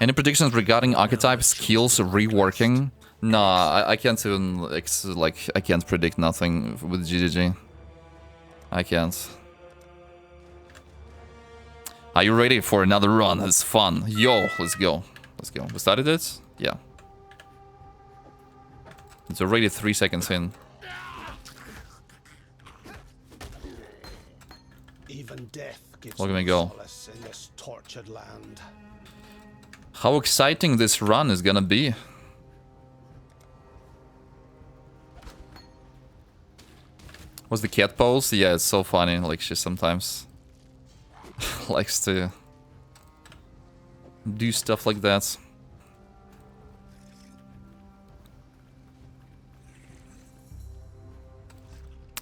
Any predictions regarding archetype skills reworking? Nah, I can't even, like, I can't predict nothing with GGG. I can't. Are you ready for another run? It's fun. Yo, let's go. Let's go. We started it? Yeah. It's already 3 seconds in. Even death gives Look at me go. solace in this tortured land. How exciting this run is gonna be. What's the cat pose? Yeah, it's so funny. Like, she sometimes likes to do stuff like that.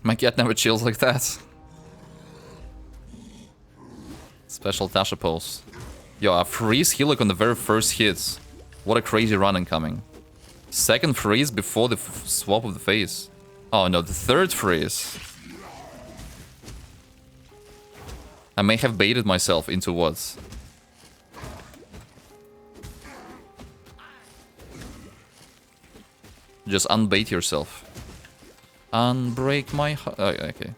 My cat never chills like that. Special Tasha pose. Yo, a freeze Heloc on the very first hit. What a crazy run incoming. Second freeze before the swap of the face. Oh no, the third freeze. I may have baited myself into what? Just unbait yourself. Unbreak my heart. Oh, okay.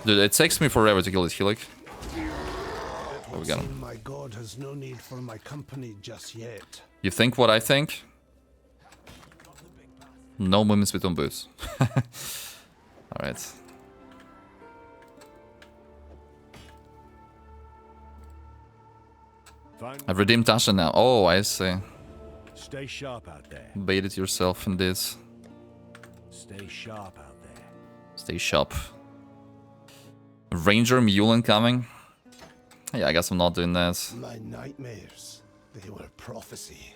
Dude, it takes me forever to kill this Heloc. Oh, we got him. My god has no need for my company just yet. You think what I think? No moments between boots. Alright. I've redeemed Tasha now. Oh, I see. Stay sharp out there. Baited yourself in this. Stay sharp out there. Stay sharp. Ranger Mule incoming. Yeah, I guess I'm not doing that. My nightmares, they were prophecy.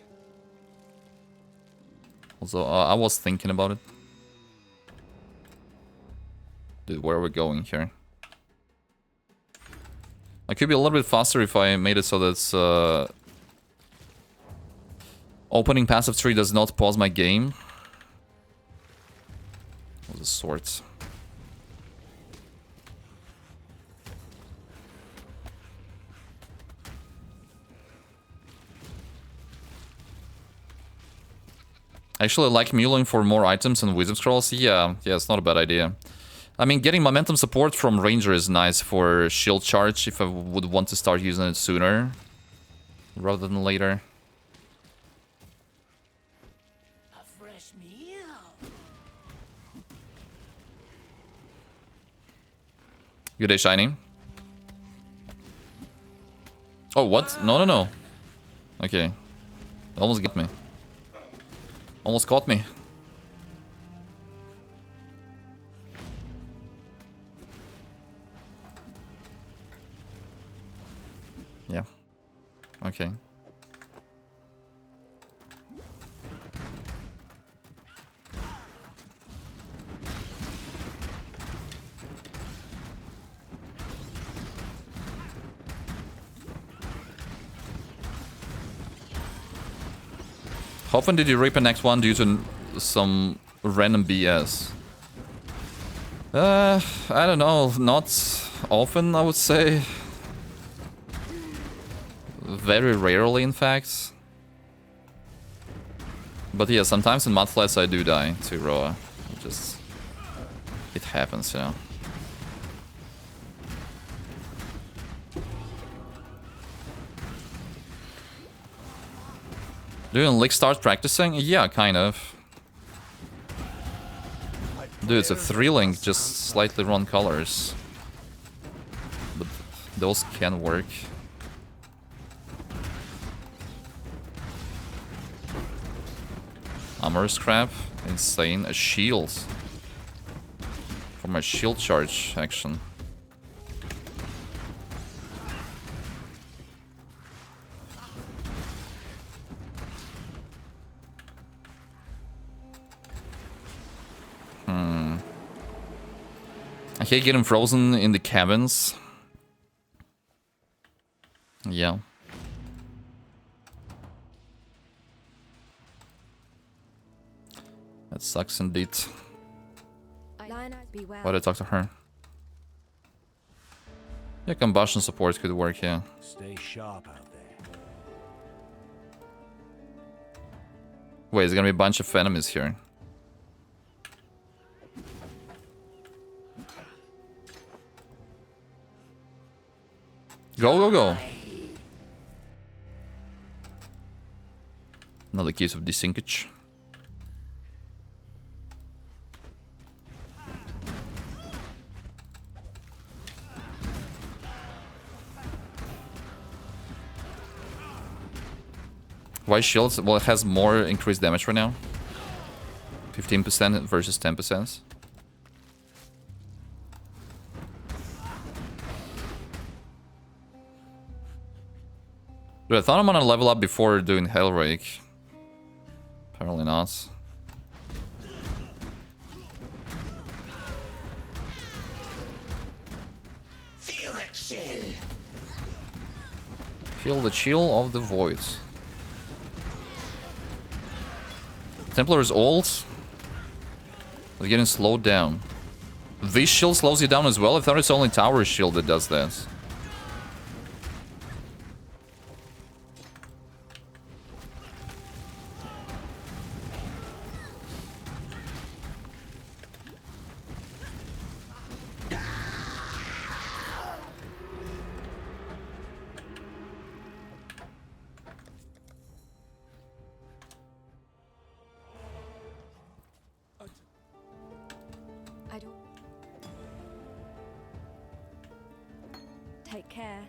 Also, I was thinking about it. Dude, where are we going here? I could be a little bit faster if I made it so that opening passive tree does not pause my game. What was the swords? I actually like muling for more items and wisdom scrolls. Yeah, it's not a bad idea. I mean, getting momentum support from Ranger is nice for shield charge if I would want to start using it sooner rather than later. A fresh meal. Good day, Shiny. Oh, what? No. Okay. Almost got me. Almost caught me. Yeah. Okay. How often did you reap an X1 due to some random BS? I don't know, not often, I would say. Very rarely, in fact. But yeah, sometimes in Mudflats I do die to Roa. It happens, you know. Do you Lick start practicing? Yeah, kind of. Dude, it's a 3-link, just slightly wrong colors. But those can work. Armor scrap, insane. A shield. For my shield charge action. I hate getting frozen in the cabins. Yeah. That sucks indeed. Why did I talk to her? Yeah, combustion support could work, yeah. Stay sharp out there. Wait, there's gonna be a bunch of enemies here. Go, go, go. Another case of desinkage. Why shields? Well, it has more increased damage right now. 15% versus 10%. Dude, I thought I'm gonna level up before doing Hellrake. Apparently not. Feel that chill. Feel the chill of the void. Templar's ult is getting slowed down. This shield slows you down as well? I thought it's only tower shield that does that. I don't... Take care.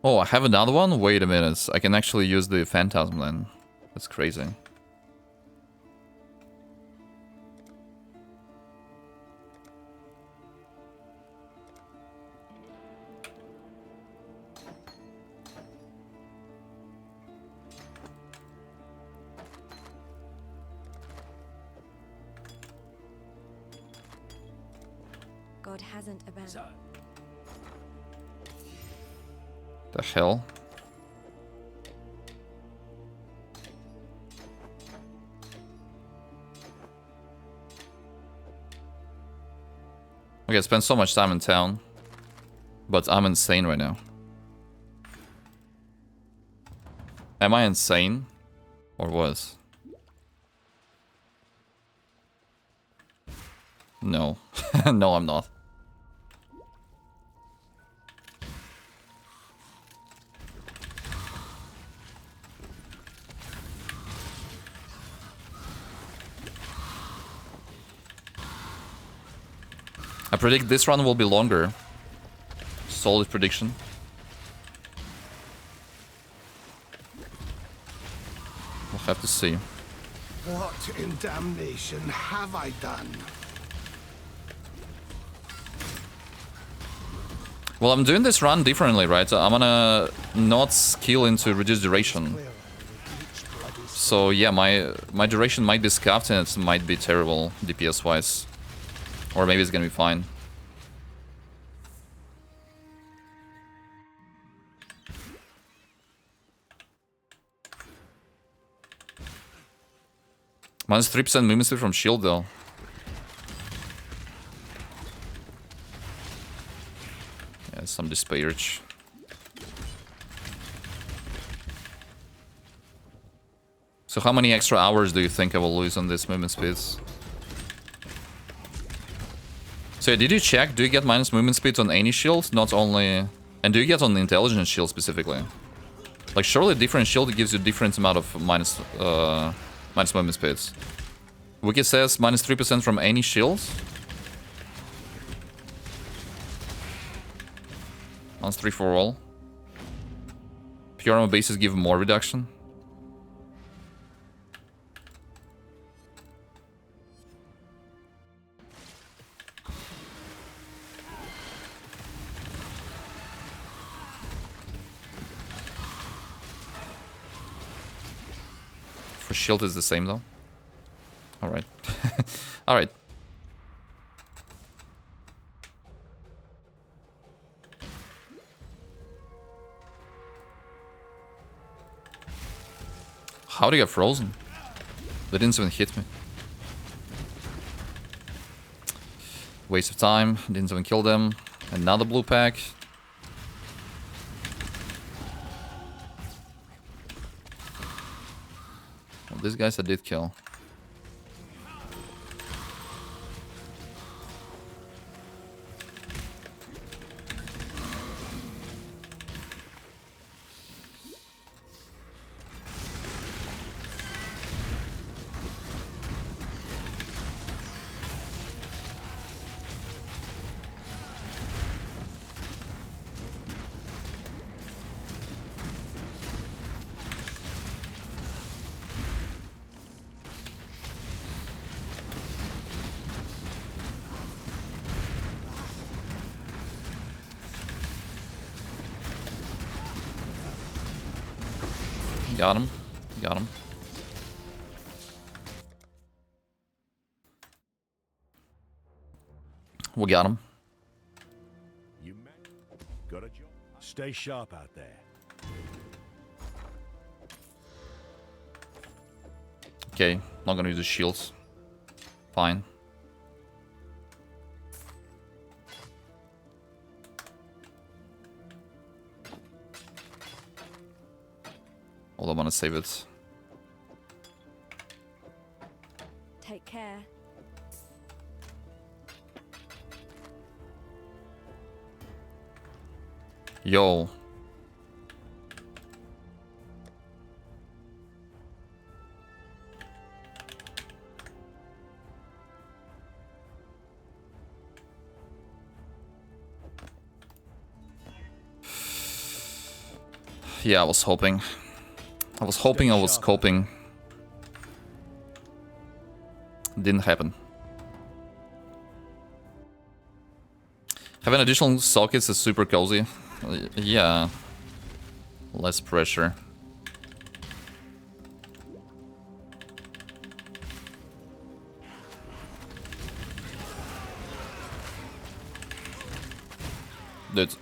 Oh, I have another one? Wait a minute. I can actually use the Phantasm then. That's crazy. God hasn't abandoned. The hell? Okay, I spent so much time in town, but I'm insane right now. Am I insane? Or was? No. No, I'm not. I predict this run will be longer. Solid prediction. We'll have to see. What in damnation have I done? Well, I'm doing this run differently, right? I'm gonna not skill into reduced duration. So yeah, my duration might be scuffed and it might be terrible DPS wise. Or maybe it's gonna be fine. Minus 3% movement speed from shield though. Yeah, some disparage. So how many extra hours do you think I will lose on this movement speeds? So yeah, did you check? Do you get minus movement speed on any shield? Not only... And do you get on the intelligence shield specifically? Like surely different shield gives you different amount of minus movement speeds. Wiki says minus 3% from any shields. Minus 3 for all. Pure armor bases give more reduction. For shield is the same though. Alright. Alright. How did he get frozen? They didn't even hit me. Waste of time. Didn't even kill them. Another blue pack. Well, these guys I did kill. Got him. Got him. We got him. You got a job. Stay sharp out there. Okay, not gonna use the shields. Fine. Hold on, I wanna save it. Take care. Yo. Yeah, I was hoping. I was scoping. Didn't happen. Having additional sockets is super cozy. Yeah. Less pressure. Dude.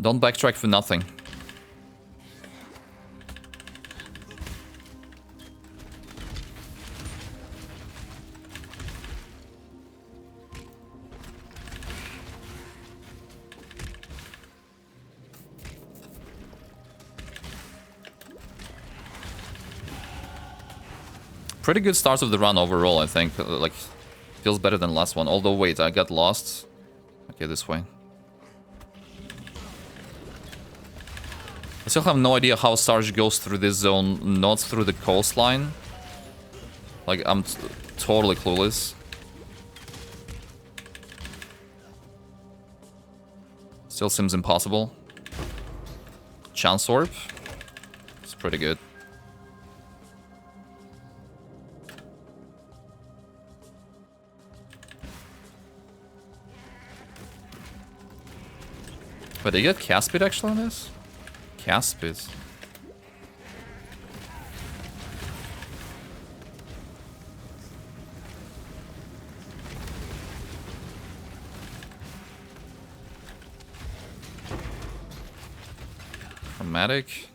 Don't backtrack for nothing. Pretty good start of the run overall, I think. Like, feels better than last one. Although, wait, I got lost. Okay, this way. I still have no idea how Sarge goes through this zone, not through the coastline. Like, I'm totally clueless. Still seems impossible. Chance Orb. It's pretty good. But they get cast speed actually on this? Cast speed. Chromatic.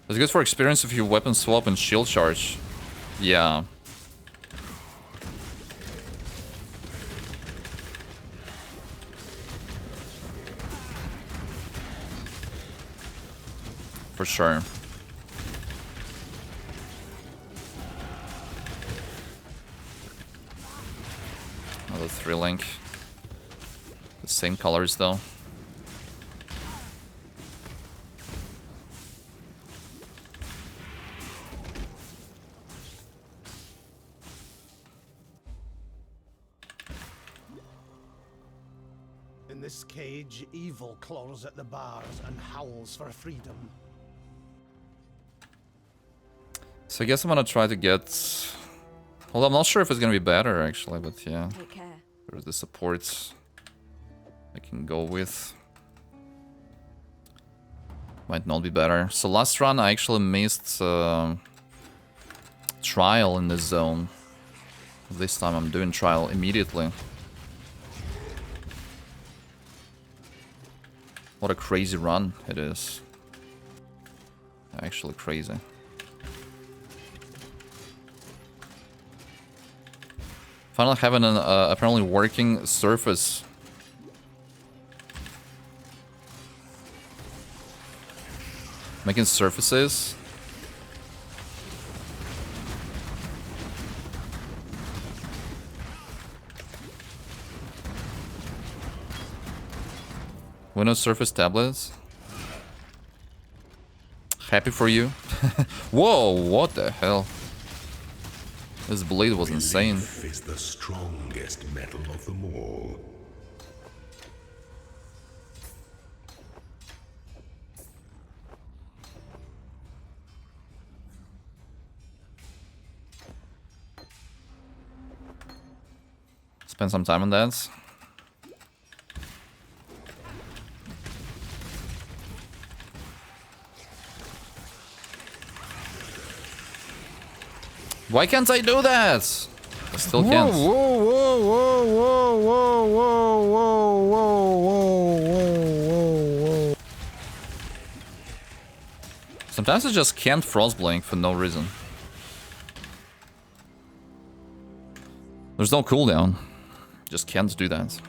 It's good for experience if you weapon swap and shield charge. Yeah. For sure. Another 3-link. The same colors though. In this cage, evil claws at the bars and howls for freedom. So I guess I'm gonna try to get... Well, I'm not sure if it's gonna be better actually, but yeah. Take care. There's the supports I can go with. Might not be better. So last run I actually missed trial in this zone. This time I'm doing trial immediately. What a crazy run it is. Actually crazy. Finally having an apparently working surface. Making surfaces. Windows Surface tablets. Happy for you. Whoa, what the hell? This blade was insane. Belief is the strongest metal of them all. Spend some time on that. Why can't I do that? I still can't. Whoa, whoa, whoa, whoa, whoa, whoa, whoa, whoa, whoa, whoa. Sometimes I just can't Frostblink for no reason. There's no cooldown. Just can't do that.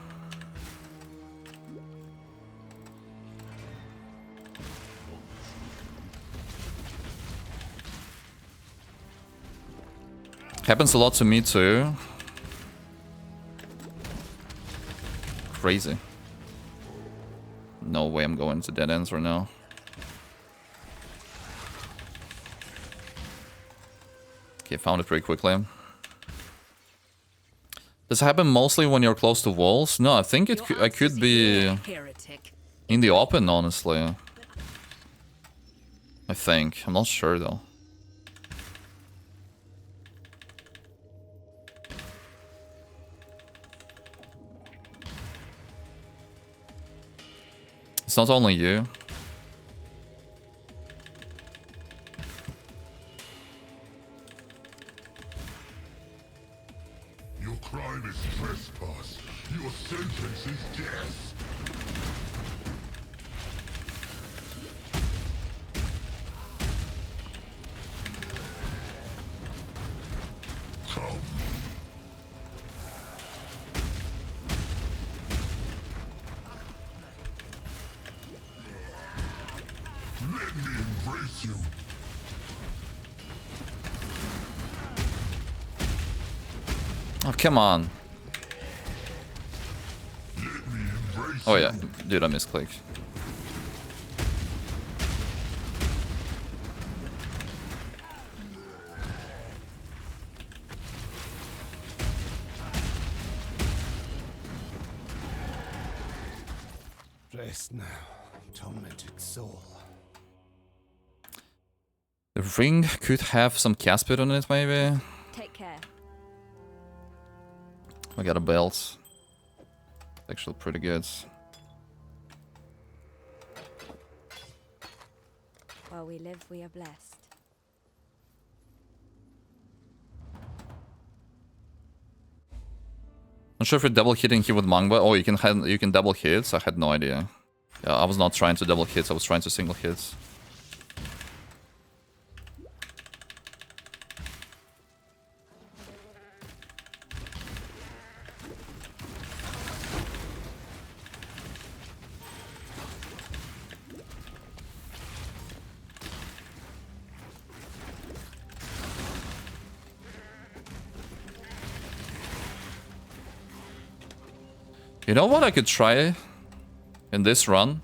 Happens a lot to me too. Crazy. No way I'm going to dead ends right now. Okay, found it pretty quickly. Does it happen mostly when you're close to walls? No, I think I could be in the open, honestly. I think. I'm not sure though. It's not only you. Your crime is trespass. Your sentence is death. Come. Let me embrace you. Oh, come on. Let me embrace Oh yeah, dude, I misclicked. Rest now, tormented soul. The ring could have some cast bit on it, maybe. Take care. I got a belt. Actually pretty good. While we live, we are blessed. Not sure if you're double hitting here with Mangba. Oh, you can double hits. I had no idea. Yeah, I was not trying to double hits. I was trying to single hits. You know what I could try in this run?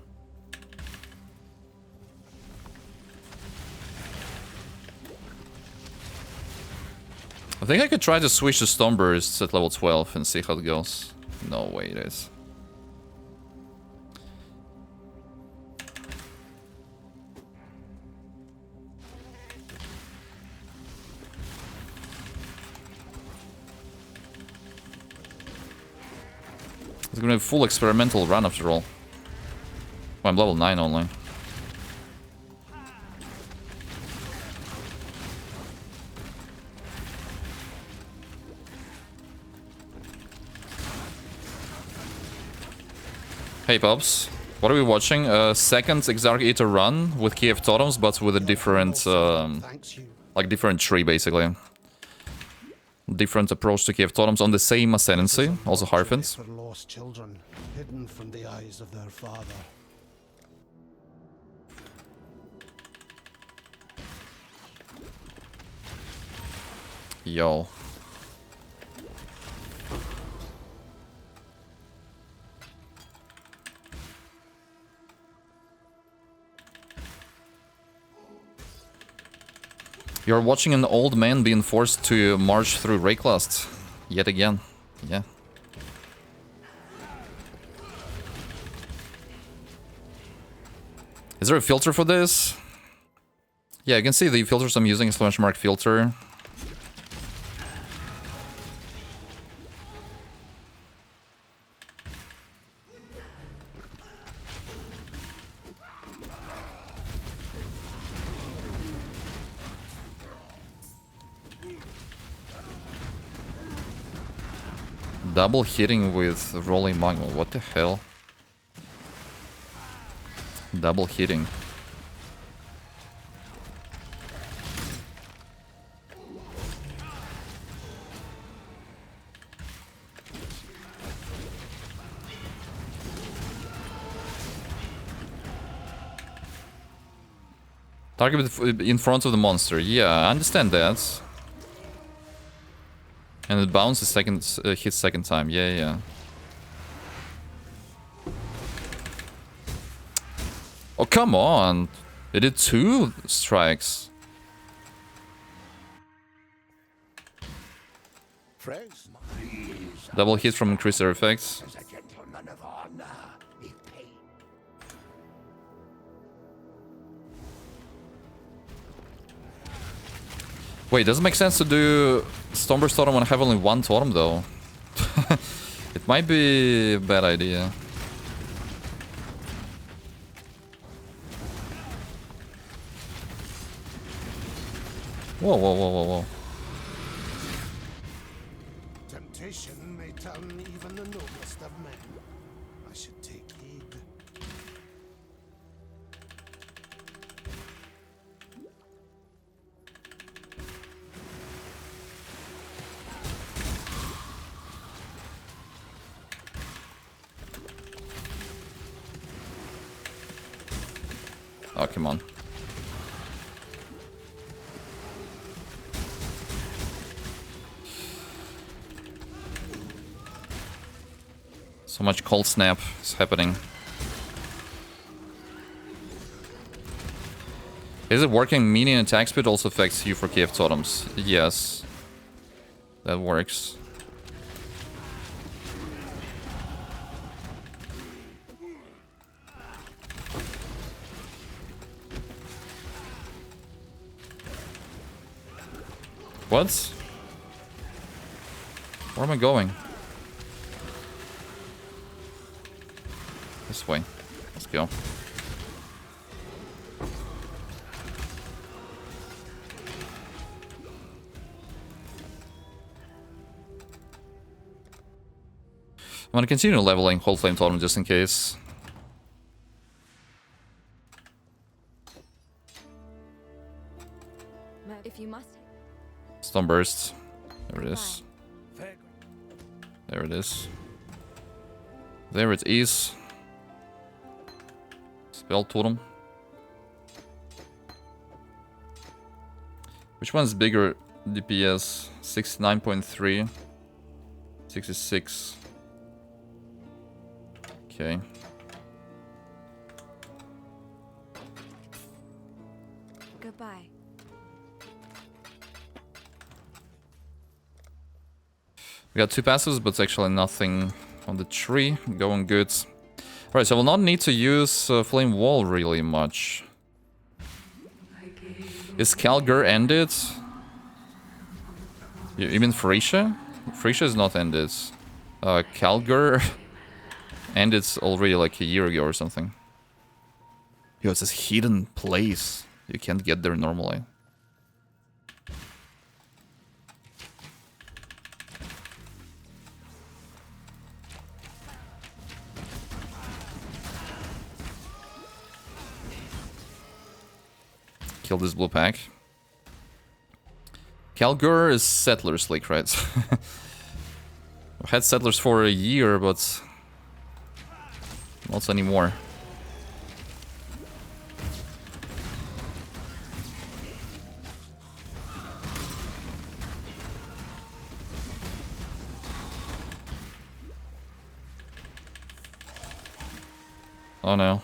I think I could try to switch to Stone Bursts at level 12 and see how it goes. No way it is. It's gonna be a full experimental run after all. Oh, I'm level 9 only. Hey Pops, What are we watching? Second Exarch Eater run with Kiev Totems, but with a different, Thanks you. like different tree basically. Different approach to Kiev Totems on the same ascendancy, also Harfins. For lost children, hidden from the eyes of their father. Yo. You're watching an old man being forced to march through Rayclast yet again. Yeah. Is there a filter for this? Yeah, you can see the filters I'm using, / filter. Double hitting with rolling magma. What the hell? Double hitting. Target in front of the monster. Yeah, I understand that. And it bounces hits second time. Yeah, yeah. Oh, come on. It did 2 strikes. Double hit from increaser effects. Wait, does it make sense to do Stormburst Totem when I have only 1 totem though? It might be a bad idea. Whoa, whoa, whoa, whoa, whoa. Temptation may turn even the noblest of men. I should take heed. Oh, come on. So much cold snap is happening. Is it working? Minion attack speed also affects you for Kiev Totems. Yes. That works. What? Where am I going? This way. Let's go. I'm gonna continue leveling Whole Flame Totem just in case. If you must. Stone Burst. There it is. There it is. There it is. Spell Totem. Which one's bigger DPS? 69.3. 66. Okay. Goodbye. We got 2 passes, but actually nothing on the tree. Going good. Alright, so I will not need to use Flame Wall really much. Is Calgur ended? You mean Frisia? Frisia is not ended. Calgur ended already like a year ago or something. Yo, it's this hidden place. You can't get there normally. Kill this blue pack. Calgur is Settlers League, right? I've had Settlers for a year, but not anymore. Oh no.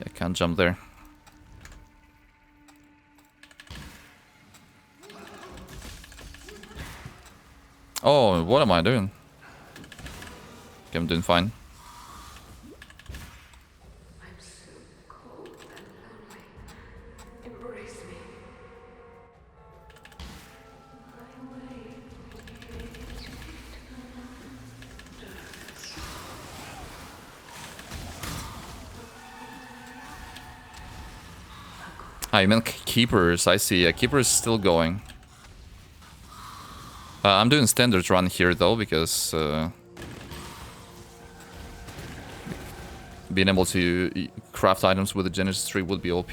I can't jump there. Oh, what am I doing? Okay, I'm doing fine. I'm so cold and lonely. Embrace me. I meant keepers. I see. Keeper is still going. I'm doing standard run here though, because being able to craft items with the Genesis tree would be OP.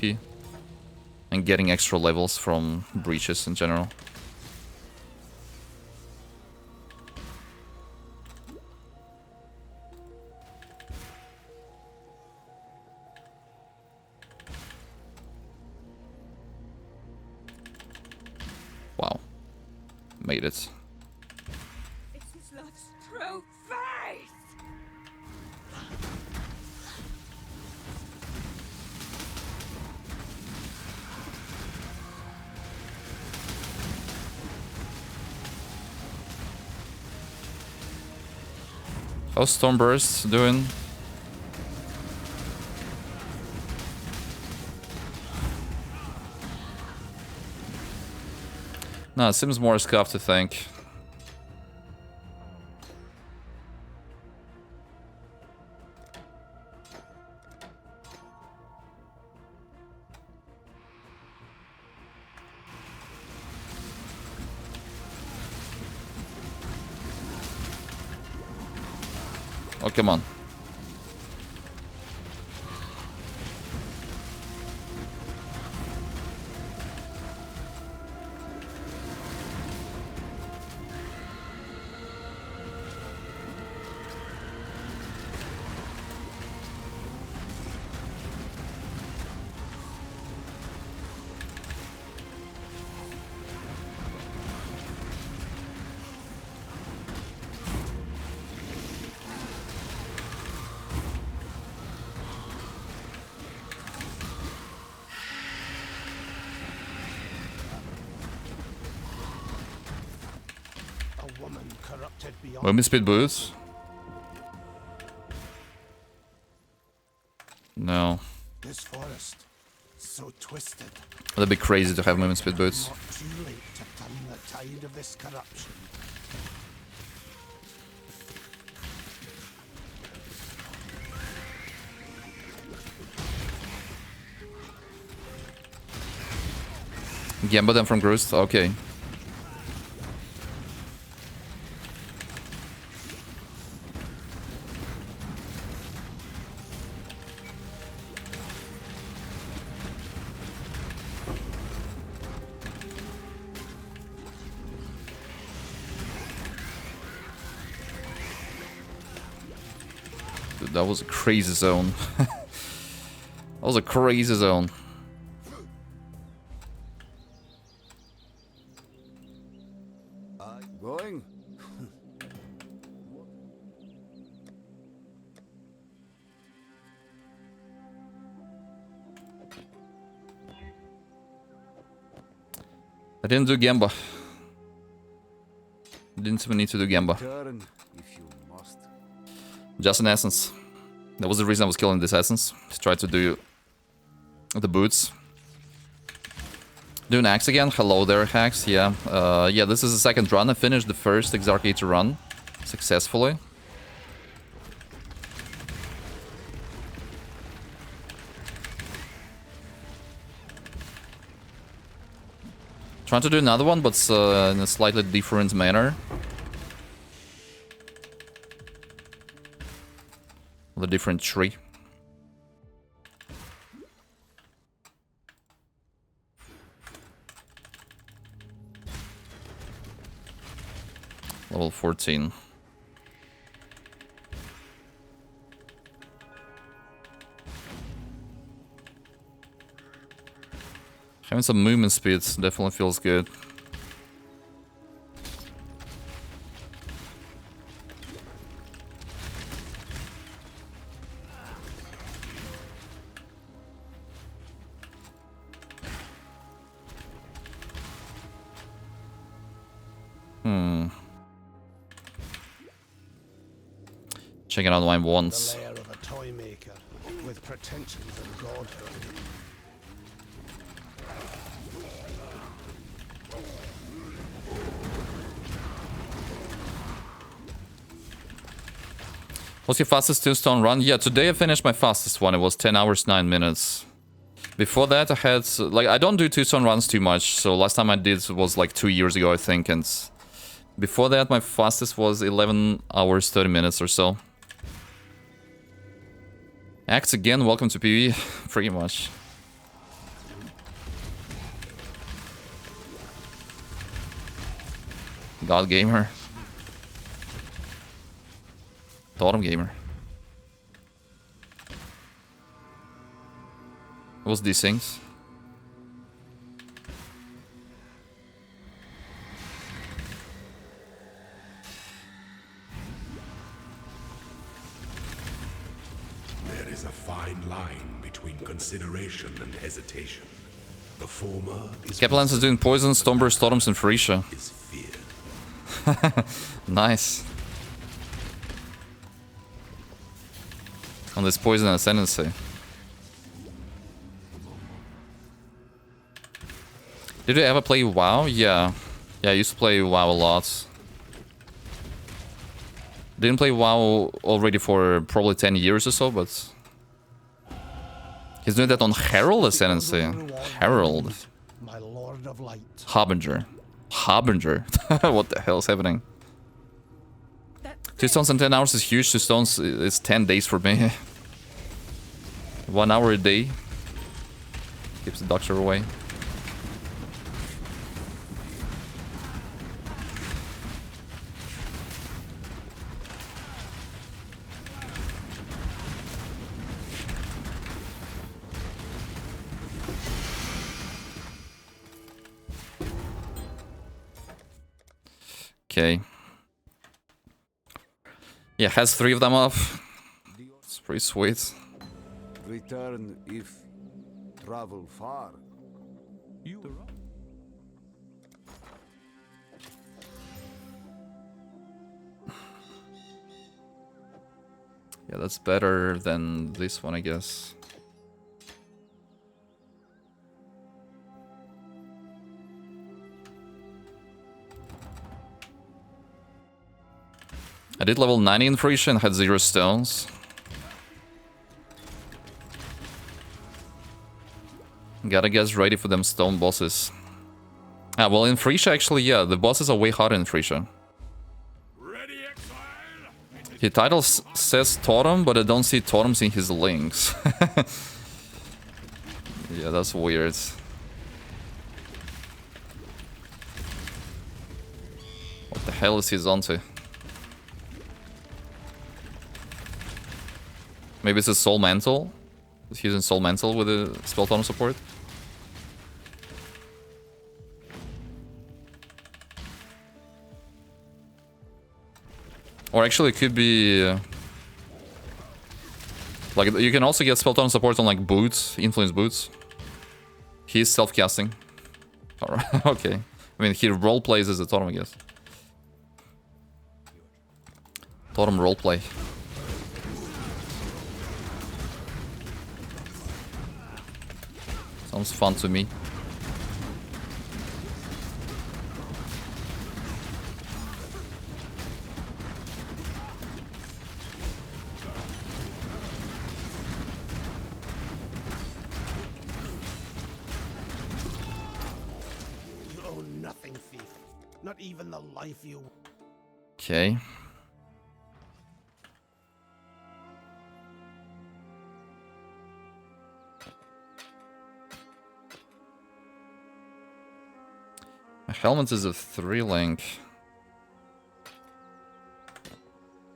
And getting extra levels from breaches in general. Wow. Made it. It is love's true face! How's Stormburst doing? No, it seems more scuff to think. Oh, come on. A woman corrupted beyond. Women speed boots? No. This forest, so twisted. That'd be crazy to have women speed boots. Not too late to turn the tide of this corruption. Gamba them from Groost? Okay. Dude, that was a crazy zone. That was a crazy zone. Going? I didn't do Gamba. Didn't even need to do Gamba. Turn if you must. Just an essence. That was the reason I was killing this essence. To try to do the boots. Doing Axe again. Hello there, Hacks. Yeah. Yeah, this is the second run. I finished the first Exarch run successfully. Trying to do another one, but in a slightly different manner. With a different tree. 14. Having some movement speed definitely feels good. Checking out my The wands. lair of a toy maker with pretensions of godhood. What's your fastest 2-stone run? Yeah, today I finished my fastest one. It was 10 hours, 9 minutes. Before that I had... Like, I don't do 2-stone runs too much. So last time I did was like 2 years ago, I think. And before that, my fastest was 11 hours, 30 minutes or so. Axe again, welcome to PvE. Pretty much. God Gamer. Totem Gamer. What's these things? There is a fine line between consideration and hesitation. The former is Capelans is doing poison, Stormburst, Totems, and Furisha. is fear. Nice. On this poison ascendancy. Did you ever play WoW? Yeah. Yeah, I used to play WoW a lot. Didn't play WoW already for probably 10 years or so, but... He's doing that on Herald Ascendancy. Herald. My lord of light. Harbinger. Harbinger. What the hell is happening? 2 stones in 10 hours is huge. 2 stones is 10 days for me. 1 hour a day. Keeps the doctor away. Okay. Yeah, has 3 of them off. It's pretty sweet. Return if travel far. Yeah, that's better than this one, I guess. I did level 90 in Furisha and had 0 stones. Gotta get ready for them stone bosses. Ah, well, in Furisha, actually, yeah, the bosses are way harder in Furisha. His title says Totem, but I don't see Totems in his links. Yeah, that's weird. What the hell is he onto? Maybe it's a Soul Mantle? He's using Soul Mantle with a Spell Totem support? Or actually it could be... like, you can also get Spell Totem support on like boots, Influence boots. He's self-casting. Alright, okay. I mean, he roleplays as a Totem, I guess. Totem roleplay. Sounds fun to me. You own nothing, thief. Not even the life you... Okay. My helmet is a 3 link.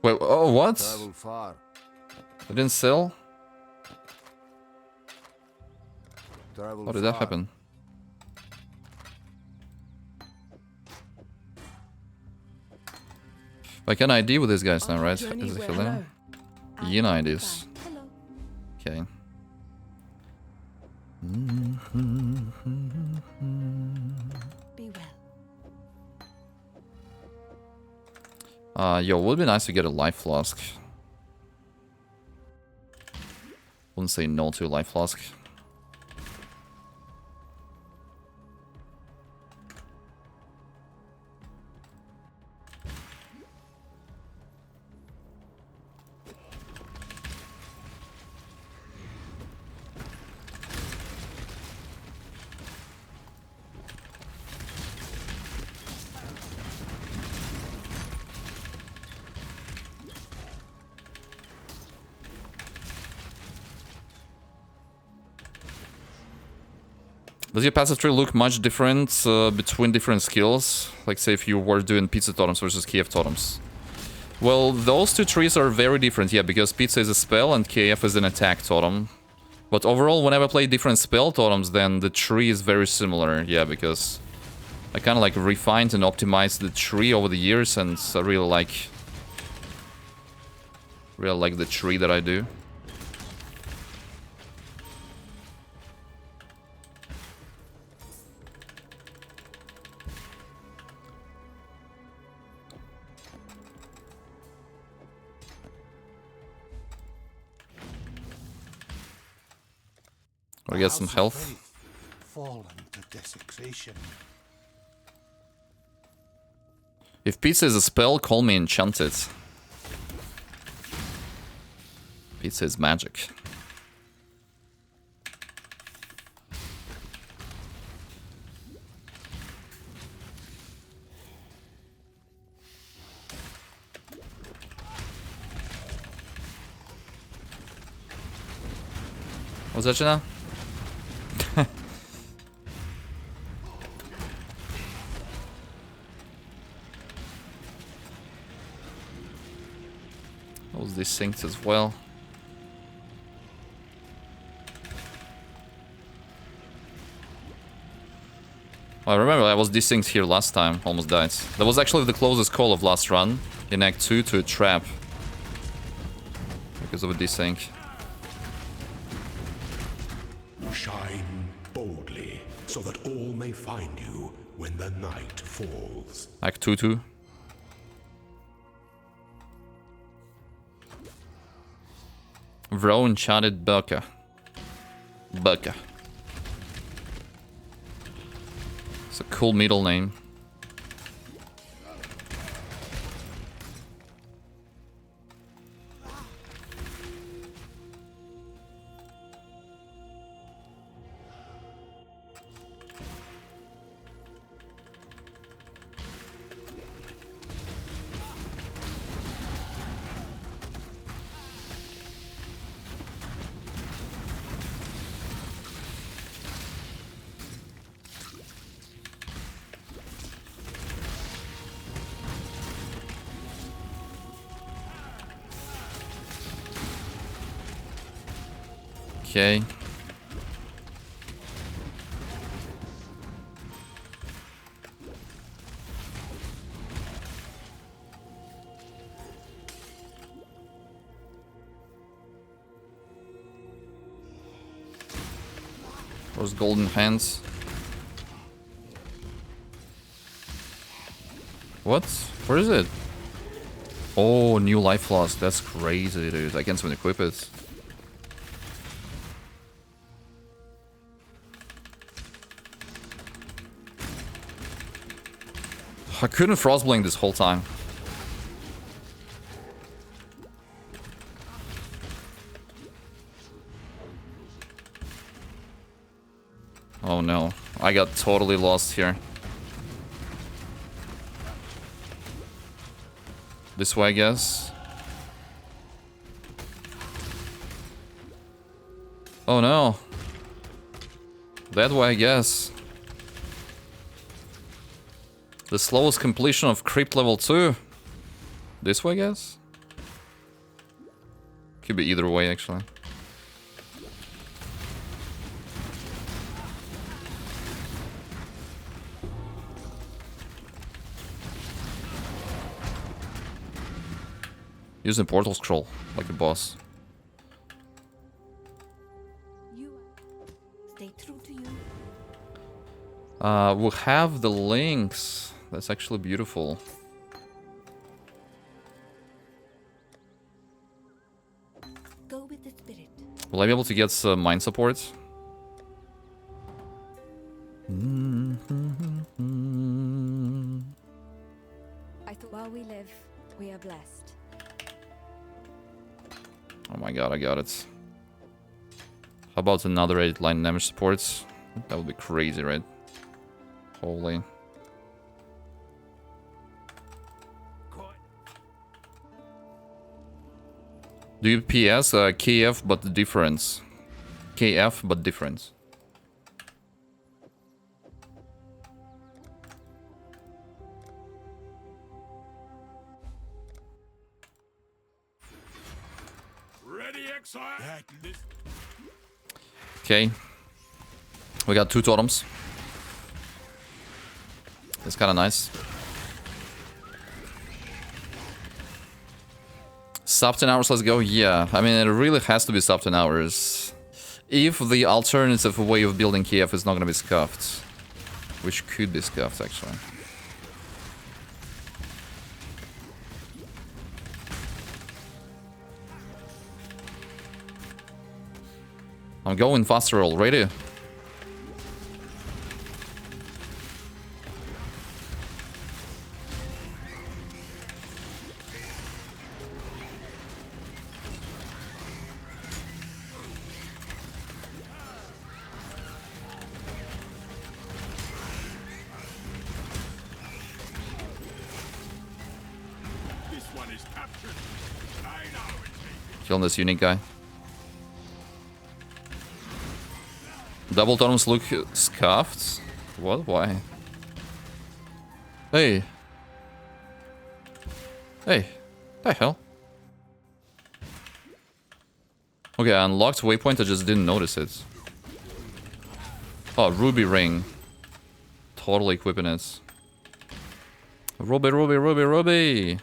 Wait, oh, what? Travel far. I didn't sell? Travel How did that far. happen? I can ID with these guys now, right? Journey Is it well. Helena? Yin IDs. Hello. Okay. Be well. Yo, would be nice to get a life flask. Wouldn't say no to a life flask. Does your passive tree look much different between different skills? Like, say, if you were doing pizza totems versus KF totems. Well, those two trees are very different, yeah, because pizza is a spell and KF is an attack totem. But overall, whenever I play different spell totems, then the tree is very similar, yeah, because I kind of like refined and optimized the tree over the years, and I really like the tree that I do. Or get some House of health. Faith, fallen to desecration. If pizza is a spell, call me enchanted. Pizza is magic. What's that, Jenna? Those desynced as well. I remember I was desynced here last time, almost died. That was actually the closest call of last run in Act 2 to a trap. Because of a desync. Shine boldly, so that all may find you when the night falls. Act 2 too. Vro enchanted Bucka. Bucka. It's a cool middle name. Okay. Those golden hands. What? Where is it? Oh, new life loss. That's crazy, dude. I can't even equip it. I couldn't frostblink this whole time. Oh no, I got totally lost here. This way, I guess. Oh no. That way, I guess. The slowest completion of creep level 2. This way, I guess? Could be either way, actually. Use the portal scroll, like a boss. You stay true to you. We'll have the links. That's actually beautiful. Go with the spirit. Will I be able to get some mind support? I thought while we live, we are blessed. Oh my god, I got it. How about another 8-line damage supports? That would be crazy, right? Holy. Do you PS KF but the difference? KF but difference. Ready, Exarch? Okay. We got 2 totems. It's kind of nice. Sub 10 hours, let's go. Yeah, I mean, it really has to be sub 10 hours. If the alternative way of building KF is not going to be scuffed. Which could be scuffed, actually. I'm going faster already. This one is captured. I know it's Killing this unique guy. Double totems look scuffed? What? Why? Hey. Hey. The hell? Okay, I unlocked waypoint, I just didn't notice it. Oh, ruby ring. Totally equipping it. Ruby, ruby, ruby, ruby!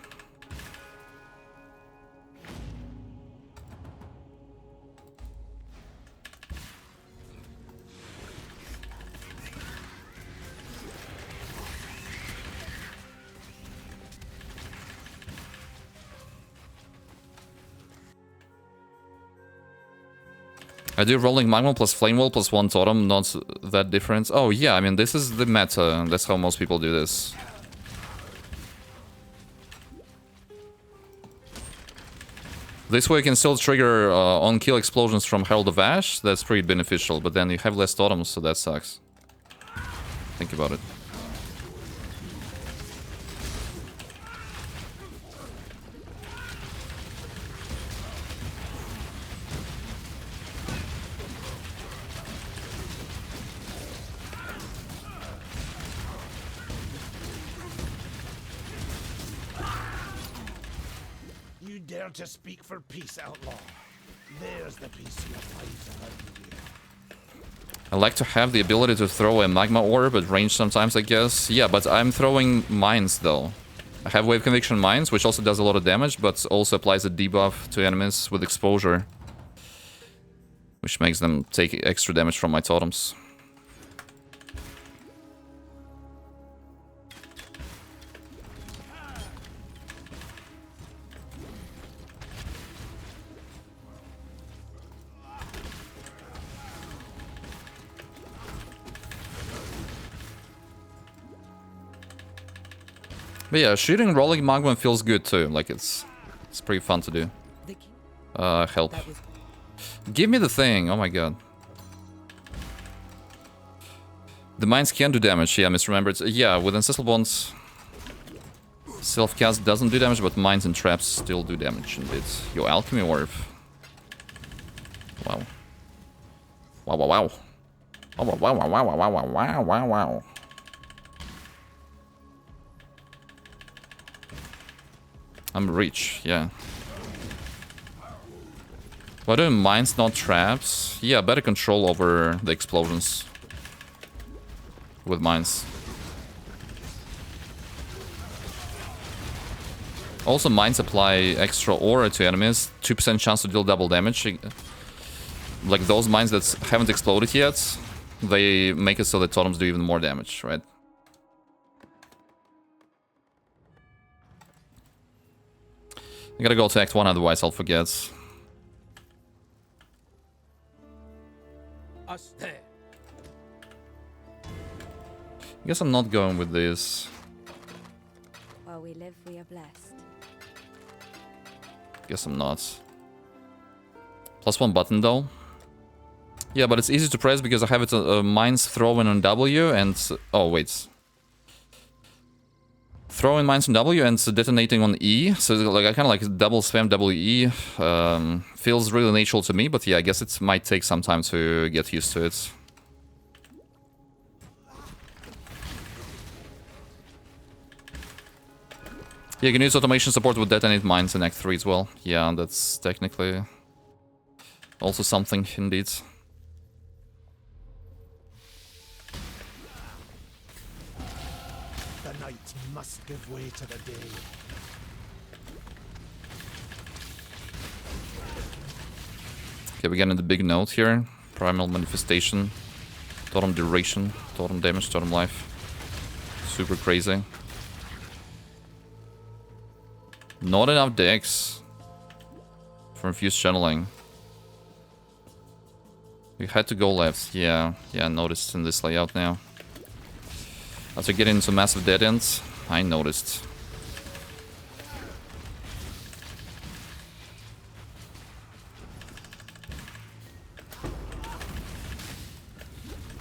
I do rolling magma plus flame wall plus 1 totem, not that different. Oh yeah, I mean this is the meta, that's how most people do this. This way you can still trigger on-kill explosions from Herald of Ash, that's pretty beneficial, but then you have less totems, so that sucks. Think about it. You dare to speak for peace, outlaw. There's the piece you fight to hurt you. I like to have the ability to throw a magma orb at range sometimes, I guess. Yeah, but I'm throwing mines though. I have wave conviction mines, which also does a lot of damage, but also applies a debuff to enemies with exposure, which makes them take extra damage from my totems. But yeah, shooting rolling magma feels good too. Like it's pretty fun to do. Help. Give me the thing. Oh my god. The mines can do damage. Yeah, misremembered. Yeah, with Ancestral Bonds, self-cast doesn't do damage, but mines and traps still do damage indeed. Yo, alchemy orb. Wow. Wow, wow, wow. Wow, wow, wow, wow, wow, wow, wow, wow, wow. I'm rich, yeah. Why do mines not traps? Yeah, better control over the explosions with mines. Also, mines apply extra aura to enemies, 2% chance to deal double damage. Like those mines that haven't exploded yet, they make it so that totems do even more damage, right? I gotta go to Act 1, otherwise I'll forget. I guess I'm not going with this. While we live, we are blessed. Guess I'm not. +1 button though. Yeah, but it's easy to press because I have it mines throwing on W and... Oh, wait. Throwing mines on W and detonating on E. So like I kind of like double spam WE. Feels really natural to me, but yeah, I guess it might take some time to get used to it. Yeah, you can use automation support with detonate mines in Act 3 as well. Yeah, that's technically also something indeed. The night must give way to the day. Okay, we're getting the big note here. Primal manifestation. Totem duration. Totem damage. Totem life. Super crazy. Not enough decks for infused channeling. We had to go left. Yeah, I noticed in this layout now. As we get into massive dead ends, I noticed.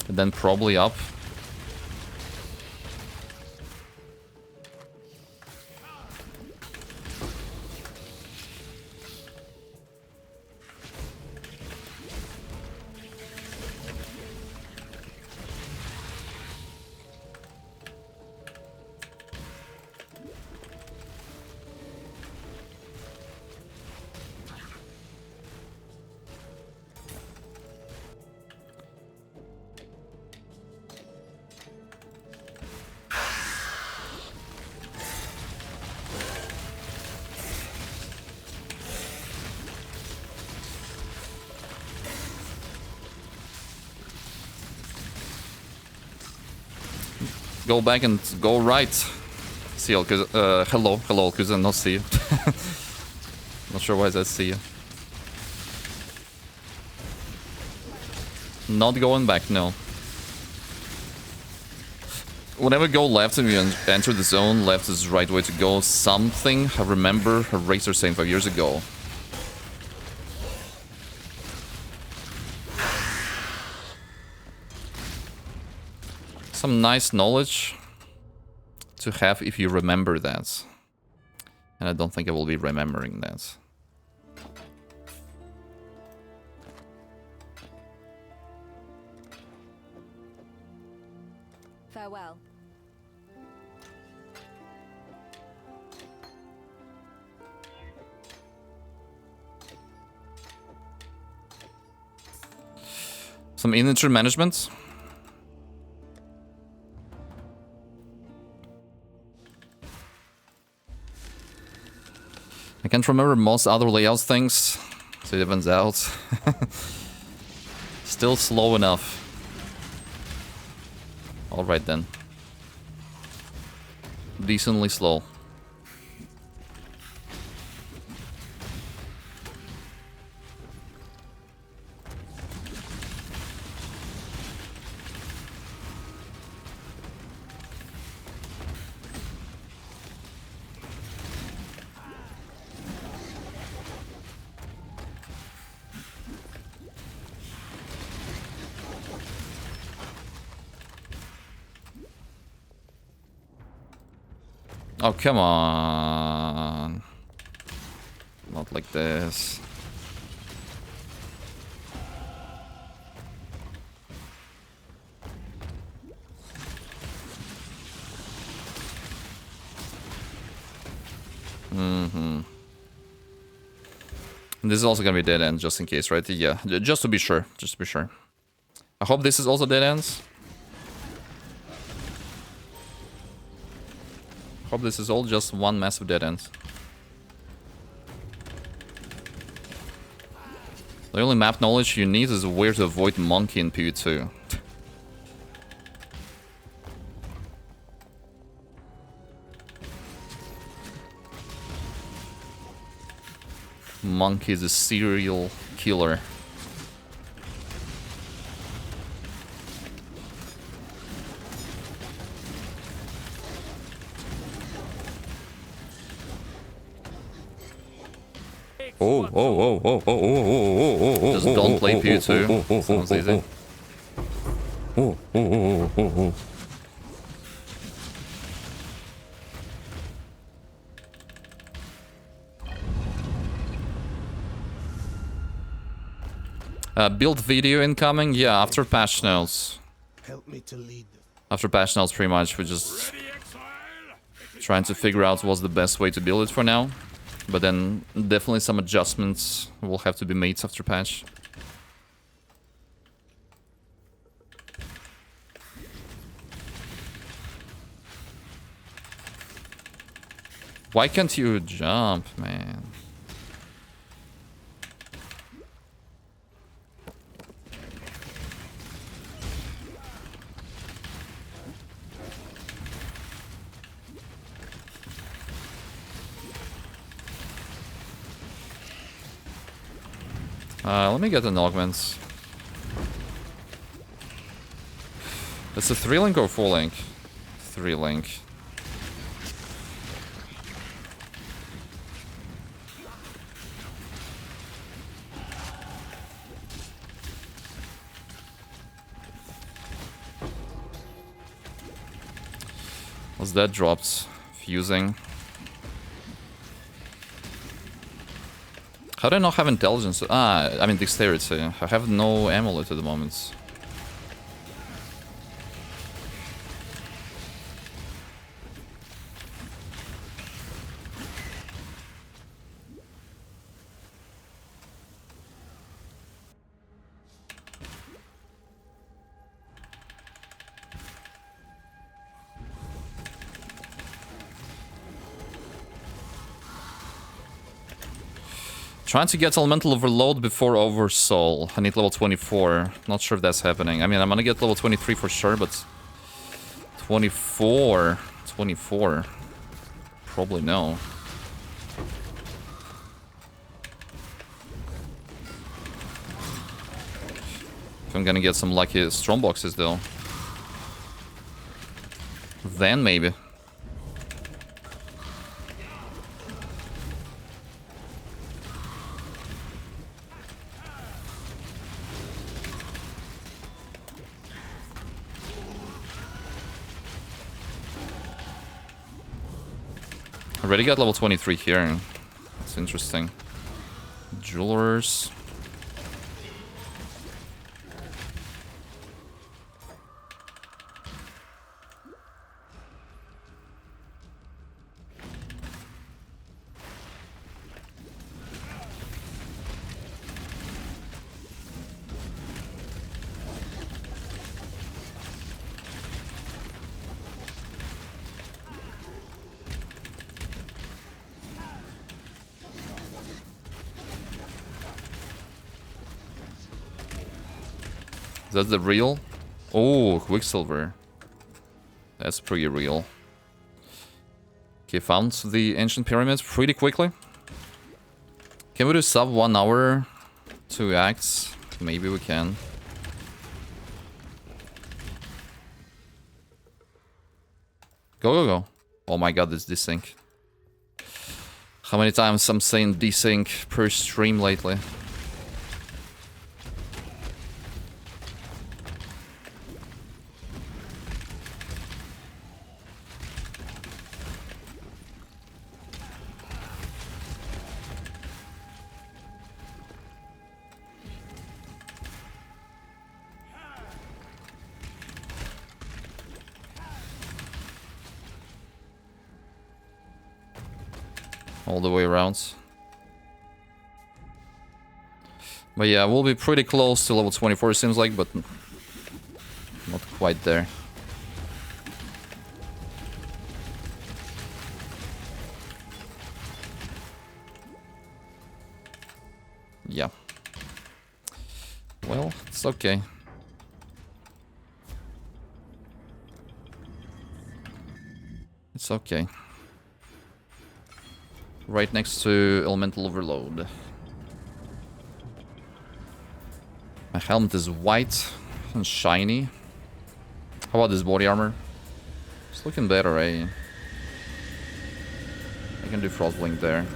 And then probably up. Go back and go right. Seal, cause hello, cause I not see you. Not sure why I see you. Not going back, no. Whenever go left and you enter the zone, left is the right way to go. Something I remember a racer saying 5 years ago. Some nice knowledge to have if you remember that. And I don't think I will be remembering that. Farewell. Some inventory management. I can't remember most other layouts things, so it evens out. Still slow enough. Alright then. Decently slow. Oh, come on. Not like this. This is also gonna be dead end, just in case, right? Yeah, just to be sure. Just to be sure. I hope this is also dead ends. Hope this is all just one massive dead end. The only map knowledge you need is where to avoid monkey in PvE2. Monkey is a serial killer. Just don't play PvE2. Sounds easy. Build video incoming? Yeah, after patch notes. Help me to lead them. After patch notes, pretty much, we're just trying to figure out what's the best way to build it for now. But then definitely some adjustments will have to be made after patch. Why can't you jump, man? Let me get an augment. It's a 3-link or 4-link? 3-link. What's that dropped? Fusing. How do I not have intelligence? I mean dexterity. I have no amulet at the moment. Trying to get elemental overload before oversoul. I need level 24. Not sure if that's happening. I mean, I'm gonna get level 23 for sure, but 24. Probably no. If I'm gonna get some lucky strong boxes though, then maybe. Already got level 23 here. That's interesting. Jewelers. That's the real? Oh, Quicksilver. That's pretty real. Okay, found the ancient pyramids pretty quickly. Can we do sub 1 hour 2 acts? Maybe we can. Go, go, go. Oh my god, this desync. How many times I'm saying desync per stream lately? All the way around. But yeah, we'll be pretty close to level 24, it seems like, but not quite there. Yeah. Well, it's okay. It's okay. Right next to Elemental Overload. My helmet is white and shiny. How about this body armor? It's looking better, eh? I can do Frostblink there.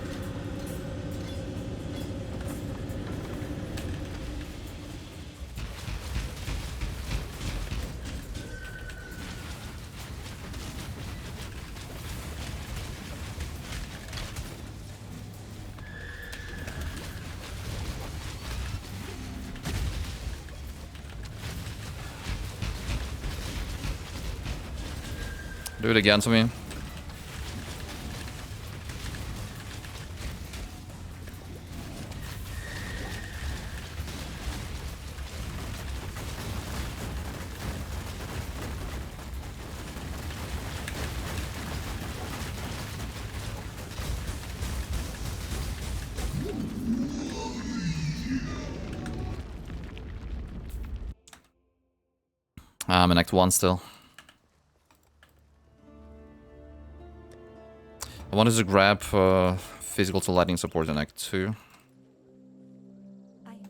Do it again to me. I'm in Act 1 still. I wanted to grab physical to lightning support in Act 2.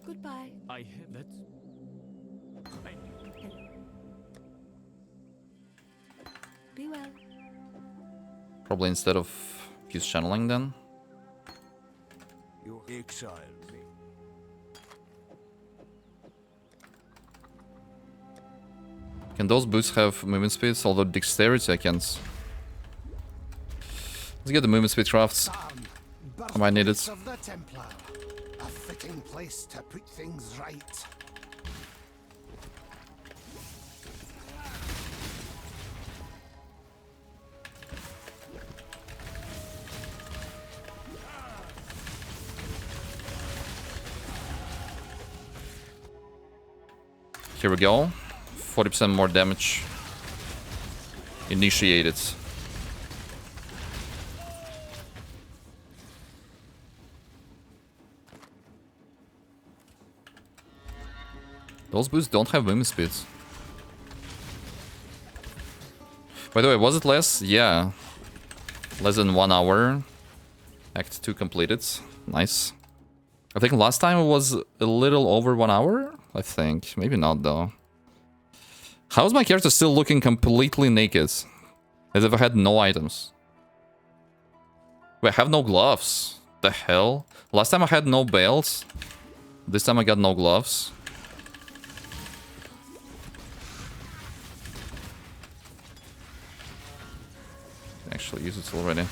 Goodbye. I have that. Be well. Probably instead of Fuse Channeling then. You exiled me. Can those boots have movement speeds? Although dexterity I can't. Let's get the movement speed crafts. I might need it. Of the Templar. A fitting place to put things right. Here we go. 40% more damage. Initiated. Those boots don't have movement speeds. By the way, was it less? Yeah. Less than 1 hour. Act 2 completed. Nice. I think last time it was a little over 1 hour. I think. Maybe not, though. How is my character still looking completely naked? As if I had no items. Wait, I have no gloves. The hell? Last time I had no belts. This time I got no gloves. Actually use it already.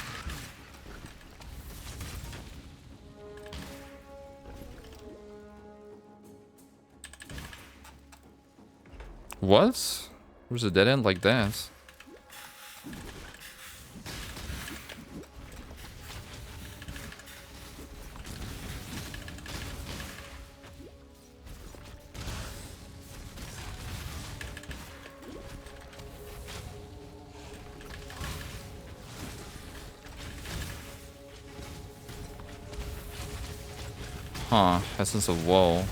What? Where's a dead end like that? Huh, Essence of Woe.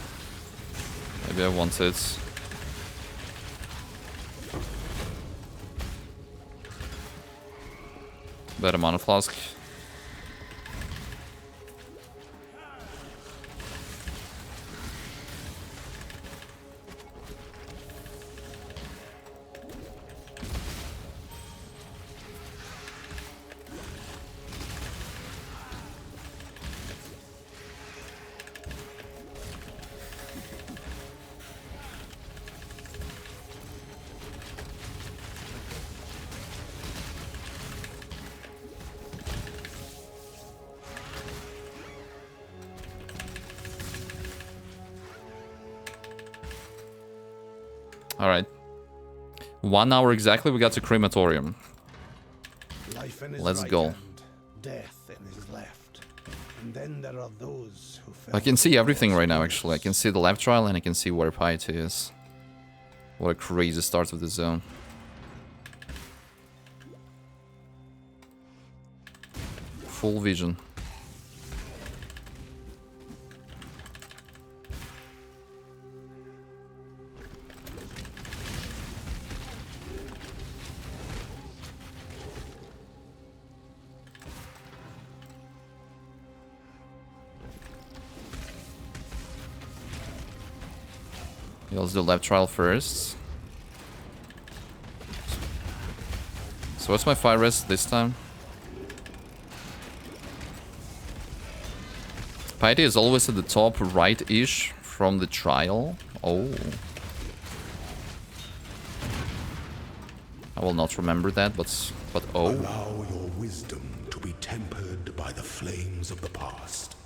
Maybe I want it. Better mana flask. Alright. 1 hour exactly, we got to Crematorium. Life in his Let's right go. hand, death in his left. And then there are those who I can see everything right now, actually. I can see the left trial and I can see where Piety is. What a crazy start of the zone. Full vision. Yeah, let's do left trial first. So what's my fire rest this time? Piety is always at the top right-ish from the trial. Oh. I will not remember that, but oh. Allow your wisdom to be tempered by the flames of the past.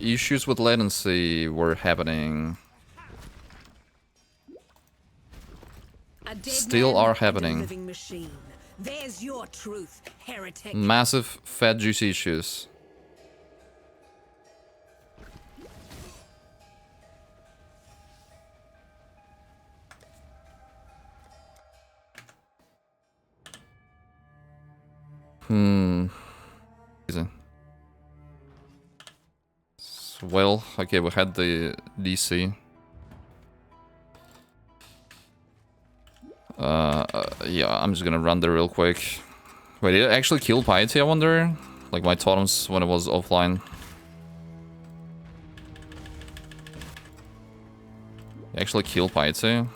Issues with latency were happening. Still are happening. There's your truth, heretic. Massive, fat, juicy issues. Easy. Well, okay, we had the DC. Yeah, I'm just gonna run there real quick. Wait, did it actually kill Piety, I wonder? Like my totems when it was offline. It actually killed Piety.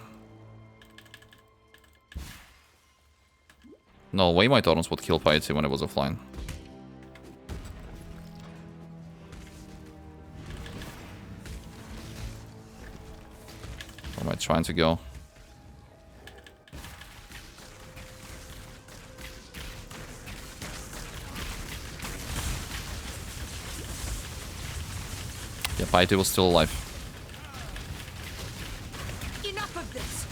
No way my totems would kill Piety when it was offline. Where am I trying to go? Yeah, Piety was still alive. Enough of this.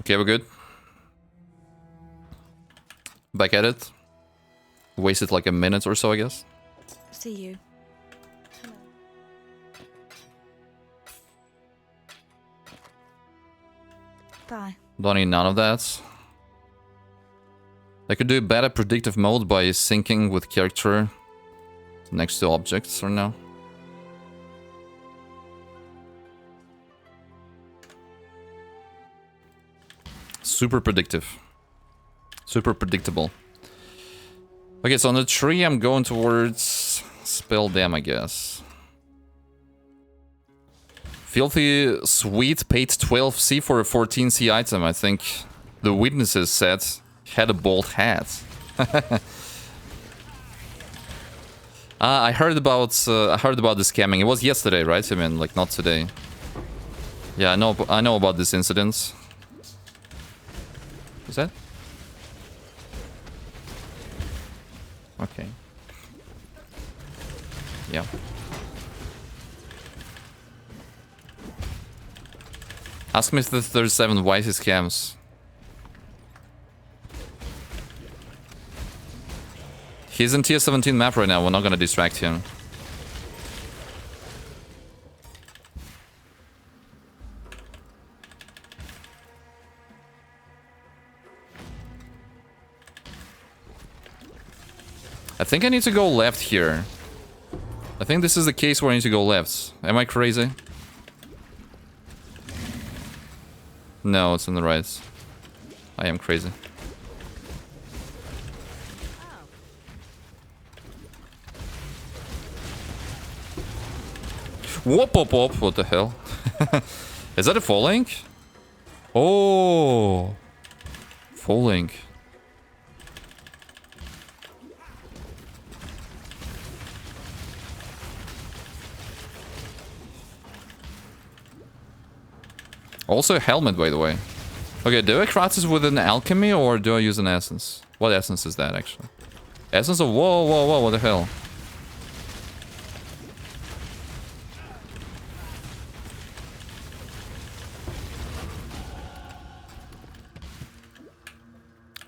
Okay, we're good. Back at it. Wasted like a minute or so, I guess. See you. Bye. Don't need none of that. I could do better predictive mode by syncing with character next to objects or no. Super predictive. Super predictable. Okay, so on the tree I'm going towards Spell Dam, I guess. Filthy Sweet paid 12C for a 14C item. I think the witnesses said had a bald hat. I heard about the scamming. It was yesterday, right? I mean, like not today. Yeah, I know about this incident. Is that? Okay. Yeah. Ask Mr. 37 why he scams. He's in tier 17 map right now, we're not gonna distract him. I think I need to go left here. I think this is the case where I need to go left. Am I crazy? No, it's on the right. I am crazy. Whoop, whoop, whoop. What the hell? Is that a full link? Oh. Full link. Also a helmet, by the way. Okay, do I craft this with an alchemy or do I use an essence? What essence is that, actually? Essence of... Whoa, whoa, whoa, what the hell?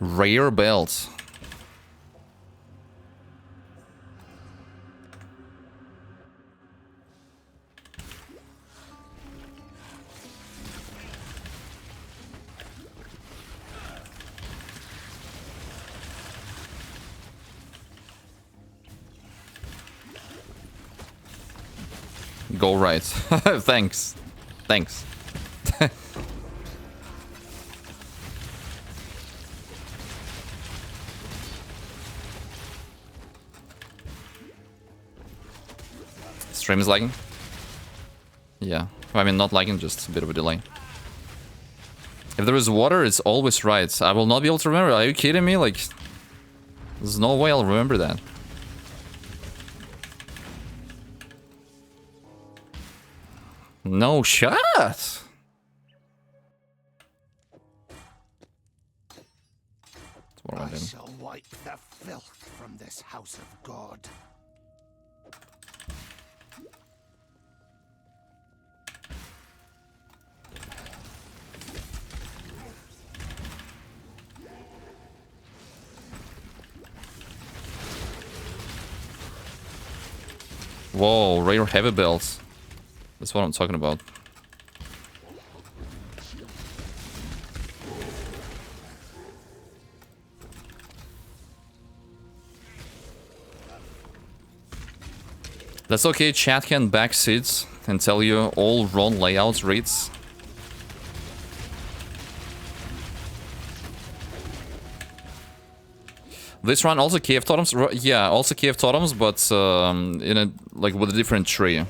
Rare belt. Go right. Thanks. Thanks. Stream is lagging? Yeah. I mean, not lagging, just a bit of a delay. If there is water, it's always right. I will not be able to remember. Are you kidding me? Like, there's no way I'll remember that. No shot! That's what I I'm doing. shall wipe the filth from this house of God. Whoa, rare heavy belts. That's what I'm talking about. That's okay, chat can backseat and tell you all wrong layouts reads. This run also KF Totems? Yeah, also KF Totems, but in a, like with a different tree.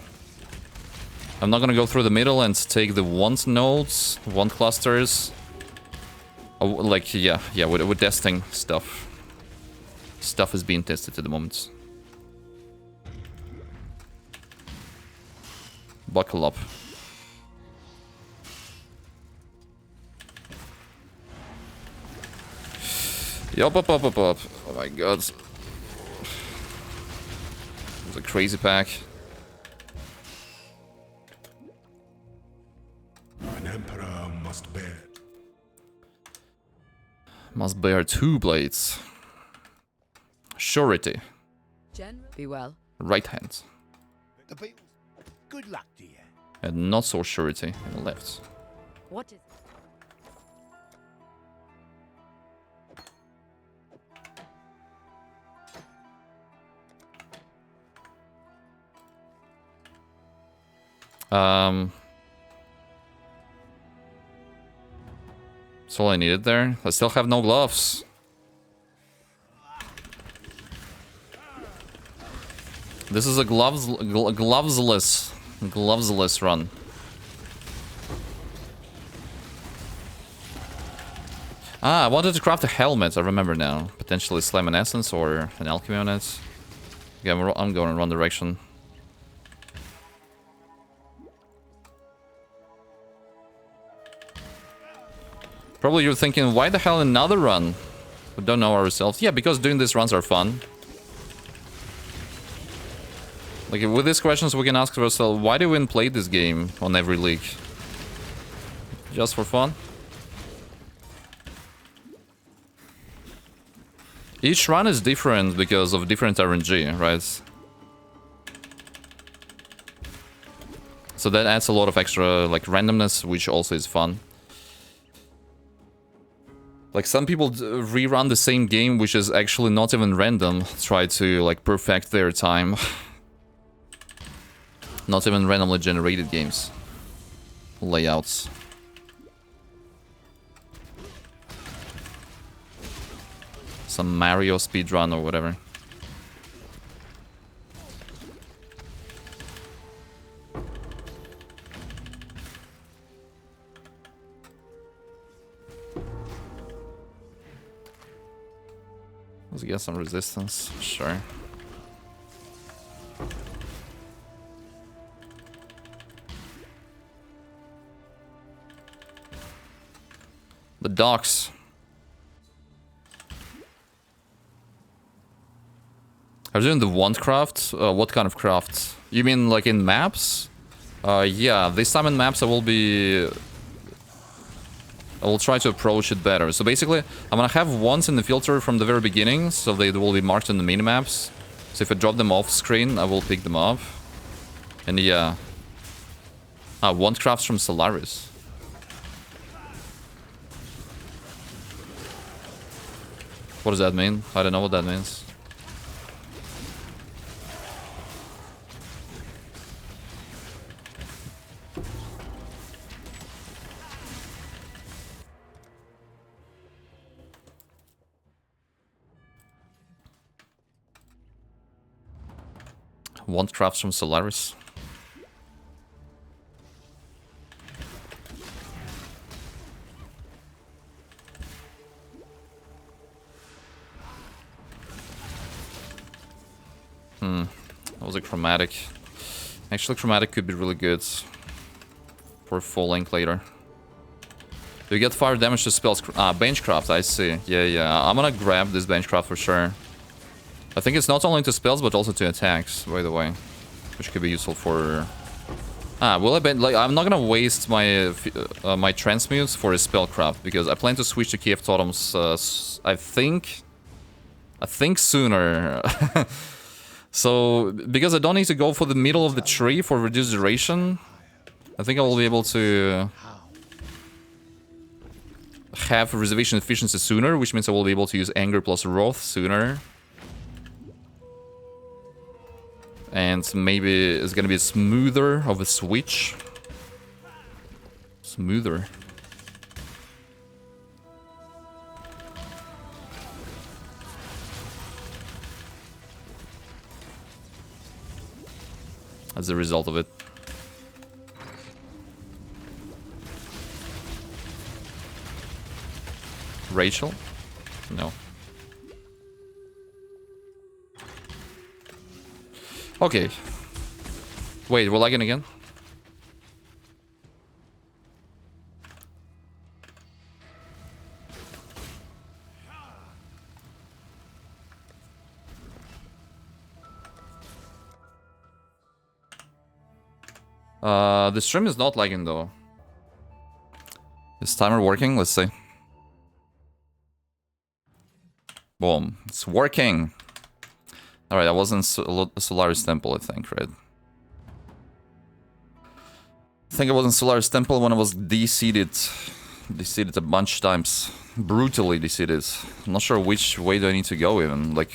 I'm not gonna go through the middle and take the want nodes, want clusters. Oh, like, yeah, we're testing stuff. Stuff is being tested at the moment. Buckle up. Yup, up. Oh my god. It's a crazy pack. An emperor must bear. Must bear 2 blades. Surety. General, be well. Right hand. The people. Good luck to you. And not so surety on the left. What is That's all I needed there. I still have no gloves. This is a glovesless run. Ah, I wanted to craft a helmet, I remember now. Potentially Slime and Essence or an Alchemy on it. Yeah, I'm going in wrong direction. Probably you're thinking, why the hell another run? We don't know ourselves. Yeah, because doing these runs are fun. Like, with these questions we can ask ourselves, why do we even play this game on every league? Just for fun? Each run is different because of different RNG, right? So that adds a lot of extra, like, randomness, which also is fun. Like, some people rerun the same game, which is actually not even random, try to, like, perfect their time. Not even randomly generated games. Layouts. Some Mario speedrun or whatever. Let's get some resistance, sure. The docks. Are you doing the want craft? What kind of craft? You mean like in maps? Yeah, this time in maps I will be I will try to approach it better. So basically, I'm gonna have ones in the filter from the very beginning, so they will be marked on the minimaps. So if I drop them off screen, I will pick them up. And yeah. Wand crafts from Solaris. What does that mean? I don't know what that means. Wand crafts from Solaris. That was a chromatic. Actually, chromatic could be really good for full link later. Do you get fire damage to spells? Benchcraft, I see. Yeah. I'm gonna grab this benchcraft for sure. I think it's not only to spells, but also to attacks, by the way. Which could be useful for... will I bet... Like, I'm not gonna waste my my transmutes for a spellcraft, because I plan to switch to Key of Totems, I think sooner. So, because I don't need to go for the middle of the tree for reduced duration, I think I will be able to have reservation efficiency sooner, which means I will be able to use Anger plus Wrath sooner. And maybe it's gonna be smoother of a switch. Smoother. As a result of it. Rachel? No. Okay. Wait, we're lagging again? The stream is not lagging though. Is timer working? Let's see. Boom. It's working. Alright, I was in Solaris Temple, I think, right? I think I was in Solaris Temple when I was de-seated. De-seated a bunch of times. Brutally de-seated. I'm not sure which way do I need to go even. Like,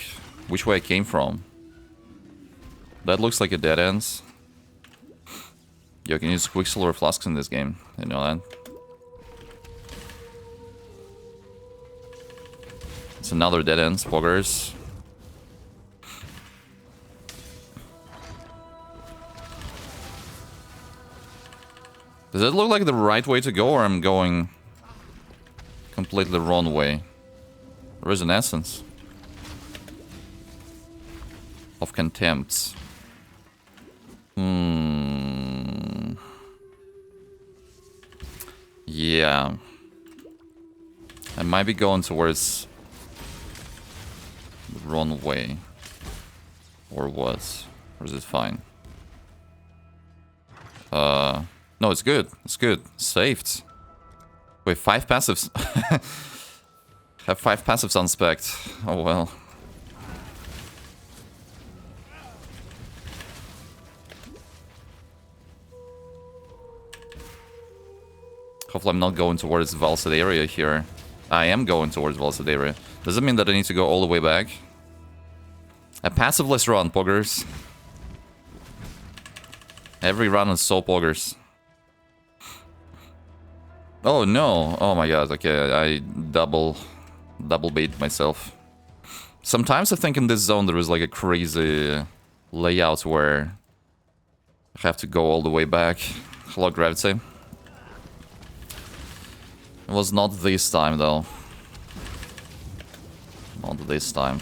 which way I came from. That looks like a dead end. You can use Quicksilver Flasks in this game. You know that? It's another dead end, spoggers. Does it look like the right way to go, or I'm going completely the wrong way? There is an essence of contempt. Yeah. I might be going towards the wrong way. Or what? Or is it fine? No, it's good. It's good. Saved. Wait, 5 passives? Have 5 passives on spec. Oh well. Hopefully I'm not going towards Valsad area here. I am going towards Valsad area. Does it mean that I need to go all the way back? A passive-less run, poggers. Every run is so poggers. Oh no! Oh my god, okay, I double bait myself. Sometimes I think in this zone there is like a crazy layout where I have to go all the way back. Hello, Gravity. It was not this time though. Not this time.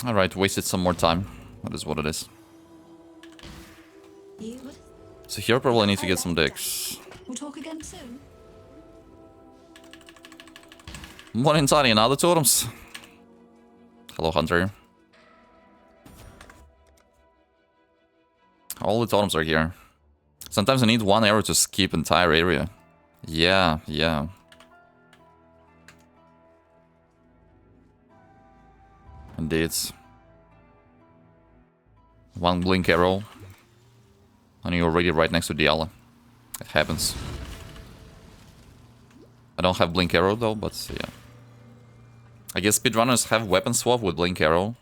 Alright, wasted some more time. That is what it is. So here I probably need to get some dicks. We'll talk again soon. Morning, Tiny, and other totems. Hello, Hunter. All the totems are here. Sometimes I need one arrow to skip entire area. Yeah, yeah. Indeed. One blink arrow. And you're already right next to Diala. It happens. I don't have blink arrow though, but yeah. I guess speedrunners have weapon swap with blink arrow.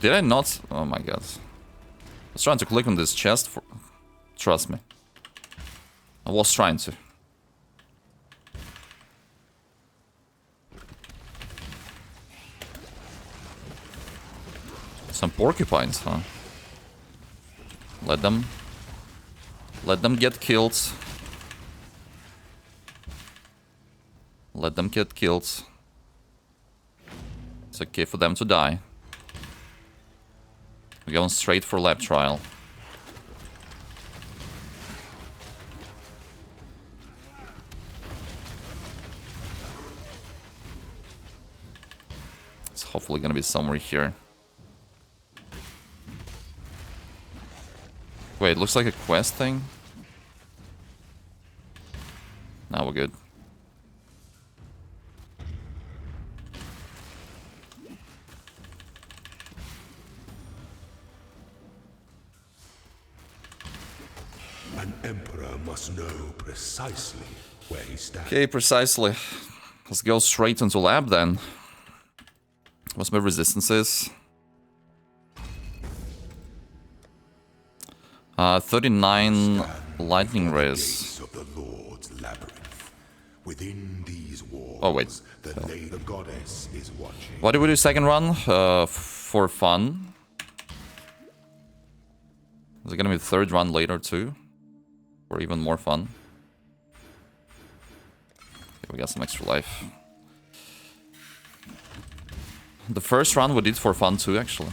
Did I not? Oh my god. I was trying to click on this chest for... Trust me. I was trying to. Some porcupines, huh? Let them get killed. Let them get killed. It's okay for them to die. We're going straight for lab trial. It's hopefully gonna be somewhere here. Wait, it looks like a quest thing. Now we're good. An emperor must know precisely where he stands. Okay, precisely. Let's go straight into lab then. What's my resistances? 39 lightning rays. Of the Lord's labyrinth. Within these walls, Oh wait. the goddess is watching. Why do we do second run? For fun. Is it gonna be the third run later too? Or even more fun? Okay, we got some extra life. The first run we did for fun too, actually.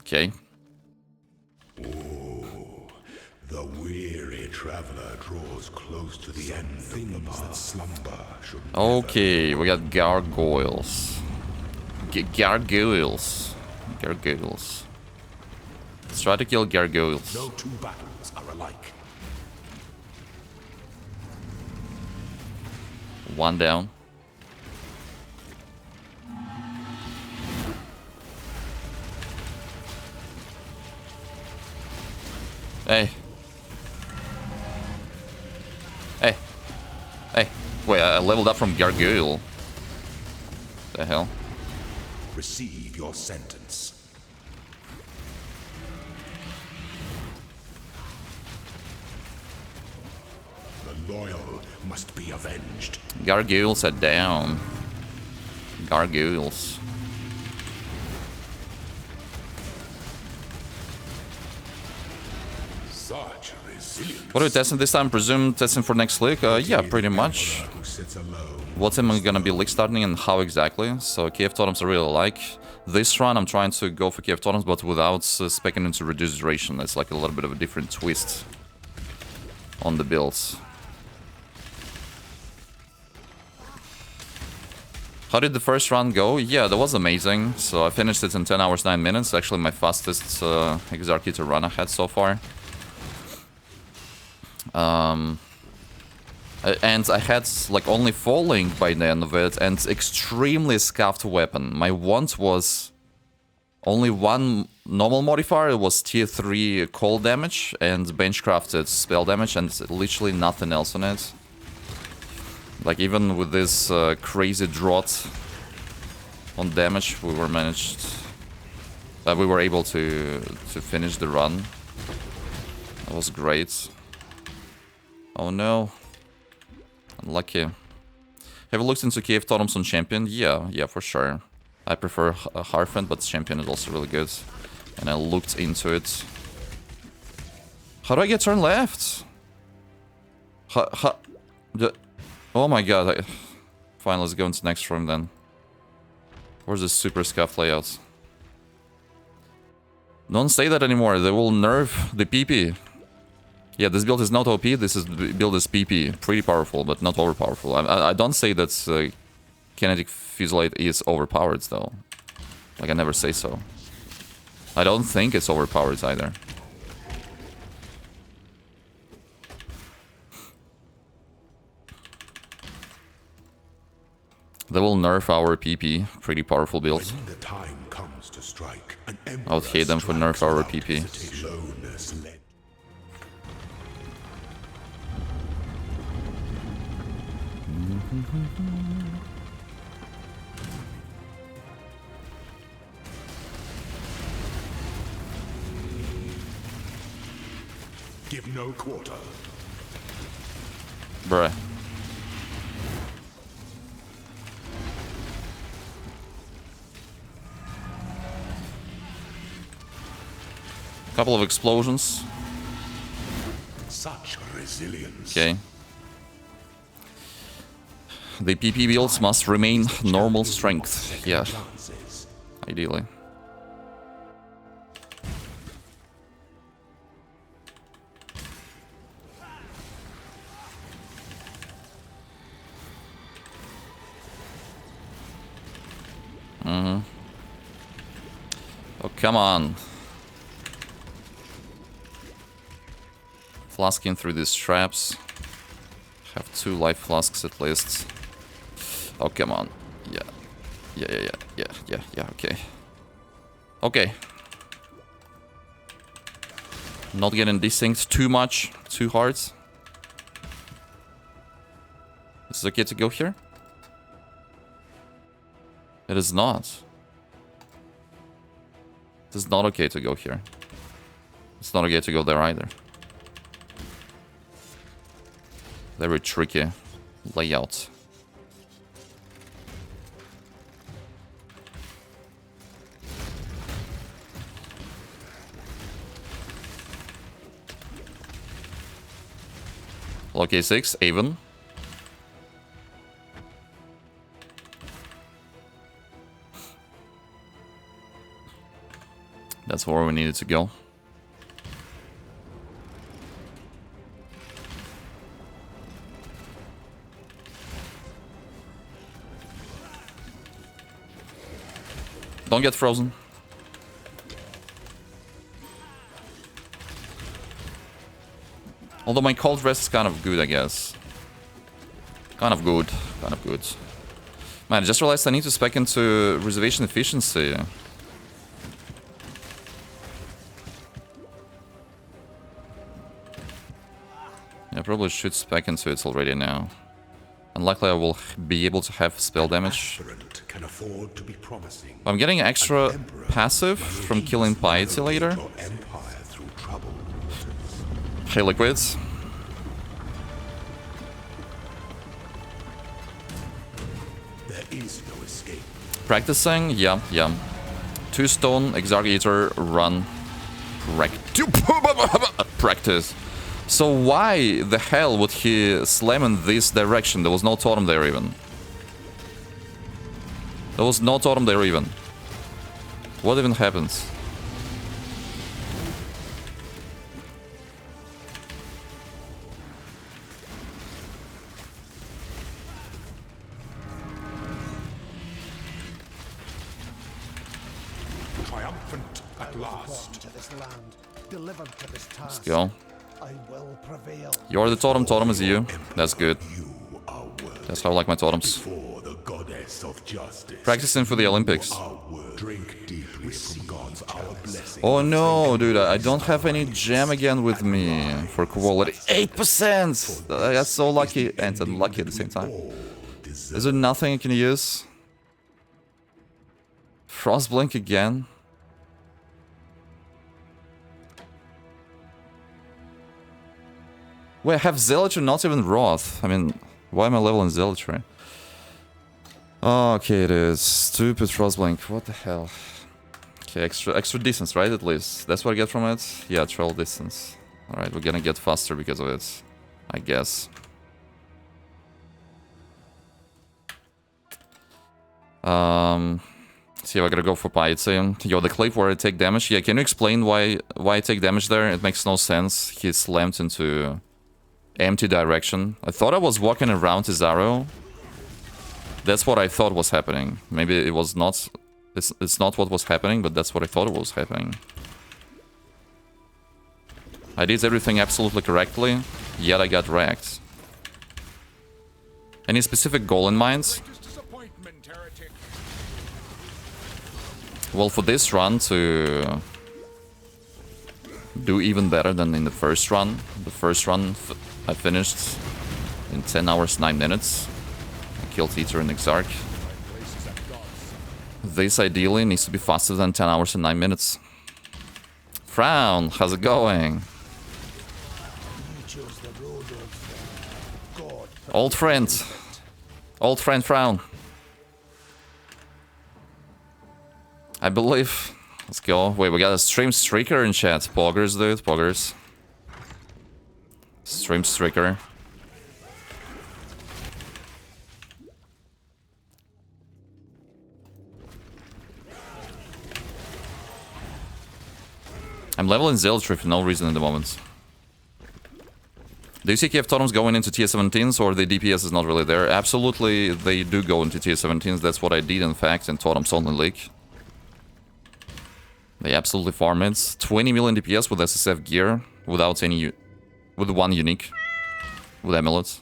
Okay. The weary traveler draws close to the end. Things that slumber should Okay, we got gargoyles. Gargoyles. Gargoyles. Let's try to kill gargoyles. no two battles are alike. One down. Hey. Hey. Hey. Wait, I leveled up from Gargoyle. The hell? Receive your sentence. The loyal must be avenged. Gargoyles are down. Gargoyles. Such resilience. What are we testing this time? Presume testing for next league? Yeah, pretty much. Who sits alone. What am I gonna be league starting and how exactly? So KF Totems I really like. This run I'm trying to go for KF Totems but without speccing into reduced duration. It's like a little bit of a different twist on the builds. How did the first run go? Yeah, that was amazing. So I finished it in 10 hours 9 minutes. Actually my fastest Exarch run I had so far. And I had like only falling by the end of it and extremely scuffed weapon. My wand was only one normal modifier. It was tier 3 cold damage and benchcrafted spell damage and literally nothing else on it. Like even with this crazy drought on damage, we were able to finish the run. That was great. Oh no. Unlucky. Have you looked into KF Totems on Champion? Yeah, for sure. I prefer Harfend, but Champion is also really good. And I looked into it. How do I get turn left? Oh my god. Fine, let's go into next room then. Where's this super scuffed layout? Don't say that anymore, they will nerf the PP. Yeah, this build is not OP, this build is PP. Pretty powerful, but not overpowerful. I don't say that Kinetic Fusillade is overpowered though. Like, I never say so. I don't think it's overpowered either. They will nerf our PP. Pretty powerful build. When the time comes to strike, an I would hate them for nerf our PP. Give no quarter. Bruh. Couple of explosions. Such resilience. Okay. The PP builds must remain normal strength. Yeah. Ideally. Oh, come on. Flasking through these traps. Have 2 life flasks at least. Oh, come on. Yeah, okay. Okay. Not getting desynced too much, too hard. Is it okay to go here? It is not. It is not okay to go here. It's not okay to go there either. Very tricky layout. Lock A6, Avon. That's where we needed to go. Don't get frozen. Although my cold rest is kind of good, I guess. Kind of good. Man, I just realized I need to spec into reservation efficiency. Yeah, I probably should spec into it already now. Unlikely I will be able to have spell damage. Can afford to be promising. I'm getting extra passive from killing Piety later. Hey, liquids. There is no escape. Practicing? Yeah. 2 stone, Exarch Eater, run. Practice. So why the hell would he slam in this direction? There was no totem there even. There was no totem there even. What even happens? Triumphant at last. To this land, delivered to this task. Let's go. I will prevail. You're the totem, totem is you. That's good. That's how I like my totems. The goddess of justice. Practicing for the Olympics. Drink deeply from God's our blessing. Oh no, dude, I don't have any gem again with me for quality. 8%! That's so lucky and unlucky at the same time. Is there nothing I can use? Frostblink again? Wait, I have Zealot or not even Wrath? I mean, Why am I leveling Zealotry? Okay, it is. Stupid Frostblink. What the hell? Okay, extra distance, right? At least. That's what I get from it? Yeah, troll distance. Alright, we're gonna get faster because of it. I guess. See, I gotta go for Piety. Yo, the clip where I take damage. Yeah, can you explain why I take damage there? It makes no sense. He slammed into empty direction. I thought I was walking around his arrow. That's what I thought was happening. Maybe it was not. It's not what was happening, but that's what I thought was happening. I did everything absolutely correctly, yet I got wrecked. Any specific goal in mind? Well, for this run to do even better than in the first run. The first run I finished in 10 hours 9 minutes. I killed Eater and Exarch. This ideally needs to be faster than 10 hours and 9 minutes. Frown, how's it going? Old friend. Old friend Frown. I believe. Let's go. Wait, we got a stream streaker in chat. Poggers, dude. Poggers. Stream streaker. I'm leveling Zealotry for no reason at the moment. Do you see KF Totems going into tier 17s or the DPS is not really there? Absolutely, they do go into tier 17s. That's what I did, in fact, in Totems only League. They absolutely farm it. 20 million DPS with SSF gear, without any... with one unique. With amulet.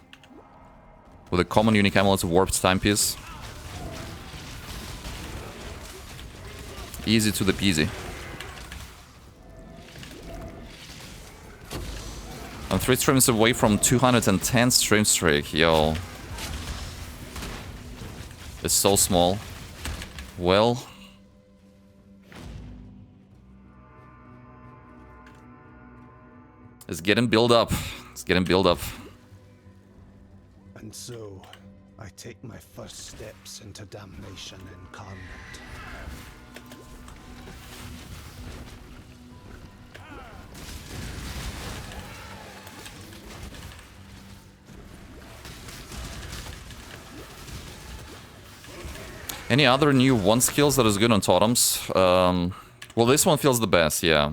With a common unique amulet of warped timepiece. Easy to the peasy. I'm 3 streams away from 210 stream streak, yo. It's so small. Well... it's getting build up. It's getting build up. And so, I take my first steps into damnation incarnate. Any other new one skills that is good on Totems? Well, this one feels the best, yeah.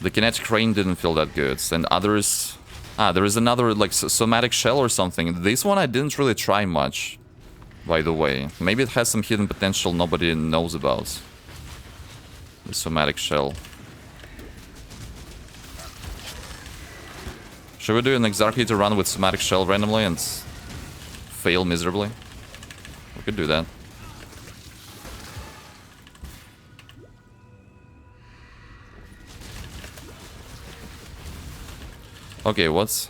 The Kinetic Rain didn't feel that good, and others... ah, there is another, like, Somatic Shell or something. This one I didn't really try much, by the way. Maybe it has some hidden potential nobody knows about. The Somatic Shell. Should we do an Exarch to run with Somatic Shell randomly and fail miserably? We could do that. Okay, what's...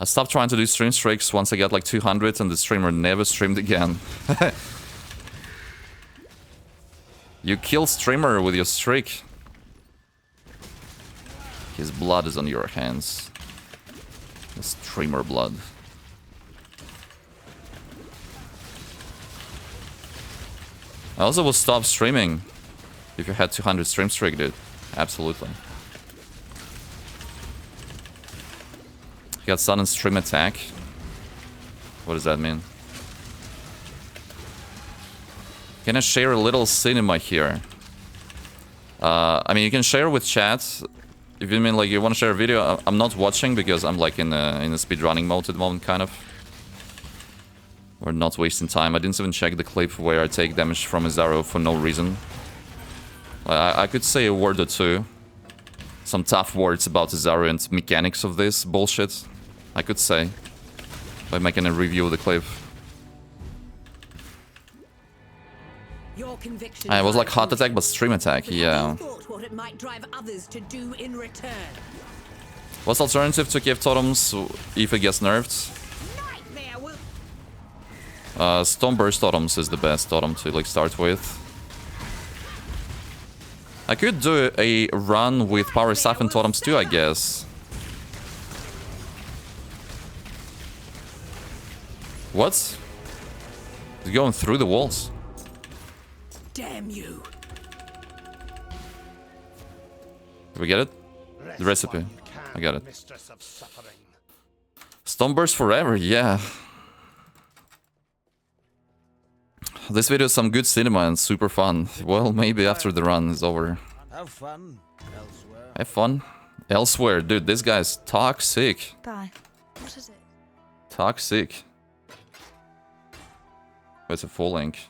I stopped trying to do stream streaks once I got like 200 and the streamer never streamed again. You kill streamer with your streak. His blood is on your hands. The streamer blood. I also will stop streaming if you had 200 stream streak, dude. Absolutely. Got sudden stream attack. What does that mean? Can I share a little cinema here? I mean, you can share with chat. If you mean like you want to share a video, I'm not watching because I'm like in a speedrunning mode at the moment, kind of. We're not wasting time. I didn't even check the clip where I take damage from his arrow for no reason. I could say a word or two. Some tough words about his arrow and mechanics of this bullshit. I could say. By making a review of the clip. It was like heart attack but stream attack, yeah. What's the alternative to KF Totems if it gets nerfed? Stoneburst Totems is the best totem to like start with. I could do a run with Power Siphon Totems too, I guess. What? He's going through the walls. Damn you! Did we get it? The recipe. I got it. Mistress of suffering. Stoneburst forever, yeah. This video is some good cinema and super fun. Well, maybe after the run is over. Have fun elsewhere. Have fun. Elsewhere, dude, this guy's toxic. Bye. What is it? Toxic. It's a full link.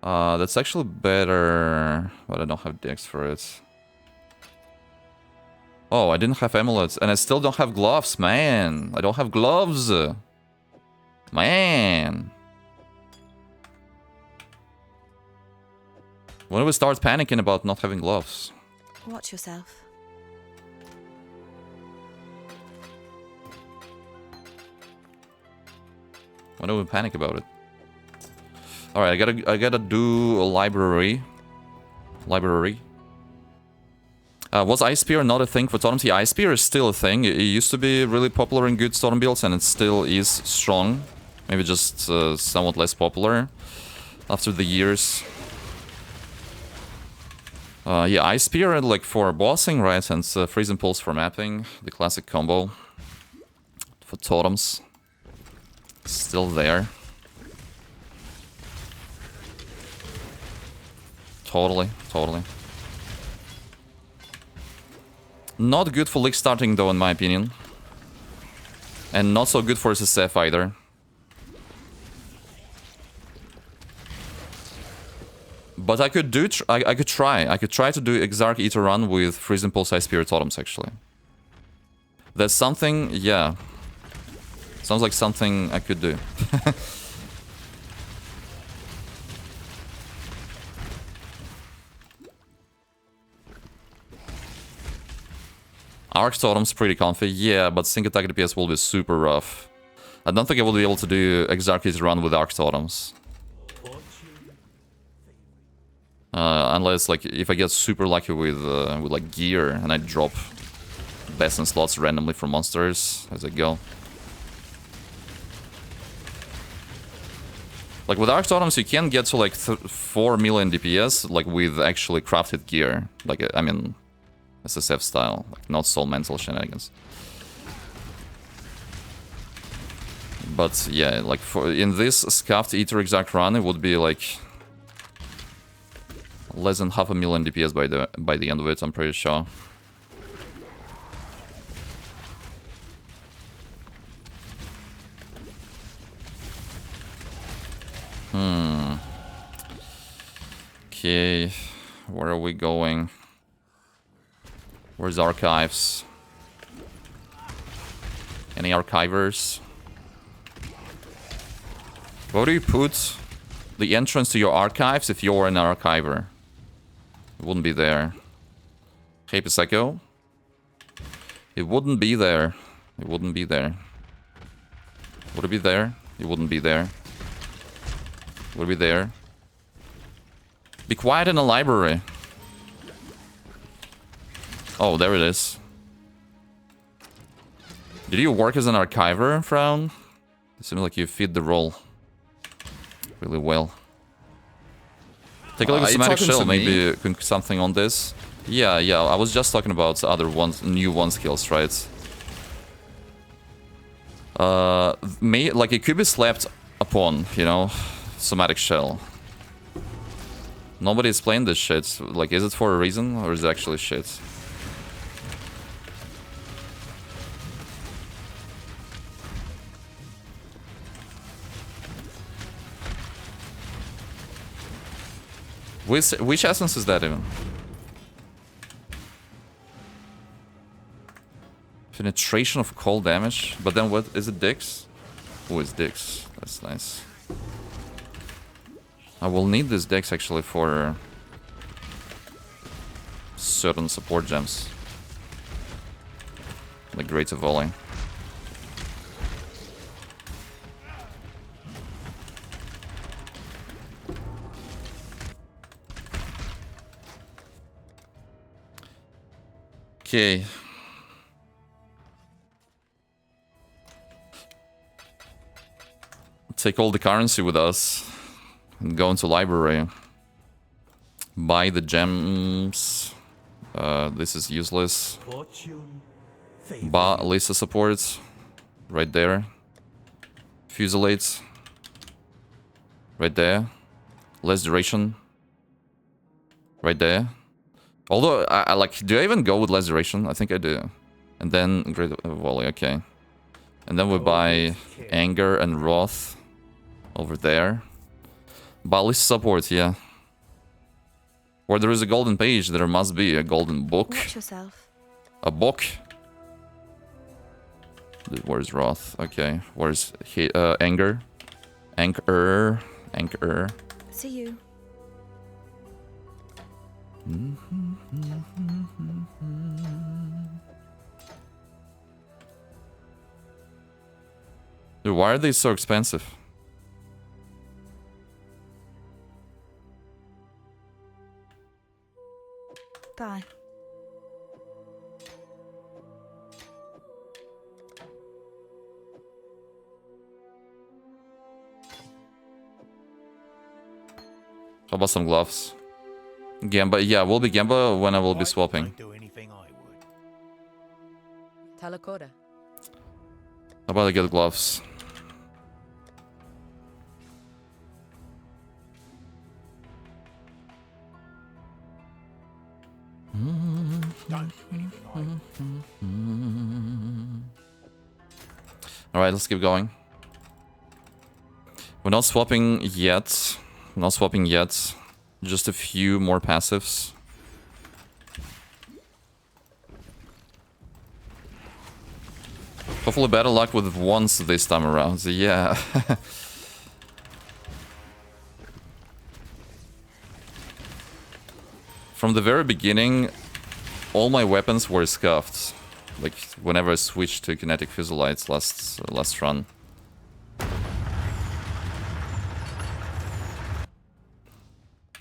That's actually better, but I don't have decks for it. Oh, I didn't have amulets, and I still don't have gloves, man. I don't have gloves. Man. When do we start panicking about not having gloves? Watch yourself. When do we panic about it? Alright, I gotta do a library. Was Ice Spear not a thing for Totems? Yeah, Ice Spear is still a thing. It used to be really popular in good Totem builds, and it still is strong. Maybe just somewhat less popular after the years. Yeah, Ice Spear like for bossing, right? And Freeze Impulse for mapping. The classic combo for Totems. Still there. Totally. Not good for league starting though, in my opinion. And not so good for SSF either. But I could do, I could try to do Exarch Eater Run with Freeze Impulse Ice Spirit Totems, actually. That's something, yeah. Sounds like something I could do. Arc Totem's pretty comfy, yeah, but sync attack DPS will be super rough. I don't think I will be able to do Exarch Eater Run with Arc Totems. Unless, like, if I get super lucky with like, gear, and I drop best in slots randomly from monsters as I go. Like, with Arc Totems, you can get to, like, 4 million DPS, like, with actually crafted gear. Like, I mean, SSF style, like, not soul mental shenanigans. But, yeah, like, in this Scuffed Eater Exarch run, it would be, like, less than 500,000 DPS by the end of it, I'm pretty sure. Okay, where are we going? Where's archives? Any archivers? Where do you put the entrance to your archives if you're an archiver? It wouldn't be there. Hey, Psycho? It wouldn't be there. It wouldn't be there. Would it be there? It wouldn't be there. Would it be there? Be quiet in a library. Oh, there it is. Did you work as an archiver, Frown? It seems like you fit the role really well. Take a look at Somatic Shell, maybe something on this. Yeah, I was just talking about other ones, new one skills, right? Like, it could be slapped upon, you know? Somatic Shell. Nobody's playing this shit. Like, is it for a reason, or is it actually shit? Which essence is that even? Penetration of cold damage? But then what? Is it Dix? Oh, it's Dix. That's nice. I will need this Dex actually for certain support gems. Like Greater Volley. Okay. Take all the currency with us and go into library. Buy the gems. This is useless. Lisa supports. Right there. Fusillade. Right there. Less duration. Right there. Although, I like... Do I even go with less duration? I think I do. And then... Great Volley, okay. And then we buy Anger and Wrath. Over there. Buy Lisa support, yeah. Where there is a golden page, there must be a golden book. Watch yourself. A book. Where's Wrath? Okay. Where's Anger? Anchor. See you. Dude, why are they so expensive? Bye. How about some gloves? Gamba, yeah, we'll be Gamba when I will be swapping. Do anything I would. Talakoda. How about I get gloves? Alright, let's keep going. We're not swapping yet. Not swapping yet. Just a few more passives. Hopefully better luck with wands this time around. Yeah. From the very beginning, all my weapons were scuffed. Like, whenever I switched to Kinetic Fusillades last run.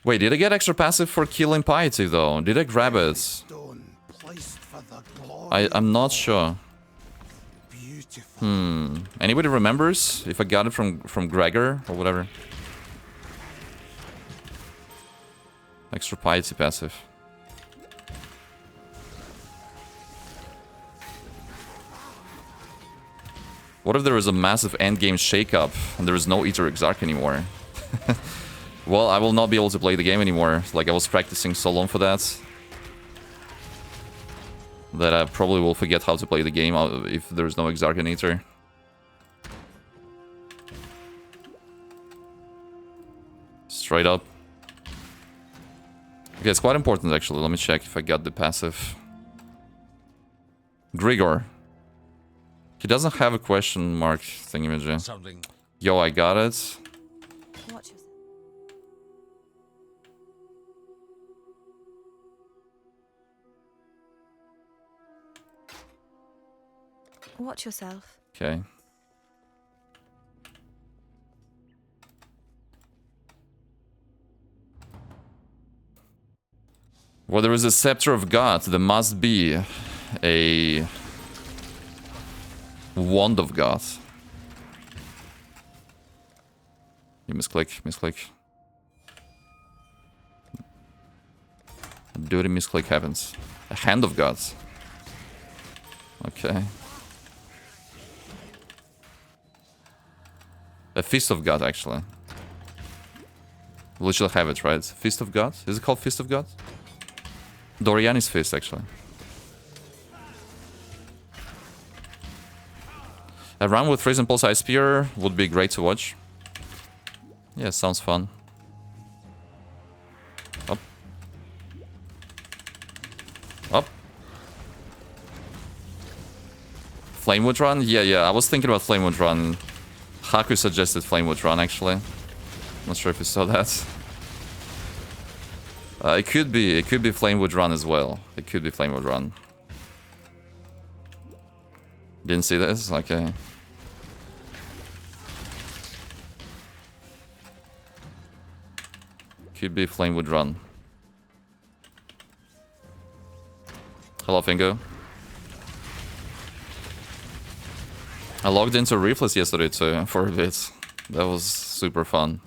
Wait, did I get extra passive for killing Piety, though? Did I grab it? Stone placed for the glory. I'm not sure. Beautiful. Anybody remembers if I got it from Gregor or whatever? Extra Piety passive. What if there is a massive endgame shakeup and there is no Eater Exarch anymore? Well, I will not be able to play the game anymore. Like, I was practicing so long for that. That I probably will forget how to play the game if there's no Exarch and Eater. Straight up. Okay, it's quite important actually. Let me check if I got the passive. Grigor. He doesn't have a question mark thingamajig. Something. Yo, I got it. Watch yourself. Watch yourself. Okay. Where there is a Scepter of God, there must be a Wand of God. You misclick. Dirty misclick happens. A Hand of God. Okay. A Fist of God, actually. We literally have it, right? Fist of God? Is it called Fist of God? Doriani's Fist, actually. A run with Freeze and Pulse Ice Spear would be great to watch. Yeah, sounds fun. Up. Up. Flamewood Run? Yeah, I was thinking about Flamewood Run. Haku suggested Flamewood Run, actually. Not sure if you saw that. It could be Flamewood Run as well. It could be Flamewood Run. Didn't see this? Okay. Could be Flamewood Run. Hello, Fingo. I logged into Reflex yesterday too, for a bit. That was super fun.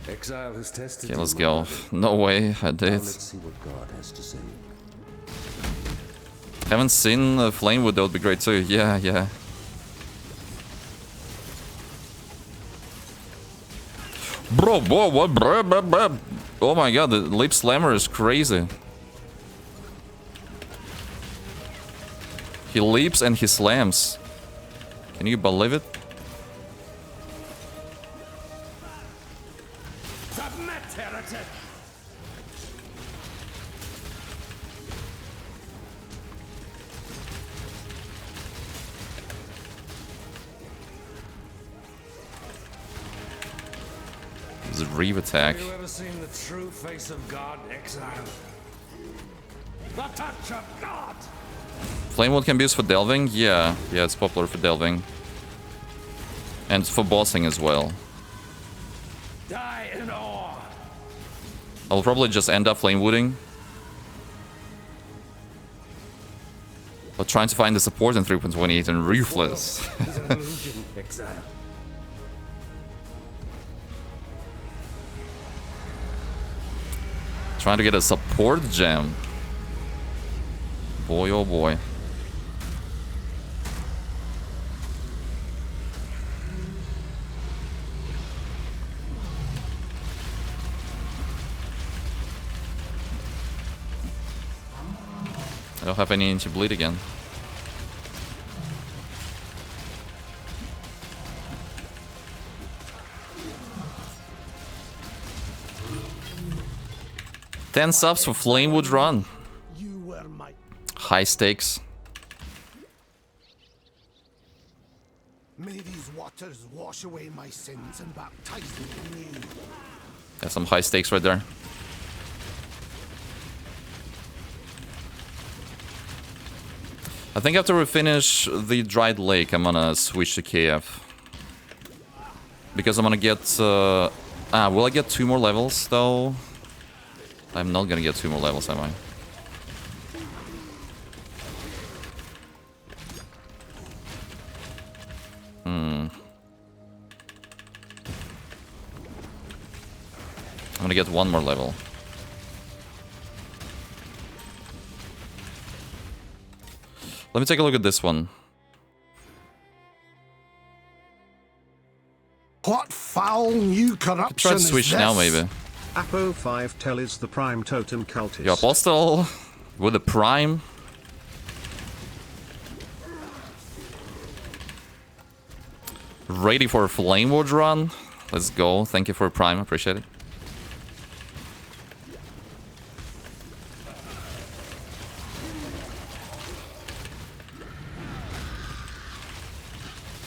Exile has tested. Okay, let's go. No way, I did. Let's see what God has to say. Haven't seen Flamewood, that would be great too. Yeah, yeah. Bro, whoa, what? Bro. Oh my god, the lip slammer is crazy. He leaps and he slams. Can you believe it? Submit, heretic! It's a reave attack. Have you ever seen the true face of God, Exile? The touch of God! Flamewood can be used for delving? Yeah, it's popular for delving. And for bossing as well. Die in awe! I'll probably just end up flamewooding. But trying to find the support in 3.28 and Ruthless. It's an illusion, Exile. Trying to get a support gem. Boy, oh boy. I don't have any anti-bleed again. $10 subs for Flamewood Run. You were my High stakes. May these waters wash away my sins and baptize me anew. That's some high stakes right there. I think after we finish the Dried Lake, I'm gonna switch to KF. Because I'm gonna get... will I get 2 more levels, though? I'm not gonna get 2 more levels, am I? I'm gonna get 1 more level. Let me take a look at this one. What foul new corruption Try to is switch this? now, maybe. Apo 5 Tel is the prime totem cultist. Yo, Apostle with the Prime. Ready for a Flamewood run? Let's go. Thank you for a Prime. Appreciate it.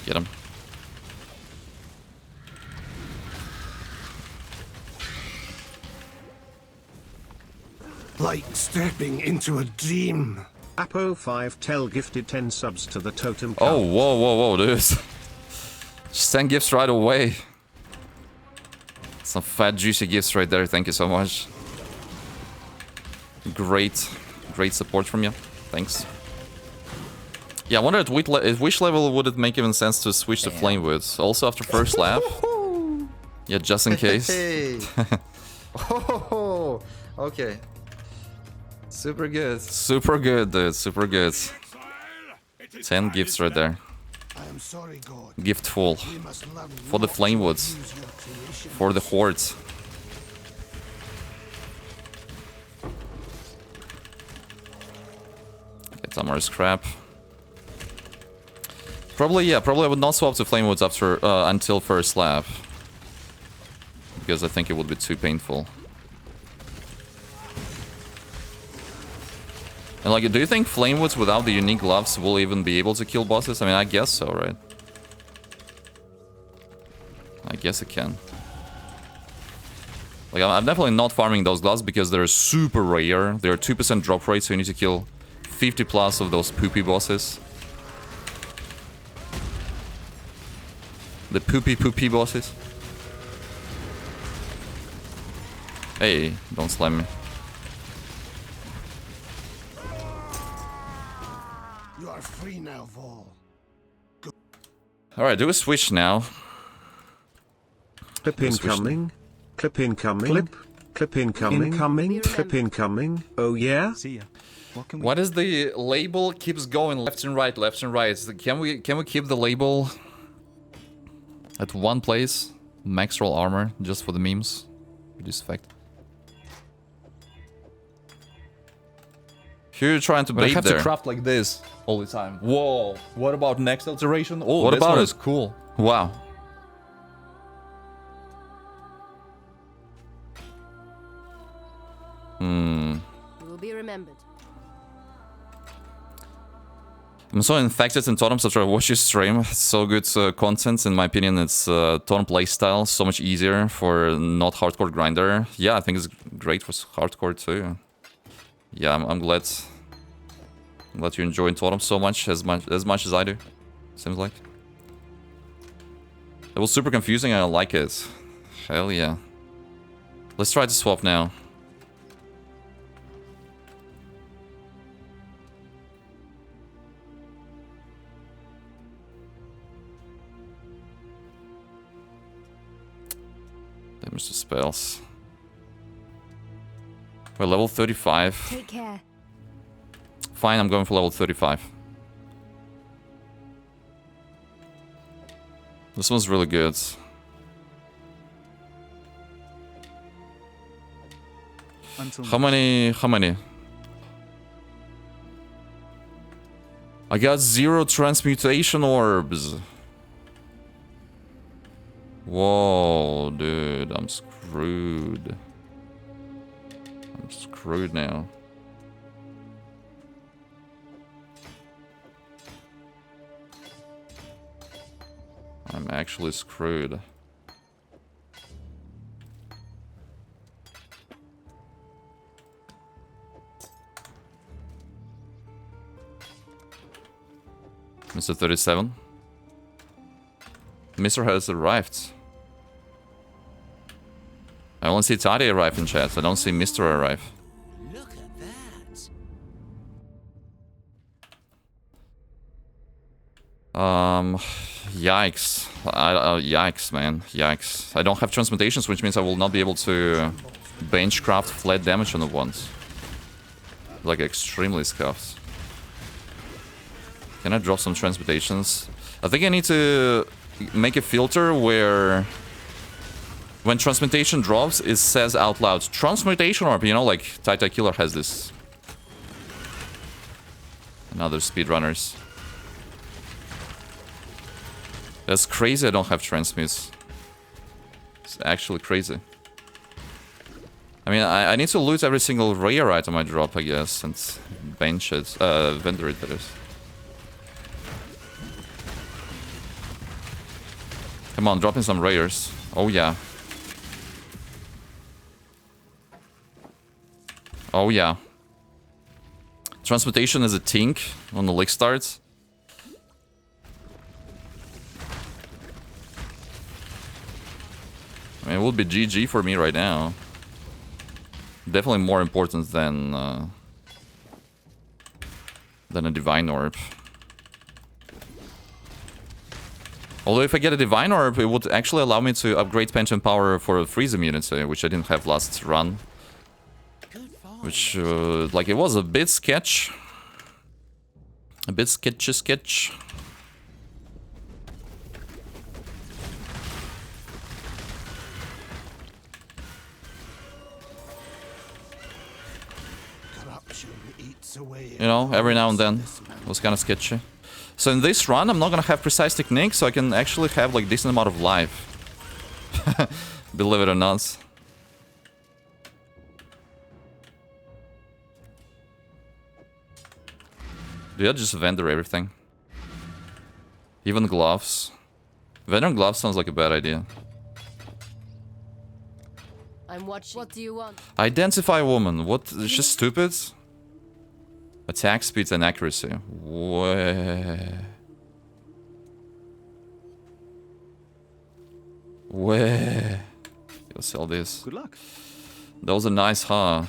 Get him. Like stepping into a dream. Apo 5 Tel gifted 10 subs to the totem Oh, cult. whoa, dude. Just 10 gifts right away. Some fat, juicy gifts right there. Thank you so much. Great support from you. Thanks. Yeah, I wonder at which level would it make even sense to switch to Flamewood? Also after first lap? Yeah, just in case. Hey. Oh, okay. Super good. Super good, dude. Super good. 10 gifts right there. I am sorry, God. Gift full. We must learn For the not to Flamewoods. abuse your creation. For the hordes. Get some more scrap. Probably I would not swap to Flamewoods after until first lap. Because I think it would be too painful. And like, do you think Flamewoods without the unique gloves will even be able to kill bosses? I mean, I guess so, right? I guess it can. Like, I'm definitely not farming those gloves because they're super rare. They're 2% drop rate, so you need to kill 50 plus of those poopy bosses. The poopy bosses. Hey, don't slam me. You are free now, Vol. Alright, do a switch now. Clip incoming. Clip incoming. Clip incoming. Incoming. Clip incoming. Oh yeah? See ya. What is the label keeps going left and right, left and right? Can we keep the label at one place? Max roll armor, just for the memes. Reduce effect. You're trying to But I bait have there. to craft like this all the time. Whoa. What about next alteration? Oh, What this about one it? is cool. Wow. You will be remembered. I'm so infected in Totems after I watch your stream. It's so good content, in my opinion. It's Totem playstyle, so much easier for not hardcore grinder. Yeah, I think it's great for hardcore too. Yeah, I'm glad you enjoy Totem so much as much as I do. Seems like. It was super confusing and I like it. Hell yeah. Let's try to swap now. Damage to spells. We're level 35. Take care. Fine, I'm going for level 35. This one's really good. How many? I got 0 transmutation orbs. Whoa, dude, I'm screwed. I'm screwed now. I'm actually screwed. Mr. 37. Mr. has arrived. I only see Tadi arrive in chat. I don't see Mr. arrive. Look at that. Yikes. Yikes, man. Yikes. I don't have transmutations, which means I will not be able to benchcraft flat damage on the ones. Like, extremely scuffed. Can I drop some transmutations? I think I need to make a filter where when transmutation drops, it says out loud, transmutation orb, you know, like Taita Killer has this. And other speedrunners. That's crazy I don't have transmutes. It's actually crazy. I mean, I need to loot every single rare item I drop, I guess, and bench it, vendor it, that is. Come on, drop in some rares. Oh yeah. Oh yeah. Transmutation is a tink on the lick starts. I mean, it would be GG for me right now. Definitely more important than a Divine Orb. Although if I get a Divine Orb, it would actually allow me to upgrade Pension Power for a freeze immunity, which I didn't have last run. Which, like, it was a bit sketch. A bit sketch. You know, every now and then. It was kind of sketchy. So in this run, I'm not gonna have precise technique, so I can actually have, like, decent amount of life. Believe it or not. Do you just vendor everything? Even gloves? Vendor gloves sounds like a bad idea. I'm watching. What do you want? Identify woman. What? It's just stupid? Attack speed and accuracy. Where? You'll sell this. Good luck. That was a nice, huh?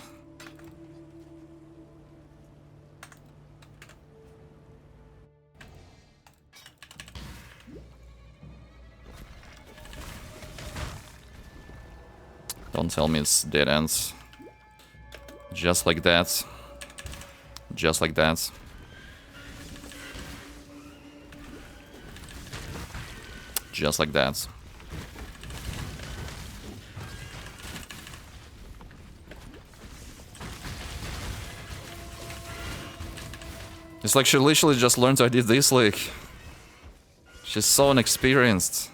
Don't tell me it's dead ends. Just like that. Just like that. Just like that. It's like she literally just learned how to do this, like... She's so inexperienced.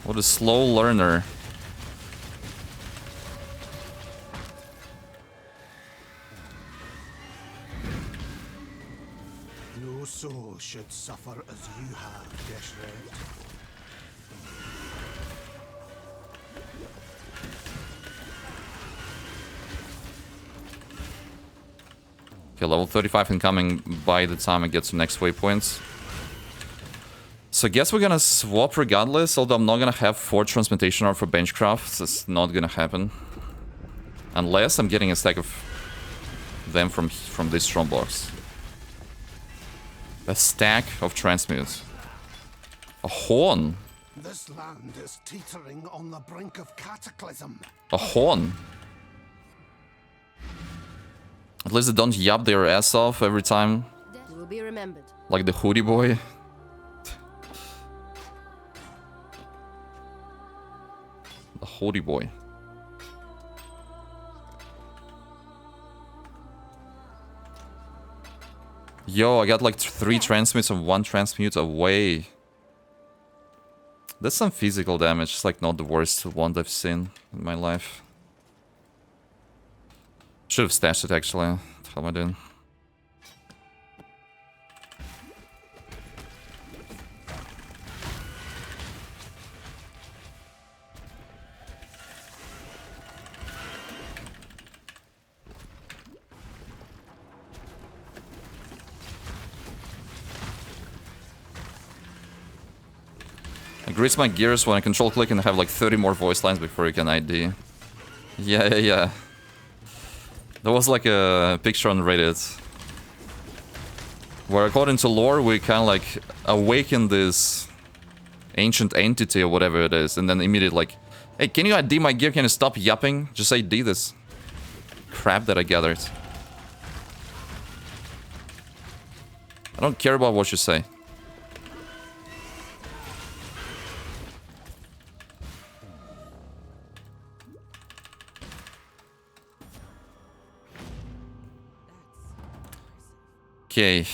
What a slow learner. No soul should suffer as you have, Deshret. Okay, level 35 incoming by the time I get to next waypoints. So I guess we're gonna swap regardless, although I'm not gonna have 4 transmutation ore for benchcraft. It's not gonna happen. Unless I'm getting a stack of them from this strong box. A stack of transmutes. A horn. This land is teetering on the brink of cataclysm. A horn. At least they don't yap their ass off every time. You will be remembered. Like the hoodie boy. The hoodie boy. Yo, I got like 3 transmutes and 1 transmute away. That's some physical damage. It's like not the worst one I've seen in my life. Should have stashed it actually. What the hell am I doing? I grease my gears when I control click and have like 30 more voice lines before you can ID. Yeah. There was like a picture on Reddit where according to lore we kind of like awaken this ancient entity or whatever it is, and then immediately like, hey, can you ID my gear? Can you stop yapping? Just ID this crap that I gathered. I don't care about what you say. Okay.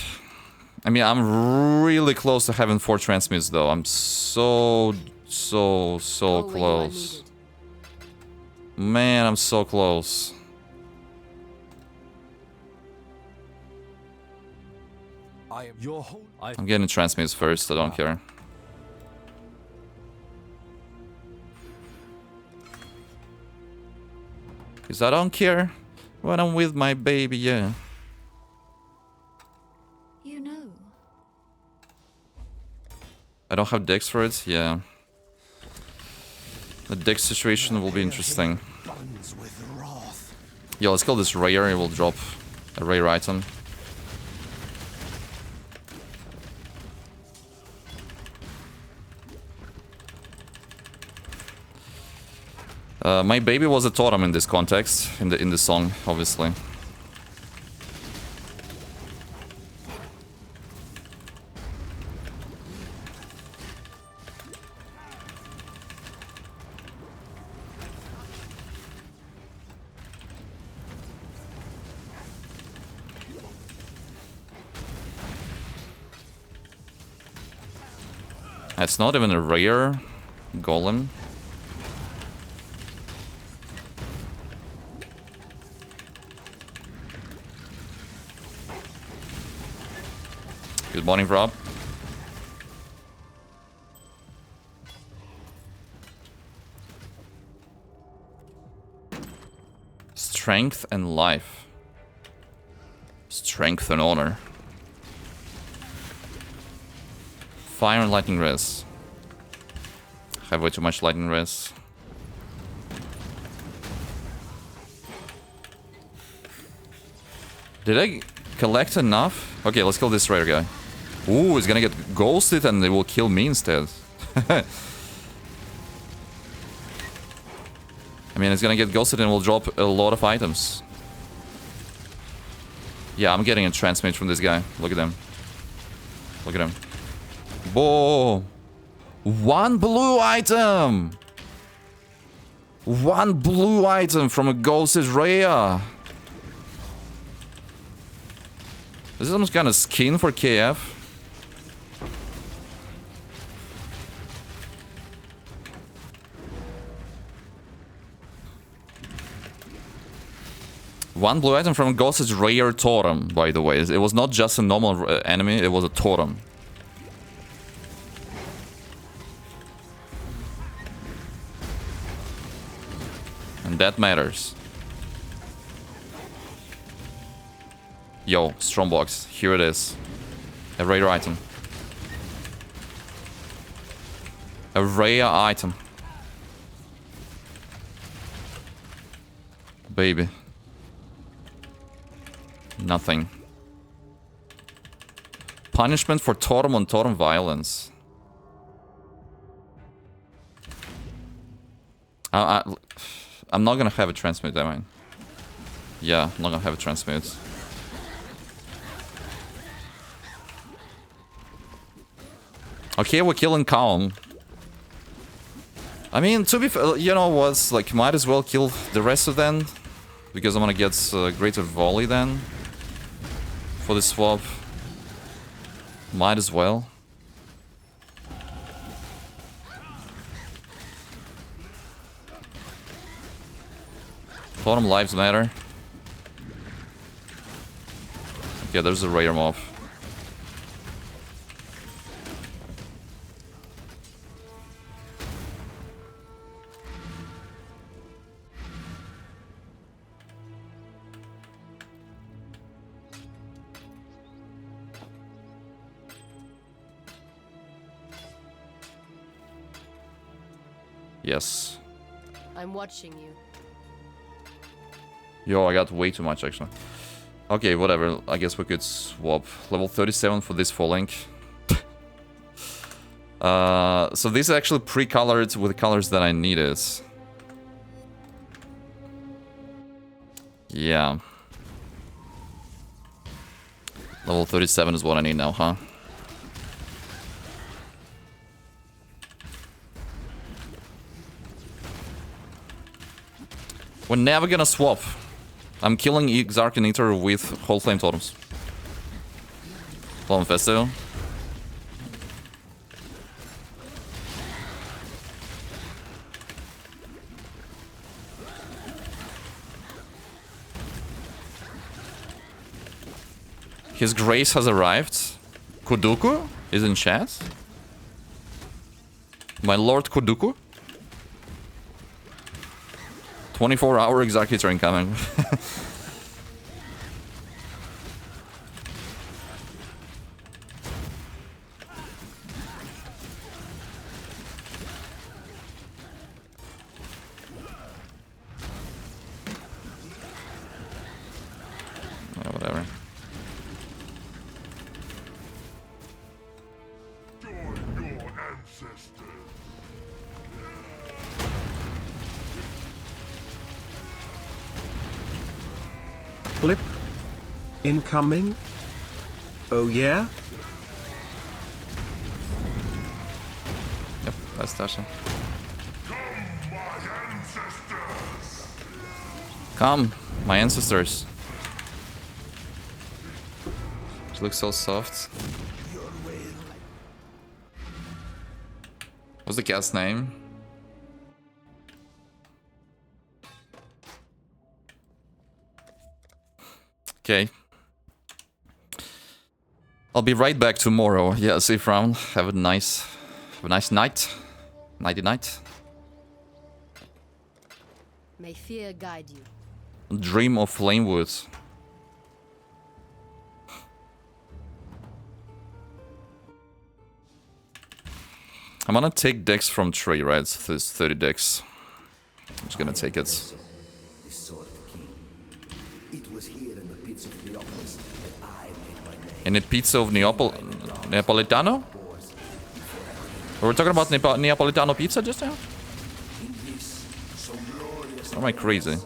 I mean, I'm really close to having 4 transmutes, though. I'm so close. Man, I'm so close. I'm getting transmutes first, I don't care. Because I don't care when I'm with my baby, yeah. I don't have decks for it, yeah. The deck situation will be interesting. Yo, let's kill this rare, it will drop a rare item. My baby was a totem in this context, in the song, obviously. It's not even a rare golem. Good morning, Rob. Strength and life. Strength and honor. Fire and lightning res. I have way too much lightning res. Did I collect enough? Okay, let's kill this rare guy. Ooh, he's gonna get ghosted and they will kill me instead. I mean, it's gonna get ghosted and will drop a lot of items. Yeah, I'm getting a transmute from this guy. Look at him. Look at him. Whoa! One blue item! One blue item from a ghosted Rhea. Is this some kind of skin for KF? One blue item from Ghost's rare totem, by the way. It was not just a normal enemy, it was a totem. And that matters. Yo, Strombox, here it is. A rare item. A rare item. Baby. Nothing. Punishment for totem on totem violence. I'm not gonna have a transmute, am I? Yeah, I'm not gonna have a transmute. Okay, we're killing Calm. I mean, to be fair, you know what? Like, might as well kill the rest of them. Because I'm gonna get greater volley then. For this swap. Might as well. Totem lives matter. Okay, there's a rare mob. Yes. I'm watching you. Yo, I got way too much actually. Okay, whatever. I guess we could swap. Level 37 for this full link. So this is actually pre-colored with the colors that I needed. Yeah. Level 37 is what I need now, huh? We're never gonna swap. I'm killing Exarch and Eater with whole flame totems. Flame Festival. His Grace has arrived. Kuduku is in chat. My Lord Kuduku. 24-hour Executor incoming. Yeah, whatever. Flip. Incoming. Oh yeah? Yep, that's Tasha. Come, my ancestors. She looks so soft. What's the cat's name? Okay. I'll be right back tomorrow. Yeah, safe round. Have a nice night. Nighty night. May fear guide you. Dream of Flamewood. I'm gonna take decks from Trey, right? There's 30 decks. I'm just gonna take it. In a pizza of Neapolitano? We were talking about Neapolitano pizza just now? Or am I crazy?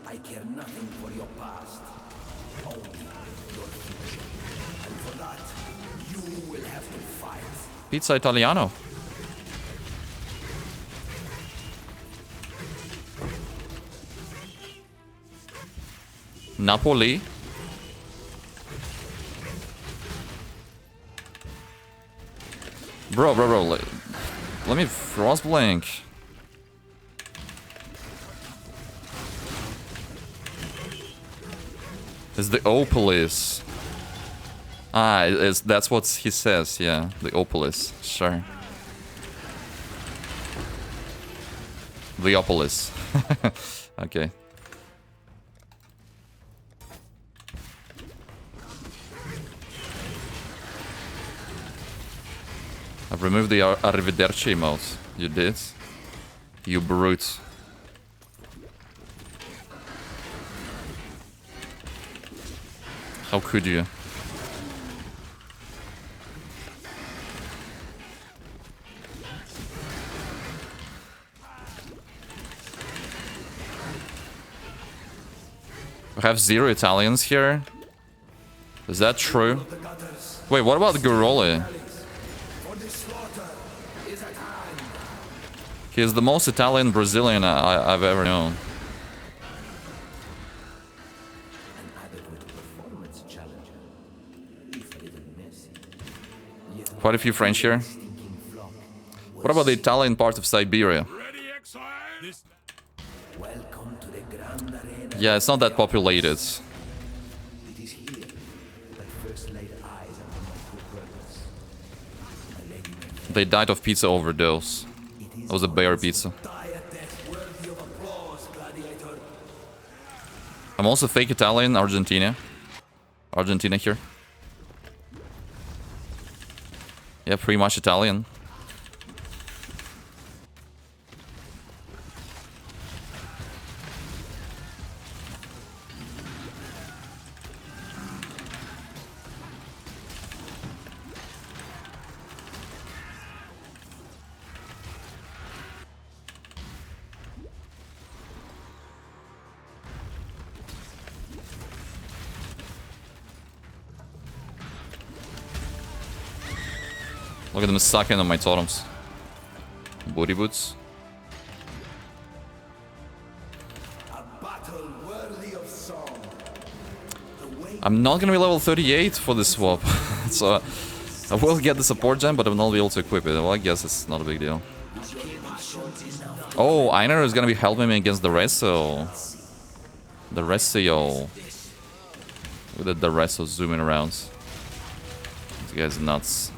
I care nothing for your past. Only your future. And for that, you will have to fight. Pizza Italiano. Napoli. Bro. Let me Frostblink. It's the Opolis. Ah, that's what he says, yeah. The Opolis, sure. The Opolis. Okay. I've removed the Arrivederci emote. You did? You brute. How could you? We have 0 Italians here. Is that true? Wait, what about Guroli? He is the most Italian Brazilian I've ever known. Quite a few French here. What about the Italian part of Siberia? Yeah, it's not that populated. They died of pizza overdose. It was a bear pizza. I'm also fake Italian, Argentina. Argentina here. Yeah, pretty much Italian. Look at them sucking on my totems. Booty boots. I'm not gonna be level 38 for this swap. So I will get the support gem, but I will not be able to equip it. Well, I guess it's not a big deal. Oh, Einar is gonna be helping me against the Resto. The Resto. Look at the Resto zooming around. This guy's nuts.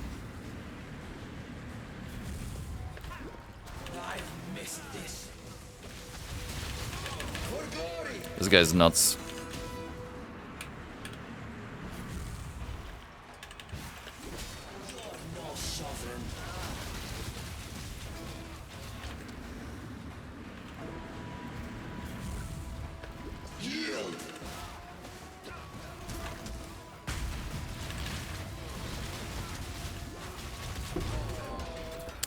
This guy's nuts.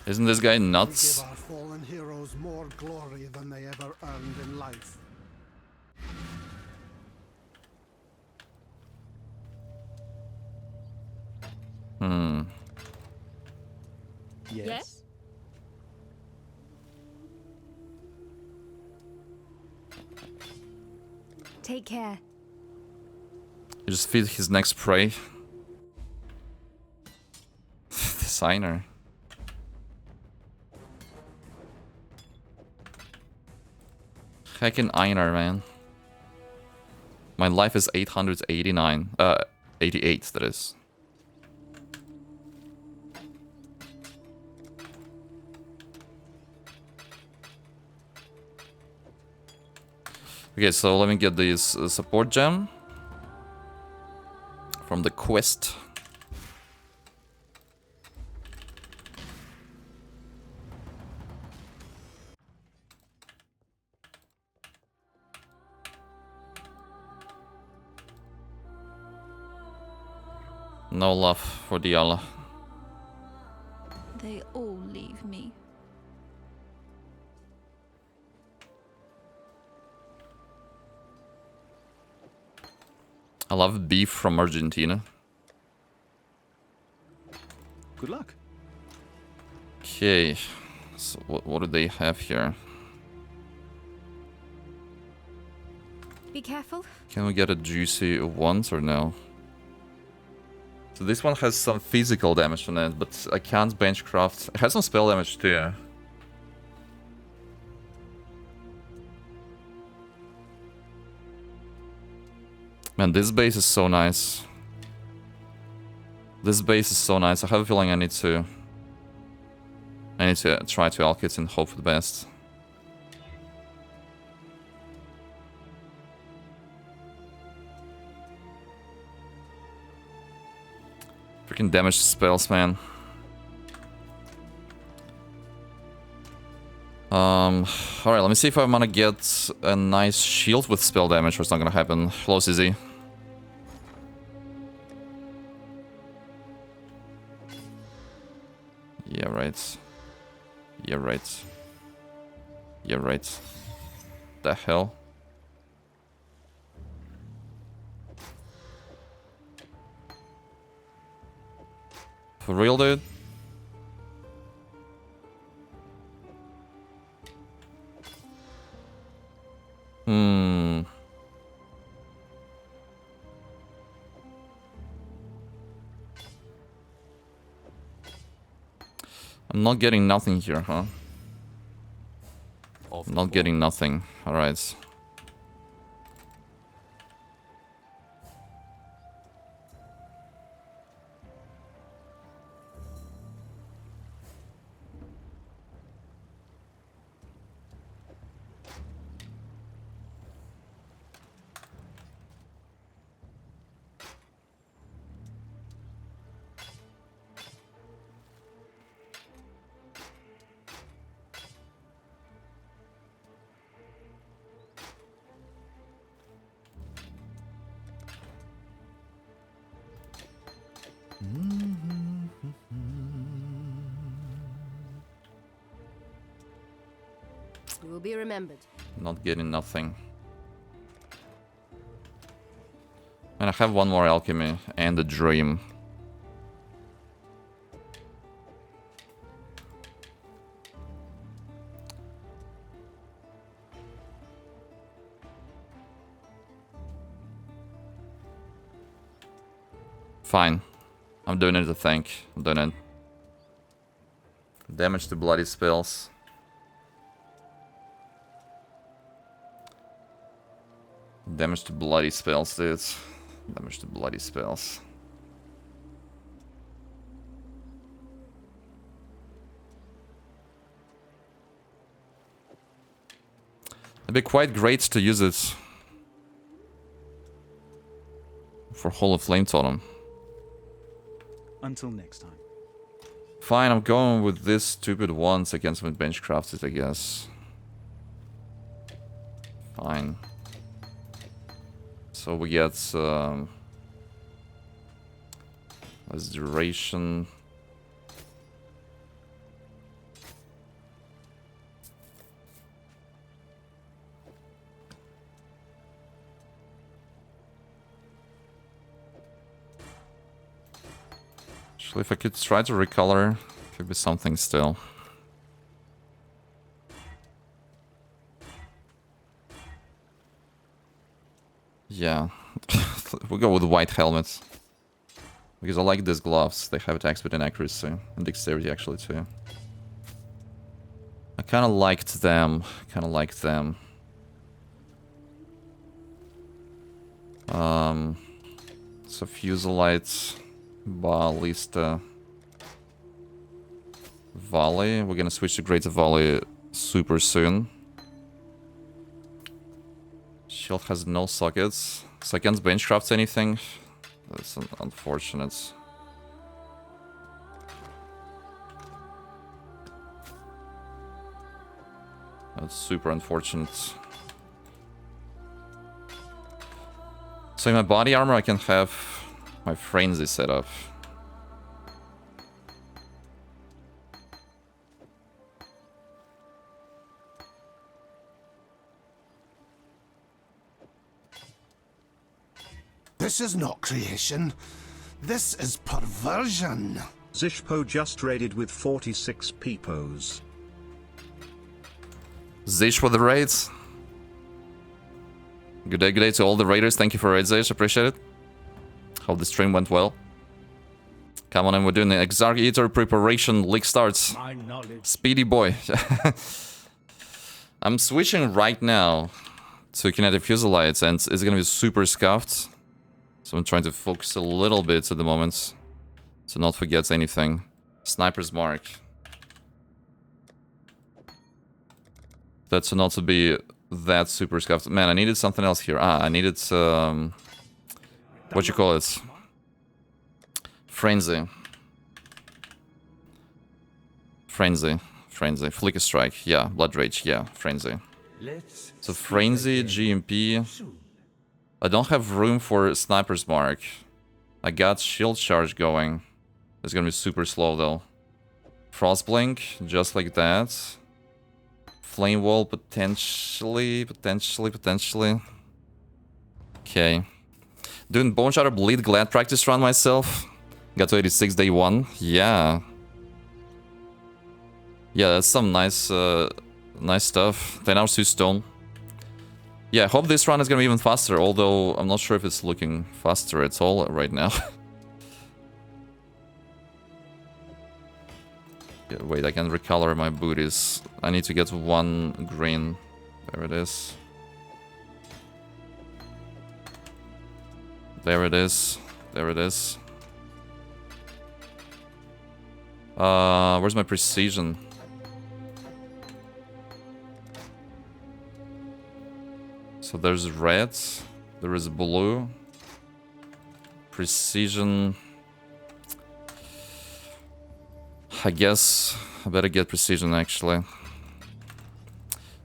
Isn't this guy nuts? We give our fallen heroes more glory than they ever earned in life. Yes? Take care. You just feed his next prey. Designer. Heckin' Einar, man. My life is 889. 88, that is. Okay, so let me get this support gem from the quest. No love for Diala. They all leave I love beef from Argentina. Good luck. Okay, so what do they have here? Be careful. Can we get a juicy once or no? So this one has some physical damage on it, but I can't benchcraft. It has some spell damage too. Man, this base is so nice. This base is so nice. I have a feeling I need to try to alk it and hope for the best. Freaking damage spells, man. Alright, let me see if I'm gonna get a nice shield with spell damage, or it's not gonna happen. Hello, CZ. Yeah, right. Yeah, right. Yeah, right. The hell? For real, dude? Hmm. I'm not getting nothing here, huh? I'm not getting nothing. Alright. You will be remembered. Not getting nothing. And I have one more alchemy and a dream. Fine. I'm doing it, I think. I'm doing it. Damage to bloody spells. Damage to bloody spells, dude. Damage to bloody spells. It'd be quite great to use it for Hall of Flame Totem. Until next time. Fine, I'm going with this stupid ones against when bench crafted, I guess. Fine. So we get less duration. Actually, if I could try to recolor, could be something still. Yeah, we'll go with white helmets. Because I like these gloves, they have attack speed and accuracy, and dexterity actually too. I kinda liked them, So Fusillade, Ballista, Volley. We're gonna switch to Greater Volley super soon. Shield has no sockets, so I can't benchcraft anything. That's unfortunate. That's super unfortunate. So in my body armor I can have my frenzy set up. This is not creation. This is perversion. Zishpo just raided with 46 peepos. Zish for the raids. Good day to all the raiders. Thank you for raids, Zish. Appreciate it. Hope the stream went well. Come on, and we're doing the Exarch Eater preparation. League starts. Speedy boy. I'm switching right now to Kinetic Fusillade, and it's gonna be super scuffed. So I'm trying to focus a little bit at the moment to not forget anything. Sniper's Mark. That's not to be that super scuffed. Man, I needed something else here. I needed what you call it? Frenzy. Flicker Strike. Yeah, Blood Rage. Yeah, Frenzy. So Frenzy, GMP. I don't have room for Sniper's Mark. I got Shield Charge going. It's gonna be super slow though. Frostblink, just like that. Flame Wall, potentially. Okay. Doing Bone Shatter Bleed Glad practice run myself. Got to 86 day 1. Yeah. Yeah, that's some nice nice stuff. 10 hours to stone. Yeah, I hope this run is gonna be even faster, although I'm not sure if it's looking faster at all right now. Yeah, wait, I can recolor my booties. I need to get 1 green. There it is. There it is. There it is. Where's my precision? So there's red, there is blue, precision. I guess I better get precision actually.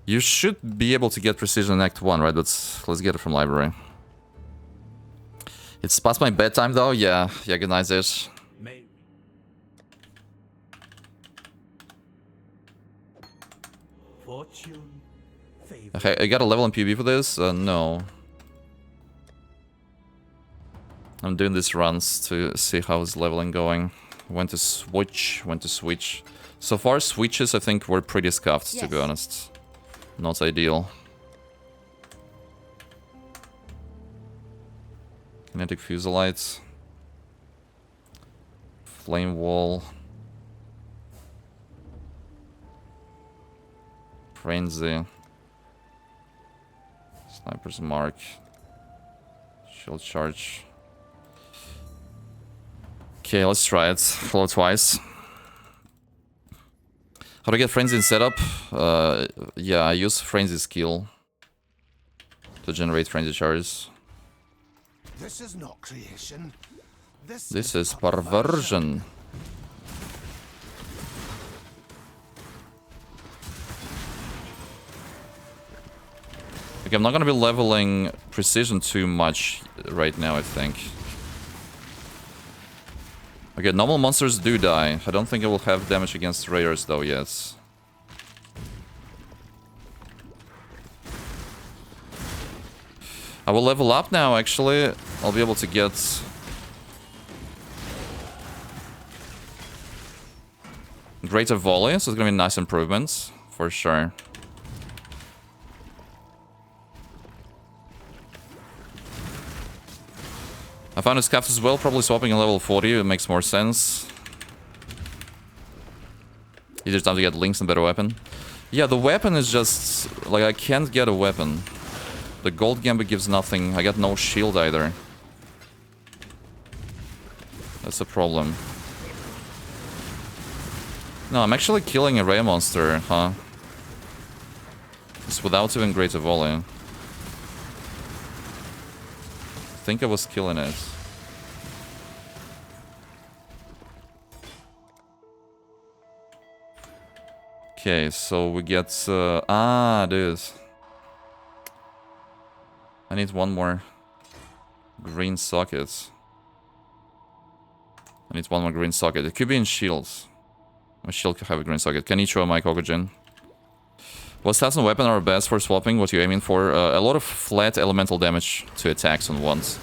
You should be able to get precision in Act 1, right? Let's get it from library. It's past my bedtime though, yeah, good night, Zish. Okay, I got a level in PB for this? No. I'm doing these runs to see how is leveling going. When to switch. So far, switches I think were pretty scuffed, to be honest. Not ideal. Kinetic Fusillade. Flame Wall. Frenzy. Sniper's Mark. Shield Charge. Okay, let's try it. Follow twice. How to get Frenzy in setup? Yeah, I use Frenzy skill to generate Frenzy charges. This is not creation. This is perversion. Okay, I'm not gonna be leveling precision too much right now, I think. Okay, normal monsters do die. I don't think I will have damage against raiders though, yes. I will level up now, actually. I'll be able to get... greater volley, so it's gonna be nice improvements, for sure. I found his scuffs as well, probably swapping a level 40, it makes more sense. Easier time to get links and better weapon. Yeah, the weapon is just... like, I can't get a weapon. The gold gambit gives nothing, I got no shield either. That's a problem. No, I'm actually killing a ray monster, huh? It's without even greater volley. I think I was killing it. Okay, so we get... dude. I need one more green socket. It could be in shields. My shield could have a green socket. Konnichiwa, Mike Okujin. What stats and weapon are best for swapping? What you aiming for? A lot of flat elemental damage to attacks on ones.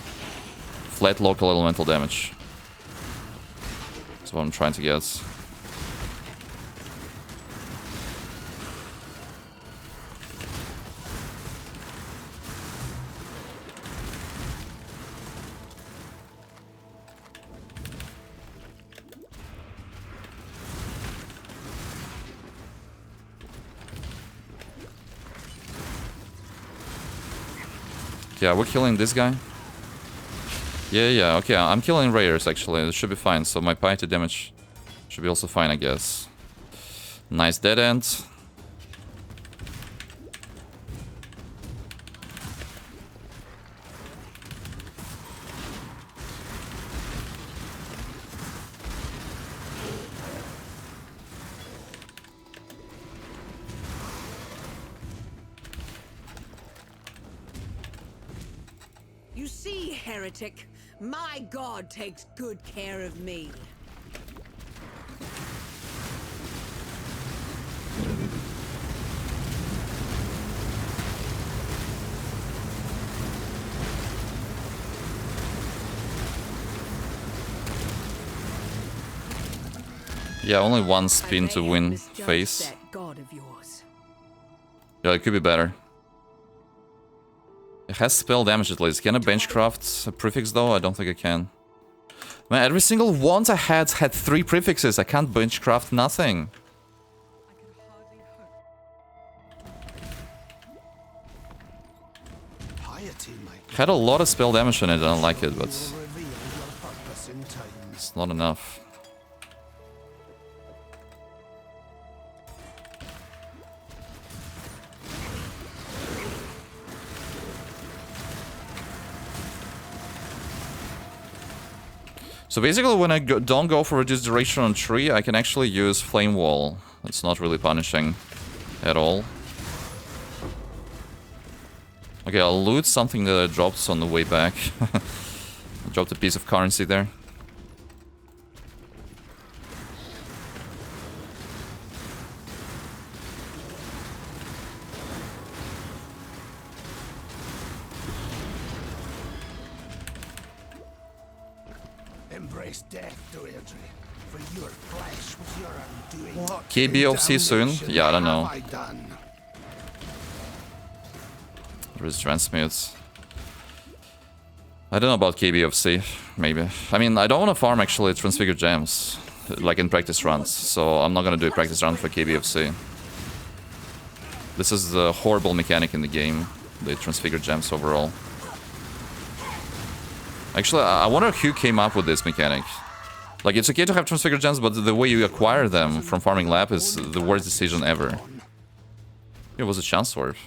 flat local elemental damage. That's what I'm trying to get. Yeah, we're killing this guy. Yeah, okay, I'm killing raiders actually, it should be fine, so my piety damage should be also fine, I guess. Nice dead end. You see, heretic, my god takes good care of me. Yeah, only one spin to win phase. That god of yours. Yeah, it could be better. It has spell damage at least. Can I benchcraft a prefix though? I don't think I can. Man, every single wand I had 3 prefixes. I can't benchcraft nothing. Had a lot of spell damage on it, I don't like it, but it's not enough. So basically when I don't go for reduced duration on tree, I can actually use Flame Wall. It's not really punishing at all. Okay, I'll loot something that I dropped on the way back. I dropped a piece of currency there. Embrace death, Deirdre, for your flesh was your undoing. What KBOC soon? Yeah, I don't know. have I done? There is transmutes. I don't know about KBOC, maybe. I mean, I don't want to farm actually transfigured gems, like in practice runs, so I'm not gonna do a practice run for KBOC. This is a horrible mechanic in the game, the transfigured gems overall. Actually, I wonder who came up with this mechanic. Like, it's okay to have transfigured gems, but the way you acquire them from farming lab is the worst decision ever. It was a chance swerve.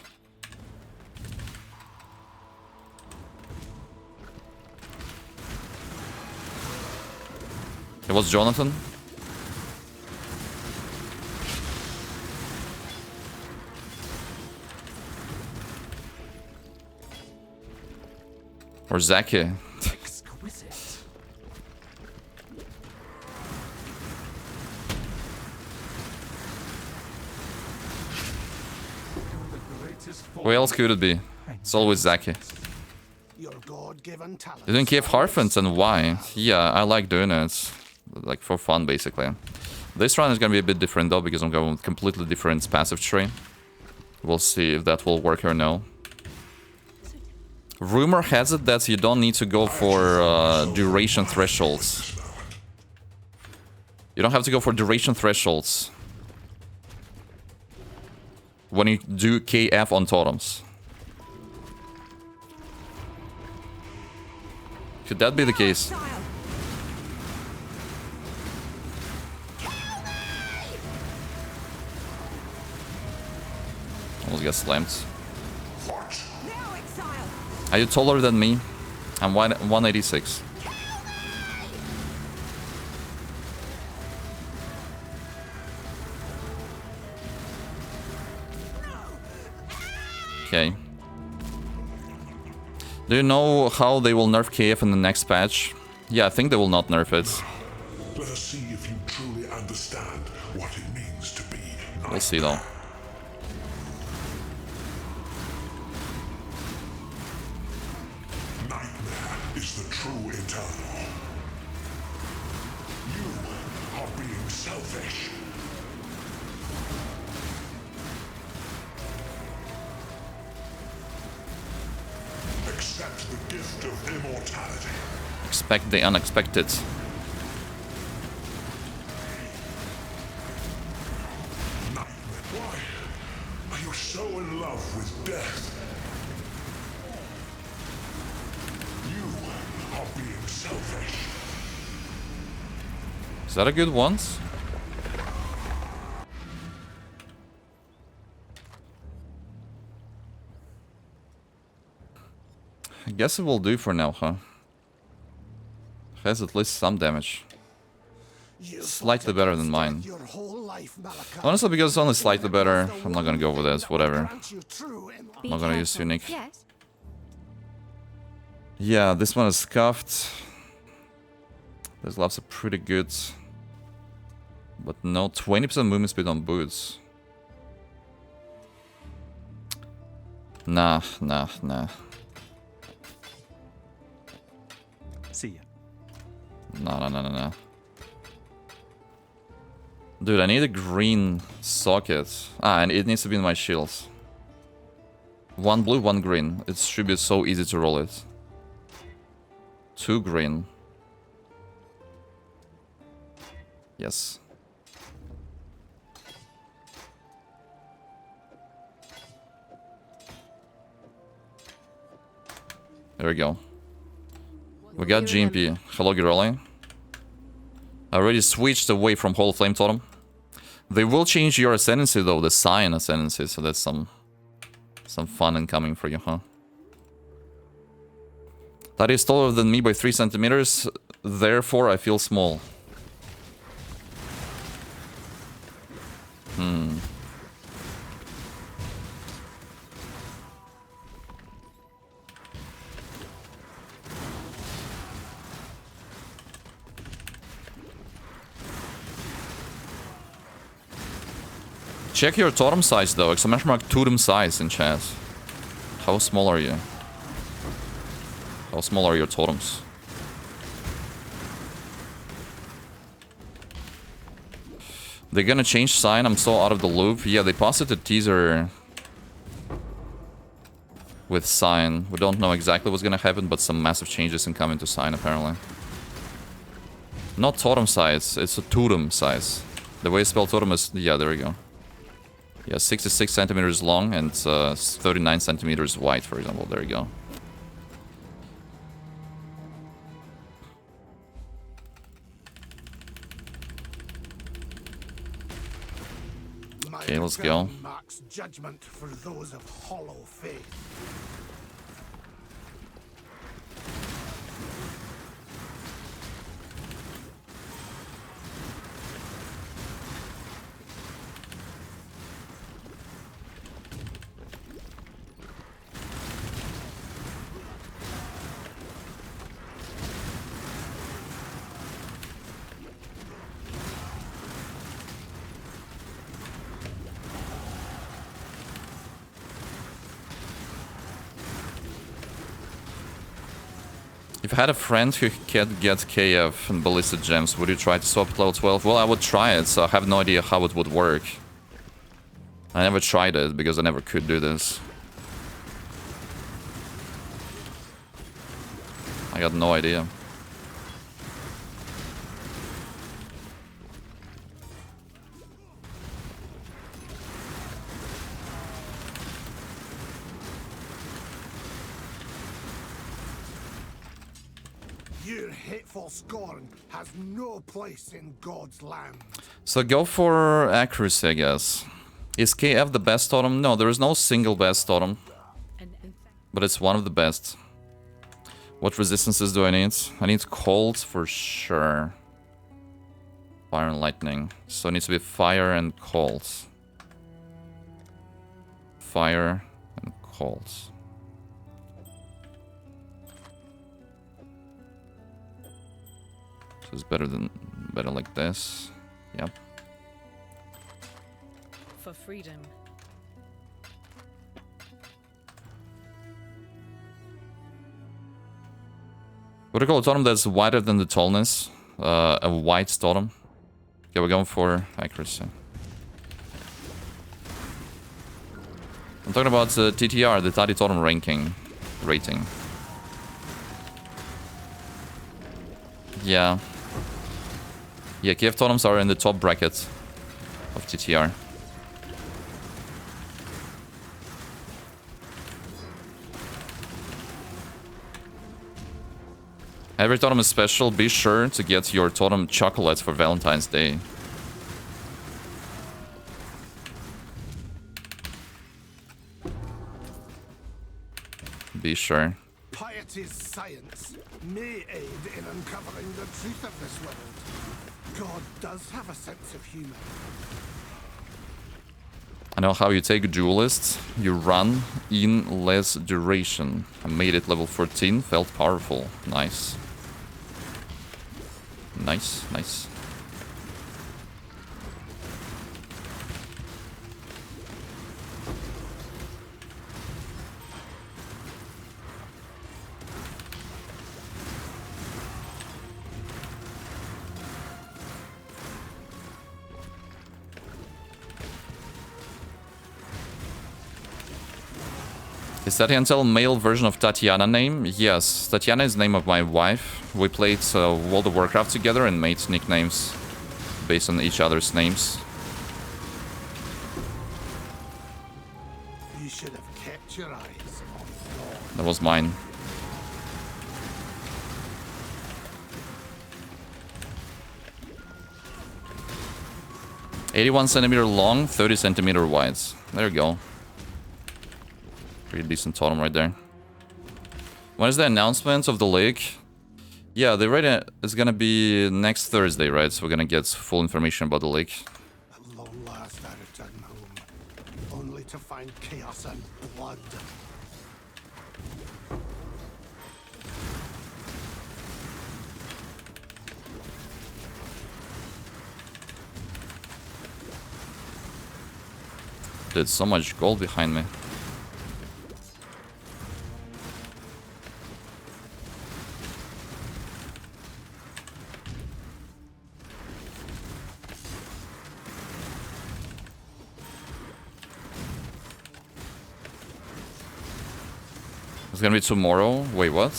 It was Jonathan. Or Zaki. Who else could it be? It's always Zaki. Your God-given talent. You're doing Cave Harfens and why? Yeah, I like doing it. Like for fun, basically. This run is gonna be a bit different though, because I'm going with completely different passive tree. We'll see if that will work or no. Rumor has it that you don't need to go for duration thresholds. You don't have to go for duration thresholds when you do KF on totems. Could that be the case? Almost got slammed. Are you taller than me? I'm 186. Okay. Do you know how they will nerf KF in the next patch? Yeah, I think they will not nerf it. Let us see if you truly understand what it means to be nightmare. We'll see though. Nightmare is the true eternal. You are being selfish. Accept the gift of immortality. Expect the unexpected. Why are you so in love with death? You are being selfish. Is that a good one? I guess it will do for now, huh? Has at least some damage. Slightly better than mine. Honestly, because it's only slightly better, I'm not gonna go with this, whatever. I'm not gonna use Unique. Yes. Yeah, this one is scuffed. These gloves are pretty good. But no, 20% movement speed on boots. Nah. See ya. No. Dude, I need a green socket. And it needs to be in my shields. One blue, one green. It should be so easy to roll it. 2 green. Yes. There we go. We got GMP. Hello, Giroli. I already switched away from Whole Flame Totem. They will change your ascendancy though, the Sign ascendancy, so that's some fun incoming for you, huh? That is taller than me by 3 centimeters, therefore I feel small. Check your totem size though, exclamation mark totem size in chat. How small are you? How small are your totems? They're gonna change Sign, I'm so out of the loop. Yeah, they posted a teaser with Sign. We don't know exactly what's gonna happen, but some massive changes incoming to Sign apparently. Not totem size, it's a totem size. The way you spell totem is... yeah, there we go. Yeah, 66 centimeters long and 39 centimeters wide, for example. There you go. Okay, let's go. Marks judgment for those of hollow faith. If I had a friend who could get KF and Ballistic Gems, would you try to swap at level 12? Well, I would try it, so I have no idea how it would work. I never tried it, because I never could do this. I got no idea. Your hateful scorn has no place in God's land. So go for accuracy, I guess. Is KF the best totem? No, there is no single best totem. But it's one of the best. What resistances do I need? I need cold for sure. Fire and lightning. So it needs to be fire and cold. Fire and cold. So it's better like this. Yep. For freedom. What do you call a totem that's wider than the tallness? A white totem. Yeah, we're going for accuracy. I'm talking about TTR, the Tidy Totem rating. Yeah. Yeah, Kiev Totems are in the top bracket of TTR. Every totem is special. Be sure to get your totem chocolates for Valentine's Day. Be sure. Piety's science may aid in uncovering the truth of this world. God does have a sense of humor. I know how you take duelists. You run in less duration. I made it level 14. Felt powerful. Nice. Nice, nice. Is Tatiana male version of Tatiana name? Yes, Tatiana is the name of my wife. We played World of Warcraft together and made nicknames based on each other's names. You should have kept your eyes on God. That was mine. $81cm long, 30cm wide. There you go. Pretty decent totem right there. When is the announcement of the league? Yeah, the raid is gonna be next Thursday, right? So we're gonna get full information about the league. At long last I return home, only to find chaos and blood. There's so much gold behind me. It's gonna be tomorrow. Wait, what?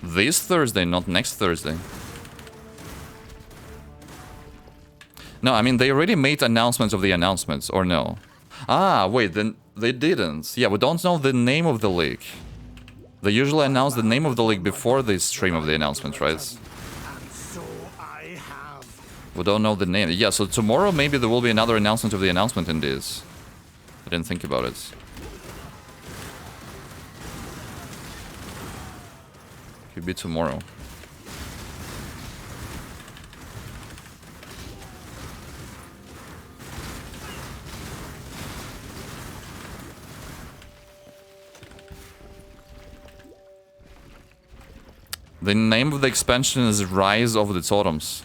This Thursday, not next Thursday. No, I mean, they already made announcements of the announcements, or no? Ah, wait, then they didn't. Yeah, we don't know the name of the league. They usually announce the name of the league before the stream of the announcement, right? And so I have. We don't know the name. Yeah, so tomorrow maybe there will be another announcement of the announcement in this. I didn't think about it. Could be tomorrow. The name of the expansion is Rise of the Totems.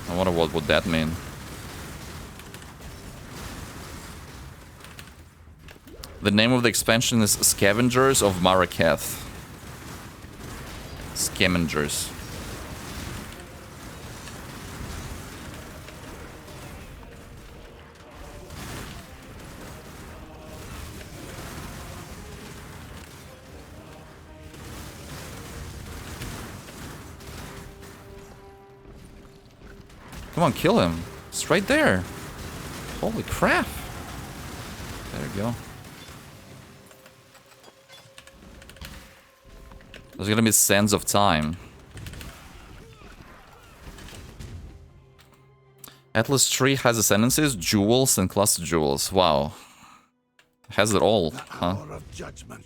I wonder what would that mean. The name of the expansion is Scavengers of Marakath. Scavengers. Come on, kill him. It's right there. Holy crap. There we go. There's gonna be Sands of Time. Atlas Tree has ascendancies, jewels, and cluster jewels. Wow. Has it all, huh?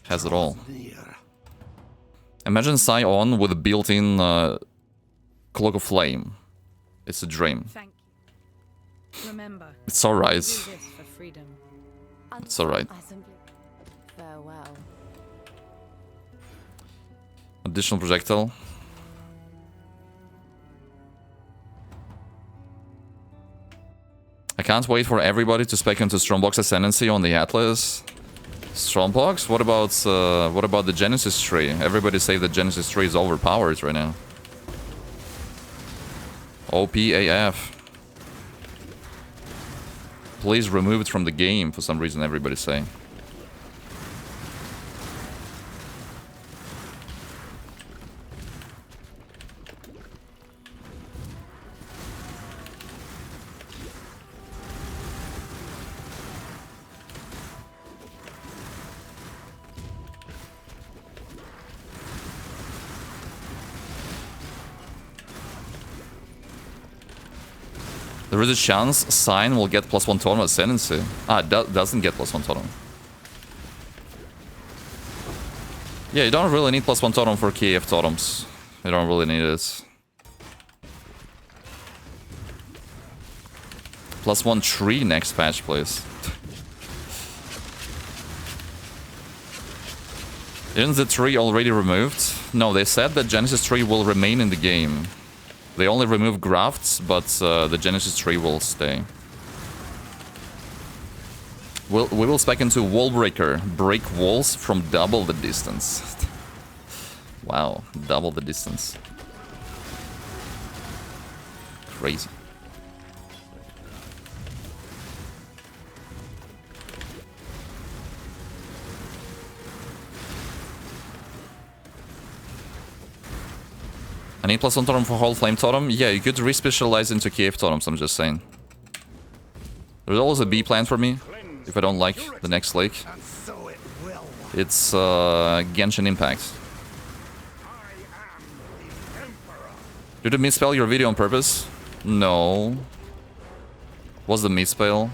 Has it all. Imagine Scion with a built-in Cloak of Flame. It's a dream. Thank you. Remember, It's alright. do this for freedom. It's alright. I simply farewell. Additional projectile. I can't wait for everybody to spec into Strombox Ascendancy on the Atlas. Strongbox? What about the Genesis tree? Everybody say the Genesis tree is overpowered right now. OPAF. Please remove it from the game, for some reason everybody's saying. There is a chance Sign will get +1 totem ascendancy. Ah, doesn't get +1 totem. Yeah, you don't really need +1 totem for KF totems. You don't really need it. +1 tree next patch, please. Isn't the tree already removed? No, they said that Genesis tree will remain in the game. They only remove grafts, but the Genesis tree will stay. We will spec into Wall Breaker. Break walls from double the distance. Wow, double the distance. Crazy. I need +1 totem for whole flame totem. Yeah, you could re-specialize into KF totems, I'm just saying. There's always a B plan for me, if I don't like the next lake. It's Genshin Impact. Did you misspell your video on purpose? No. What's the misspell?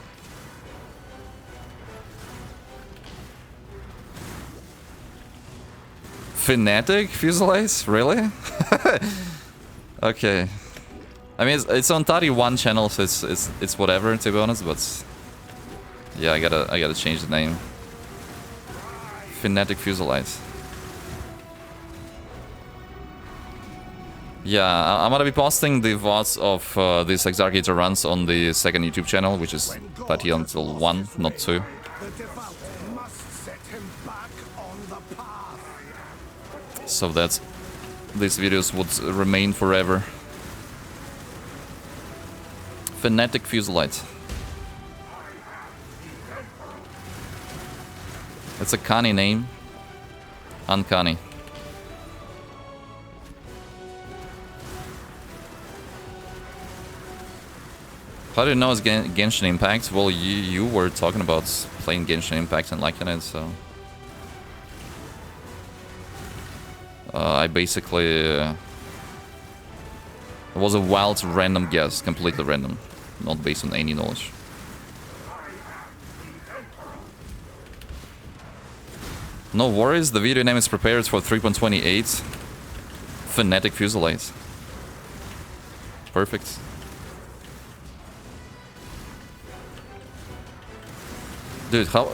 Kinetic? Fusillade? Really? Okay. I mean, it's on Tari 1 channel, so it's whatever, to be honest, but... Yeah, I gotta change the name. Kinetic Fusillade. Yeah, I'm gonna be posting the VODs of these Exarch runs on the second YouTube channel, which is Tati until 1, not 2. So that these videos would remain forever. Kinetic Fusillade. It's a canny name. Uncanny. How do you know it's Genshin Impact? Well, you were talking about playing Genshin Impact and liking it, so... I basically... it was a wild, random guess, completely random, not based on any knowledge. No worries, the video name is prepared for 3.28. Kinetic Fusillade. Perfect. Dude, how...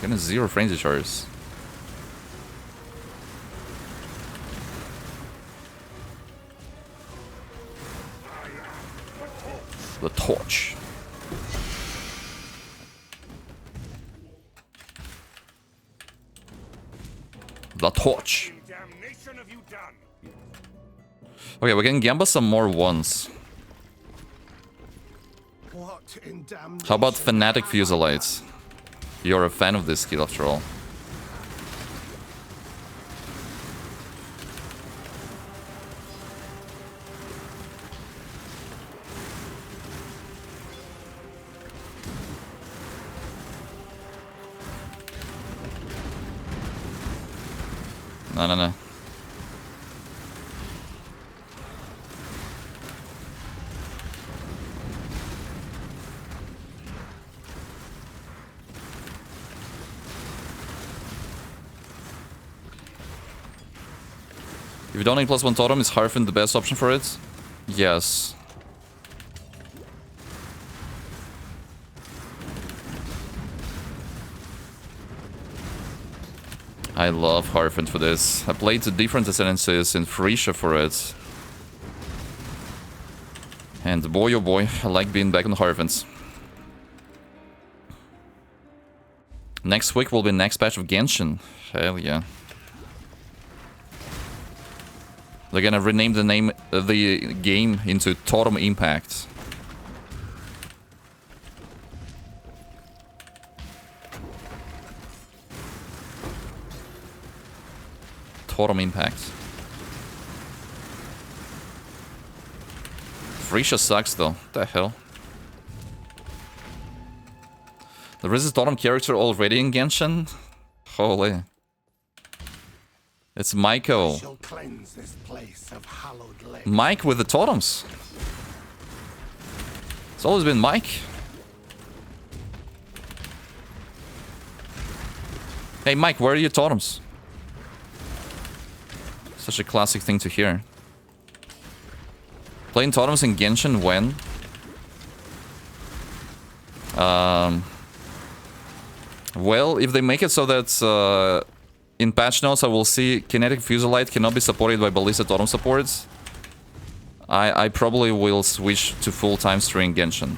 Getting 0 frenzy charges. The torch. The torch. Okay, we can gamble some more ones. How about Kinetic Fusillade? You're a fan of this skill after all. No. If you don't need +1 totem, is Harfin the best option for it? Yes. I love Harfin for this. I played the different ascendancies in Frisia for it. And boy oh boy, I like being back on Harfins. Next week will be next patch of Genshin. Hell yeah. They're gonna rename the name of the game into Totem Impact. Totem Impact. Frisha sucks though. What the hell? There is a Totem character already in Genshin? Holy. It's Maiko. Shall cleanse this place of hallowed lips. Mike with the totems. It's always been Mike. Hey Mike, where are your totems? Such a classic thing to hear. Playing totems in Genshin when? Well, if they make it so that in patch notes I will see Kinetic Fusillade cannot be supported by Ballista Totem supports, I probably will switch to full-time string Genshin.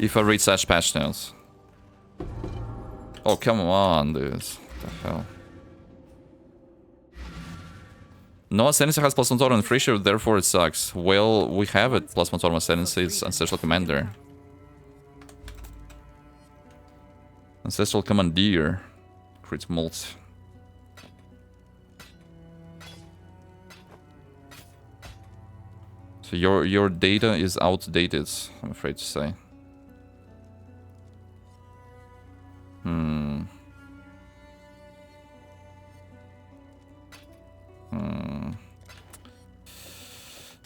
If I read such patch notes. Oh, come on, dude. What the hell? No Ascendancy has plus 1 totem and free shield, therefore it sucks. Well, we have it. Plus 1 totem Ascendancy, it's Ancestral Commander. Ancestral Commandeer. Crit Mult. So your data is outdated, I'm afraid to say.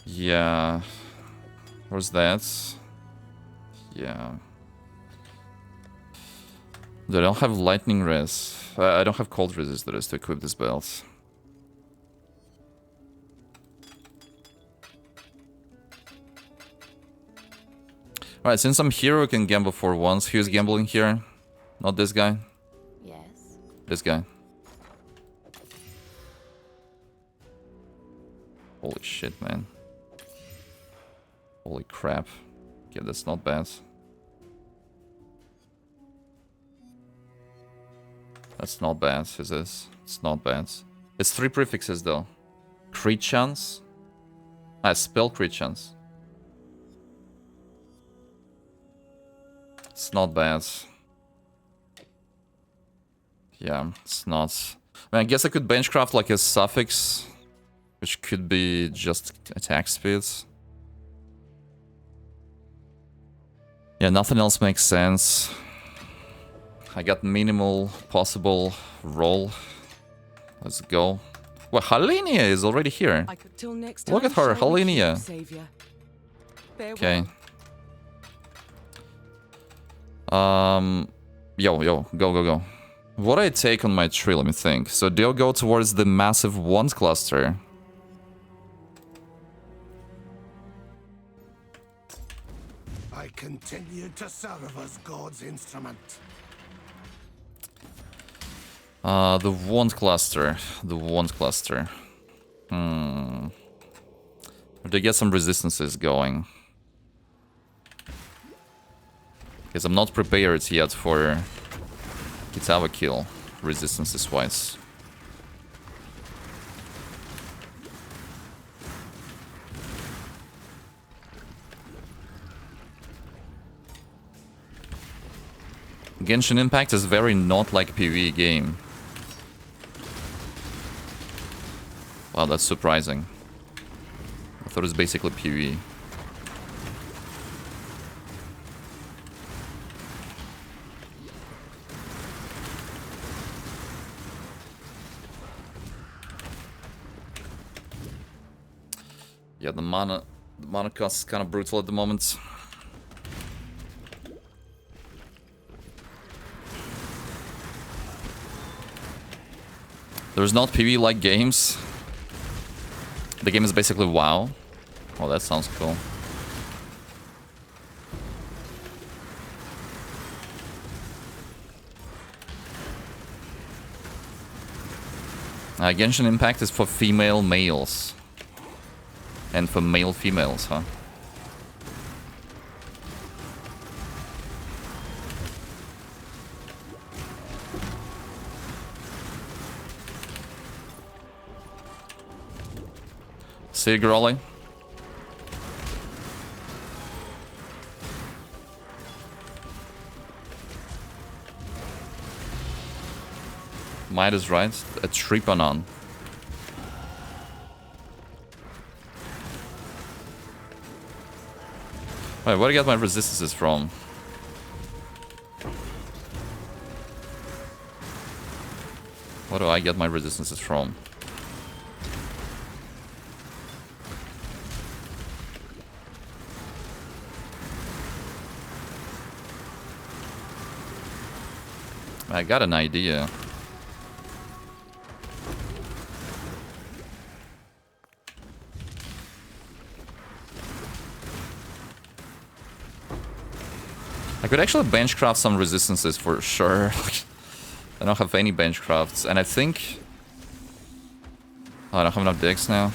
Yeah. Where's that? Yeah. I don't have lightning res. I don't have cold resistors to equip this belt. Alright, since I'm here, we can gamble for once. Who's gambling here? Not this guy? Yes. This guy. Holy shit, man. Holy crap. Yeah, that's not bad. That's not bad, is this? It's not bad. It's 3 prefixes, though. Crit chance? Ah, spell crit chance. It's not bad. Yeah, it's not. I mean, I guess I could benchcraft like a suffix, which could be just attack speeds. Yeah, nothing else makes sense. I got minimal possible roll. Let's go. Well, Halinia is already here. Look at her, Halinia. Okay. Yo, go. What do I take on my tree? Let me think. So they'll go towards the massive wand cluster. I continue to serve as God's instrument. The wand cluster. The wand cluster. They get some resistances going. Because I'm not prepared yet for Kitava kill, resistances wise. Genshin Impact is very not like PvE game. Wow, that's surprising. I thought it was basically PvE. Yeah, the mana cost is kind of brutal at the moment. There's not PvE-like games. The game is basically WoW. Oh, that sounds cool. Genshin Impact is for female males. And for male females, huh? See you, Grolly. Might is right. A Tripanon. Wait, where do I get my resistances from? Where do I get my resistances from? I got an idea. I could actually benchcraft some resistances for sure. I don't have any benchcrafts, and I think... Oh, I don't have enough decks now.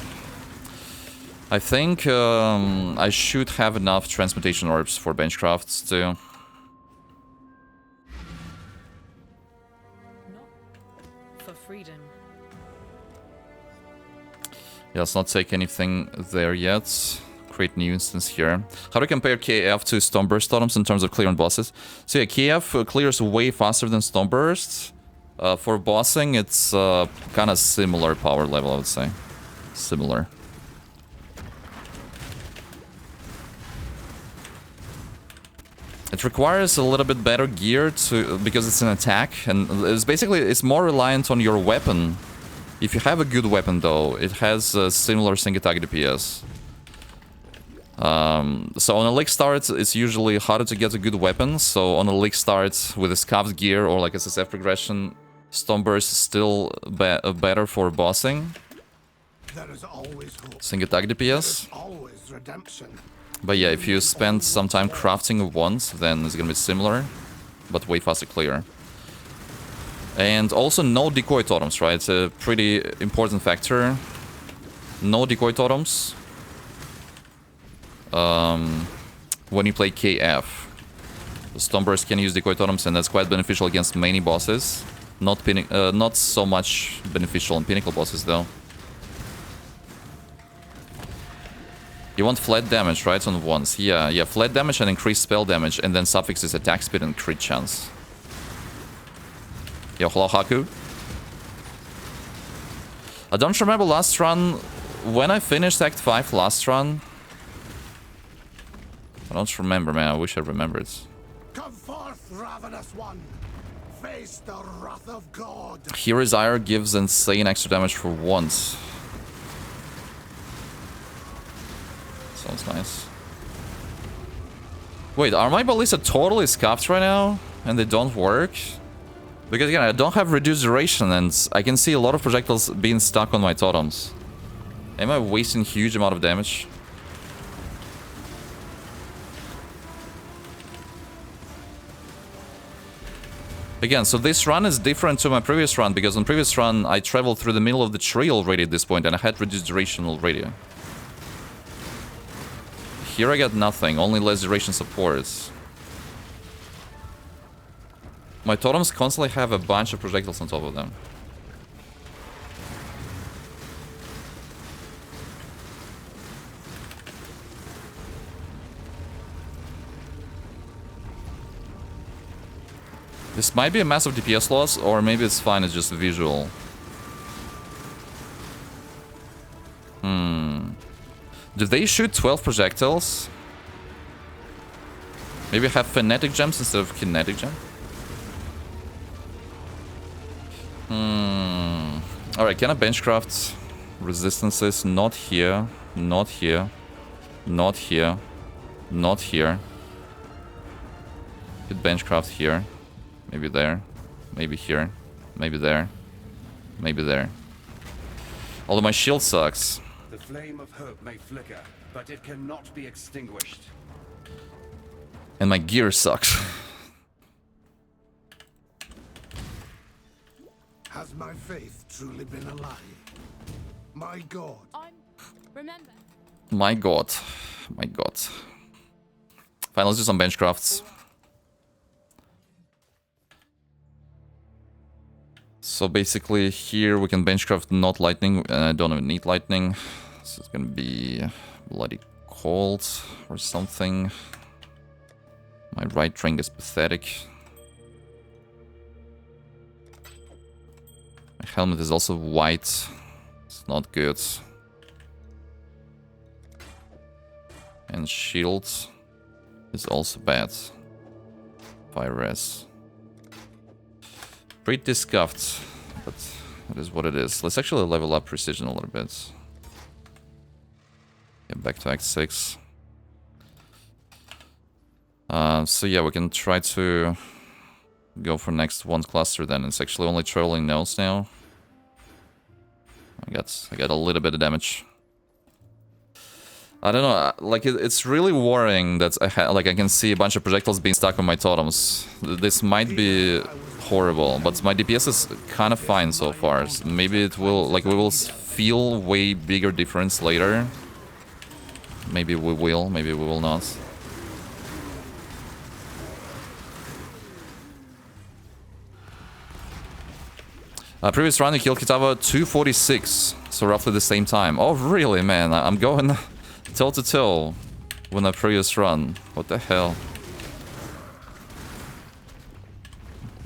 I think I should have enough transmutation orbs for benchcrafts too. For freedom. Yeah, let's not take anything there yet. Create new instance here. How do you compare KF to Stoneburst Totems in terms of clearing bosses? So yeah, KF clears way faster than Stoneburst. For bossing, it's kind of similar power level, I would say. Similar. It requires a little bit better gear to because it's an attack, and it's more reliant on your weapon. If you have a good weapon, though, it has a similar single attack DPS. So on a Lick start, it's usually harder to get a good weapon. So on a Lick start with a scuffed gear or like SSF progression, Stoneburst is still better for bossing. There is always hope. Single attack DPS. There is always redemption. But yeah, if you spend some time crafting once, then it's gonna be similar, but way faster clear. And also no decoy totems, right? It's a pretty important factor. No decoy totems. When you play KF. The Stoneburst can use decoy totems, and that's quite beneficial against many bosses. Not so much beneficial on pinnacle bosses, though. You want flat damage, right, on once? Yeah, flat damage and increased spell damage, and then suffixes attack speed and crit chance. Yo, hello, Haku. I don't remember last run. When I finished Act 5 last run... I don't remember, man. I wish I remembered. Come forth, ravenous one. Face the wrath of God. Hero's Ire gives insane extra damage for once. Sounds nice. Wait, are my ballista totally scuffed right now? And they don't work? Because again, I don't have reduced duration, and I can see a lot of projectiles being stuck on my totems. Am I wasting huge amount of damage? Again, so this run is different to my previous run, because on previous run I traveled through the middle of the tree already at this point, and I had reduced duration already. Here I got nothing, only less duration supports. My totems constantly have a bunch of projectiles on top of them. This might be a massive DPS loss, or maybe it's fine, it's just visual. Do they shoot 12 projectiles? Maybe have Kinetic gems instead of Kinetic gem? Alright, can I benchcraft resistances? Not here, not here, not here, not here. Could benchcraft here. Maybe there, maybe here, maybe there, maybe there. Although my shield sucks. The flame of hope may flicker, but it cannot be extinguished. And my gear sucks. Has my faith truly been a lie? My God. Remember. My god. My god. Fine, let's do some benchcrafts. So basically here we can benchcraft not lightning, and I don't even need lightning. This is gonna be bloody cold or something. My right ring is pathetic. My helmet is also white. It's not good. And shield is also bad. Fire res. Pretty scuffed, but it is what it is. Let's actually level up precision a little bit. Get back to Act 6. So yeah, we can try to go for next one cluster then. It's actually only trolling nodes now. I got a little bit of damage. I don't know, like it's really worrying that I can see a bunch of projectiles being stuck on my totems. This might be horrible, but my DPS is kind of fine so far. So maybe it will, like, we will feel way bigger difference later. Maybe we will, maybe we will not. Previous round you killed Kitava 246, so roughly the same time. Oh really, man, I'm going toe to toe with my previous run. What the hell?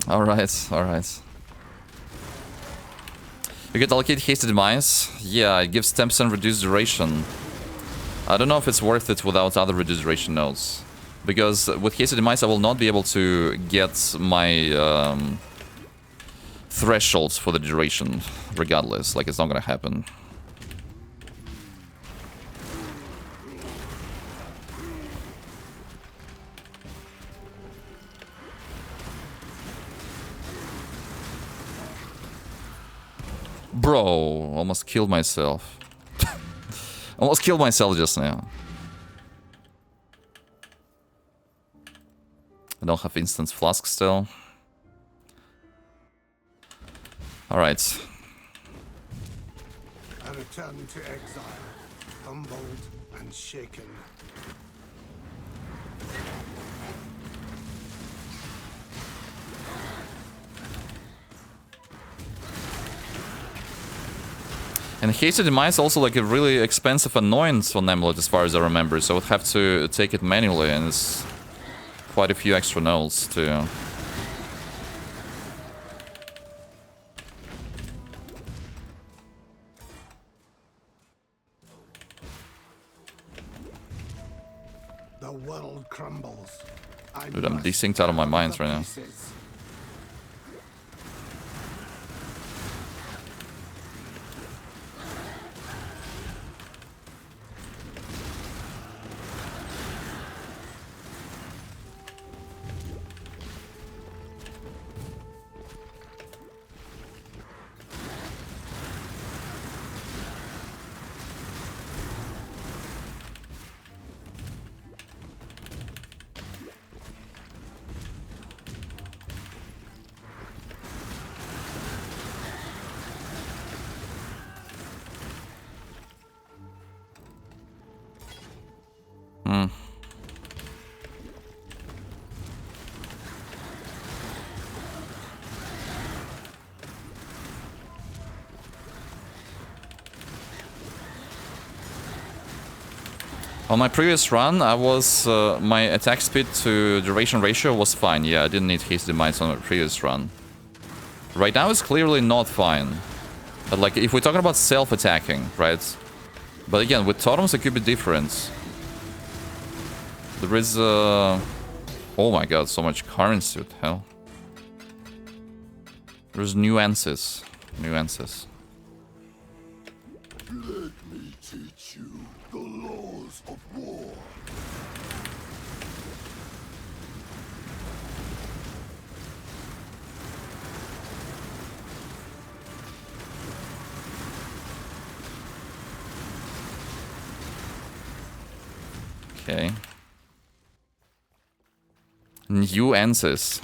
Alright, alright. You get allocate hasted demise. Yeah, it gives 10% reduced duration. I don't know if it's worth it without other reduced duration nodes. Because with hasted demise I will not be able to get my thresholds for the duration regardless. Like, it's not gonna happen. Bro, almost killed myself. Almost killed myself just now. I don't have instant flask still. Alright. I return to exile, humbled and shaken. And Hasted Demise is also like a really expensive annoyance on Amulet as far as I remember, so I would have to take it manually, and it's quite a few extra nodes too. The world crumbles. Dude, I'm desynced out of my mind right now. On my previous run, I was my attack speed to duration ratio was fine. Yeah, I didn't need haste demise on my previous run. Right now it's clearly not fine. But like, if we're talking about self-attacking, right? But again, with totems it could be different. There is oh my god, so much currency, what the hell? There's nuances. Nuances. Let me teach you the laws of war. Okay. Nuances.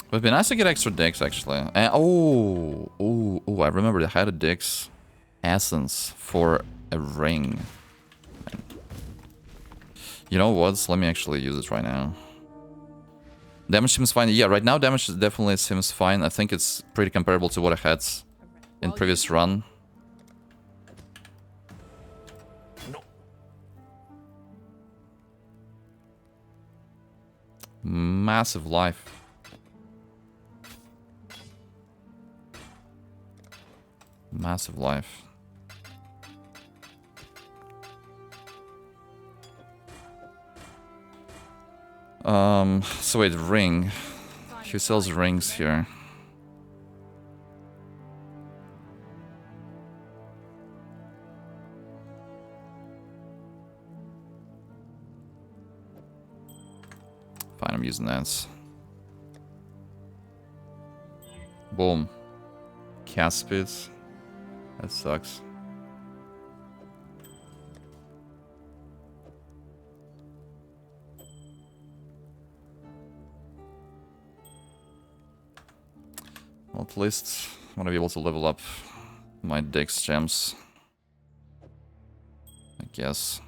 It would be nice to get extra dicks, actually. I remember I had a dicks essence for a ring. You know what? Let me actually use it right now. Damage seems fine. Yeah, right now damage definitely seems fine. I think it's pretty comparable to what I had in previous run. Massive life. Massive life. So wait, ring. Who sells rings here? Fine, I'm using that. Boom. Cast speed. That sucks. Well, at least I want to be able to level up my Dex gems, I guess.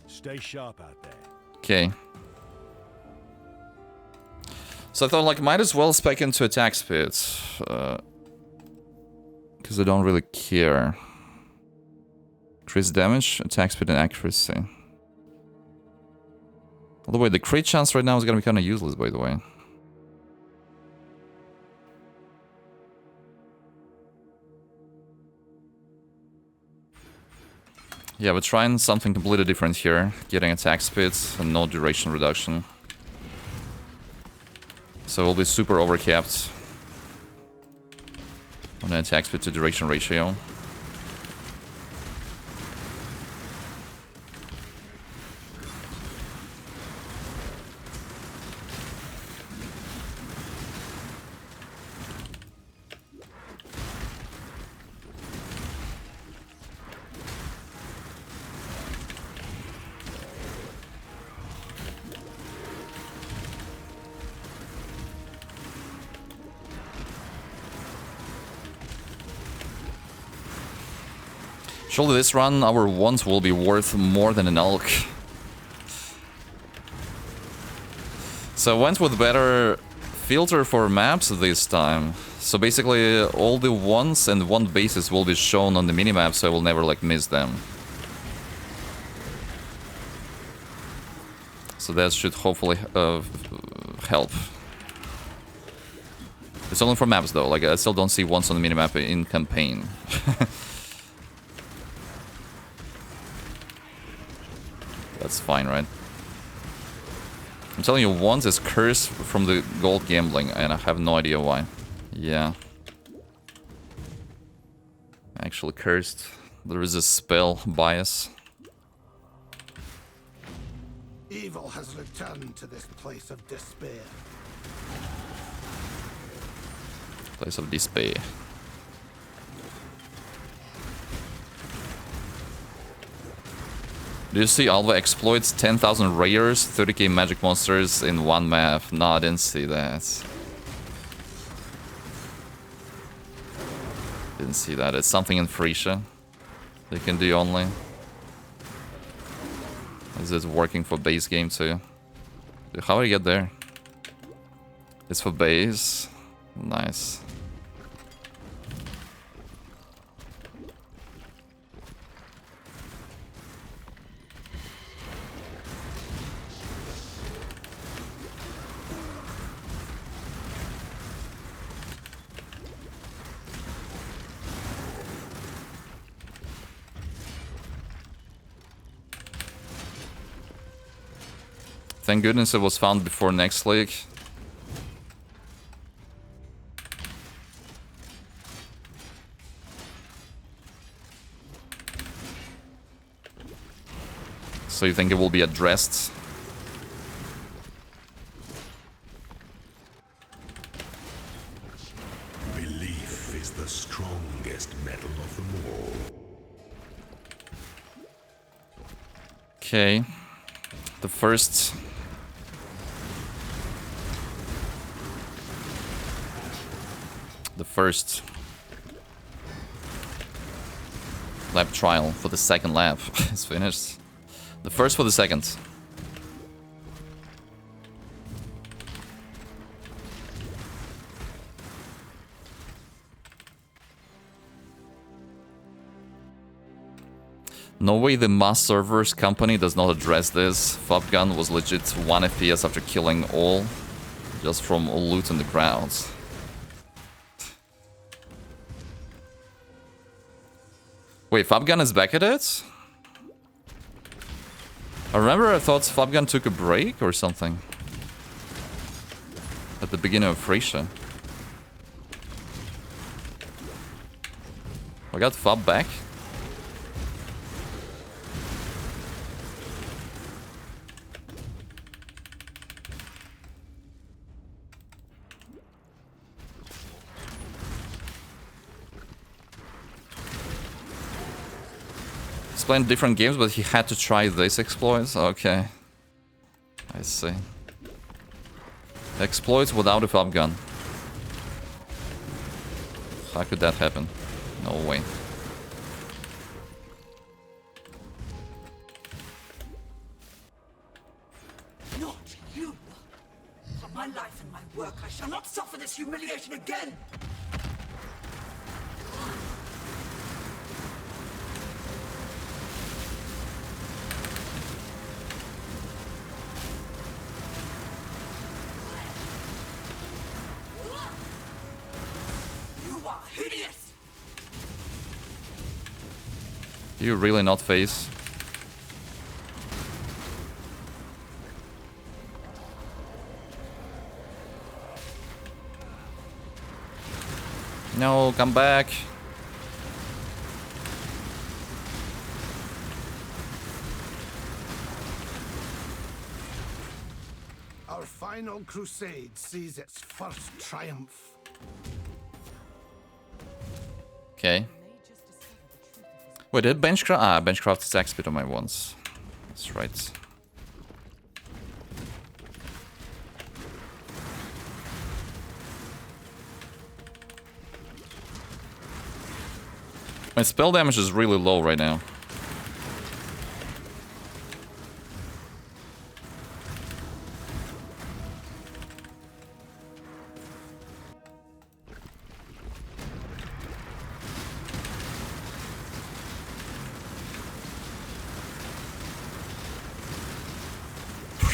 Stay sharp out there. Okay. So I thought, like, might as well spec into attack speed. Because I don't really care. Increase damage, attack speed, and accuracy. Although, the crit chance right now is gonna be kind of useless, by the way. Yeah, we're trying something completely different here. Getting attack speed and no duration reduction. So we'll be super overcapped on the attack speed to duration ratio. Surely this run, our wands will be worth more than an elk. So I went with better filter for maps this time. So basically all the wands and wand bases will be shown on the minimap, so I will never like miss them. So that should hopefully help. It's only for maps though, like I still don't see wands on the minimap in campaign. That's fine, right? I'm telling you, wands is cursed from the gold gambling, and I have no idea why. Yeah. Actually cursed. There is a spell bias. Evil has returned to this place of despair. Place of despair. Do you see Alva exploits 10,000 rares, 30k magic monsters in one map? No, I didn't see that. Didn't see that. It's something in Frisia they can do only. Is it working for base game too? How do I get there? It's for base. Nice. Thank goodness it was found before next league. So you think it will be addressed? Belief is the strongest metal of them all. Okay. The first The first lap trial for the second lap is finished. The first for the second. No way the mass servers company does not address this. Fubgun was legit 1 FPS after killing all, just from loot in the crowds. Wait, Fubgun is back at it? I remember I thought Fubgun took a break or something. At the beginning of Frisia. I got Fub back. He's playing different games, but he had to try this exploits? Okay. I see. Exploits without a Fub gun. How could that happen? No way. Not you! For my life and my work, I shall not suffer this humiliation again! You are hideous! Do you really not face? No, come back. Our final crusade sees its first triumph. Okay. Wait, did benchcraft? Ah, benchcraft is axe speed on my ones. That's right. My spell damage is really low right now.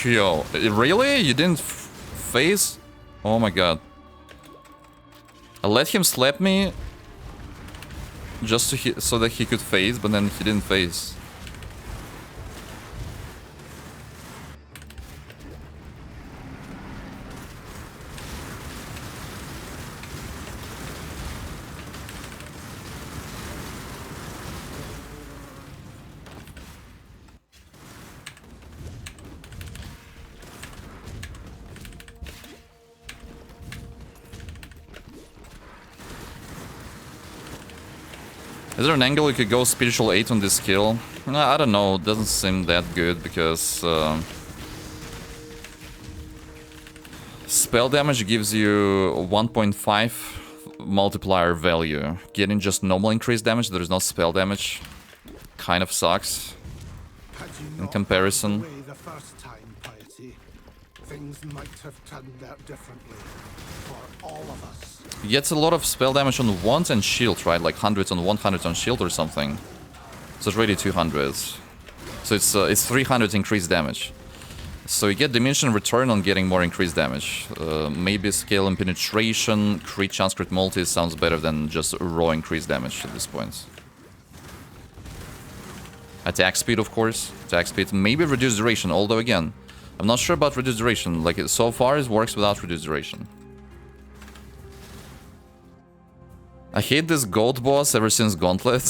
Yo, really? You didn't phase? Oh my god. I let him slap me just so that he could phase, but then he didn't phase. Is there an angle you could go Spiritual 8 on this skill? I don't know, it doesn't seem that good because spell damage gives you 1.5 multiplier value. Getting just normal increased damage, there is no spell damage. Kind of sucks in comparison. The first time, Piety, things might have turned out differently for all of us. He gets a lot of spell damage on wands and shield, right? Like 100s on 100 on shield or something. So it's really 200s. So it's 300 increased damage. So you get diminishing return on getting more increased damage. Maybe scale and penetration, crit chance, crit multi sounds better than just raw increased damage at this point. Attack speed, of course. Attack speed, maybe reduced duration, although again, I'm not sure about reduced duration. Like, so far it works without reduced duration. I hate this gold boss ever since Gauntlet.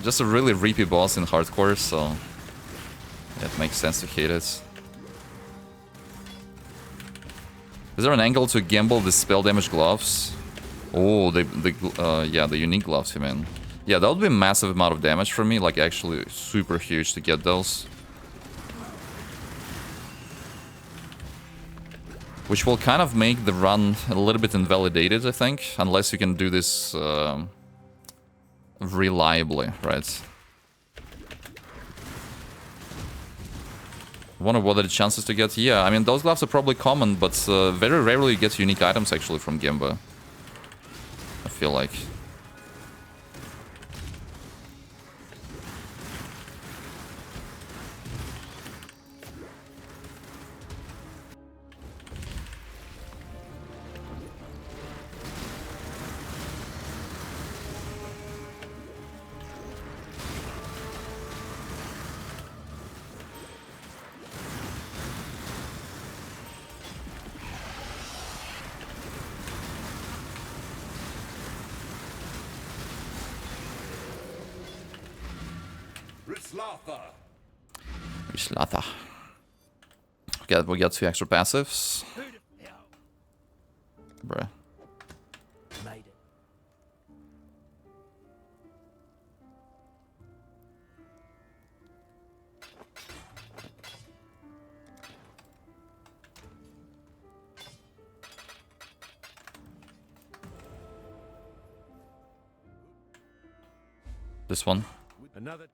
Just a really reapy boss in hardcore, so it makes sense to hate it. Is there an angle to gamble the spell damage gloves? Oh, yeah, the unique gloves, you mean. Yeah, that would be a massive amount of damage for me, like actually super huge to get those. Which will kind of make the run a little bit invalidated, I think. Unless you can do this reliably, right? Wonder what are the chances to get? Yeah, I mean, those gloves are probably common, but very rarely you get unique items actually from Gemba. I feel like. Fusillade. We got 2 extra passives. Bruh. This one. Another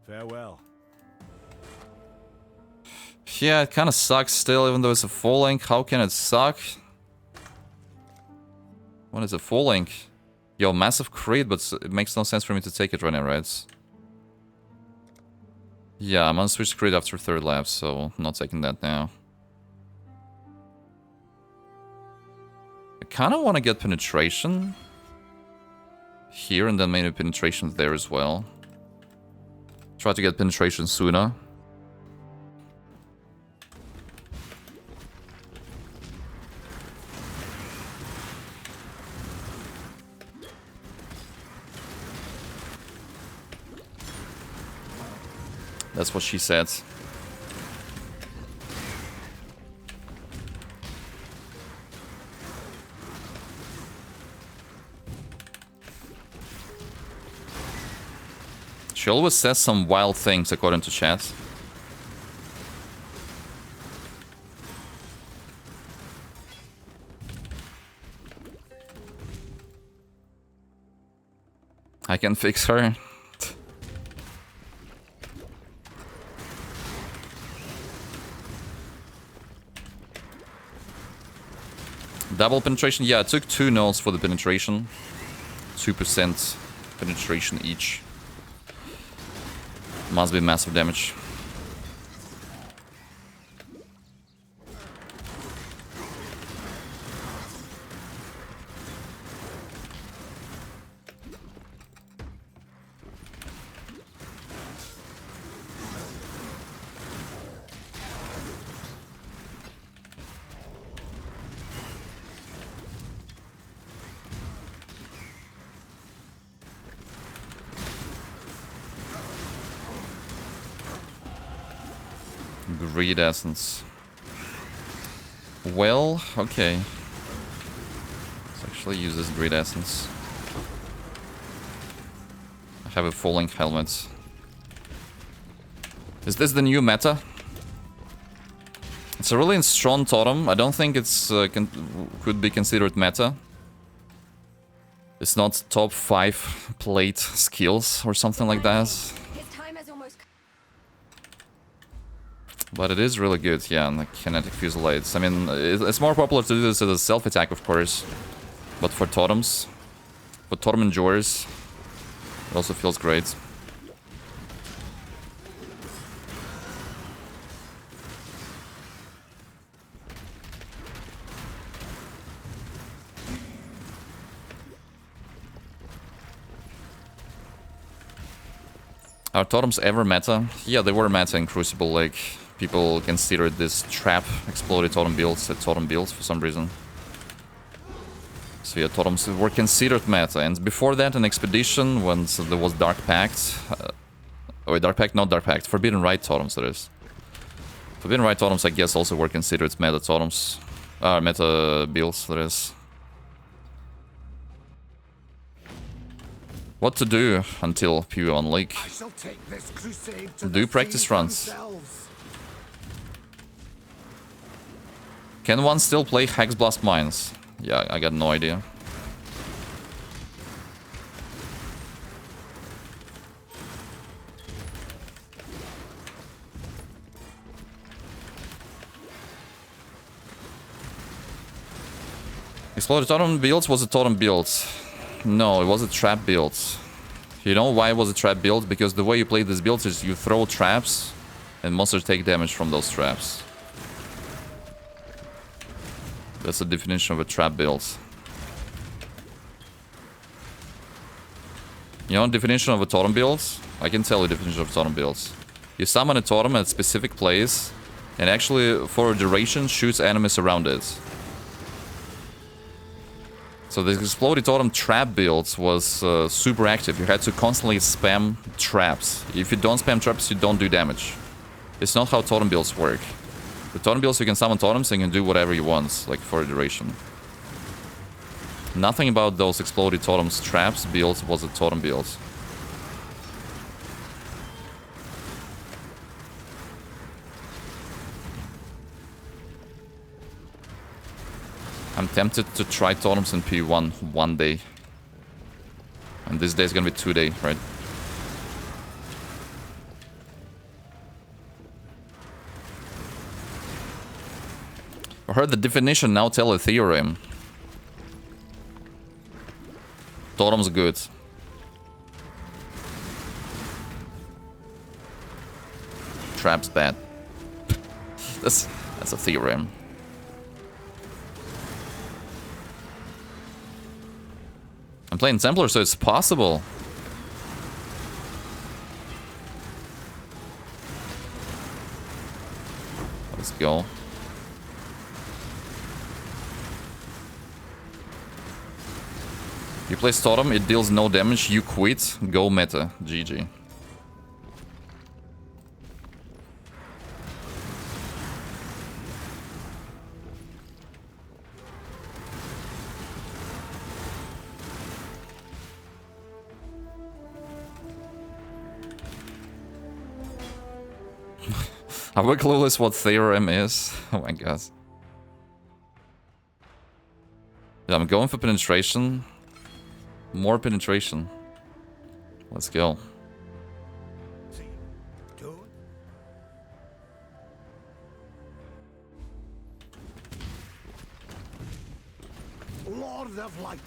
farewell. Yeah, it kind of sucks still, even though it's a full link. How can it suck? When is a full link? Yo, massive crit, but it makes no sense for me to take it right now, right? Yeah, I'm on switch crit after 3rd lap, so I'm not taking that now. I kind of want to get penetration here, and then maybe penetration there as well. Try to get penetration sooner. That's what she said. She always says some wild things according to chat. I can fix her. Double penetration? Yeah, it took 2 nulls for the penetration. 2% penetration each. Must be massive damage. Greed essence. Well, okay. Let's actually use this greed essence. I have a full length helmet. Is this the new meta? It's a really strong totem. I don't think it's could be considered meta. It's not top 5 plate skills or something like that. But it is really good, yeah, and the Kinetic Fusillades. I mean, it's more popular to do this as a self-attack, of course. But for totems, for totem enjoyers, it also feels great. Are totems ever meta? Yeah, they were meta in Crucible, like... People considered this trap exploded totem builds at totem builds for some reason. So yeah, totems were considered meta. And before that, in Expedition, when there was Dark Pact... oh, Dark Pact, not Dark Pact. Forbidden Rite totems, that is. Forbidden Rite totems, I guess, also were considered meta totems. Meta builds, that is. What to do until PvE on League? Do practice runs. Can one still play Hex Blast Mines? Yeah, I got no idea. Exploded Totem builds was a Totem build. No, it was a trap build. You know why it was a trap build? Because the way you play this build is you throw traps and monsters take damage from those traps. That's the definition of a trap build. You know the definition of a totem build? I can tell you the definition of totem builds. You summon a totem at a specific place and actually for a duration shoots enemies around it. So the Exploded Totem trap build was super active. You had to constantly spam traps. If you don't spam traps, you don't do damage. It's not how totem builds work. The totem builds, you can summon totems and you can do whatever you want, like for a duration. Nothing about those Exploded Totems traps builds was a totem build. I'm tempted to try totems in P1 one day. And this day is gonna be 2 days, right? I heard the definition now tell a theorem. Totem's good. Trap's bad. That's a theorem. I'm playing Templar, so it's possible. Let's go. You play Totem, it deals no damage, you quit, go meta, GG. Are we clueless what theorem is? Oh my god. Yeah, I'm going for penetration. More penetration. Let's go. Lord of Light,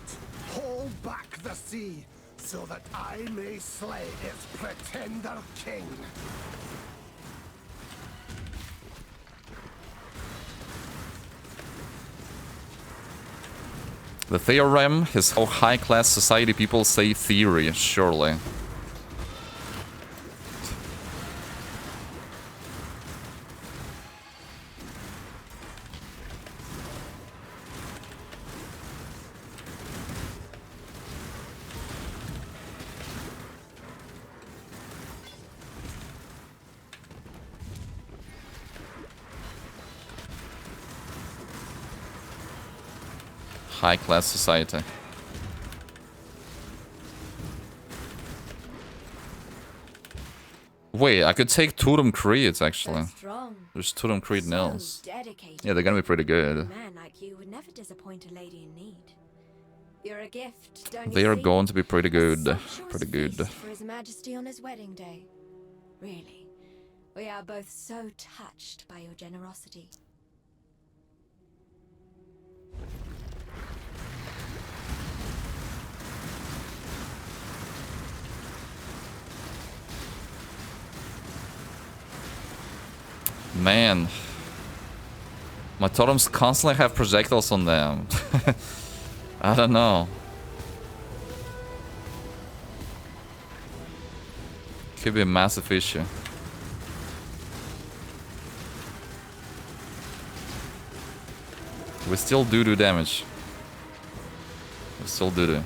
hold back the sea, so that I may slay its pretender king. The theorem is how high-class society people say theory, surely. High-class society. Wait, I could take Totem Creeds actually. There's Totem Creed nails. Yeah, they're gonna be pretty good. A man like you would never disappoint a lady in need. You're a gift, don't They you are see? going to be pretty good. Sumptuous Pretty good. feast for His Majesty on his wedding day. Really, we are both so touched by your generosity. Man. My totems constantly have projectiles on them. I don't know. Could be a massive issue. We still do damage. We still do.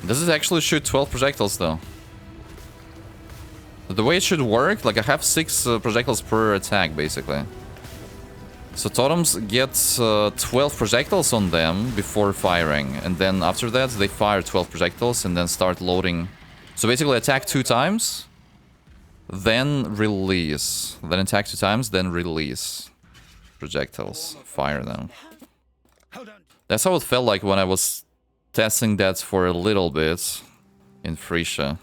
Does it actually shoot 12 projectiles though? the way it should work, like I have 6 projectiles per attack, basically. So totems get 12 projectiles on them before firing, and then after that they fire 12 projectiles and then start loading. So basically attack 2 times, then release. Then attack 2 times, then release projectiles. Fire them. That's how it felt like when I was testing that for a little bit in Frisia.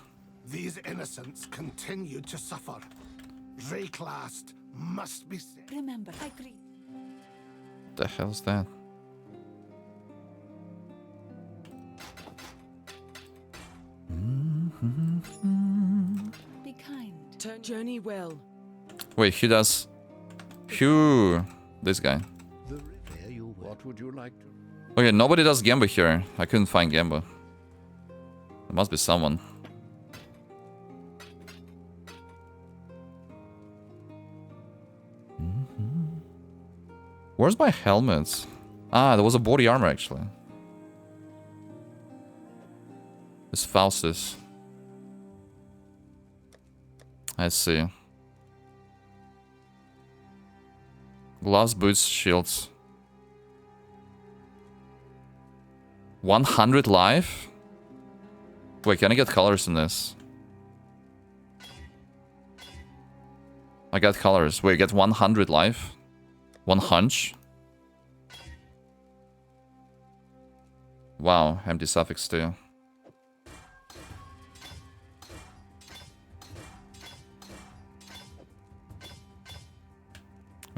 These innocents continue to suffer. Reclassed must be saved. Remember, I agree. What the hell's that? Be kind. Turn journey well. Wait, who does? Who? This guy. What would you like to? Okay, nobody does Gemba here. I couldn't find Gemba. There must be someone. Where's my helmet? Ah, there was a body armor actually. It's Faustus. I see. Gloves, boots, shields. 100 life? Wait, can I get colors in this? I got colors. Wait, get 100 life? 1 hunch? Wow, empty suffix too.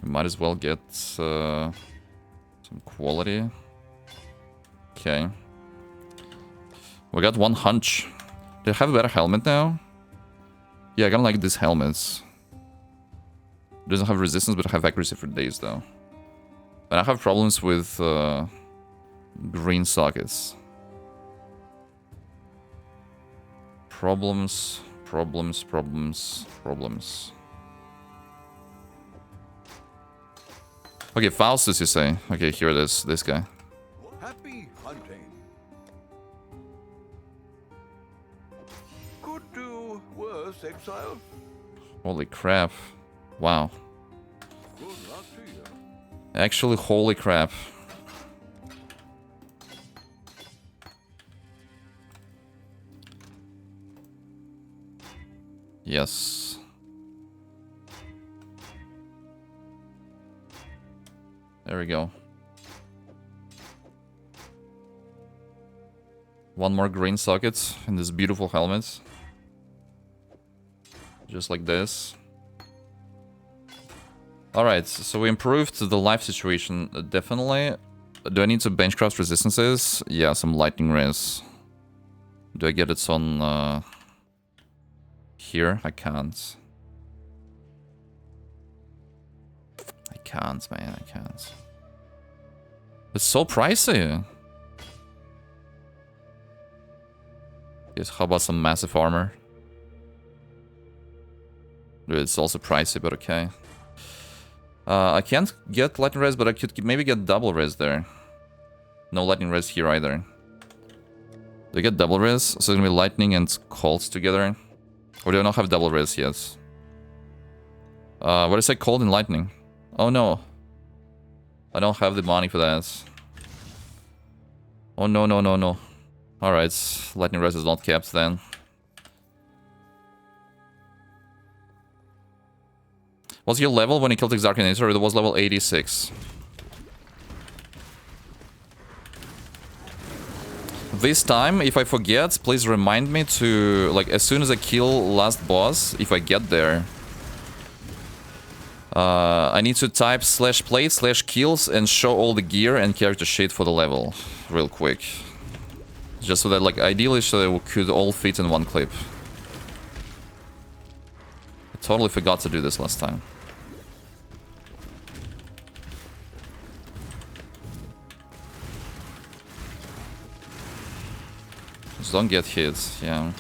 We might as well get some quality. Okay. We got 1 hunch. Do I have a better helmet now? Yeah, I kind of like these helmets. Doesn't have resistance, but I have accuracy for days though. And I have problems with green sockets. Problems. Okay, Faustus, you say? Okay, here it is. This guy. Happy hunting. Could do worse, exile. Holy crap. Wow. Good luck to you. Actually, holy crap. Yes. There we go. 1 more green socket in this beautiful helmet. Just like this. Alright, so we improved the life situation, definitely. Do I need to benchcraft resistances? Yeah, some lightning res. Do I get it on here? I can't. I can't, man, I can't. It's so pricey. Yes, how about some massive armor? Dude, it's also pricey, but okay. I can't get lightning res, but I could maybe get double res there. No lightning res here either. Do I get double res? So it's gonna be lightning and cold together. Or do I not have double res yet? What is it, cold and lightning? Oh no. I don't have the money for that. Oh no, no, no, no. Alright, lightning res is not kept then. What's your level when you killed Exarch? It was level 86. This time, if I forget, please remind me to, like, as soon as I kill last boss, if I get there, I need to type /plate/kills and show all the gear and character sheet for the level real quick. Just so that, like, ideally, so they could all fit in one clip. I totally forgot to do this last time. Just don't get hit, yeah.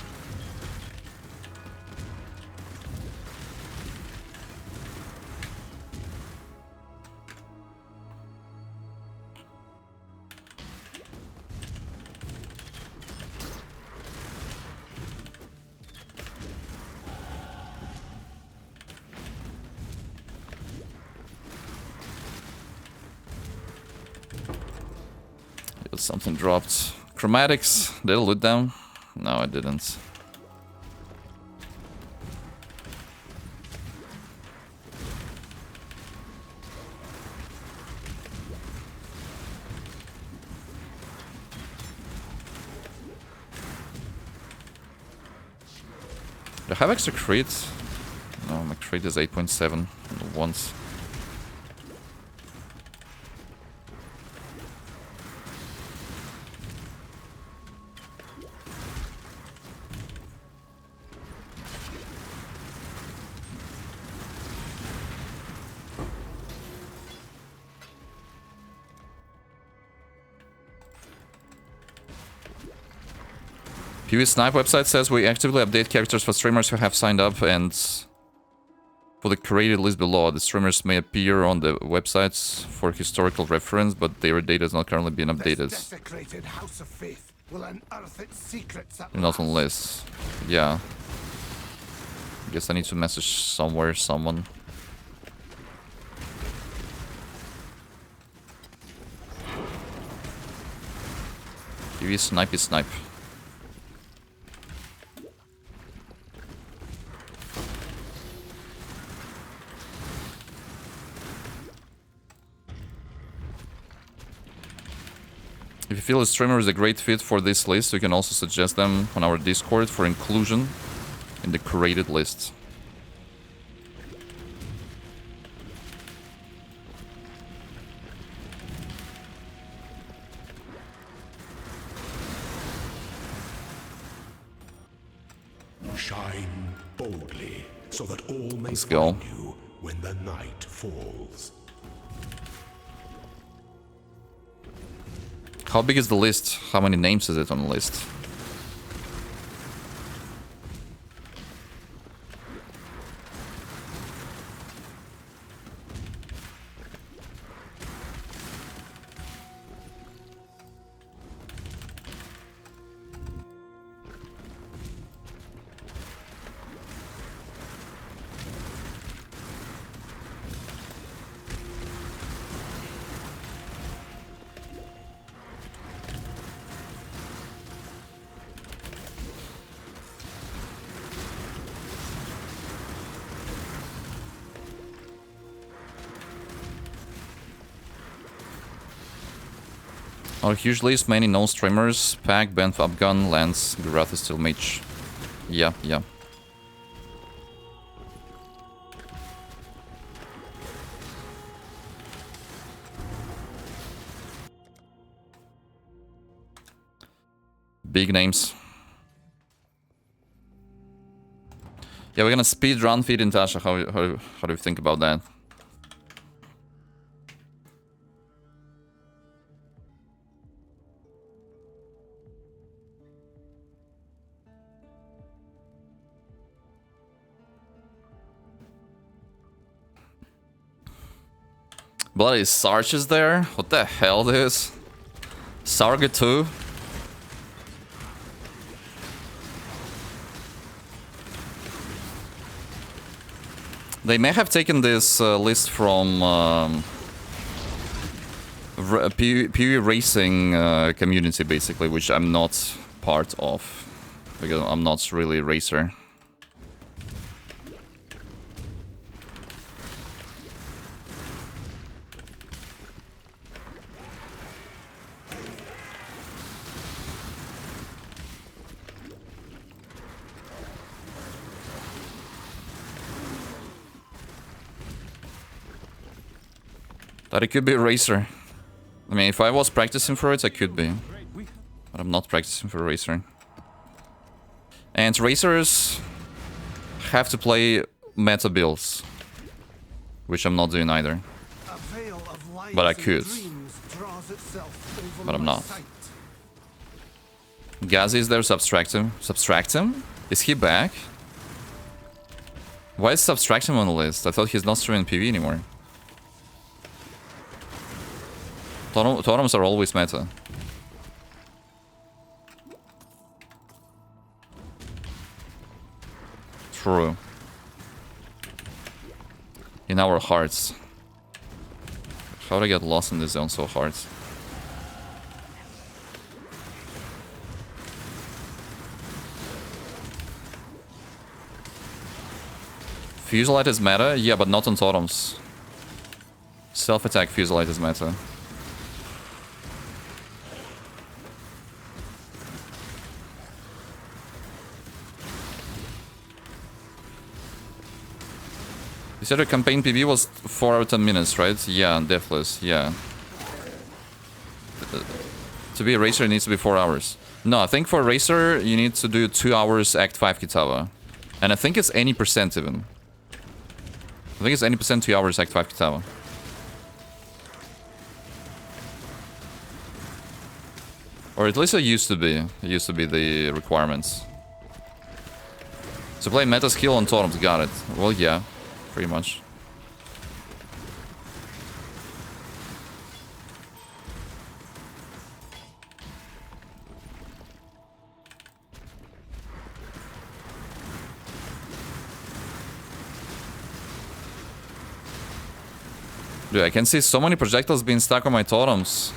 But something dropped. Chromatics, did I loot them? No, I didn't. Do I have extra crit? No, my crit is 8.7 once. PV Snipe website says we actively update characters for streamers who have signed up, and for the created list below, the streamers may appear on the websites for historical reference, but their data is not currently being updated. This desecrated house of faith will unearth its secrets at You're not on list. Yeah. Guess I need to message somewhere, someone. PV Snipey Snipe. If you feel a streamer is a great fit for this list, you can also suggest them on our Discord for inclusion in the created list. Shine boldly, so that all may Let's go. find you when the night falls. How big is the list? How many names is it on the list? Our huge list, many known streamers, Pack, Benf, Upgun, Lance, Garath is still mage. Yeah. Big names. Yeah, we're gonna speed run feed in Tasha. How do you think about that? Bloody Exarch is there? What the hell, this? Sarga 2? They may have taken this list from PvE racing community, basically, which I'm not part of, because I'm not really a racer. But it could be a racer. I mean, if I was practicing for it, I could be. But I'm not practicing for a racer. And racers have to play meta builds, which I'm not doing either. But I could. But I'm not. Gazi is there, Subtract him. Subtract him? Is he back? Why is Subtract him on the list? I thought he's not streaming PvE anymore. Totems are always meta. True. In our hearts. How did I get lost in this zone so hard? Fusillade is meta? Yeah, but not on Totems. Self-attack Fusillade is meta. You said the campaign PB was 4 out of 10 minutes, right? Yeah, Deathless, yeah. To be a racer, it needs to be 4 hours. No, I think for a racer, you need to do 2 hours Act 5 Kitava. And I think it's any percent even. I think it's any percent 2 hours Act 5 Kitava. Or at least it used to be. It used to be the requirements. So play meta skill on Totems, got it. Well, yeah, pretty much. Dude, I can see so many projectiles being stuck on my Totems.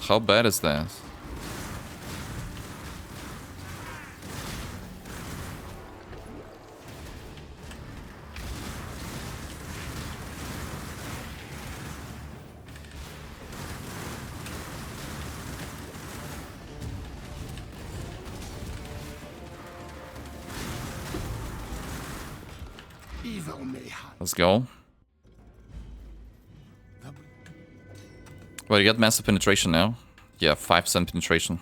How bad is that? Evil may hunt. Let's go. Well, you get massive penetration now. Yeah, 5% penetration.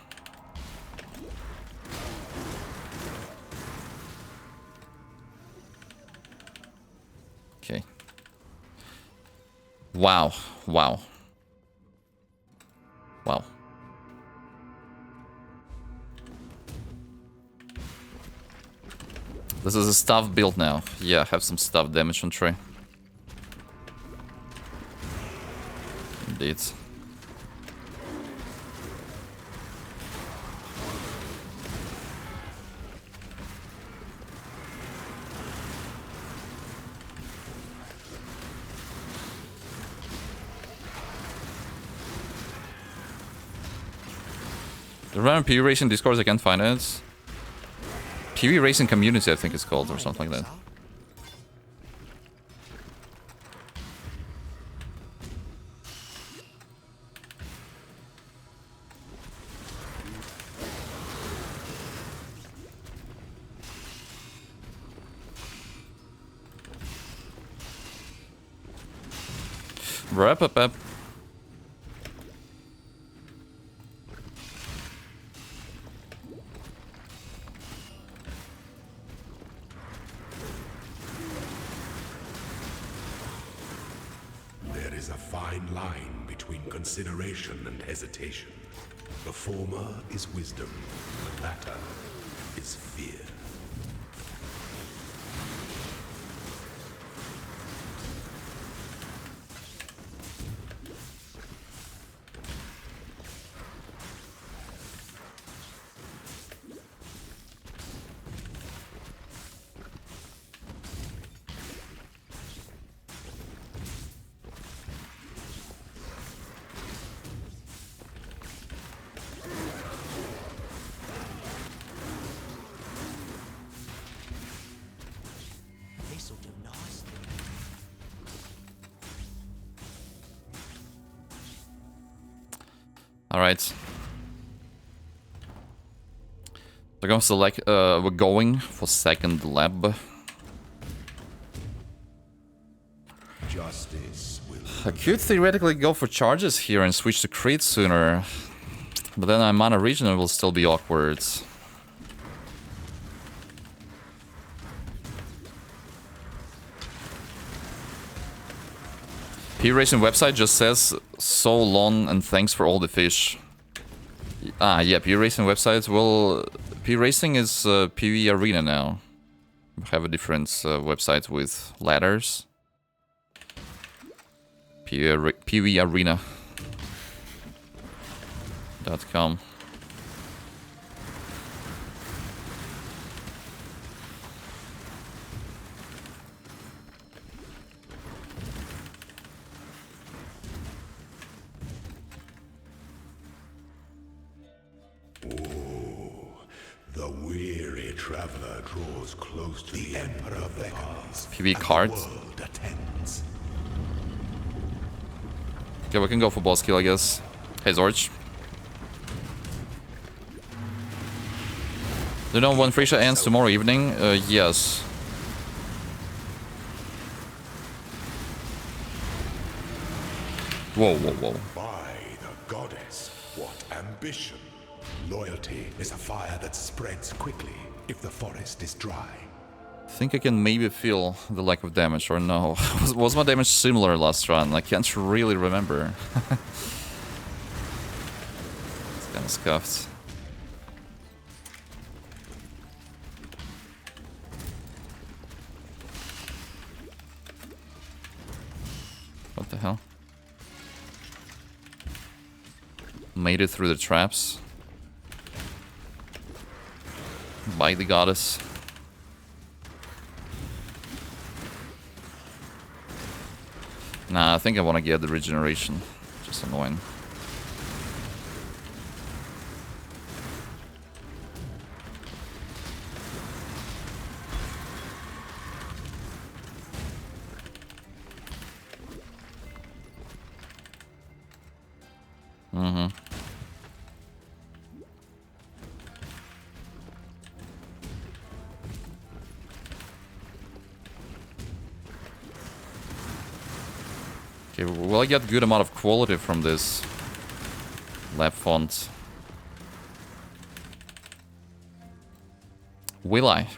Okay. Wow. Wow. Wow. This is a stuff build now. Yeah, have some stuff damage on tray. Indeed. The Run PV Racing Discord, I can't find it. PV Racing Community, I think it's called, or something like that. Wrap up. There is a fine line between consideration and hesitation. The former is wisdom, the latter is fear. Alright. We're going to select, we're going for second lab. Justice will. I could theoretically go for charges here and switch to crit sooner. But then I'm on a region and will still be awkward. P-Racing website just says so long and thanks for all the fish. Ah, yeah, P-Racing websites. Well, P-Racing is PV Arena now. We have a different website with ladders. PVArena.com. The traveler draws close to the Emperor beckons. PB cards. Okay, we can go for boss kill, I guess. Hey, Exarch. Do you know when Frisia ends tomorrow evening? Yes. Whoa, whoa, whoa. By the goddess, what ambition! Loyalty is a fire that spreads quickly if the forest is dry. I think I can maybe feel the lack of damage, or no. Was my damage similar last run? I can't really remember. It's kind of scuffed. What the hell? Made it through the traps. By the goddess. Nah, I think I want to get the regeneration. Just annoying. Mm-hmm. Okay, will I get good amount of quality from this lab font? Will I?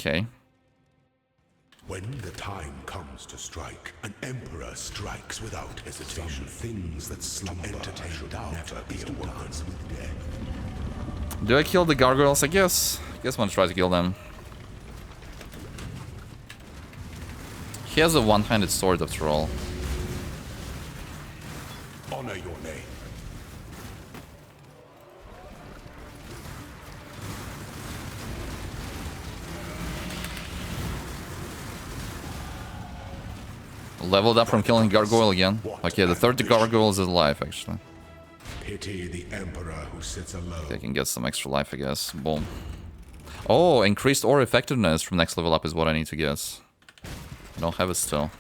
Okay. When the time comes to strike, an emperor strikes without hesitation. Some things that slumber should never be awoken. Do I kill the gargoyles? I guess I'm gonna try to kill them. He has a one-handed sword after all. Honor your name. Leveled up from killing gargoyle again. Okay, the third gargoyle is alive actually. Pity the emperor who sits alone. They can get some extra life, I guess. Boom. Oh, increased ore effectiveness from next level up is what I need to guess. I don't have it still.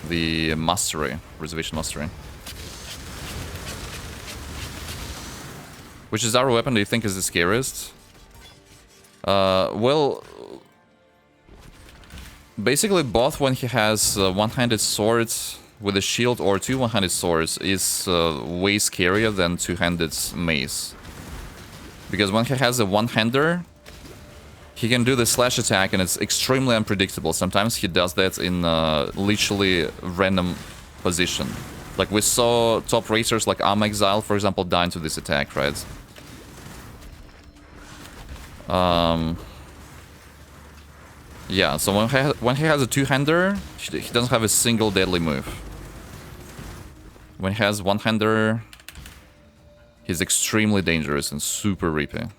The mastery, reservation mastery. Which is our weapon do you think is the scariest? Well, basically both when he has one-handed swords with a shield or two one-handed swords is way scarier than two-handed mace. Because when he has a one-hander, he can do the slash attack and it's extremely unpredictable. Sometimes he does that in literally random position. Like we saw top racers like Exile, for example, dying to this attack, right? Yeah, so when he has a two-hander, he doesn't have a single deadly move. When he has one-hander, he's extremely dangerous and super reapy.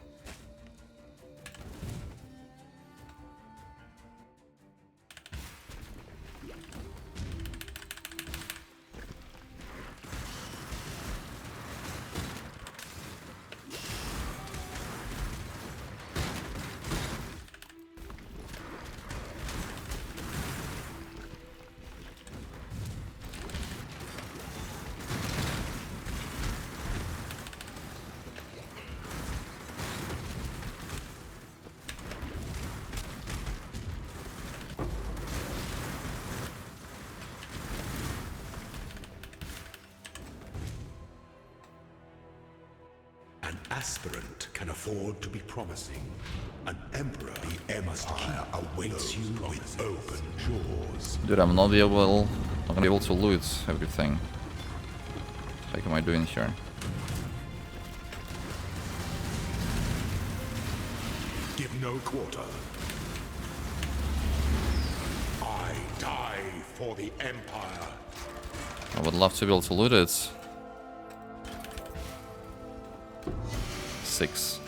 Aspirant can afford to be promising. An emperor, the empire awaits you with open jaws. Dude, I'm not gonna be able to loot everything. What the heck am I doing here? Give no quarter. for the Empire. I would love to be able to loot it. 6.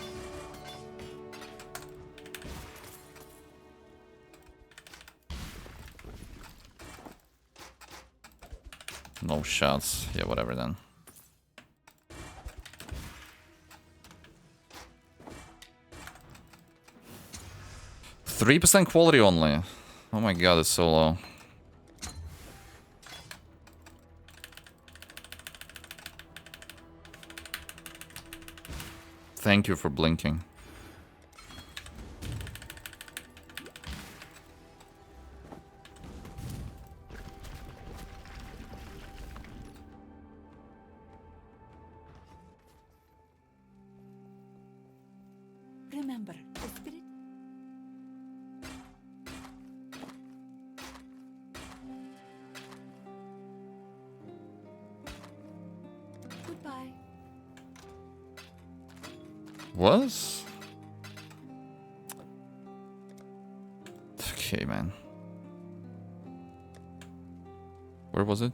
No shots. Yeah, whatever then. %3 quality only. Oh my god, it's so low. Thank you for blinking. Remember, the spirit. Goodbye. Was? Okay, man. Where was it?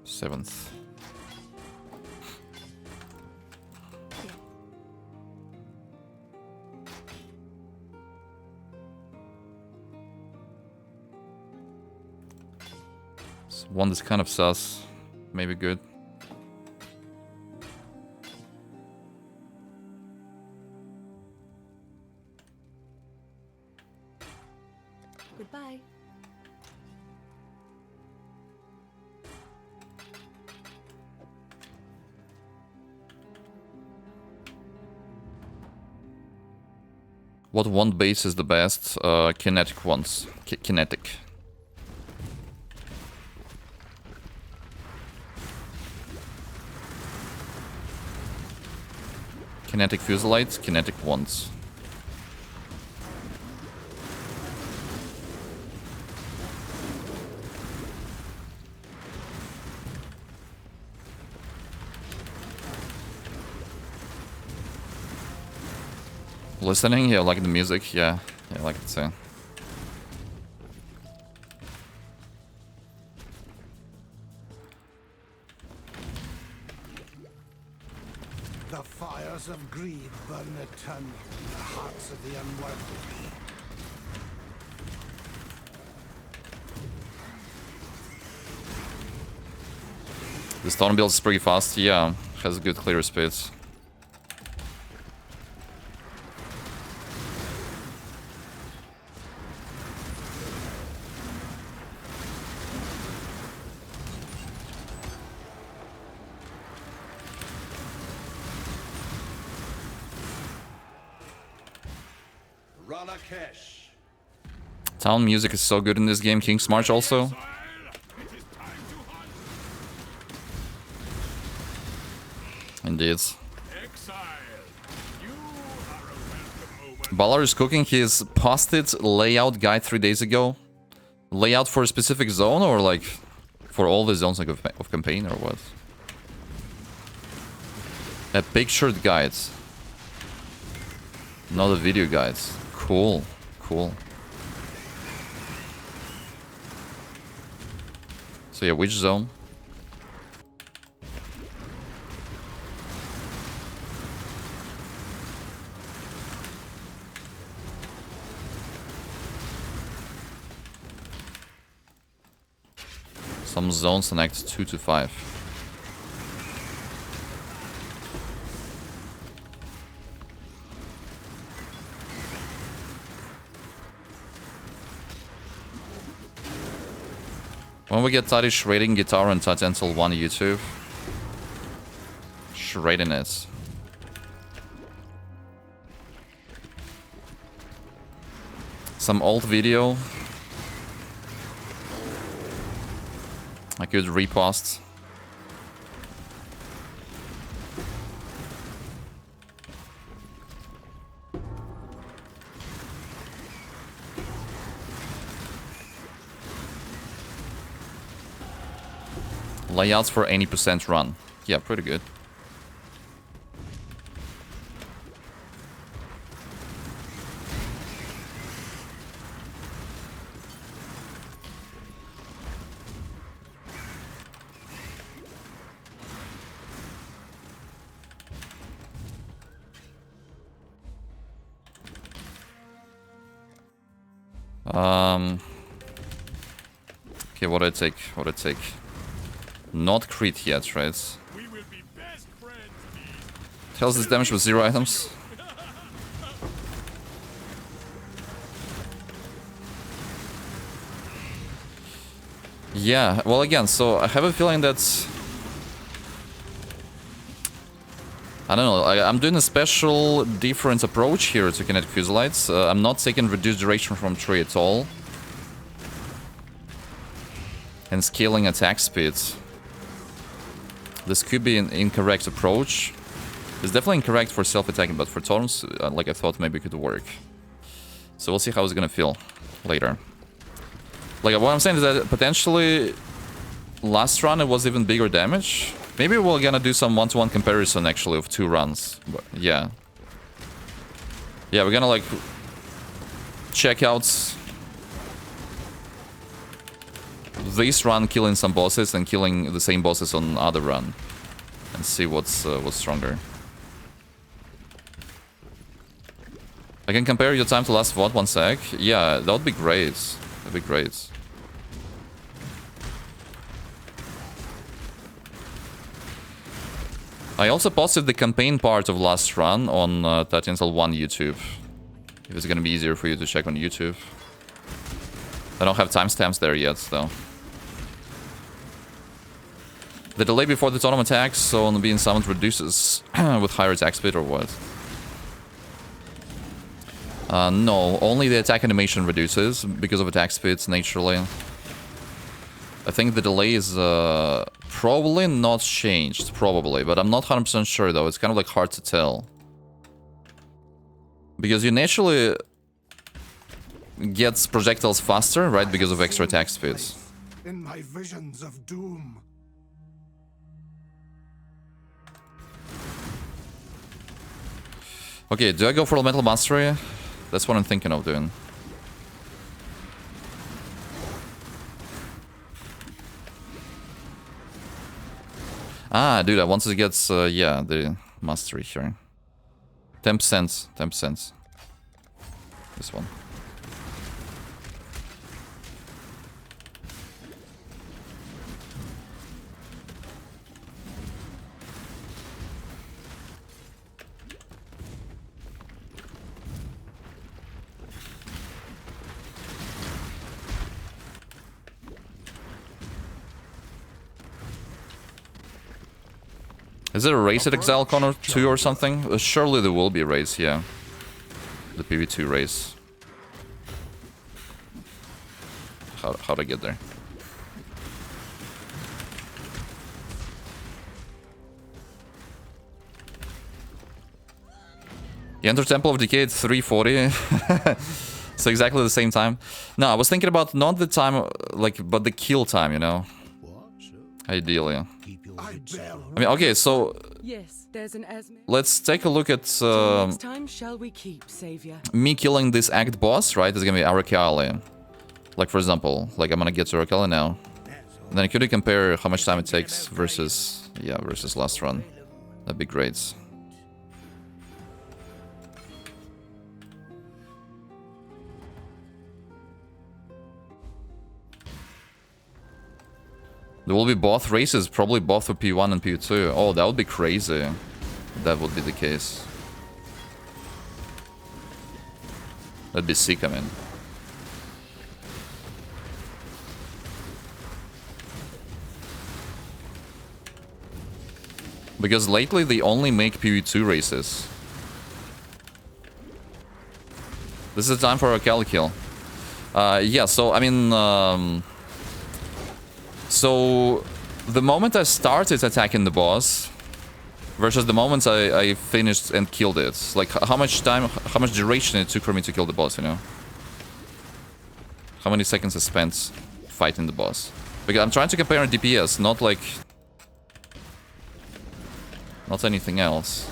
7th. So one that's kind of sus. Maybe good. Goodbye. What one base is the best? Kinetic ones. Kinetic. Kinetic Fusillades, Kinetic ones. Listening? Yeah, like the music. Yeah, I like it too. The fires of greed burn eternally in the hearts of the unworthy. The stone build is pretty fast. Yeah, has good clear speeds. Town music is so good in this game. King's March also. Indeed. Baller is cooking his posted layout guide 3 days ago. Layout for a specific zone or like for all the zones of campaign or what? A pictured guide. Not a video guide. Cool. Cool. So yeah, which zone? Some zones connect 2 to 5. When we get Tati shredding guitar and Tati until 1 YouTube. Shredding it. Some old video. I could repost. Layouts for 80% run. Yeah, pretty good. Okay, what do I take? What do I take? Not crit yet, right? Tells this damage with 0 items. Yeah, well again, so I have a feeling that... I don't know, I'm doing a special different approach here to Kinetic Fusillades. I'm not taking reduced duration from tree at all. And scaling attack speed. This could be an incorrect approach. It's definitely incorrect for self-attacking, but for Totems, like I thought, maybe it could work. So we'll see how it's gonna feel later. Like, what I'm saying is that potentially last run it was even bigger damage. Maybe we're gonna do some one-to-one comparison actually of 2 runs. But yeah. Yeah, we're gonna like check out this run killing some bosses and killing the same bosses on other run. And see what's stronger. I can compare your time to last VOD 1 sec. Yeah, that would be great. That'd be great. I also posted the campaign part of last run on Tatiantel 1 YouTube. If it's gonna be easier for you to check on YouTube. I don't have timestamps there yet, though. The delay before the totem attacks on being summoned reduces with higher attack speed or what? No, only the attack animation reduces because of attack speeds naturally. I think the delay is probably not changed, probably, but I'm not 100% sure though. It's kind of like hard to tell. Because you naturally get projectiles faster, right? Because of extra attack speeds. In my visions of doom. Okay, do I go for Elemental Mastery? That's what I'm thinking of doing. Ah, dude, I want to get, yeah, the Mastery here. 10%, 10%. This one. Is there a race at Exile Corner 2 or something? Surely there will be a race, yeah. The PV2 race. How'd I get there? You enter Temple of Decay at 3:40. So exactly the same time. No, I was thinking about not the time, like, but the kill time, you know? Ideally. I mean, okay, so yes, there's an let's take a look at time shall we keep, Savior? Me killing this act boss, right? It's gonna be Arakali. Like, for example, like I'm gonna get to Arakali now. And then could you compare how much time it takes versus, yeah, versus last run? That'd be great. There will be both races, probably both for P1 and P2. Oh, that would be crazy. That would be the case. That'd be sick, I mean. Because lately they only make PV2 races. This is the time for a Kali kill. Yeah, so I mean... So, the moment I started attacking the boss versus the moment I finished and killed it. Like, how much time, how much duration it took for me to kill the boss, you know? How many seconds I spent fighting the boss. Because I'm trying to compare DPS, not like... not anything else.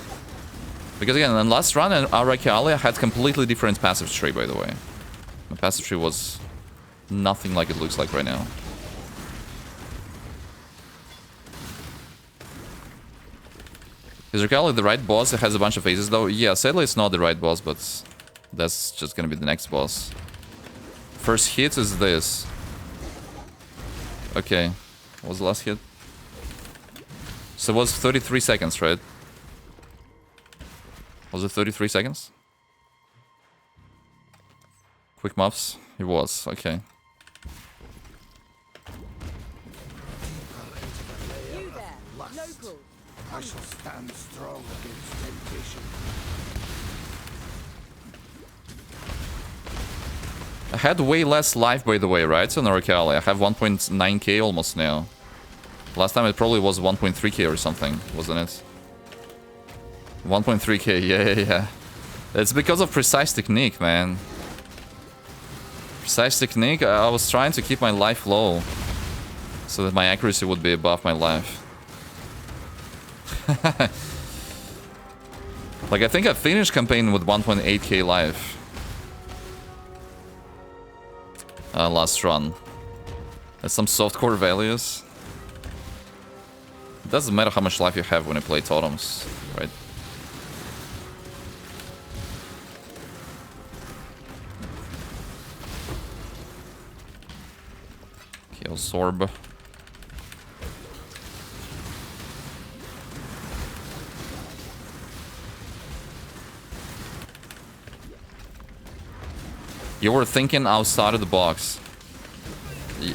Because again, in last run in Arakali, I had completely different passive tree, by the way. My passive tree was nothing like it looks like right now. Is Arakali the right boss? It has a bunch of phases though. Yeah, sadly it's not the right boss, but that's just gonna be the next boss. First hit is this. Okay. What was the last hit? So it was 33 seconds, right? Was it 33 seconds? Quick maps? It was, okay. You there, local. I shall stand strong against temptation. I had way less life, by the way, right? On Oricali. I have 1.9k almost now. Last time it probably was 1.3k or something, wasn't it? 1.3k, yeah. It's because of precise technique, man. Precise technique, I was trying to keep my life low. So that my accuracy would be above my life. Like, I think I finished campaign with 1.8k life. Last run. That's some softcore values. It doesn't matter how much life you have when you play Totems, right? Kill Sorb. You were thinking outside of the box.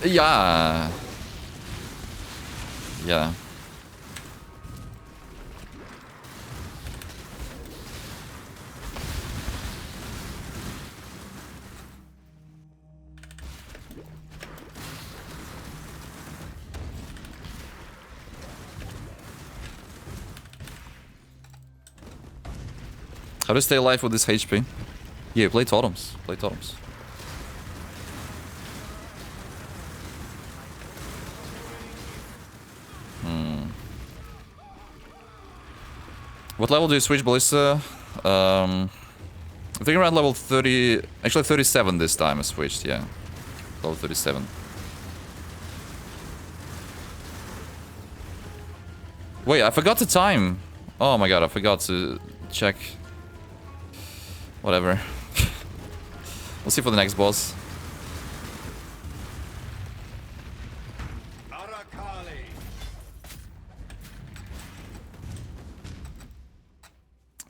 Yeah. Yeah. How to stay alive with this HP? Yeah, play Totems. Play Totems. What level do you switch, Ballista? I think around level 30... Actually, 37 this time I switched, yeah. Level 37. Wait, I forgot the time! Oh my god, I forgot to check. Whatever. We'll see for the next boss.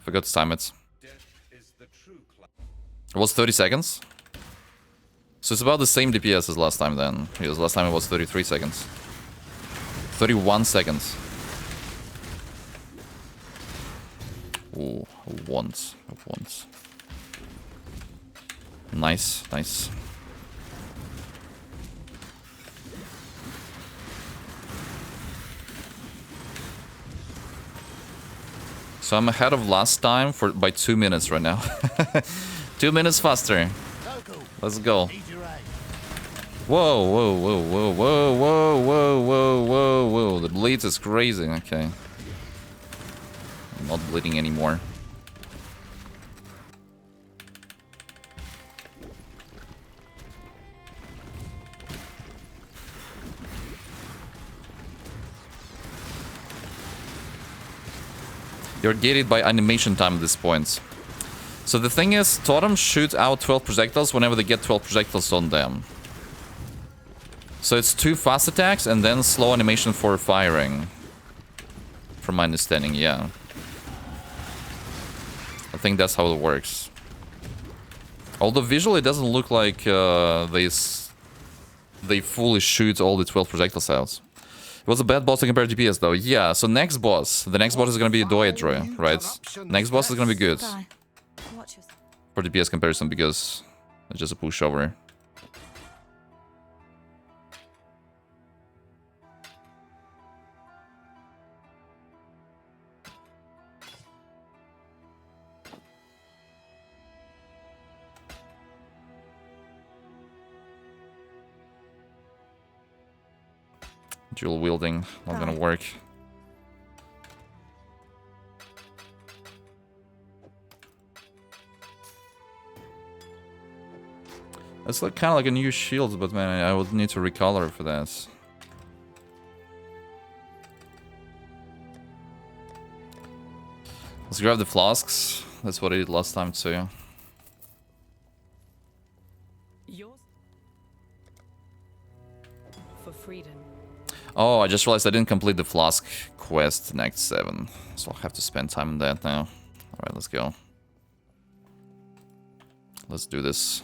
Forgot to time it. It was 30 seconds. So it's about the same DPS as last time then. Because last time it was 33 seconds. 31 seconds. Ooh, once. Nice, nice. So I'm ahead of last time by 2 minutes right now. 2 minutes faster. Let's go. Whoa, whoa, whoa, whoa, whoa, whoa, whoa, whoa, whoa, whoa. The bleed is crazy. Okay. I'm not bleeding anymore. You're gated by animation time at this point. So the thing is, Totems shoot out 12 projectiles whenever they get 12 projectiles on them. So it's 2 fast attacks and then slow animation for firing. From my understanding, yeah. I think that's how it works. Although visually it doesn't look like they fully shoot all the 12 projectiles out. It was a bad boss to compare DPS though. Yeah, so next boss. The next boss is gonna be Doedre, right? Next boss is gonna be good. For DPS comparison because it's just a pushover. Dual wielding, not gonna work. It's like kind of like a new shield, but man, I would need to recolor for that. Let's grab the flasks. That's what I did last time too. Oh, I just realized I didn't complete the Flask quest next 7. So I'll have to spend time on that now. Alright, let's go. Let's do this.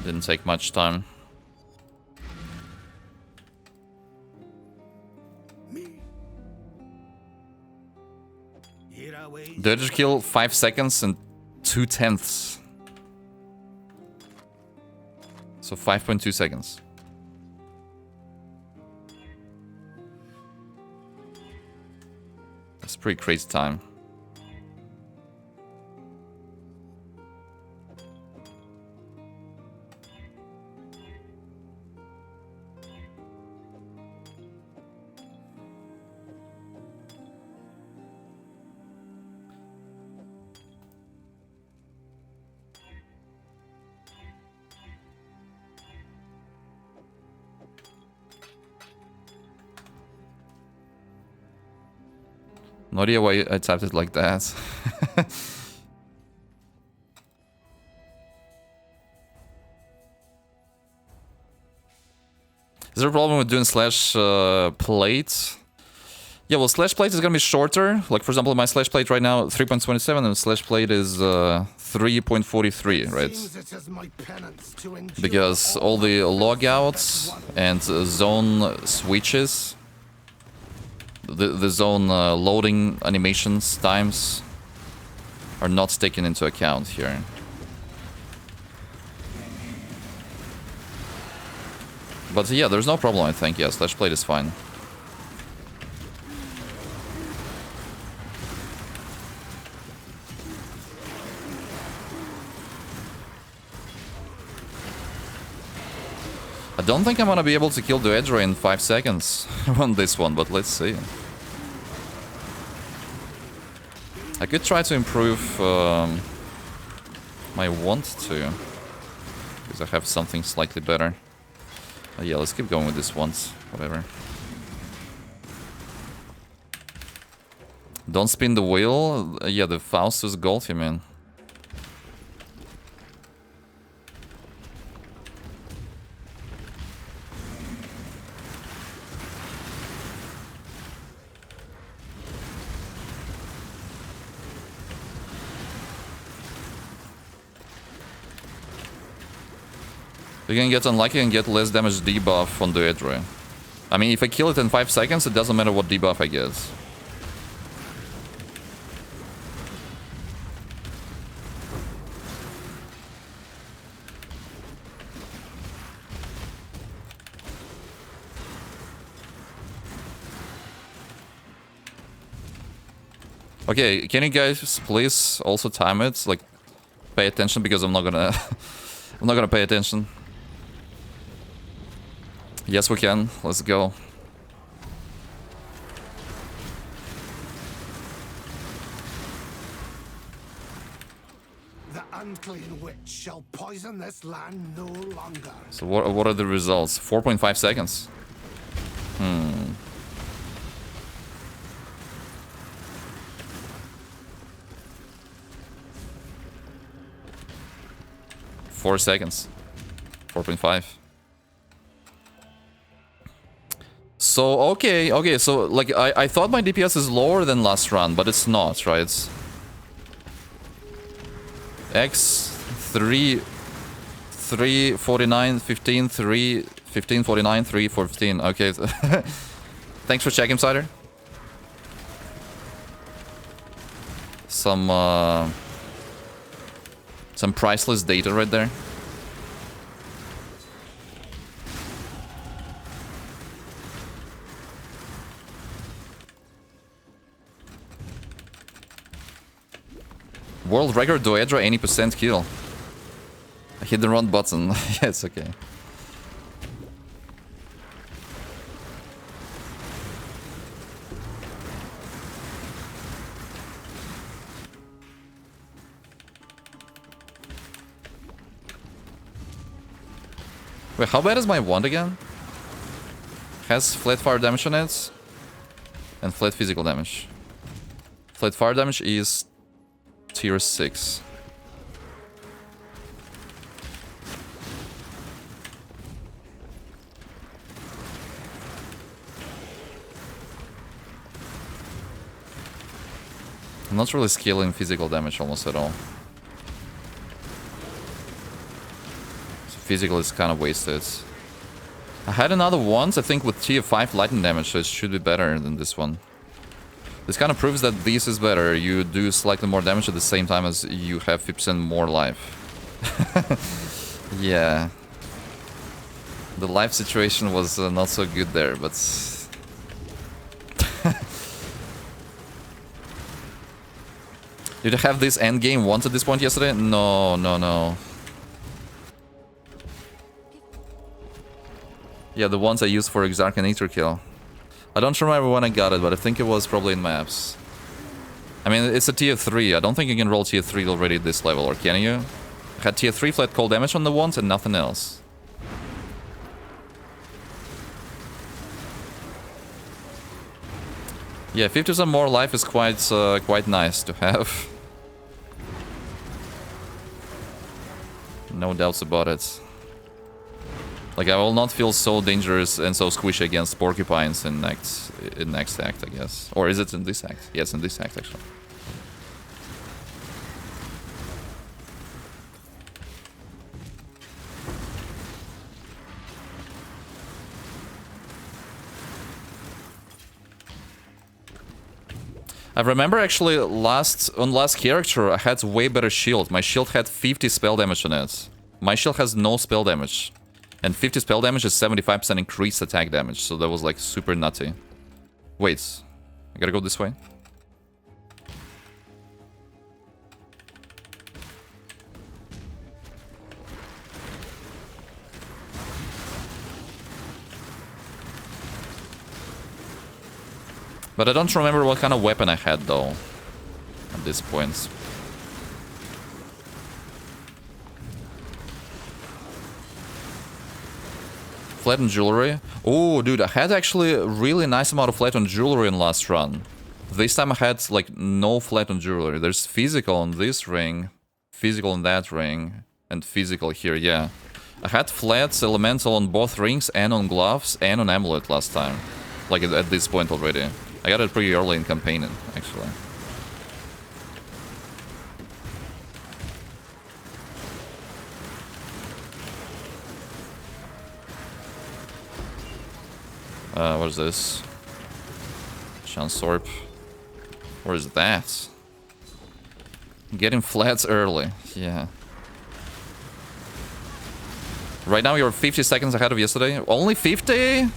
Didn't take much time. Dodge kill 5 seconds and 2/10. So 5.2 seconds. That's pretty crazy time. No idea why I tapped it like that. Is there a problem with doing slash plate? Yeah, well, slash plate is gonna be shorter. Like, for example, my slash plate right now 3.27 and slash plate is 3.43, right? Because all the logouts and zone switches, the zone loading animations times are not taken into account here. But yeah, there's no problem, I think. Yeah, slash plate is fine. I don't think I'm gonna be able to kill the Edra in 5 seconds on this one, but let's see. I could try to improve my want to, because I have something slightly better. Yeah, let's keep going with this once, whatever. Don't spin the wheel. Yeah, the Faustus Golfy, man. You can get unlucky and get less damage debuff on the Edra. I mean, if I kill it in 5 seconds, it doesn't matter what debuff I get. Okay, can you guys please also time it? Like, pay attention, because I'm not gonna... I'm not gonna pay attention. Yes, we can. Let's go. The unclean witch shall poison this land no longer. So what are the results? 4.5 seconds. 4 seconds. 4.5. So, okay, so, like, I thought my DPS is lower than last run, but it's not, right? X, 3, 349, 15, 3, 15, 49, 3, 15. Okay. Thanks for checking, Insider. Some priceless data right there. World record Doedra 80% kill. I hit the wrong button. Yeah, it's okay. Wait, how bad is my wand again? Has flat fire damage on it. And flat physical damage. Flat fire damage is tier 6. I'm not really scaling physical damage almost at all. So physical is kind of wasted. I had another once, I think, with tier 5 lightning damage, so it should be better than this one. This kind of proves that this is better. You do slightly more damage at the same time as you have 50% more life. Yeah. The life situation was not so good there, but... Did you have this endgame once at this point yesterday? No, no, no. Yeah, the ones I used for Exarch and Ether kill. I don't remember when I got it, but I think it was probably in maps. I mean, it's a tier 3. I don't think you can roll tier 3 already at this level, or can you? I had tier 3 flat cold damage on the ones and nothing else. Yeah, 50% more life is quite nice to have. No doubts about it. Like, I will not feel so dangerous and so squishy against porcupines in next act, I guess. Or is it in this act? Yes, in this act, actually. I remember actually on last character I had way better shield. My shield had 50 spell damage on it. My shield has no spell damage. And 50 spell damage is 75% increased attack damage, so that was like super nutty. Wait, I gotta go this way? But I don't remember what kind of weapon I had though, at this point. Flattened jewelry. Oh, dude, I had actually a really nice amount of flattened jewelry in last run. This time I had like no flattened jewelry. There's physical on this ring, physical on that ring, and physical here, yeah. I had flats, elemental on both rings and on gloves and on amulet last time. Like at this point already. I got it pretty early in campaigning, actually. What is this? Chansorp. Where is that? Getting flats early, yeah. Right now you're 50 seconds ahead of yesterday. Only 50?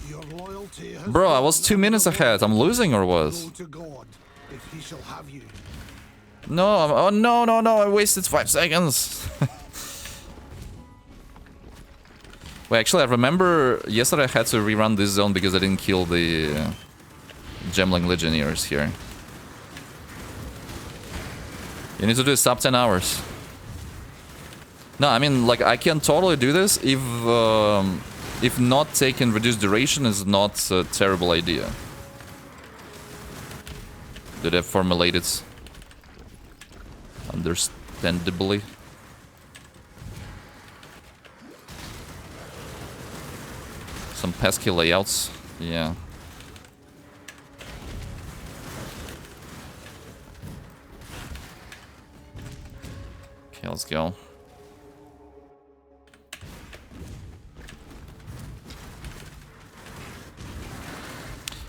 Bro, I was 2 minutes ahead. I'm losing or what? No, oh no, no, no, I wasted 5 seconds. Wait, actually, I remember yesterday I had to rerun this zone because I didn't kill the Gemling Legionnaires here. You need to do sub 10 hours. No, I mean, like, I can totally do this if not taking reduced duration is not a terrible idea. Did I formulate it understandably? Some pesky layouts, yeah. Okay, let's go.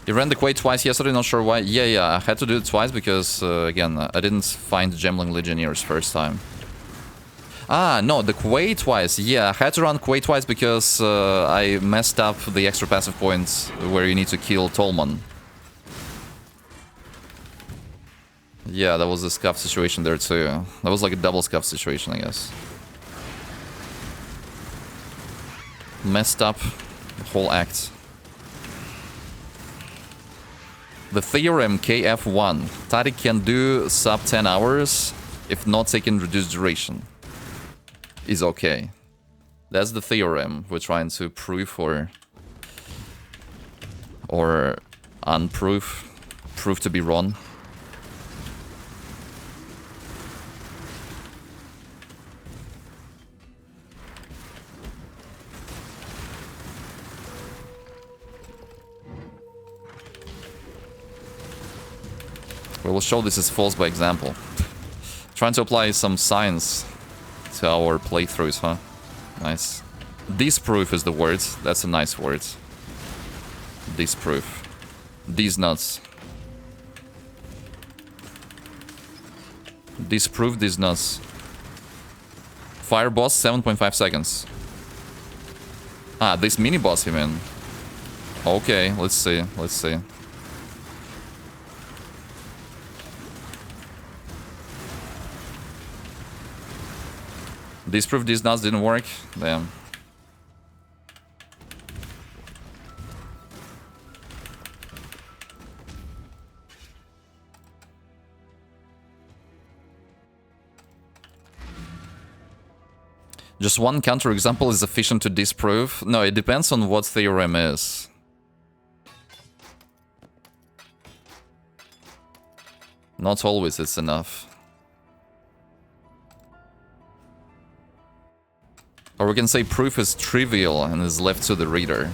You ran the Quake twice yesterday, not sure why. Yeah, I had to do it twice because, again, I didn't find Gemling Legionnaires first time. Ah, no, the Quake twice. Yeah, I had to run Quake twice because I messed up the extra passive points where you need to kill Tolman. Yeah, that was a scuff situation there too. That was like a double scuff situation, I guess. Messed up the whole act. The theorem KF1. Tariq can do sub 10 hours if not taking reduced duration. Is okay. That's the theorem we're trying to prove or unprove, prove to be wrong. We will show this is false by example. Trying to apply some science to our playthroughs, huh? Nice. Disproof is the word. That's a nice word. Disproof. These nuts. Disprove these nuts. Fire boss, 7.5 seconds. Ah, this mini boss you mean? Okay, let's see. Let's see. Disprove these nuts didn't work. Damn. Just one counterexample is sufficient to disprove? No, it depends on what theorem is. Not always it's enough. Or we can say proof is trivial and is left to the reader.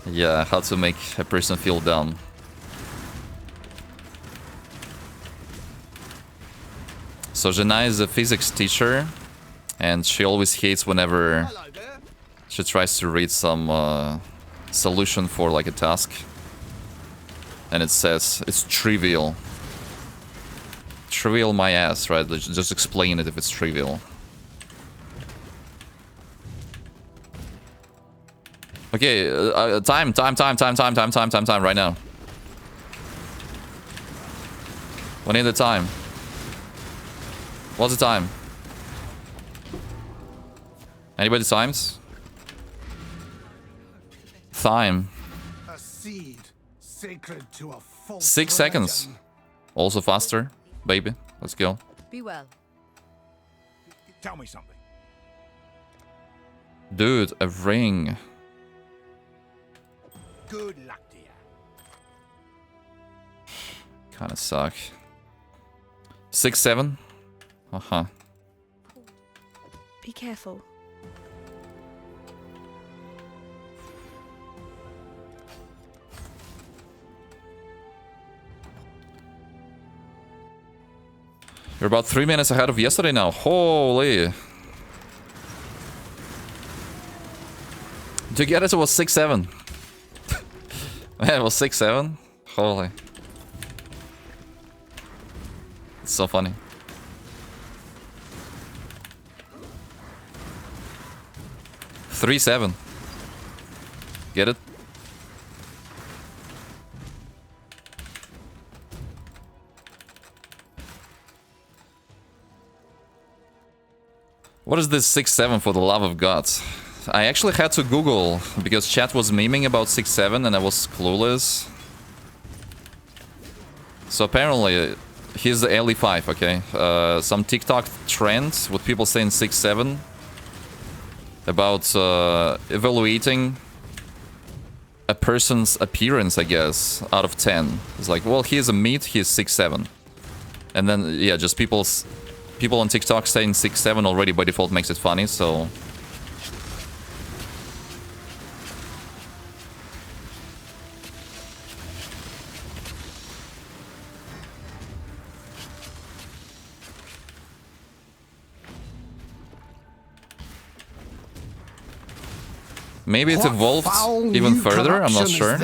Yeah, how to make a person feel dumb. So Jena is a physics teacher, and she always hates whenever she tries to read some solution for like a task. And it says, it's trivial. Trivial my ass, right? Just explain it if it's trivial. Okay, time, right now. We need the time. What's the time? Anybody times? Time. A seed sacred to a false 6 seconds. religion. Also faster, baby. Let's go. Be well. Tell me something. Dude, a ring. Good luck to you. Kinda suck. 6, 7? Uh-huh. Be careful. You're about 3 minutes ahead of yesterday now. Holy. To get it, it was 6, 7. Man, it was 6, 7? Holy. It's so funny. Three, 7. Get it? What is this 6, 7 for the love of God? I actually had to Google because chat was memeing about 6, 7 and I was clueless. So apparently here's the LE5, okay? Some TikTok trend with people saying 6, 7 about evaluating a person's appearance, I guess, out of 10. It's like, well, here's a meat, here's 6, 7. And then, yeah, just people on TikTok saying 6, 7 already by default makes it funny, so... Maybe it evolved even further, I'm not sure.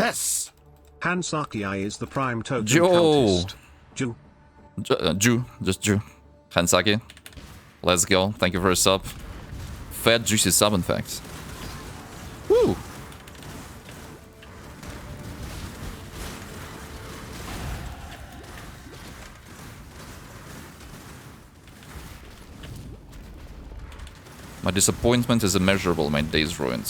Hansaki is the prime token Joe. cultist. Jew, just Jew. Hansaki. Let's go. Thank you for a sub. Fat juicy sub, in fact. Woo! My disappointment is immeasurable, my day's ruined.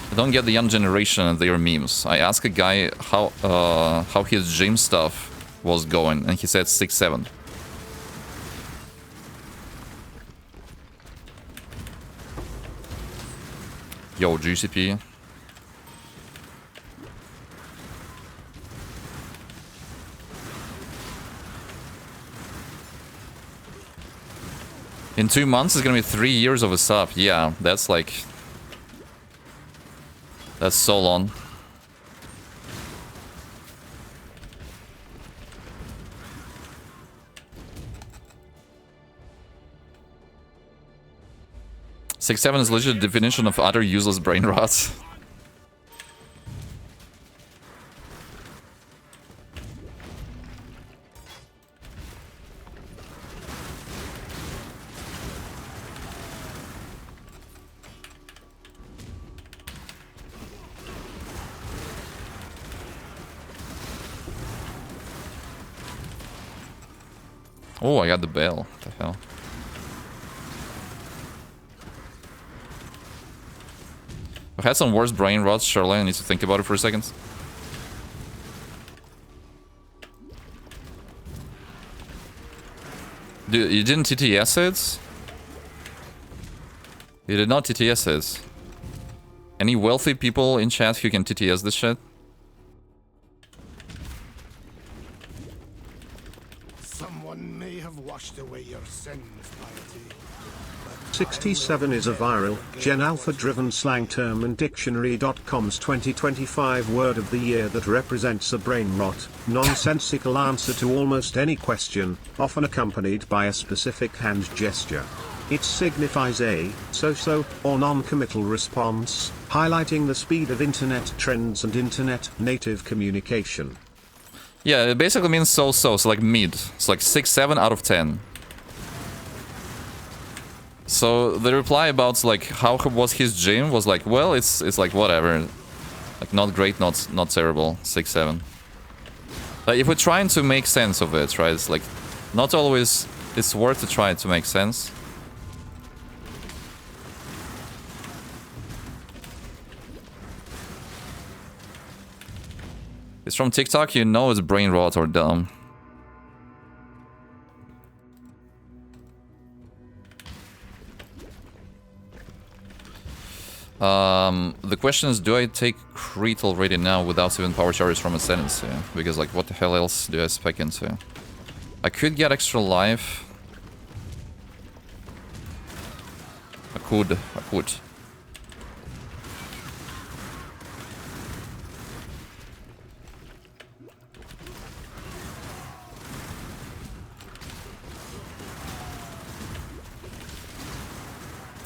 I don't get the young generation and their memes. I ask a guy how his gym stuff was going, and he said 6-7. Yo, GCP. In 2 months, it's gonna be 3 years of a sub. Yeah, that's like... That's so long. Six seven is legit definition of utter useless brain rot. Oh, I got the bell. What the hell? I've had some worse brain rots, surely. I need to think about it for a second. Dude, you didn't TTS it? You did not TTS it. Any wealthy people in chat who can TTS this shit? Someone may have washed away your sins, piety. 67 is a viral, Gen Alpha driven slang term and dictionary.com's 2025 word of the year that represents a brain rot, nonsensical answer to almost any question, often accompanied by a specific hand gesture. It signifies a so-so or non-committal response, highlighting the speed of internet trends and internet native communication. Yeah, it basically means so-so, so like mid. It's like 6-7 out of 10. So the reply about like how was his gym was like, well, it's like whatever, like not great, not terrible, 6-7. Like if we're trying to make sense of it, right? It's like not always. It's worth to try to make sense. It's from TikTok, you know it's brain rot or dumb. The question is, do I take Crete already now without even power charges from Ascendancy? Because like, what the hell else do I spec into? I could get extra life. I could.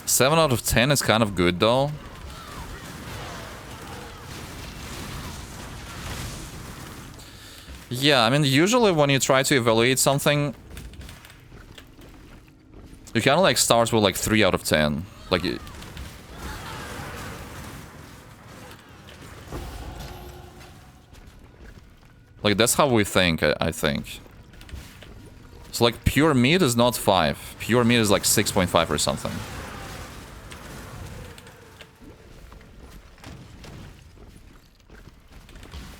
Seven out of 10 is kind of good though. Yeah, I mean, usually when you try to evaluate something, you kind of like start with like 3 out of 10. Like, that's how we think, I think. So like pure meat is not 5. Pure meat is like 6.5 or something.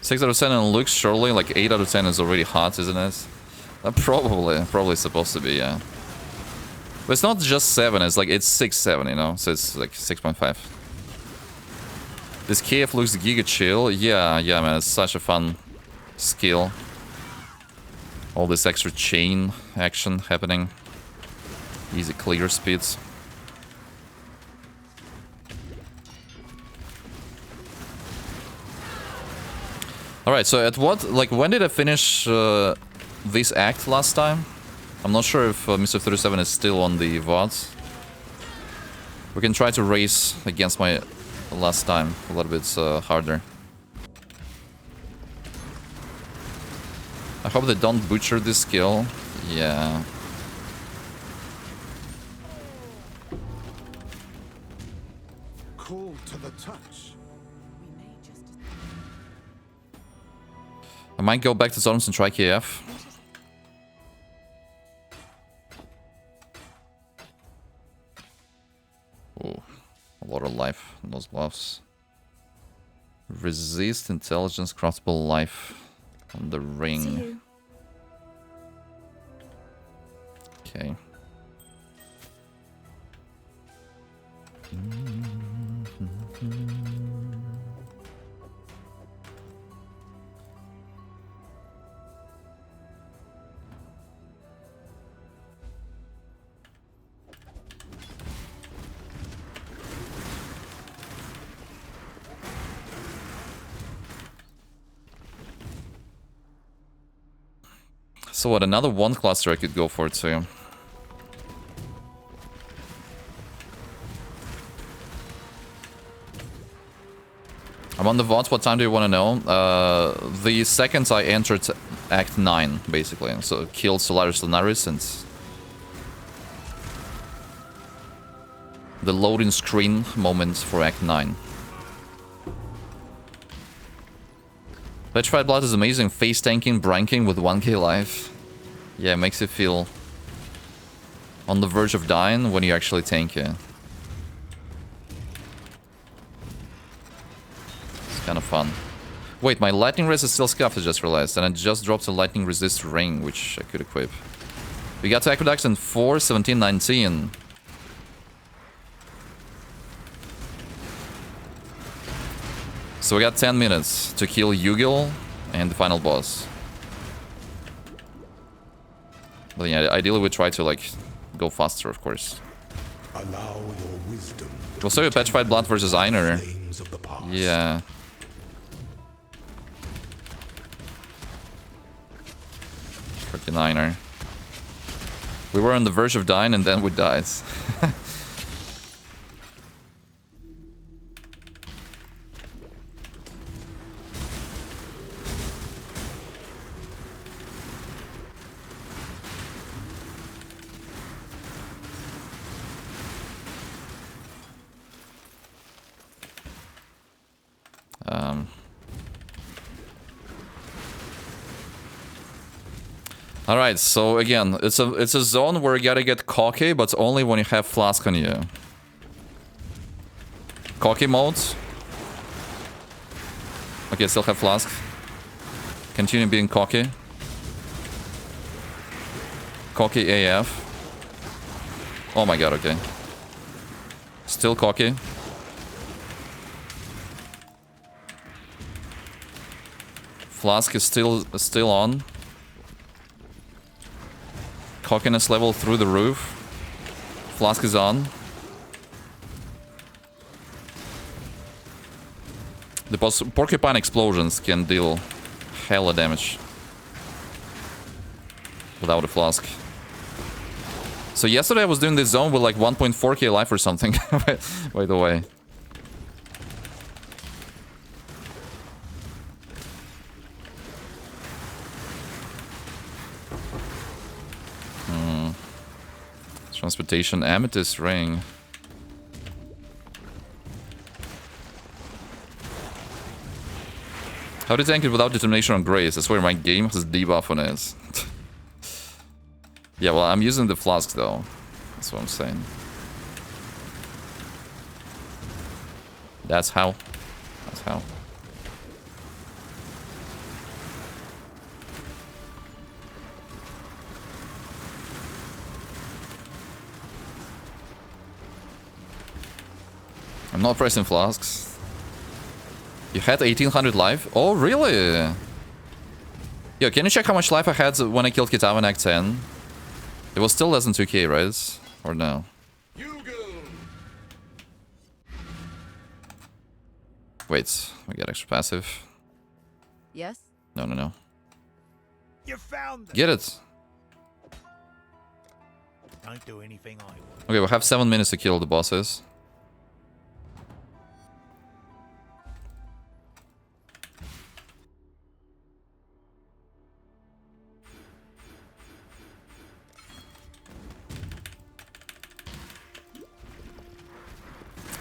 Six out of 10 and looks surely like 8 out of 10 is already hot, isn't it? Probably supposed to be, yeah. But it's not just 7, it's like it's 6-7, you know, so it's like 6.5. This KF looks giga chill. Yeah, man, it's such a fun skill. All this extra chain action happening. Easy clear speeds. Alright, so at what, like, when did I finish this act last time? I'm not sure if Mr. 37 is still on the VODs. We can try to race against my last time a little bit harder. I hope they don't butcher this skill. Yeah. Cold to the touch. I might go back to Totems and try KF. Oh, a lot of life in those gloves. Resist, intelligence, craftable life on the ring. So what, another one cluster I could go for too. I'm on the VOD, what time do you want to know? The second I entered Act 9, basically. So killed Solaris Lunaris and... the loading screen moment for Act 9. Petrified Blood is amazing. Face tanking, branking with 1k life. Yeah, it makes you feel on the verge of dying when you actually tank it. It's kind of fun. Wait, my lightning resist still scuffed, I just realized. And I just dropped a lightning resist ring, which I could equip. We got to Aqueducts in 4, 17, 19. So we got 10 minutes to kill Yugil and the final boss. But yeah, ideally we try to like go faster, of course. Allow your wisdom. Also, a Petrified Blood versus Einer. Yeah. Freaking Einer. We were on the verge of dying and then we died. Alright, so again, it's a zone where you gotta get cocky, but only when you have Flask on you. Cocky mode. Okay, still have Flask. Continue being cocky. Cocky AF. Oh my god, okay. Still cocky. Flask is still on. Cockiness level through the roof. Flask is on. The porcupine explosions can deal hella damage without a Flask. So yesterday I was doing this zone with like 1.4k life or something, by the way. Transportation Amethyst Ring. How to tank it without Determination on Grace? I swear my game has debuff on it. Yeah, well, I'm using the Flask though. That's what I'm saying. That's how. That's how. I'm not pressing Flasks. You had 1800 life? Oh, really? Yo, can you check how much life I had when I killed Kitava in Act 10? It was still less than 2k, right? Or no? Wait, we get extra passive. Yes? No, no, no. You found them. Get it! Don't do anything I want. Okay, we'll have 7 minutes to kill the bosses.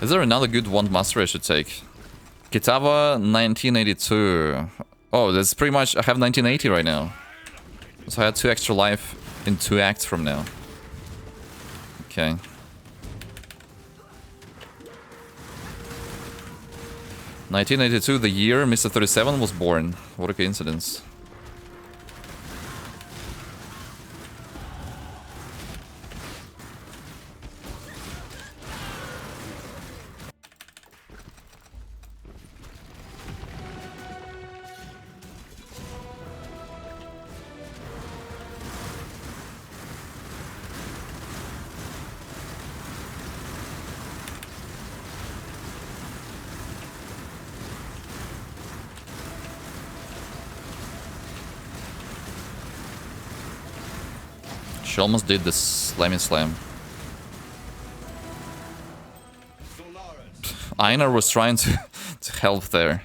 Is there another good wand mastery I should take? Kitava 1982. Oh, that's pretty much... I have 1980 right now. So I had 2 extra life in 2 acts from now. Okay. ...1982, the year Mr. 37 was born. What a coincidence. She almost did this slammy slam. Einar was trying to help there.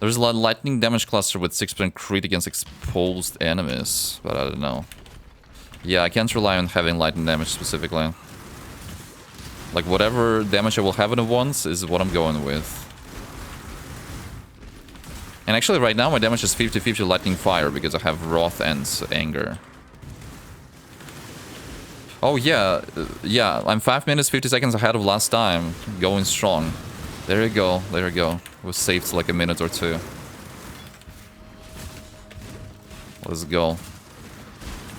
There's a lot of lightning damage cluster with 6% crit against exposed enemies, but I don't know. Yeah, I can't rely on having lightning damage specifically. Like, whatever damage I will have in it once is what I'm going with. And actually, right now, my damage is 50-50 lightning fire because I have wrath and anger. Oh, yeah. Yeah, I'm 5 minutes, 50 seconds ahead of last time. Going strong. There you go. There you go. Was saved like a minute or two. Let's go.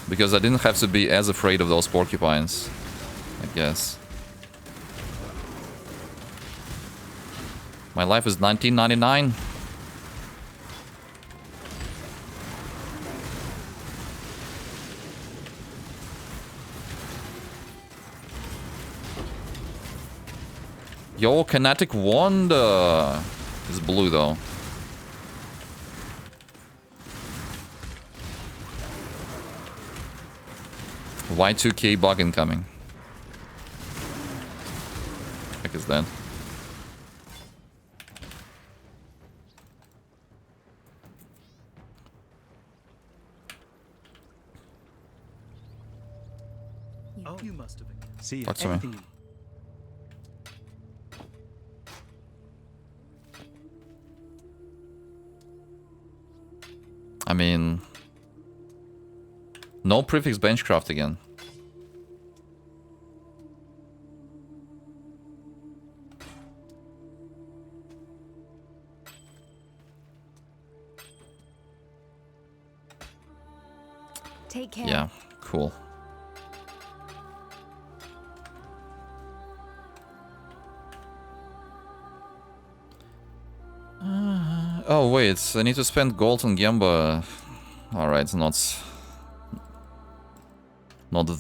Because I didn't have to be as afraid of those porcupines, I guess. My life is 1999. Yo, Kinetic Wanda is blue though. Y2K bug incoming. Heck is that? Oh, you must have been. See Talk to me. Anything. I mean, no prefix benchcraft again. Take care. Yeah, cool. Oh wait, I need to spend gold on Gamba. Alright, not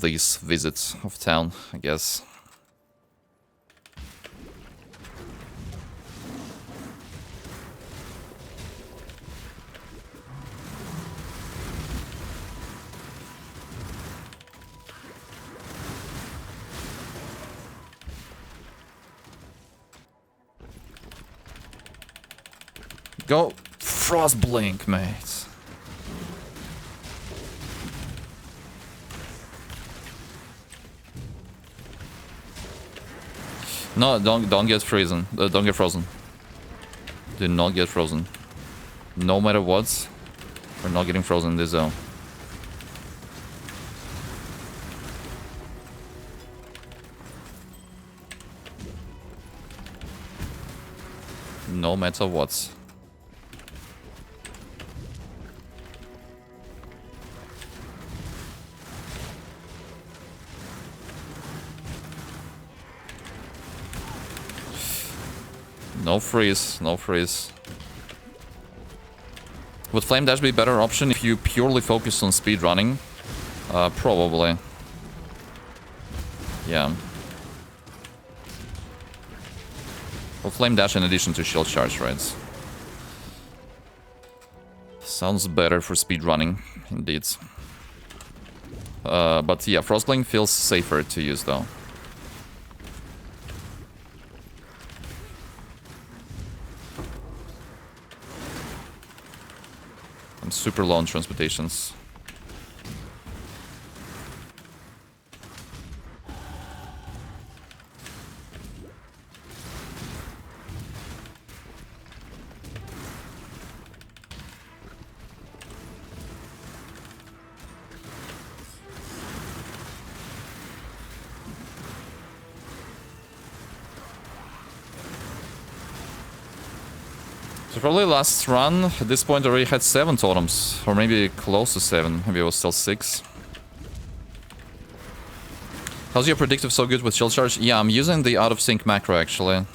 these visits of town, I guess. Go Frostblink, mate. No, don't get frozen. Don't get frozen. Do not get frozen. No matter what, we're not getting frozen in this zone. No matter what. No freeze, no freeze. Would Flame Dash be a better option if you purely focus on speed running? Probably. Yeah. Well, Flame Dash in addition to Shield Charge, right? Sounds better for speed running, indeed. But yeah, Frostblink feels safer to use though. I'm super low on transportations. So probably last run, at this point I already had 7 totems, or maybe close to 7, maybe it was still 6. How's your predictive so good with Shield Charge? Yeah, I'm using the out of sync macro actually.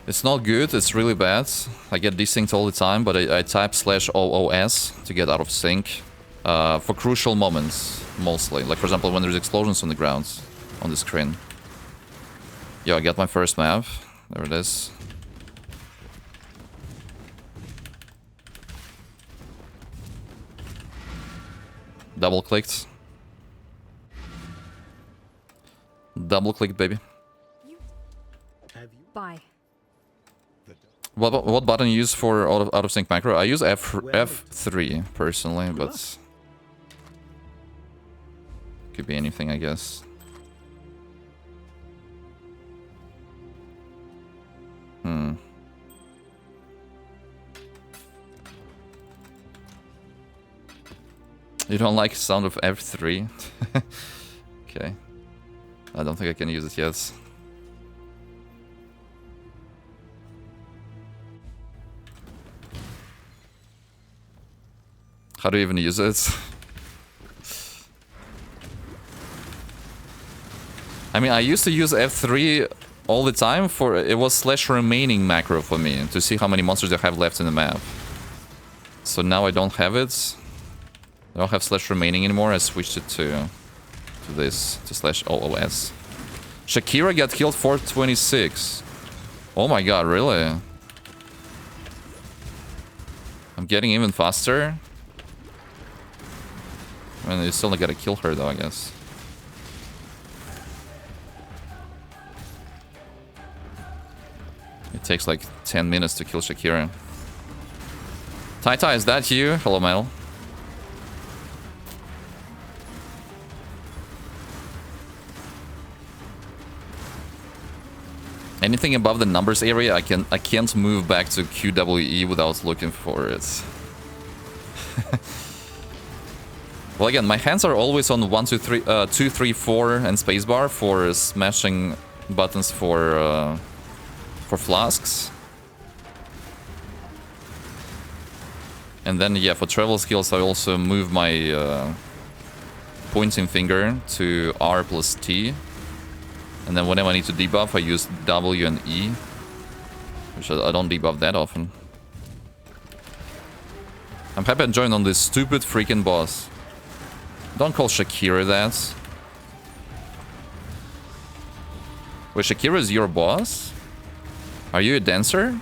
It's not good, it's really bad. I get desynced all the time, but I type /OOS to get out of sync. For crucial moments, mostly. Like for example when there's explosions on the ground, on the screen. Yo, I got my first map. There it is. Double clicked. Double clicked, baby. Bye. What button you use for out of sync macro? I use F3 personally, but could be anything, I guess. You don't like sound of F3? Okay. I don't think I can use it yet. How do you even use it? I mean, I used to use F3 all the time for... It was slash remaining macro for me, to see how many monsters I have left in the map. So now I don't have it. I don't have slash remaining anymore. I switched it to this, to slash OOS. Shakira got killed 426. Oh my god, really? I'm getting even faster. I mean, you still gotta kill her though, I guess. It takes like 10 minutes to kill Shakira. Taita, is that you? Hello, Metal. Anything above the numbers area, I can't move back to QWE without looking for it. Well, again, my hands are always on 1, 2, 3, 2, 3, 4 and spacebar for smashing buttons for flasks. And then, yeah, for travel skills, I also move my pointing finger to R plus T. And then whenever I need to debuff, I use W and E. Which I don't debuff that often. I'm happy I'm joined on this stupid freaking boss. Don't call Shakira that. Wait, Shakira is your boss? Are you a dancer?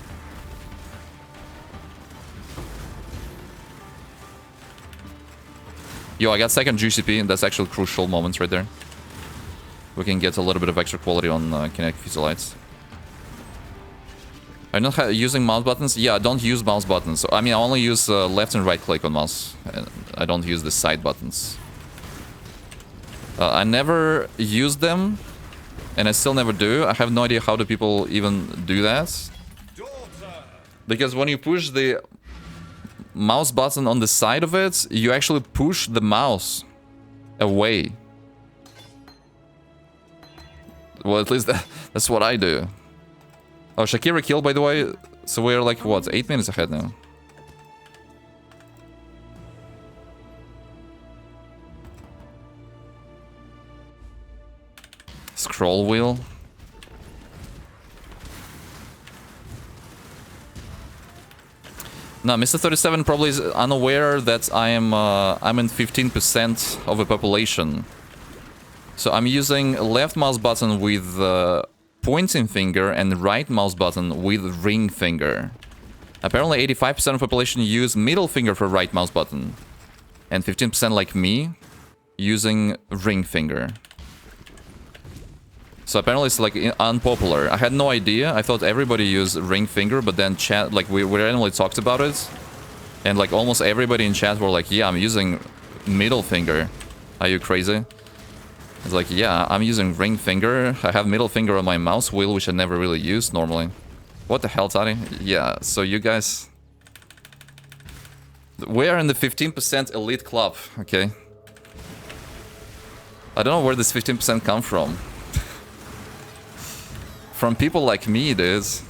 Yo, I got second GCP, and that's actually crucial moments right there. We can get a little bit of extra quality on Kinetic Fusillades. I'm not using mouse buttons. Yeah, I don't use mouse buttons. I mean, I only use left and right click on mouse. I don't use the side buttons. I never use them, and I still never do. I have no idea how do people even do that. Because when you push the mouse button on the side of it, you actually push the mouse away. Well, at least that's what I do. Oh, Shakira killed, by the way. So we're like, what, 8 minutes ahead now? Scroll wheel. No, Mr. 37 probably is unaware that I'm in 15% of the population. So I'm using left mouse button with pointing finger and right mouse button with ring finger. Apparently 85% of population use middle finger for right mouse button. And 15% like me using ring finger. So apparently it's like unpopular. I had no idea. I thought everybody used ring finger, but then chat, like we randomly talked about it. And like almost everybody in chat were like, yeah, I'm using middle finger. Are you crazy? It's like, yeah, I'm using ring finger. I have middle finger on my mouse wheel, which I never really use normally. What the hell, Tati? Yeah, so you guys... We are in the 15% elite club, okay? I don't know where this 15% come from. From people like me, it is.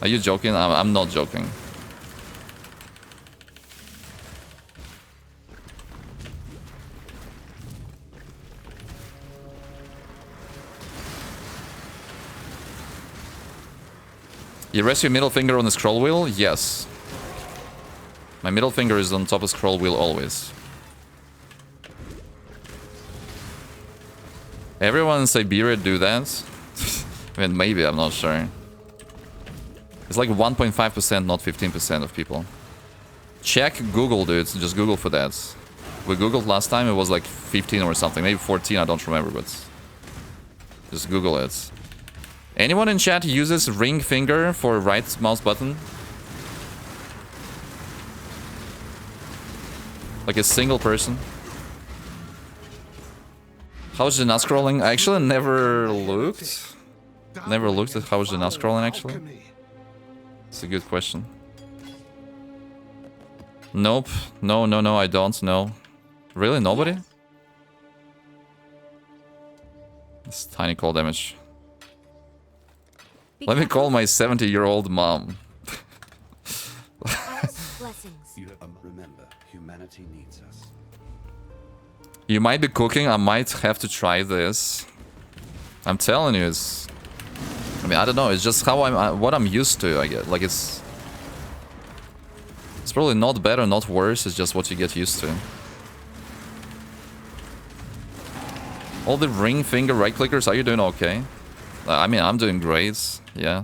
Are you joking? I'm not joking. You rest your middle finger on the scroll wheel? Yes. My middle finger is on top of scroll wheel always. Everyone in Siberia do that? I mean, maybe, I'm not sure. It's like 1.5%, not 15% of people. Check Google, dude. Just Google for that. We googled last time, it was like 15 or something. Maybe 14, I don't remember, but... Just Google it. Anyone in chat uses ring finger for right mouse button? Like a single person? How's the not scrolling? I actually never looked. Never looked at how's the not scrolling actually. It's a good question. Nope. No, I don't know. Really? Nobody? It's tiny cold damage. Let me call my 70-year-old mom. Remember, humanity needs us. You might be cooking, I might have to try this. I'm telling you, it's... I mean, I don't know, it's just how what I'm used to, I guess. Like, it's probably not better, not worse, it's just what you get used to. All the ring finger right clickers, are you doing okay? I mean, I'm doing great, yeah.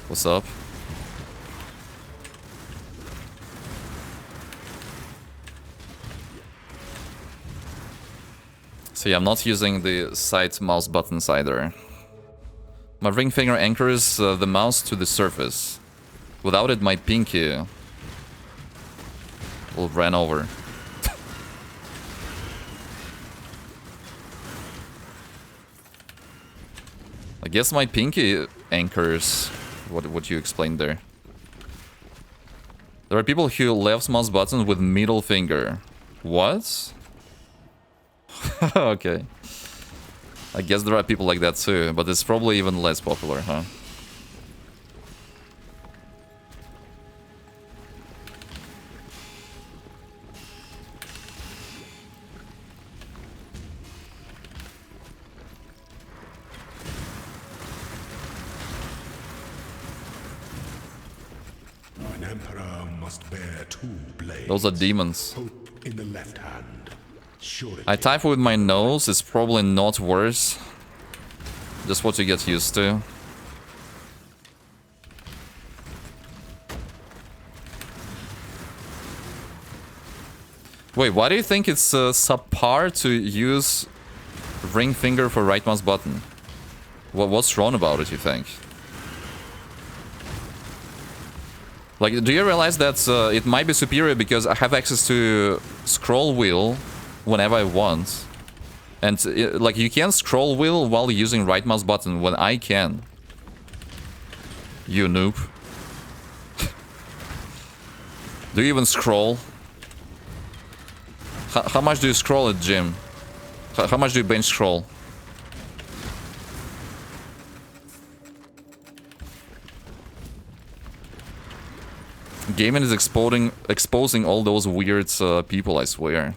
What's up? See, I'm not using the side mouse buttons either. My ring finger anchors the mouse to the surface. Without it, my pinky will run over. I guess my pinky anchors what you explained there. There are people who left mouse buttons with middle finger. What? Okay. I guess there are people like that too, but it's probably even less popular, huh? An emperor must bear two blades. Those are demons. Hope in the left hand. I type with my nose, it's probably not worse. Just what you get used to. Wait, why do you think it's subpar to use ring finger for right mouse button? What's wrong about it, you think? Like, do you realize that it might be superior because I have access to scroll wheel whenever I want? And, like, you can scroll wheel while using right mouse button when I can. You noob. Do you even scroll? How much do you scroll at gym? How much do you bench scroll? Gaming is exposing all those weird people, I swear.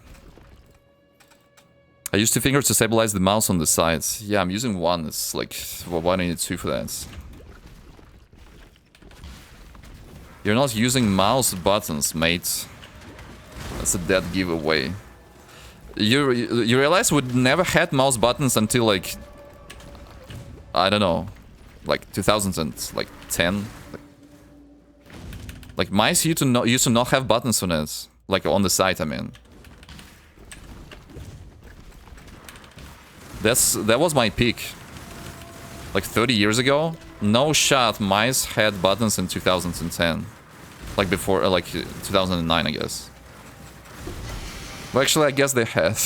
I used two fingers to stabilize the mouse on the sides. Yeah, I'm using one. It's like, well, why do I need two for that? You're not using mouse buttons, mate. That's a dead giveaway. You realize we never had mouse buttons until like, I don't know, like 2010. Like mice used to not have buttons on it, like on the side. I mean, that was my peak. Like 30 years ago, no shot. Mice had buttons in 2010, like before, like 2009, I guess. Well, actually, I guess they had.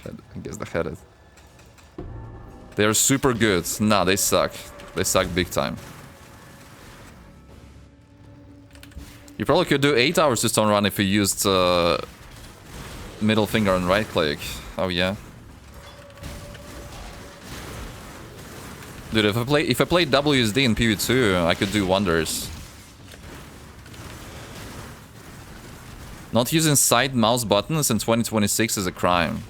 I guess they had it. They're super good. Nah, they suck. They suck big time. You probably could do 8 hours to stone run if you used middle finger and right click. Oh yeah. Dude, if I played WSD in PV2, I could do wonders. Not using side mouse buttons in 2026 is a crime.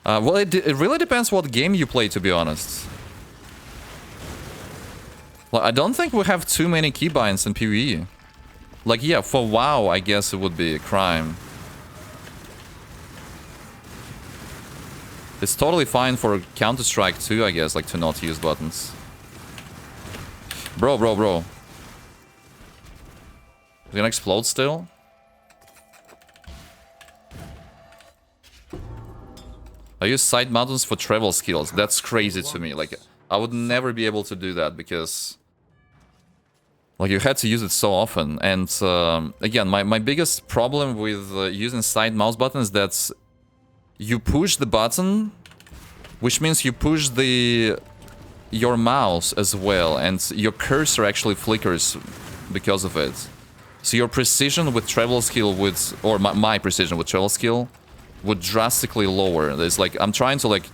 Well, it really depends what game you play, to be honest. Well, I don't think we have too many keybinds in PvE. Like, yeah, for WoW, I guess it would be a crime. It's totally fine for Counter-Strike too, I guess, like to not use buttons. Bro. It's gonna explode still? I use side buttons for travel skills. That's crazy to me. Like, I would never be able to do that because... like, you had to use it so often. And, again, my biggest problem with using side mouse buttons is that you push the button, which means you push your mouse as well, and your cursor actually flickers because of it. So your precision with travel skill would... or my precision with travel skill would drastically lower. There's like... I'm trying to, like...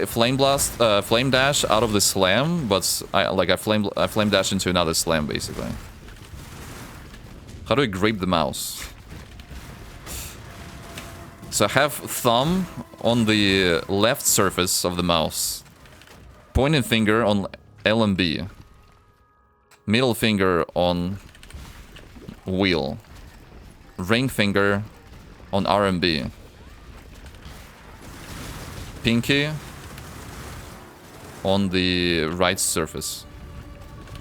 flame dash out of the slam, but I flame dash into another slam basically. How do I grip the mouse? So I have thumb on the left surface of the mouse, pointing finger on L and B, middle finger on wheel, ring finger on R and B, pinky on the right surface,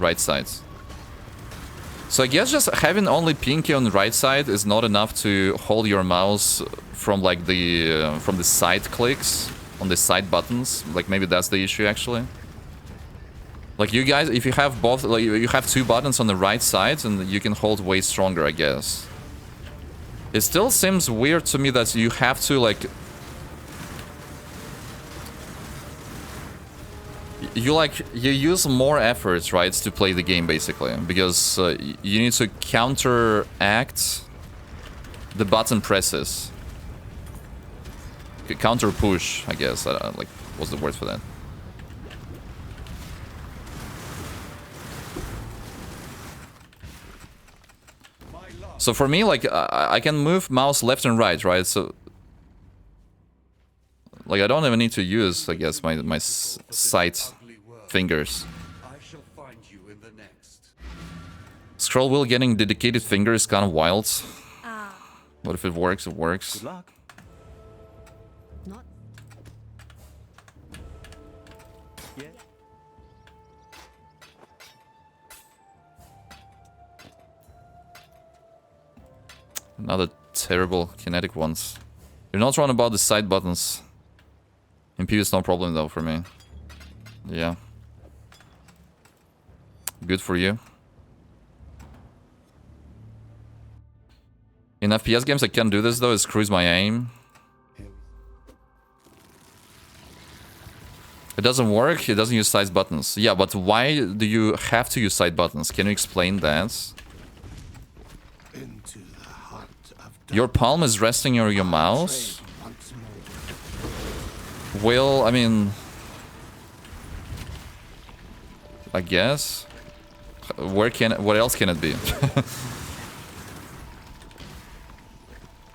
right side. So I guess just having only pinky on the right side is not enough to hold your mouse from like from the side clicks on the side buttons. Like maybe that's the issue actually. Like you guys, if you have both, like you have two buttons on the right side, and you can hold way stronger, I guess. It still seems weird to me that you have to like. You use more efforts, right, to play the game basically, because you need to counteract the button presses. Counter push, I guess. Like, what's the word for that? So for me, like, I can move mouse left and right, so. Like, I don't even need to use, I guess, my side fingers. Scroll wheel getting dedicated finger is kind of wild. What if it works? It works. Good luck. Not. Yeah. Another terrible kinetic ones. You're not wrong about the side buttons. In PvP, no problem though for me. Yeah. Good for you. In FPS games I can do this though, it screws my aim. It doesn't work, it doesn't use side buttons. Yeah, but why do you have to use side buttons? Can you explain that? Your palm is resting on your mouse? Well, I mean... I guess... what else can it be?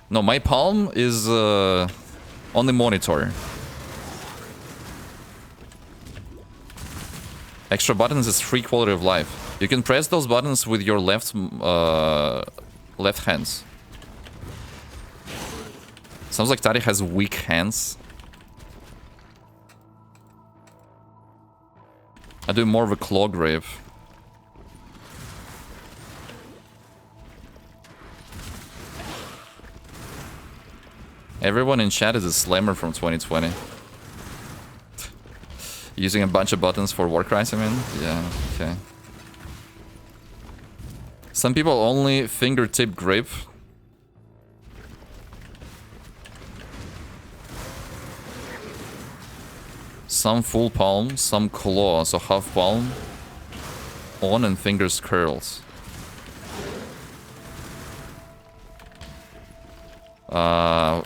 No, my palm is on the monitor. Extra buttons is free quality of life. You can press those buttons with your left hands. Sounds like Tari has weak hands. I do more of a claw grip. Everyone in chat is a slammer from 2020. Using a bunch of buttons for Warcries, I mean? Yeah, okay. Some people only fingertip grip. Some full palm, some claw, so half palm. On and fingers curls.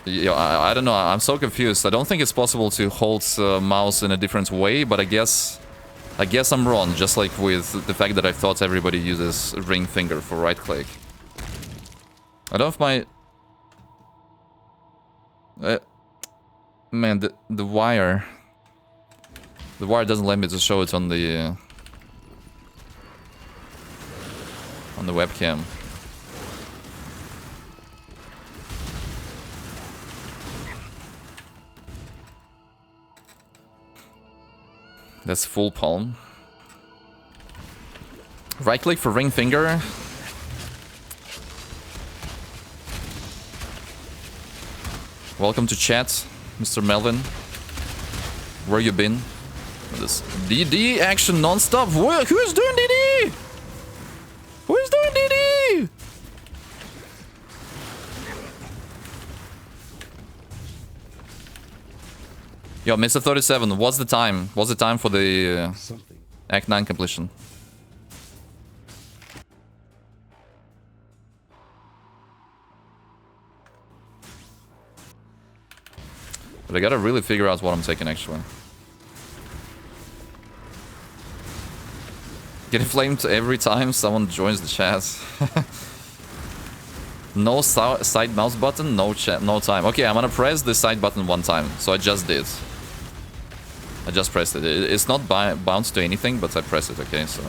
Yeah, I don't know, I'm so confused. I don't think it's possible to hold mouse in a different way, but I guess I'm wrong, just like with the fact that I thought everybody uses ring finger for right click. I don't know if my... man, the wire... The wire doesn't let me to show it on the webcam. That's full palm. Right click for ring finger. Welcome to chat, Mr. Melvin. Where you been? This DD action non-stop. Who's doing DD? Who's doing DD? Yo, Mr. 37, what's the time? What's the time for the Act 9 completion? But I gotta really figure out what I'm taking actually. Getting flamed every time someone joins the chat. No side mouse button, no chat, no time. Okay, I'm gonna press the side button one time. So I just did. I just pressed it. It's not bound to anything, but I press it. Okay, so.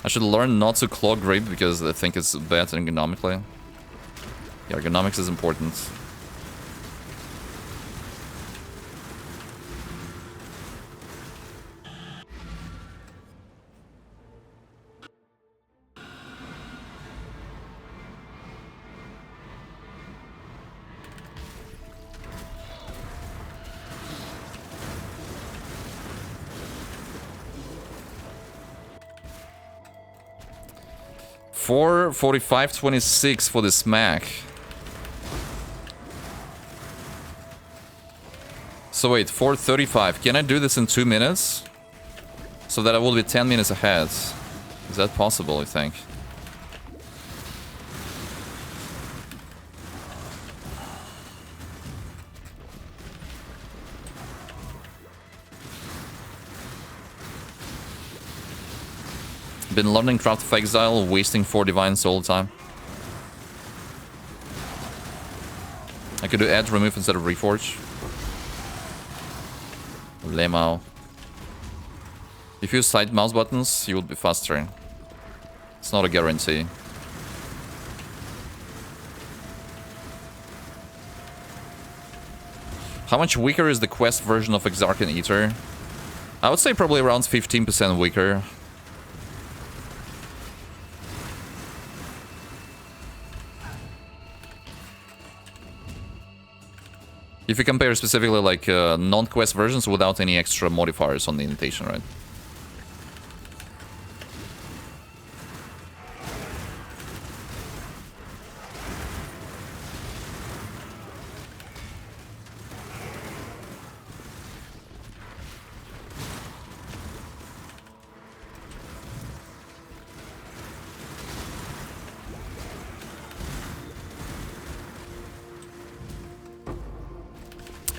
I should learn not to claw grip because I think it's bad ergonomically. Yeah, ergonomics is important. $4:45.26 for the smack. So wait, 4:35. Can I do this in 2 minutes? So that I will be 10 minutes ahead. Is that possible, you think? Been learning Craft of Exile, wasting 4 divines all the time. I could do add remove instead of reforge. Lemao. If you use side mouse buttons, you will be faster. It's not a guarantee. How much weaker is the quest version of Exarch and Eater? I would say probably around 15% weaker. If you compare specifically like non-quest versions without any extra modifiers on the indentation, right?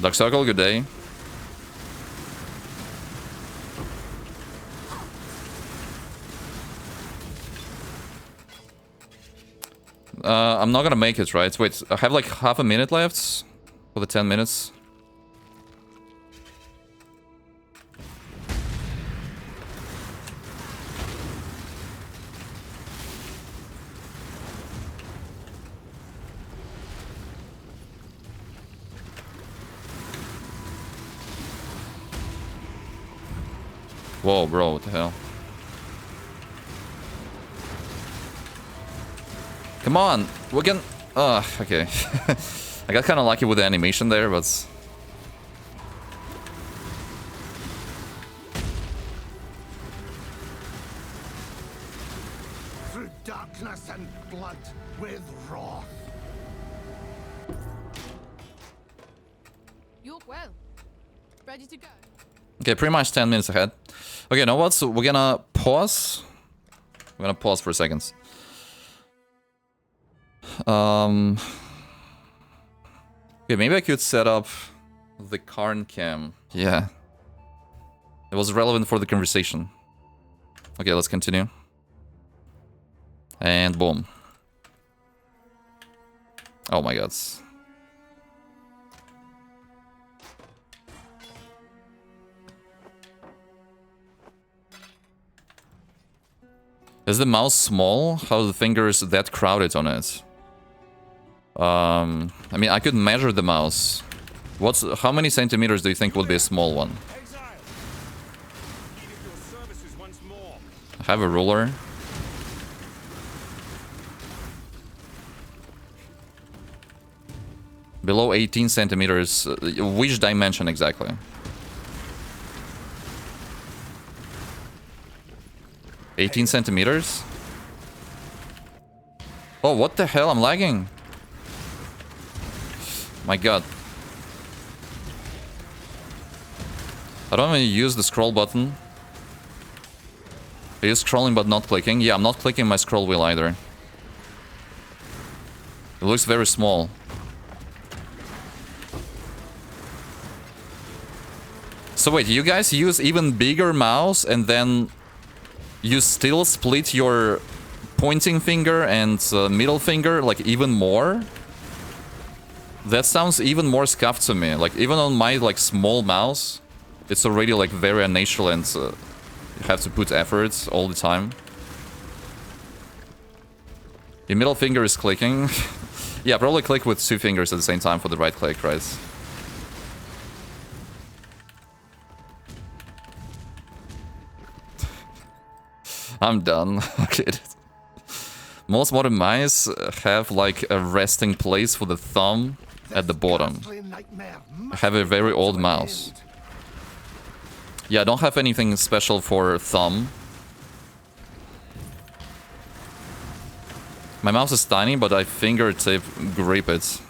Dark Circle, good day. I'm not gonna make it, right? Wait, I have like half a minute left for the 10 minutes. Whoa, bro, what the hell? Come on, we can... okay. I got kind of lucky with the animation there, but... Through darkness and blood with wrath. York well. Ready to go. Okay, pretty much 10 minutes ahead. Okay, you know what? So we're gonna pause. We're gonna pause for a second. Okay, maybe I could set up the Karn cam. Yeah. It was relevant for the conversation. Okay, let's continue. And boom. Oh my god. Is the mouse small? How are the fingers that crowded on it? I mean, I could measure the mouse. How many centimeters do you think would be a small one? I have a ruler. Below 18 centimeters. Which dimension exactly? $18 centimeters? Oh, what the hell? I'm lagging. My god. I don't even use the scroll button. I use scrolling but not clicking. Yeah, I'm not clicking my scroll wheel either. It looks very small. So wait, you guys use even bigger mouse and then you still split your pointing finger and middle finger like even more? That sounds even more scuffed to me. Like even on my like small mouse, it's already like very unnatural and you have to put effort all the time. Your middle finger is clicking. Yeah, probably click with 2 fingers at the same time for the right click, right? I'm done. Okay. Most modern mice have like a resting place for the thumb at the bottom. I have a very old mouse. Yeah, I don't have anything special for thumb. My mouse is tiny, but I fingertip grip it.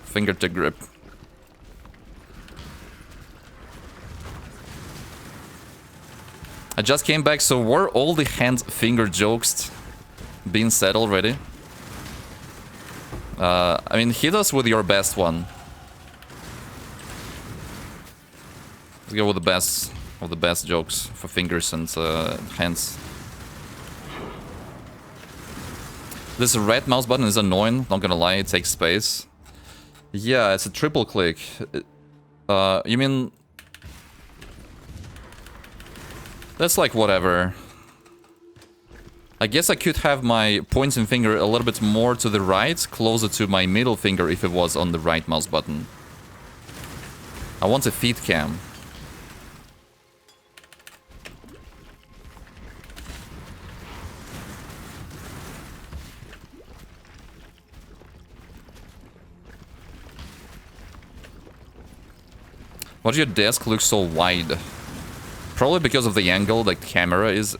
Fingertip grip. I just came back, so were all the hand finger jokes being said already? I mean, hit us with your best one. Let's go with the best of the best jokes for fingers and hands. This red mouse button is annoying, not gonna lie, it takes space. Yeah, it's a triple click. You mean... That's like whatever. I guess I could have my pointing finger a little bit more to the right, closer to my middle finger if it was on the right mouse button. I want a feed cam. Why does your desk look so wide? Probably because of the angle, like the camera is...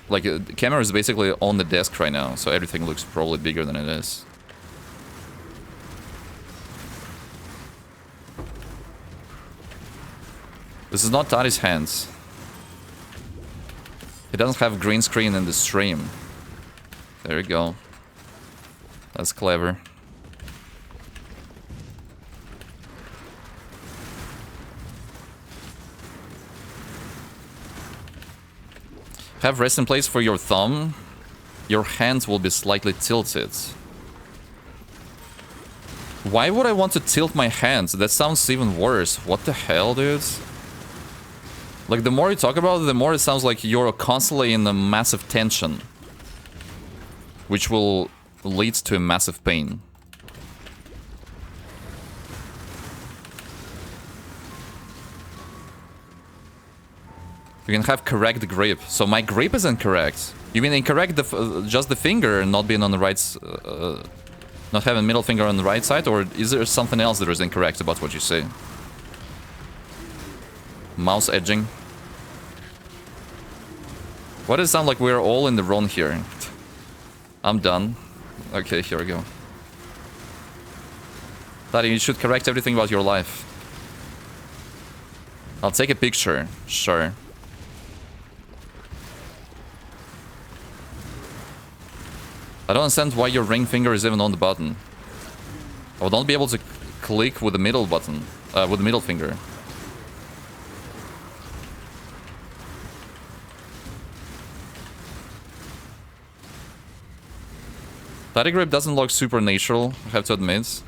Like, the camera is basically on the desk right now, so everything looks probably bigger than it is. This is not Tadi's hands. He doesn't have green screen in the stream. There you go. That's clever. Have resting place for your thumb. Your hands will be slightly tilted. Why would I want to tilt my hands? That sounds even worse. What the hell, dude? Like, the more you talk about it, the more it sounds like you're constantly in a massive tension. Which will lead to a massive pain. You can have correct grip. So my grip is incorrect. You mean incorrect just the finger not being on the right... not having middle finger on the right side? Or is there something else that is incorrect about what you say? Mouse edging. Why does it sound like we're all in the wrong here? I'm done. Okay, here we go. Daddy, you should correct everything about your life. I'll take a picture. Sure. I don't understand why your ring finger is even on the button. I would not be able to click with the middle button, with the middle finger. That grip doesn't look super natural, I have to admit.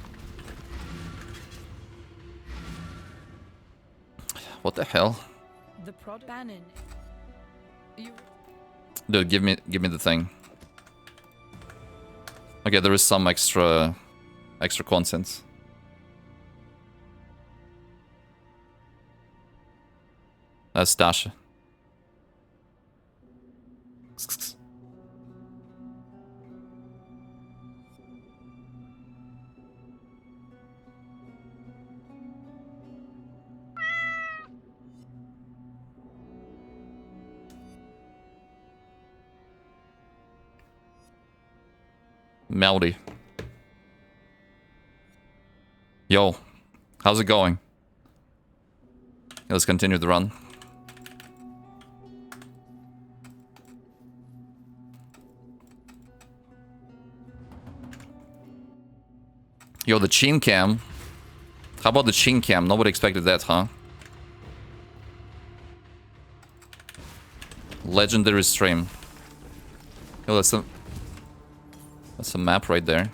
What the hell? The product Bannon. Dude, give me the thing. Okay, there is some extra content. That's Dasha. Melody. Yo, how's it going? Let's continue the run. Yo, the chin cam. How about the chin cam? Nobody expected that, huh? Legendary stream. Yo, that's a map right there. Do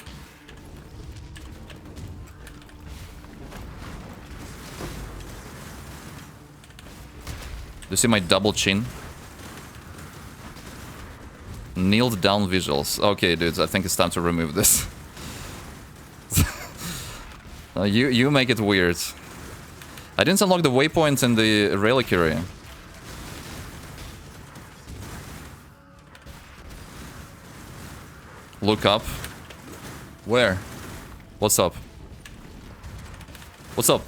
you see my double chin? Kneeled down visuals. Okay, dudes, I think it's time to remove this. You make it weird. I didn't unlock the waypoint in the reliquary. Look up. Where? What's up? What's up?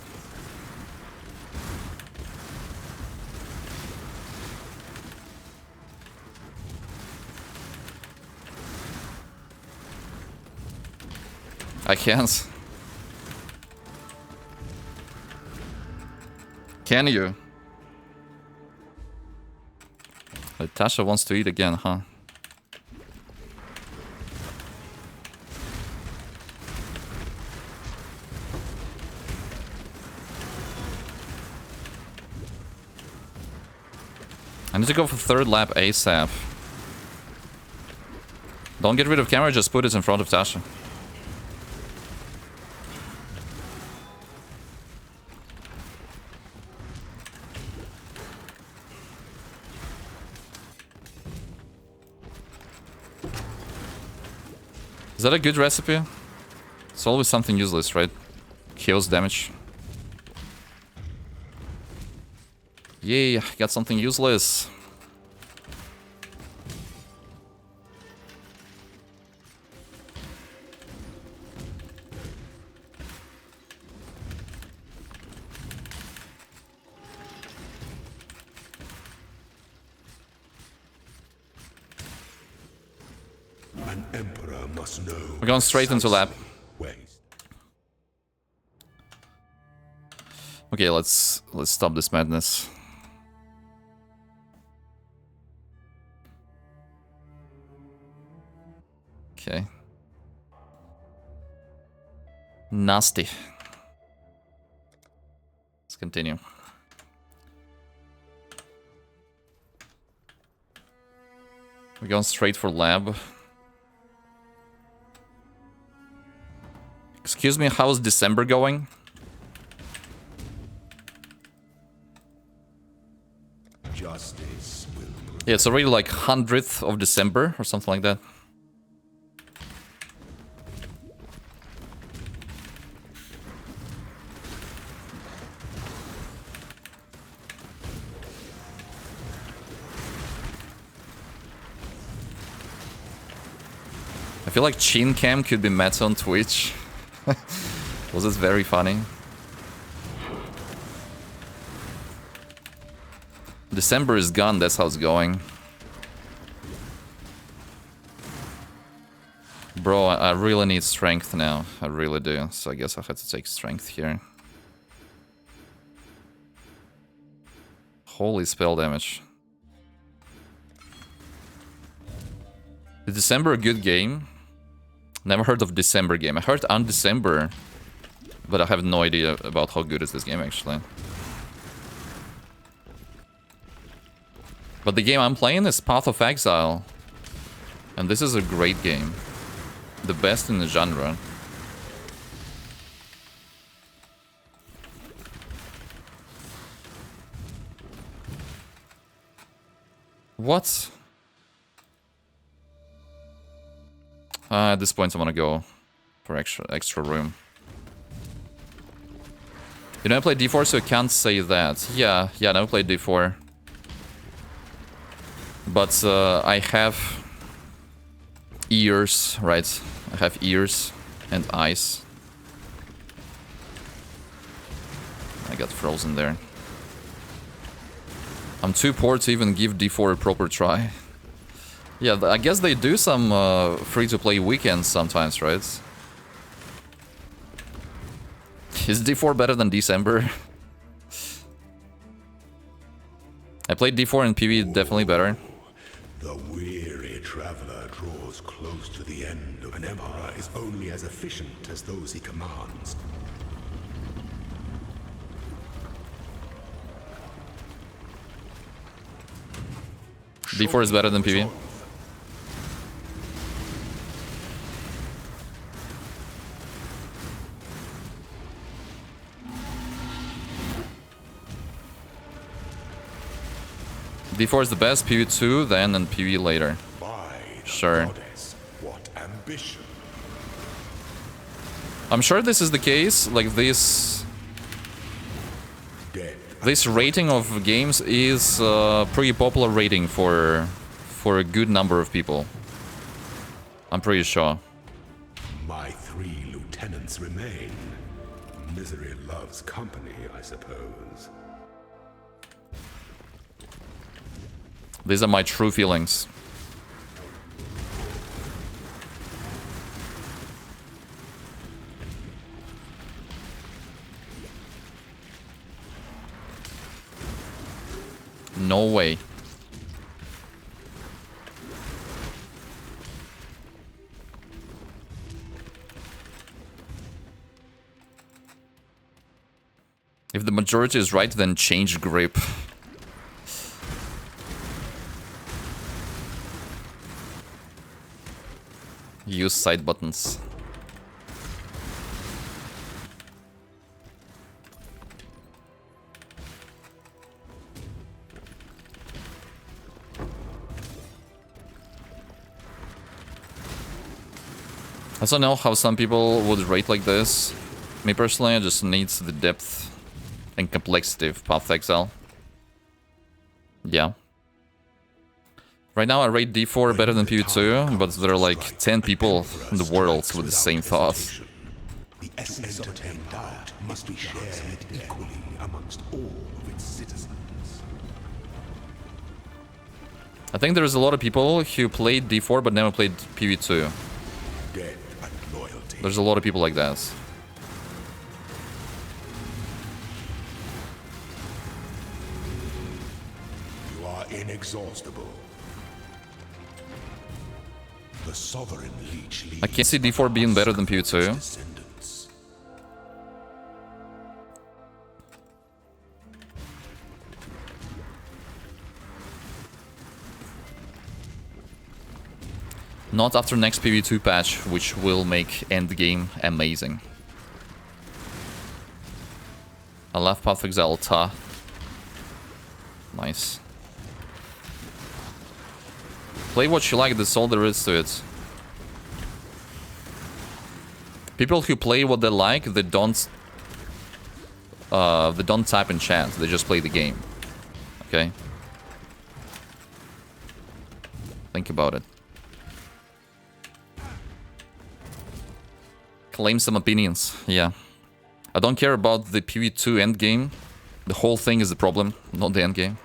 I can't. Can you? Tasha wants to eat again, huh? I need to go for third lap ASAP. Don't get rid of camera, just put it in front of Tasha. Is that a good recipe? It's always something useless, right? Chaos damage. Yay, got something useless. An emperor must know. We're going straight into lab. Okay, let's stop this madness. Okay. Nasty. Let's continue. We're going straight for lab. Excuse me, how's December going? Justice will prevail. Yeah, it's already like 100th of December or something like that. I feel like Chin Cam could be meta on Twitch. Was this very funny? December is gone, that's how it's going. Bro, I really need strength now. I really do. So I guess I had to take strength here. Holy spell damage. Is December a good game? Never heard of December game. I heard on December, but I have no idea about how good is this game actually. But the game I'm playing is Path of Exile. And this is a great game. The best in the genre. What? At this point, I want to go for extra room. You never played D4, so I can't say that. Yeah, I never played D4. But I have ears, right? I have ears and eyes. I got frozen there. I'm too poor to even give D4 a proper try. Yeah, I guess they do some free-to-play weekends sometimes, right? Is D4 better than December? I played D4 and PV, definitely better. The weary traveler draws close to the end of an emperor is only as efficient as those he commands. D4 is better than PV. D4 is the best, PV2 then, and PV later. Sure. What ambition. I'm sure this is the case, like this rating of games is a pretty popular rating for a good number of people. I'm pretty sure. My 3 lieutenants remain. Misery loves company, I suppose. These are my true feelings. No way. If the majority is right, then change grip. Use side buttons. I don't know how some people would rate like this. Me personally, I just need the depth and complexity of Path to Exile. Yeah. Right now I rate D4 better than PV2, but there are like 10 people in the world with the same thought. The essence of doubt must be shared equally amongst all of its citizens. I think there's a lot of people who played D4 but never played PV2. There's a lot of people like that. You are inexhaustible. The sovereign leech leads I can't see D4 being better than PV2. Not after next PV2 patch, which will make endgame amazing. I love Path to Exile, ta. Nice. Play what you like, that's all there is to it. People who play what they like, they don't type in chat, they just play the game. Okay? Think about it. Claim some opinions, yeah. I don't care about the PV2 endgame. The whole thing is the problem, not the endgame.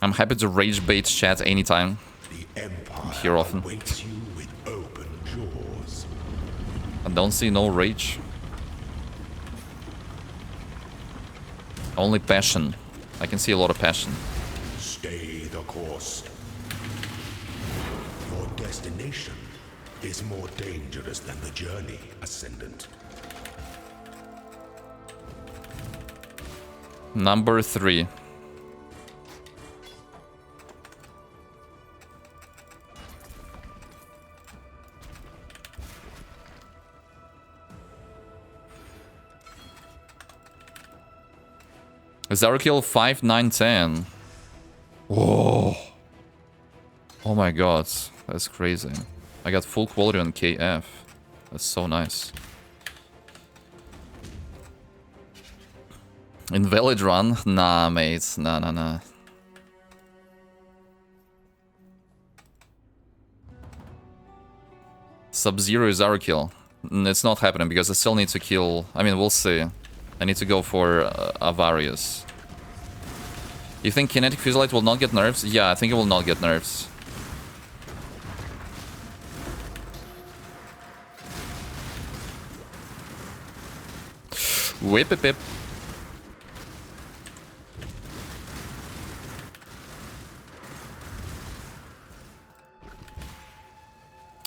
I'm happy to rage bait chat anytime. I'm here often. I don't see no rage. Only passion. I can see a lot of passion. Stay the course. Your destination is more dangerous than the journey, Ascendant. Number 3. Zarkill 5, 9, 10. Whoa. Oh my god. That's crazy. I got full quality on KF. That's so nice. Invalid run? Nah, mate. Nah. Sub-Zero is our kill. It's not happening because I still need to kill... I mean, we'll see. I need to go for Avarius. You think Kinetic Fusillade will not get nerfs? Yeah, I think it will not get nerfs. Whip.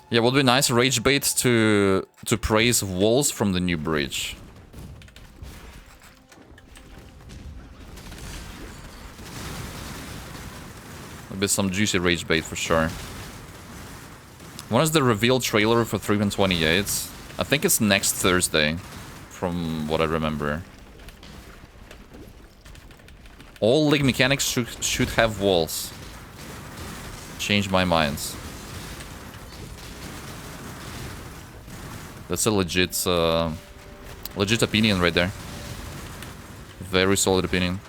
Yeah, would be nice rage bait to praise walls from the new bridge. Would be some juicy rage bait for sure. When is the reveal trailer for 3.28? I think it's next Thursday, from what I remember. All league mechanics should have walls. Change my mind. That's a legit opinion right there. Very solid opinion.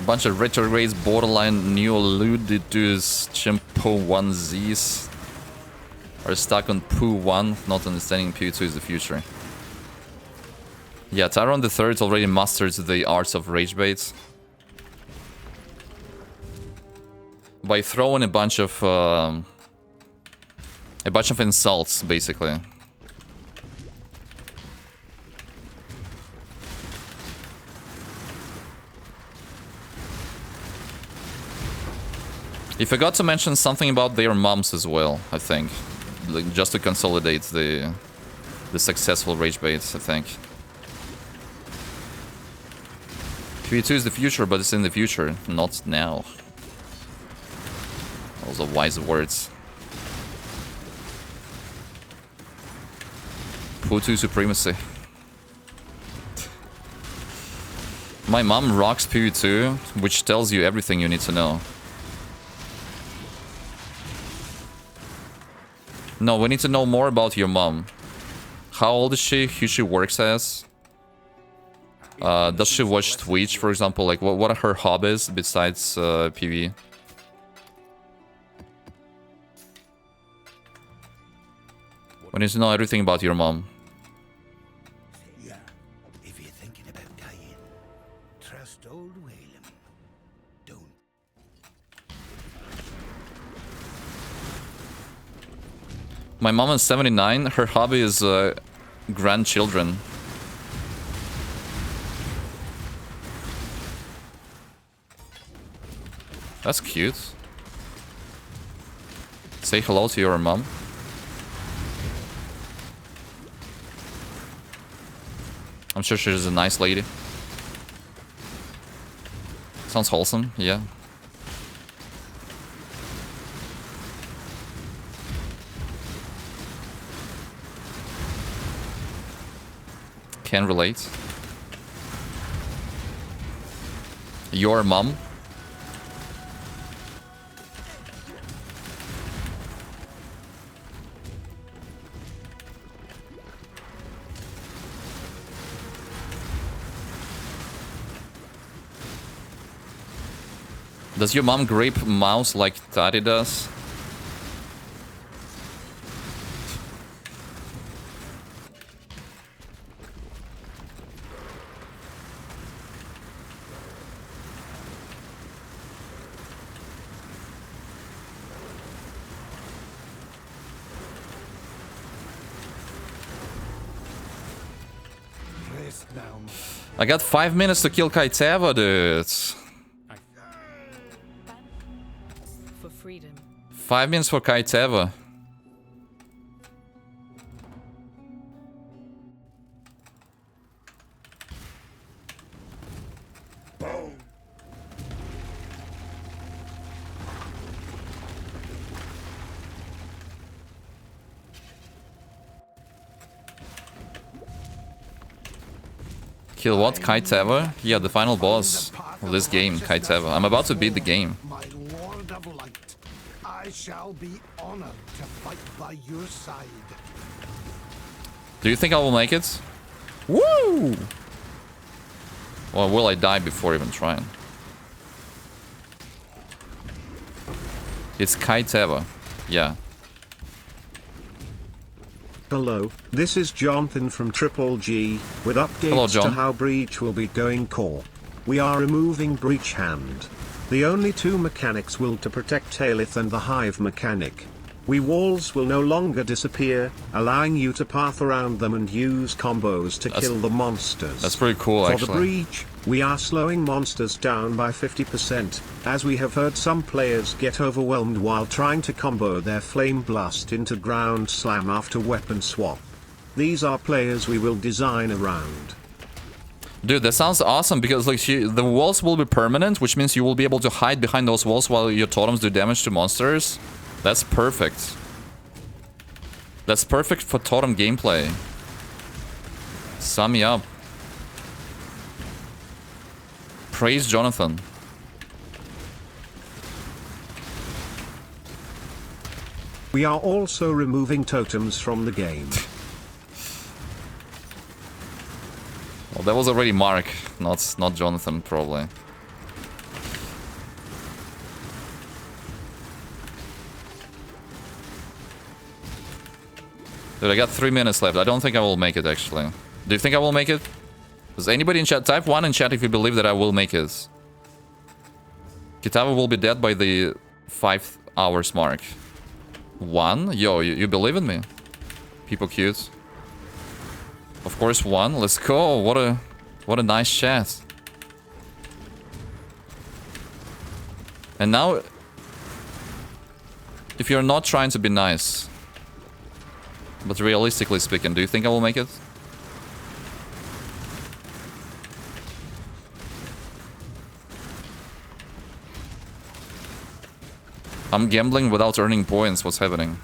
Bunch of retrogrades, borderline neo-alluded to Chimpo 1Zs are stuck on Poo 1, not understanding Poo 2 is the future. Yeah, Tyron the Third already mastered the arts of rage bait by throwing a bunch of insults, basically. He forgot to mention something about their moms as well, I think. Like, just to consolidate the successful rage baits, I think. Q2 is the future, but it's in the future, not now. Those are wise words. Q2 supremacy. My mom rocks PU2, which tells you everything you need to know. No, we need to know more about your mom. How old is she? Who she works as? Does she watch Twitch, for example? Like, what are her hobbies besides PV? We need to know everything about your mom. Yeah, if you're thinking about dying, trust old Whalem. Don't. My mom is 79. Her hobby is grandchildren. That's cute. Say hello to your mom. I'm sure she's a nice lady. Sounds wholesome, yeah. Can relate. Your mom? Does your mom grape mouse like Tati does? I got 5 minutes to kill Kaiteva, dude. For freedom. 5 minutes for Kaiteva. Kill what? Kaiteva? Yeah, the final boss of this game, Kaiteva. I'm about to beat the game. My Lord of Light, I shall be honored to fight by your side. Do you think I will make it? Woo! Or will I die before even trying? It's Kaiteva. Yeah. Hello, this is Jonathan from Triple G, with updates to how Breach will be going core. We are removing Breach Hand. The only two mechanics will to protect Taelith and the Hive mechanic. Walls will no longer disappear, allowing you to path around them and use combos to kill the monsters. That's pretty cool, actually. For the Breach, we are slowing monsters down by 50%, as we have heard some players get overwhelmed while trying to combo their Flame Blast into Ground Slam after weapon swap. These are players we will design around. Dude, that sounds awesome because like the walls will be permanent, which means you will be able to hide behind those walls while your totems do damage to monsters. That's perfect. That's perfect for totem gameplay. Sum me up. Praise Jonathan. We are also removing totems from the game. Well, that was already Mark, not Jonathan, probably. Dude, I got 3 minutes left. I don't think I will make it, actually. Do you think I will make it? Does anybody in chat? Type 1 in chat if you believe that I will make it. Kitava will be dead by the 5 hours mark. 1? Yo, you believe in me? People cute. Of course 1. Let's go. What a nice chat. And now, if you're not trying to be nice, but realistically speaking, do you think I will make it? I'm gambling without earning points. What's happening?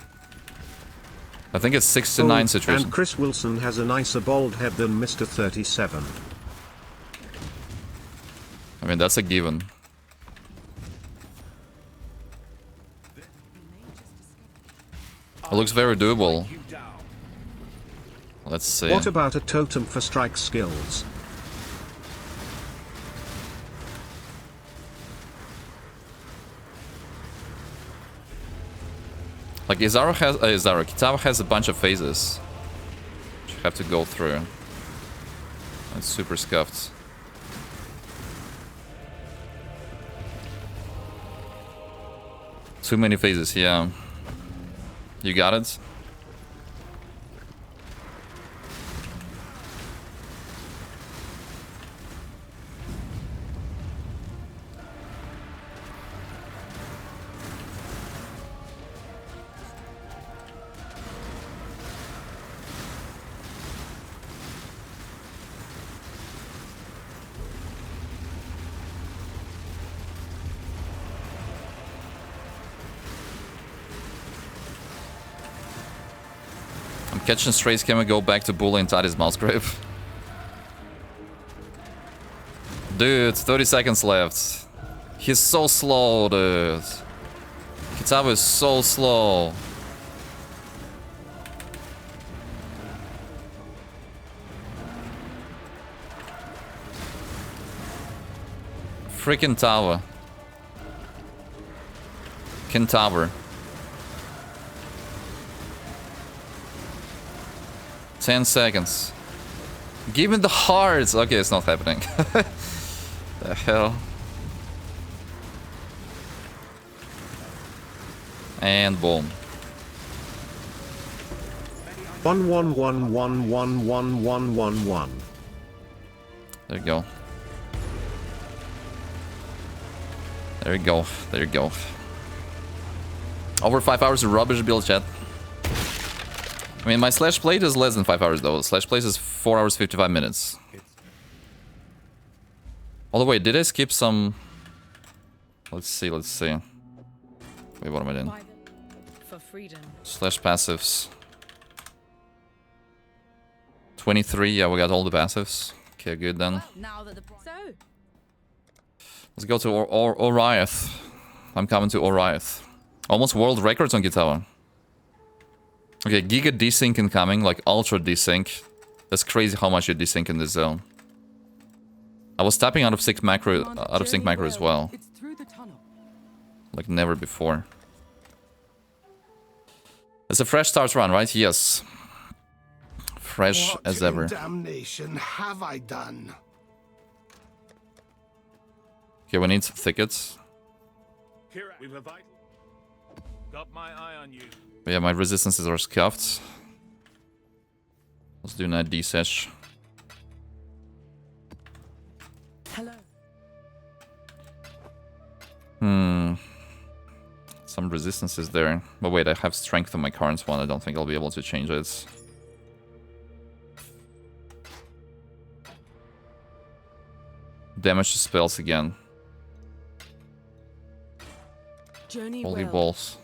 I think it's 6 to 9 situation. And Chris Wilson has a nicer bald head than Mr. 37. I mean, that's a given. It looks very doable. Let's see. What about a totem for strike skills? Like Kitava has a bunch of phases which you have to go through. It's super scuffed. Too many phases, yeah. You got it? Catching strays, can we go back to Bulla and Tadi's mouse grip? Dude, 30 seconds left. He's so slow, dude. Kitava is so slow. Freaking tower. Tower. 10 seconds. Give me the hearts. Okay, it's not happening. The hell. And boom. 1111111111. There you go. There you go. There you go. Over 5 hours of rubbish build, chat. I mean, my slash plate is less than 5 hours though. Slash plate is 4 hours 55 minutes. By the way, did I skip some? Let's see. Let's see. Wait, what am I doing? For freedom. Slash passives. 23. Yeah, we got all the passives. Okay, good then. Let's go to Oriath. I'm coming to Oriath. Almost world records on Guitar. Okay, Giga desync incoming, like ultra desync. That's crazy how much you desync in this zone. I was tapping out of sync macro as well. Like never before. It's a fresh start run, right? Yes. Fresh as ever. What in damnation have I done? Okay, we need thickets. We've a vital. Got my eye on you. Yeah, my resistances are scuffed. Let's do that D-Sesh. Hello. Some resistances there. But wait, I have strength on my current one. I don't think I'll be able to change it. Damage to spells again. Journey Holy well. balls.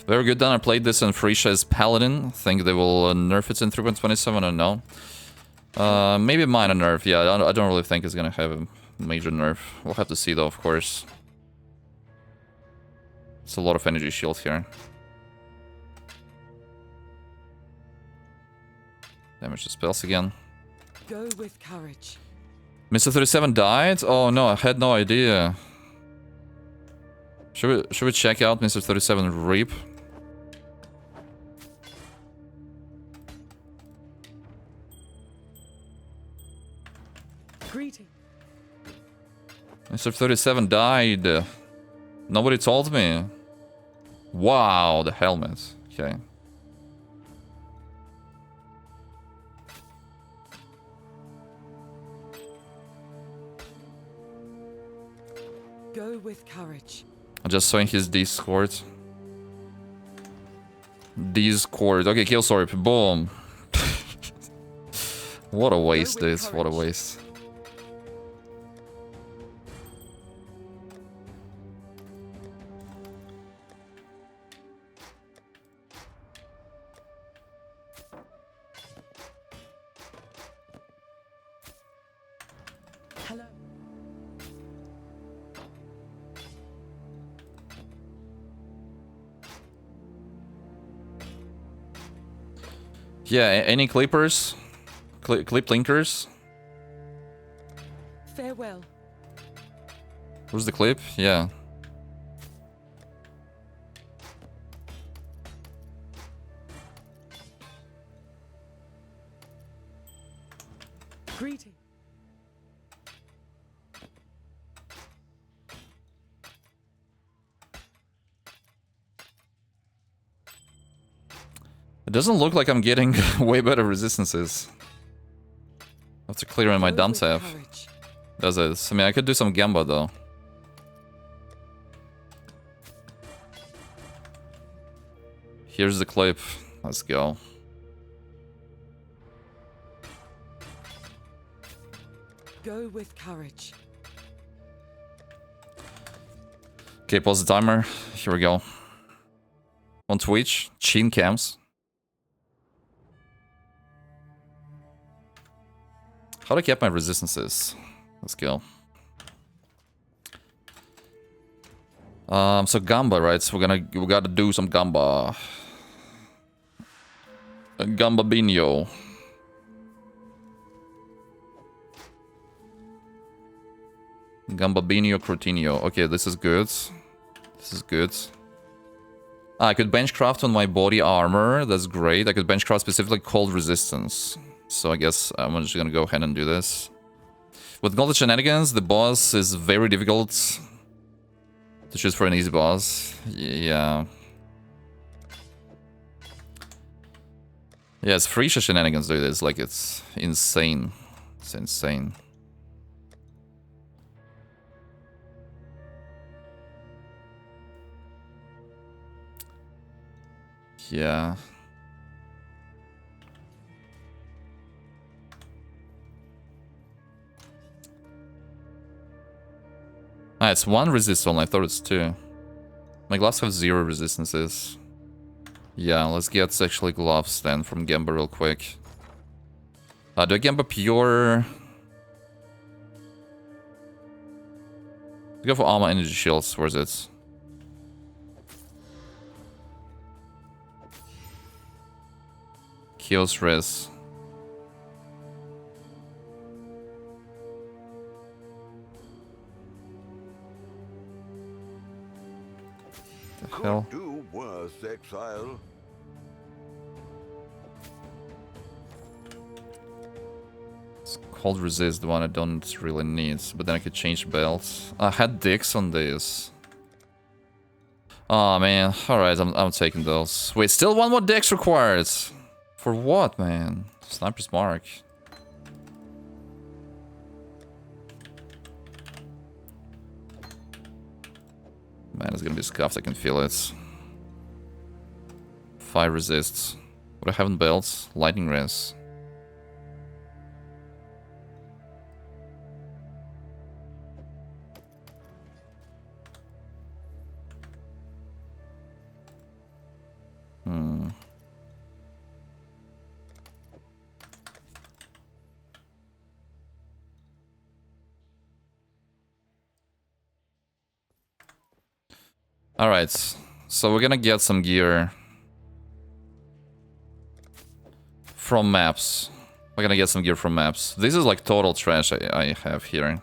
Very good then. I played this in Frisha as Paladin. Think they will nerf it in 3.27 or no. Maybe minor nerf. Yeah, I don't really think it's gonna have a major nerf. We'll have to see though, of course. It's a lot of energy shield here. Damage to spells again. Go with courage. Mr. 37 died? Oh no, I had no idea. Should we check out Mr. 37 Reap? Greeting. Mr. 37 died. Nobody told me. Wow, the helmet. Okay. Go with courage. I'm just showing his Discord. Discord. Okay, kill Sorp. Boom. What a waste, dude. What a waste. Hello. Yeah, any clippers? Clip linkers? Farewell. Where's the clip? Yeah. Greeting. It doesn't look like I'm getting way better resistances. I have to clear in my dump tab. Does it? I mean, I could do some Gamba though. Here's the clip. Let's go. Go with courage. Okay, pause the timer. Here we go. On Twitch, Chin Cams. How do I get my resistances? Let's go. So Gamba, right? So we gotta do some Gamba. Gambabinho. Gambabinho Crotinho. Okay, this is good. This is good. I could benchcraft on my body armor. That's great. I could benchcraft specifically cold resistance. So I guess I'm just gonna go ahead and do this. With all the shenanigans, the boss is very difficult to choose for an easy boss. Yeah. Yes, free shenanigans do this. Like, it's insane. It's insane. Yeah. Ah, it's 1 resist only. I thought it's 2. My gloves have 0 resistances. Yeah, let's get actually gloves then from Gemba real quick. Do I Gemba pure? Let's go for armor energy shields. Where's it? Chaos res. The hell? Could do worse, Exile. It's cold resist, the one I don't really need, but then I could change belts. I had dicks on this. Oh man, alright, I'm taking those. Wait, still 1 more dex required. For what, man? Sniper's mark. Man, it's gonna be scuffed, I can feel it. 5 resists. What I have in belts? Lightning res. Alright, so we're gonna get some gear from maps. We're gonna get some gear from maps. This is like total trash I have here.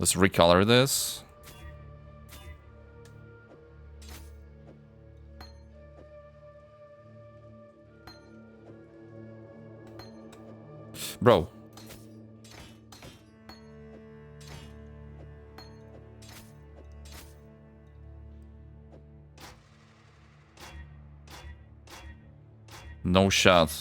Let's recolor this. Bro. No shot.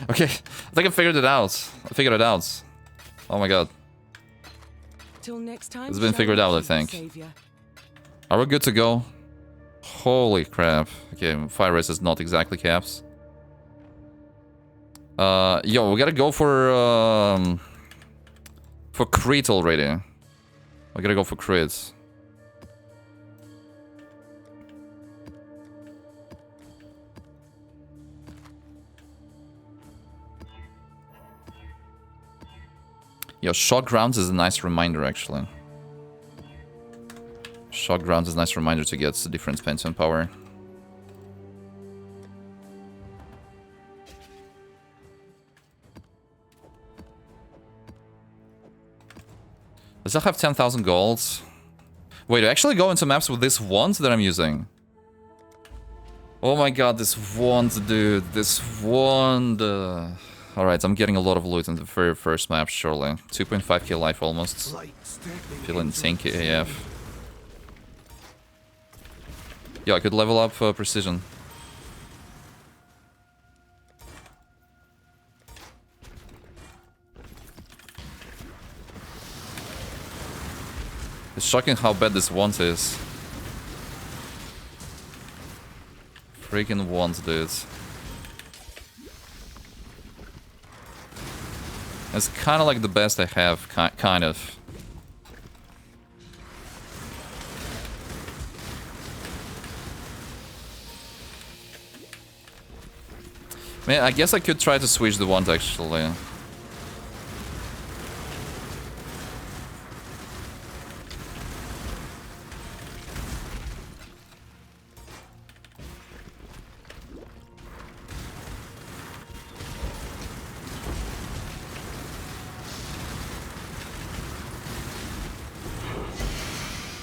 Okay, I think I figured it out. I figured it out. Oh my god. Till next time, It's been figured out, I think. Savior. Are we good to go? Holy crap. Okay, fire rate is not exactly caps. Yo, we gotta go for crit already. We gotta go for crits. Yo, shock grounds is a nice reminder, actually. Shock grounds is a nice reminder to get the different Pantheon power. I still have 10,000 golds. Wait, I actually go into maps with this wand that I'm using. Oh my god, this wand, dude. This wand. Alright, I'm getting a lot of loot in the very first map, surely. 2.5k life almost. Feeling tanky AF. Yo, I could level up precision. It's shocking how bad this wand is. Freaking wand, dude. It's kind of like the best I have, kind of. Man, I guess I could try to switch the wand, actually.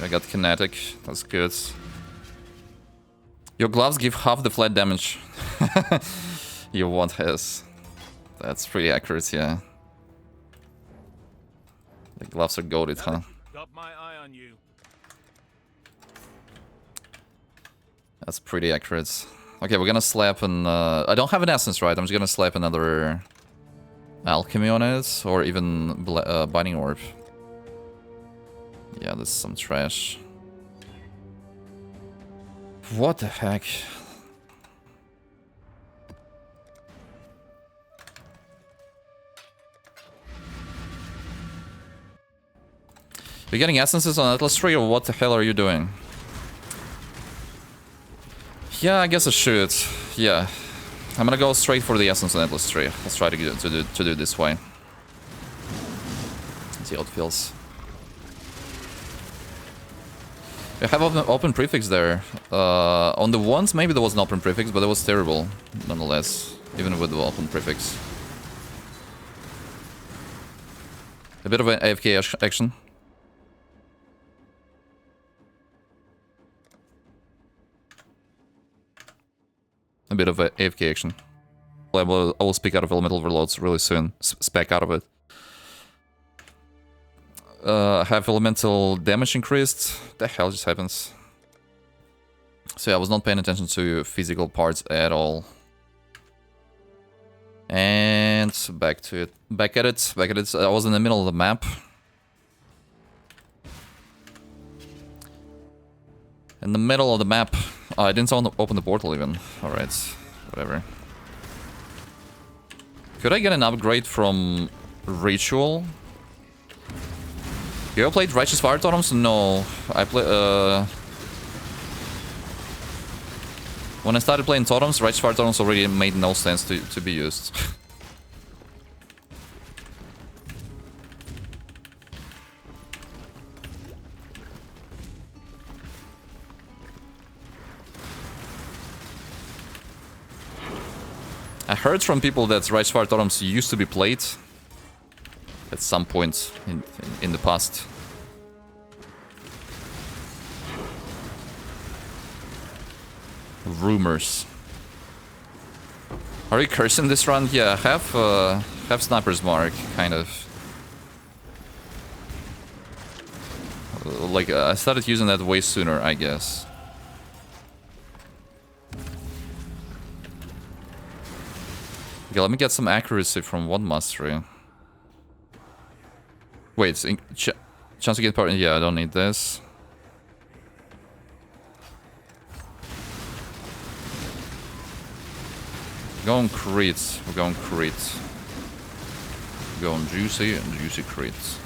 I got Kinetic, that's good. Your gloves give half the flat damage. Your wand has That's pretty accurate, yeah. The gloves are goated, huh? Got my eye on you. That's pretty accurate. Okay, we're gonna slap an... I don't have an essence, right? I'm just gonna slap another alchemy on it, or even binding orb. Yeah, this is some trash. What the heck? You're getting essences on Atlas Tree, or what the hell are you doing? Yeah, I guess I should. Yeah. I'm gonna go straight for the essence on Atlas Tree. Let's try to do it this way. See how it feels. You have open prefix there. On the ones, maybe there was an open prefix, but it was terrible, nonetheless, even with the open prefix. A bit of an AFK action. A bit of a AFK action. I will speak out of elemental overloads really soon. Spec out of it. Have elemental damage increased. The hell just happens? So yeah, I was not paying attention to physical parts at all. And back to it. Back at it. I was in the middle of the map. In the middle of the map. Oh, I didn't open the portal even. Alright, whatever. Could I get an upgrade from Ritual? You ever played Righteous Fire Totems? No. I play. When I started playing Totems, Righteous Fire Totems already made no sense to be used. I heard from people that Righteous Fire Totems used to be played at some point in the past. Rumors. Are you cursing this run? Yeah, have Sniper's Mark, kind of. Like, I started using that way sooner, I guess. Okay, let me get some accuracy from one mastery. Wait, chance to get power. Yeah, I don't need this. Going crits. We're going crits. Going juicy and juicy crits.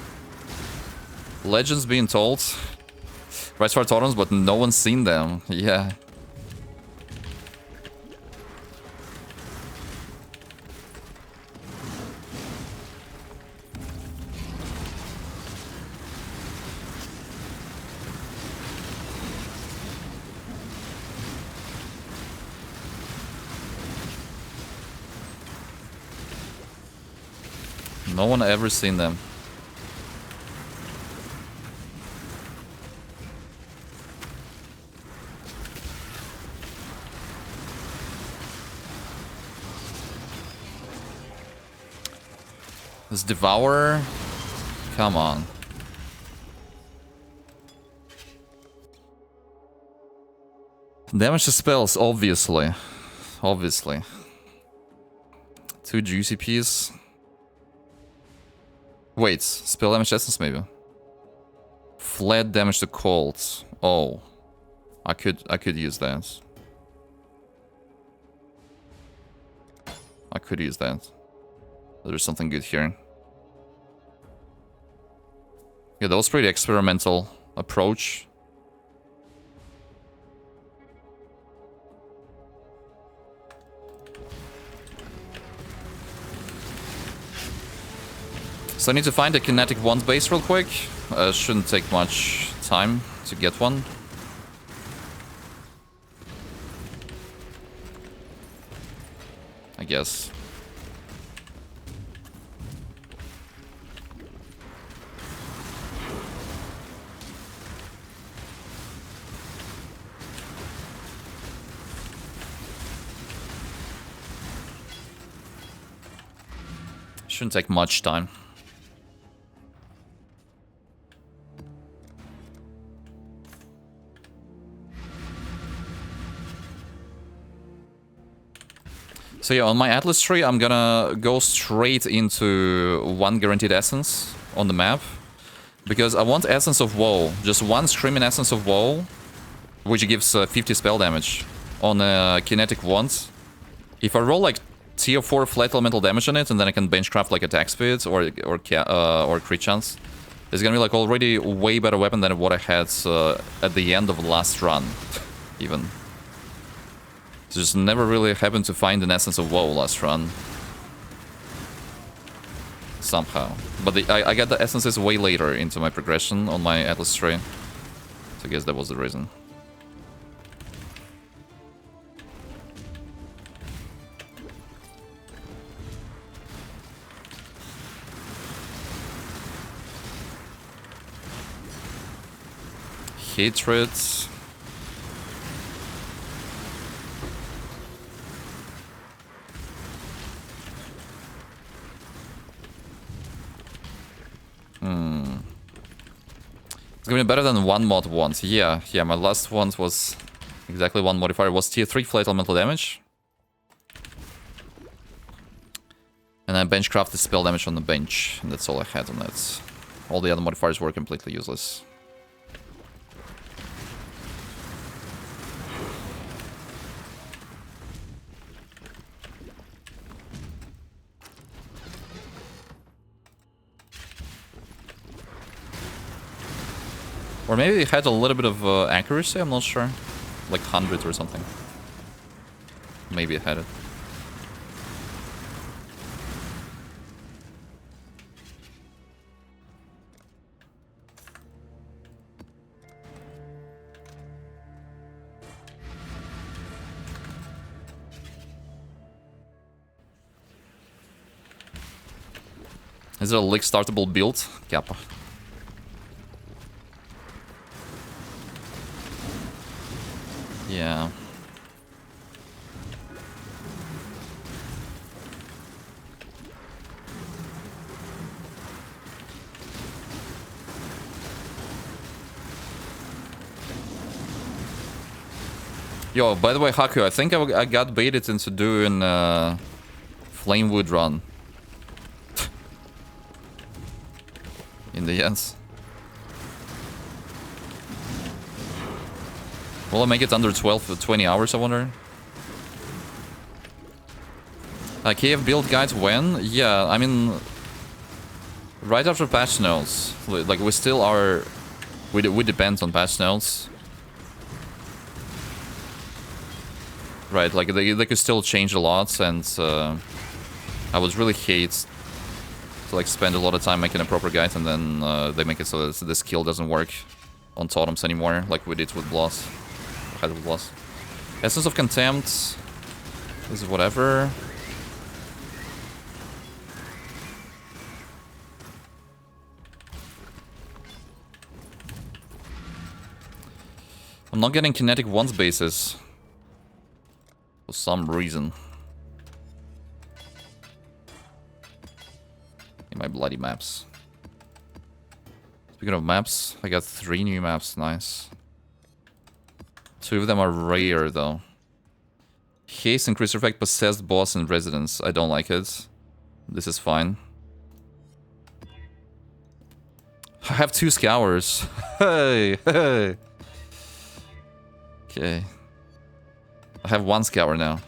Legends being told. Righteous Fire Totems, but no one's seen them. Yeah. No one ever seen them. This Devourer? Come on. Damage to spells, obviously. Obviously. 2 juicy Ps. Wait, spell damage essence maybe. Flat damage to cold. Oh, I could use that. I could use that. There's something good here. Yeah, that was pretty experimental approach. So I need to find a Kinetic 1 base real quick. Shouldn't take much time to get one. I guess. Shouldn't take much time. So yeah, on my Atlas tree, I'm gonna go straight into one guaranteed essence on the map. Because I want Essence of Woe. Just one Screaming Essence of Woe, which gives 50 spell damage on a Kinetic wand. If I roll like tier 4 flat elemental damage on it, and then I can benchcraft like attack speed or crit chance, it's gonna be like already a way better weapon than what I had at the end of last run, even. Just never really happened to find an Essence of Woe last run. Somehow. But I got the essences way later into my progression on my Atlas tree. So I guess that was the reason. Hatred. It's gonna be better than one mod once. Yeah, my last one was exactly one modifier. It was tier 3 flat elemental damage. And I benchcrafted spell damage on the bench. And that's all I had on that. All the other modifiers were completely useless. Or maybe it had a little bit of accuracy, I'm not sure. Like 100 or something. Maybe it had it. Is it a lick startable build? Kappa. Yeah. Yo, by the way, Haku, I think I got baited into doing Flamewood run. In the end. Will I make it under 12 or 20 hours, I wonder? KF build guide when? Yeah, I mean... Right after patch notes. Like, we still are... We depend on patch notes. Right, like, they could still change a lot, and... I would really hate to, like, spend a lot of time making a proper guide, and then they make it so that the skill doesn't work on Totems anymore, like we did with Bloss. Essence of Contempt is whatever. I'm not getting Kinetic once bases for some reason. In my bloody maps. Speaking of maps, I got 3 new maps, nice. 2 of them are rare, though. Haste, Increased Effect, Possessed, Boss, and Residence. I don't like it. This is fine. I have 2 Scours. Hey, hey. Okay. I have 1 Scour now.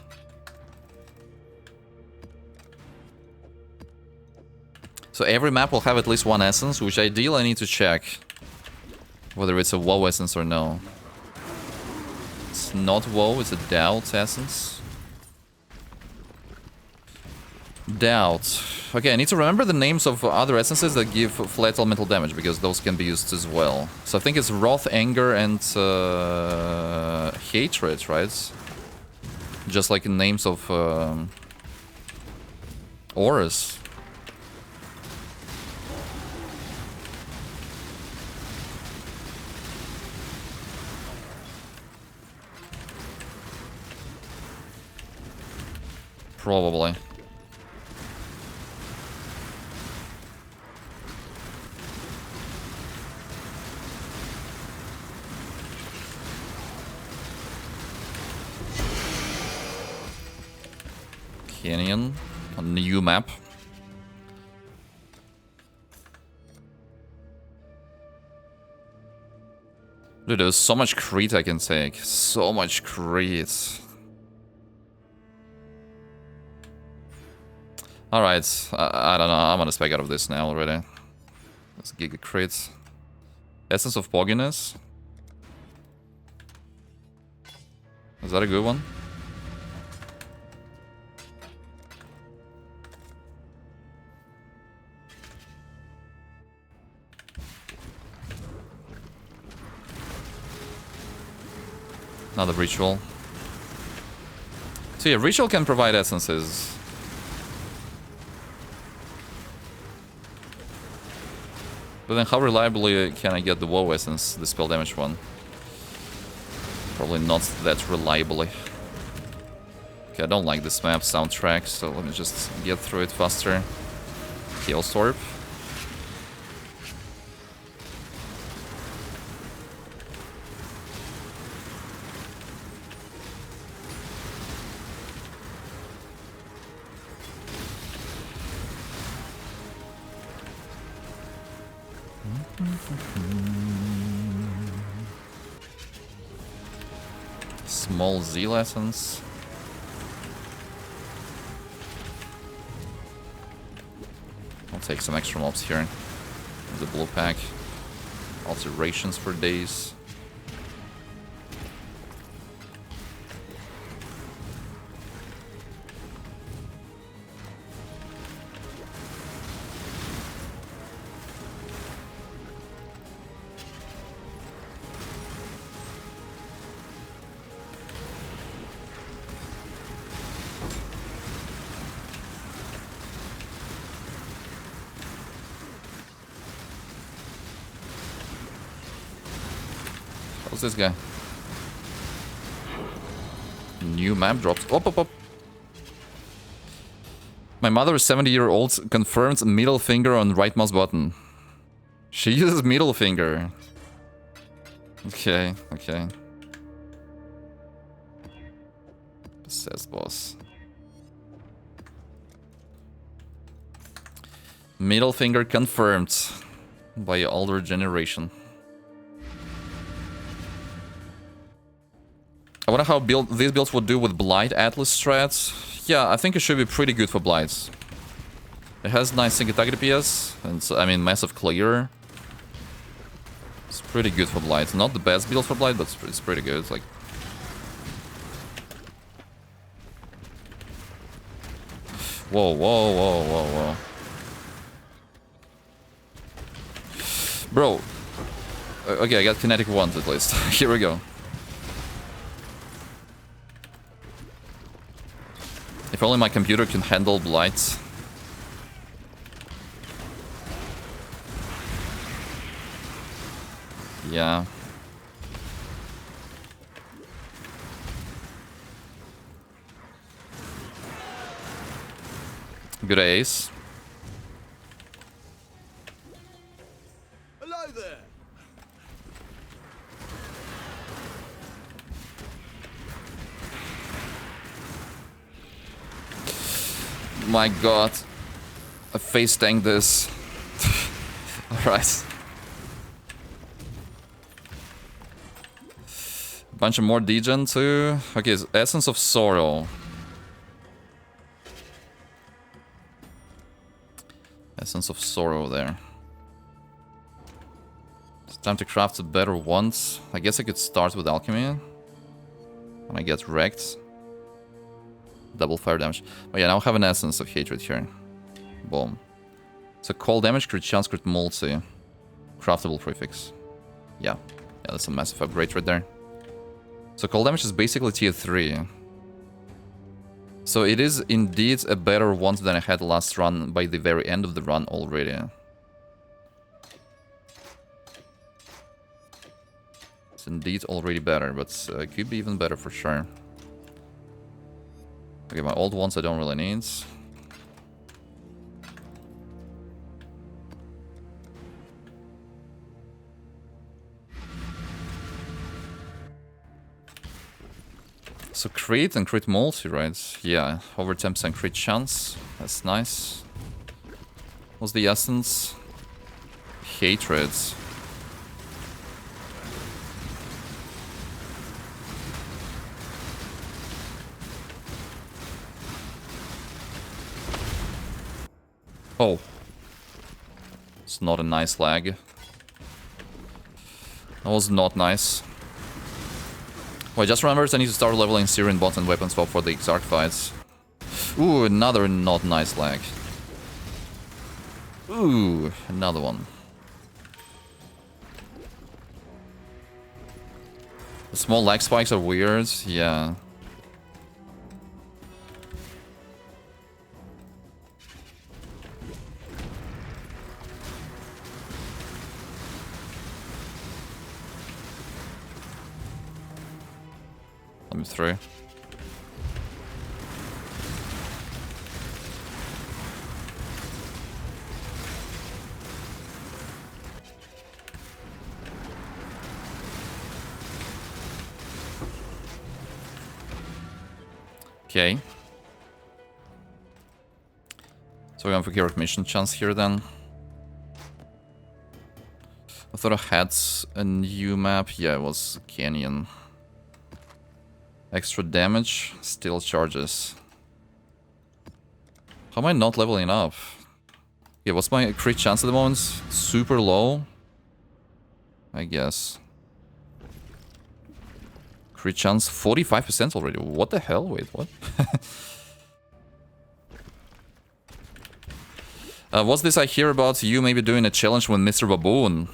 So every map will have at least 1 Essence, which ideally I need to check whether it's a WoW Essence or no. It's not WoW, it's a Doubt Essence. Doubt. Okay, I need to remember the names of other essences that give flat elemental damage, because those can be used as well. So I think it's Wrath, Anger, and Hatred, right? Just like in names of auras. Probably. Canyon. A new map. Dude, there's so much Crete I can take. So much Crete. Alright, I don't know. I'm gonna spec out of this now already. Let's Giga Crete. Essence of Pogginess. Is that a good one? Another ritual. So yeah, ritual can provide essences. But then how reliably can I get the WoW essence, the spell damage one? Probably not that reliably. Okay, I don't like this map soundtrack, so let me just get through it faster. Chaos Orb. Small Z lessons. I'll take some extra mobs here. The blue pack. Alterations for days. What's this guy? New map drops. Op. My mother is 70-year-old, confirmed middle finger on right mouse button. She uses middle finger. Okay. Says boss. Middle finger confirmed by older generation. I wonder how these builds would do with Blight Atlas strats. Yeah, I think it should be pretty good for Blights. It has nice single target DPS, and so, I mean, massive clear. It's pretty good for Blight. Not the best build for Blight, but it's pretty good. It's like, whoa. Bro. Okay, I got Kinetic once at least. Here we go. If only my computer can handle blights. Yeah. Good ace. Hello there. My god. I face tanked this. Alright. Bunch of more degen too. Okay, Essence of Sorrow. Essence of Sorrow there. It's time to craft a better ones. I guess I could start with Alchemy. When I get wrecked. Double fire damage. Oh yeah, now I have an Essence of Hatred here. Boom. So cold damage, crit chance, crit multi. Craftable prefix. Yeah, that's a massive upgrade right there. So cold damage is basically tier 3. So it is indeed a better one than I had last run by the very end of the run already. It's indeed already better, but it could be even better for sure. Okay, my old ones I don't really need. So crit and crit multi, right? Yeah, over 10% crit chance. That's nice. What's the essence? Hatred. Oh. It's not a nice lag. That was not nice. Well, I just remembered I need to start leveling Syrian bot and weapon swap for the Exarch fights. Ooh, another not nice lag. Ooh, another one. The small lag spikes are weird, yeah. Let me through. Okay. So we're going for Kinetic mission chance here then. I thought I had a new map. Yeah, it was Canyon. Extra damage, still charges. How am I not leveling up? Yeah, what's my crit chance at the moment? Super low? I guess. Crit chance 45% already. What the hell? Wait, what? What's this I hear about you maybe doing a challenge with Mr. Baboon?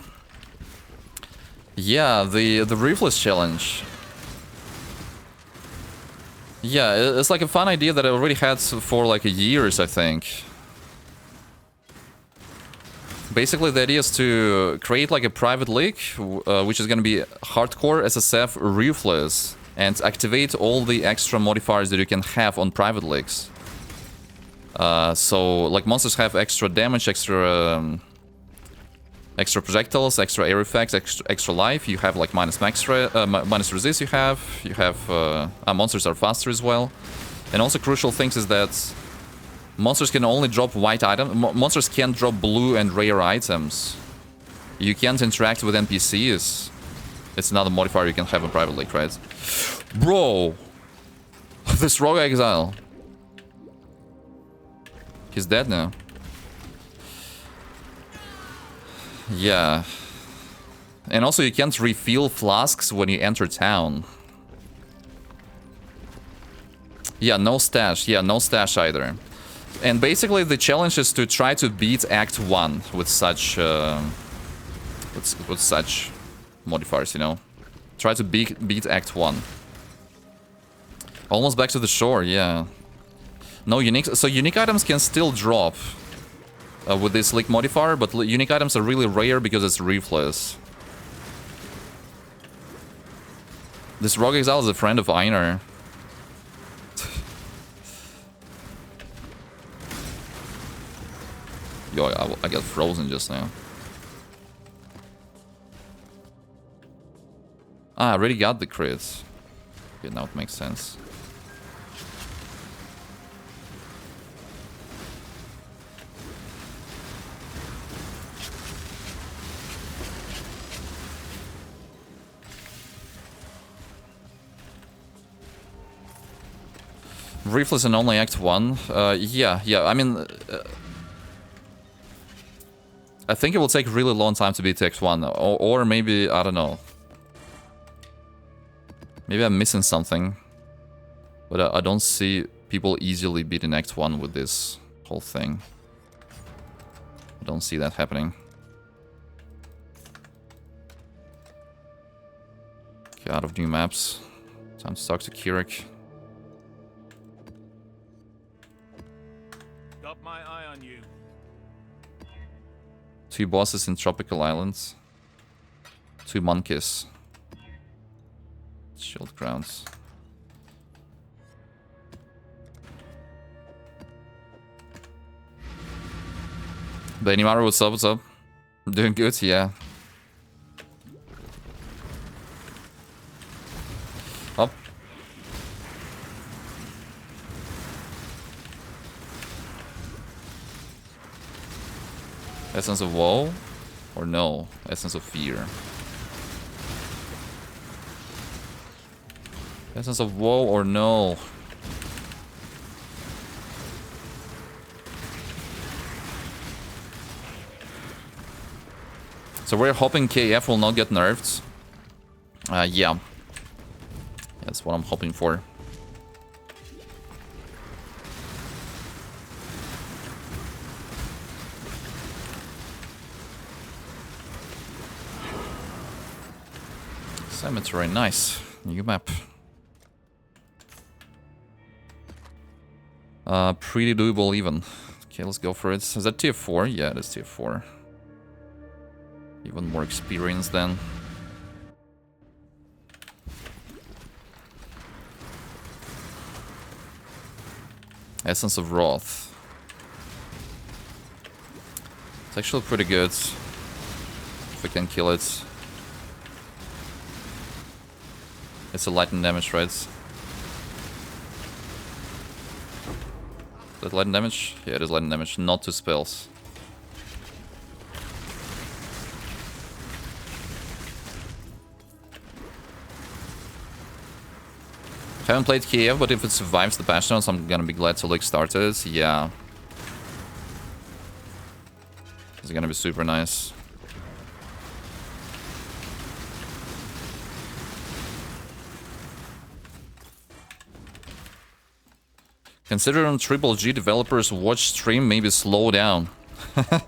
Yeah, the Ruthless challenge. Yeah, it's like a fun idea that I already had for like years, I think. Basically, the idea is to create like a private league, which is going to be hardcore SSF Ruthless, and activate all the extra modifiers that you can have on private leagues. So, like, monsters have extra damage, extra projectiles, extra air effects, extra life. You have like minus resist. You have monsters are faster as well, and also crucial things is that monsters can only drop white items. Monsters can't drop blue and rare items. You can't interact with NPCs. It's another modifier you can have in private league, right? Bro, this Rogue Exile. He's dead now. Yeah. And also you can't refill flasks when you enter town. Yeah, no stash. Yeah, no stash either. And basically the challenge is to try to beat Act 1 with such with such modifiers, you know. Try to beat Act 1. Almost back to the shore, yeah. No unique, so unique items can still drop with this leak modifier, but unique items are really rare because it's Ruthless. This Rogue Exile is a friend of Einar. Yo, I got frozen just now. Ah, I already got the crit. Okay, now it makes sense. Ruthless and only Act 1? Yeah, I mean... I think it will take a really long time to beat Act 1, or maybe, I don't know. Maybe I'm missing something. But I don't see people easily beating Act 1 with this whole thing. I don't see that happening. Okay, out of new maps. Time to talk to Kinetic. Got my eye on you. 2 bosses in tropical islands. 2 monkeys. Shield grounds. Benimaru, what's up? What's up? Doing good, yeah. Up. Essence of Woe? Or no? Essence of Fear. Essence of Woe or no? So we're hoping KF will not get nerfed. Yeah. That's what I'm hoping for. Cemetery, nice. New map. Pretty doable even. Okay, let's go for it. Is that tier 4? Yeah, it is tier 4. Even more experience then. Essence of Wrath. It's actually pretty good. If we can kill it. It's a lightning damage, right? Is that lightning damage? Yeah, it is lightning damage, not to spells. Haven't played Kiev, but if it survives the patch notes, I'm gonna be glad to like start it. Yeah. It's gonna be super nice. Considering Triple G developers watch stream, maybe slow down. And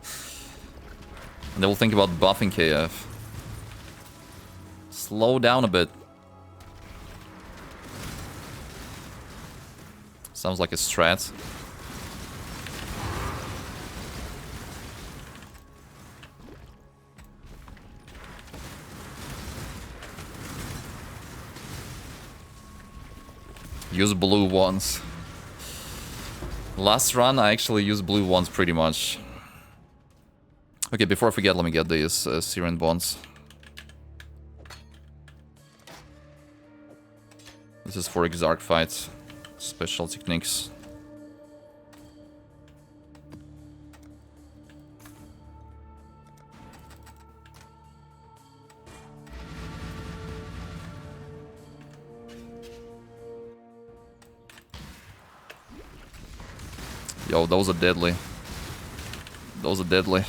they will think about buffing KF. Slow down a bit. Sounds like a strat. Use blue ones. Last run, I actually used blue ones pretty much. Okay, before I forget, let me get these Syrian bonds. This is for Exarch fights. Special techniques. Yo, those are deadly. Those are deadly.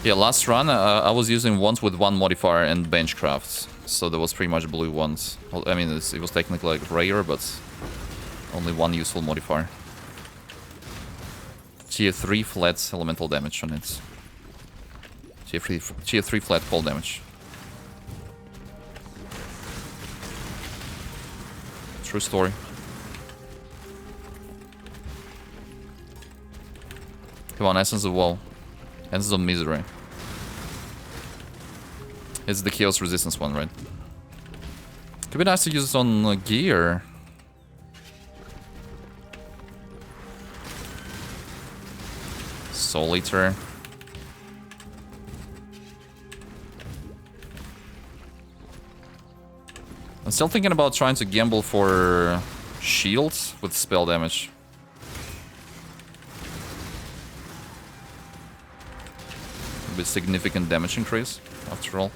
Yeah, last run I was using ones with one modifier and bench crafts, so there was pretty much blue ones. Well, I mean, it was technically like rare, but only one useful modifier. Tier 3 flat elemental damage on it. Tier 3 flat fall damage. True story. Come on, Essence of Woe. Essence of Misery. It's the Chaos Resistance one, right? Could be nice to use it on gear. Soul Eater. I'm still thinking about trying to gamble for shields with spell damage. With significant damage increase, after all.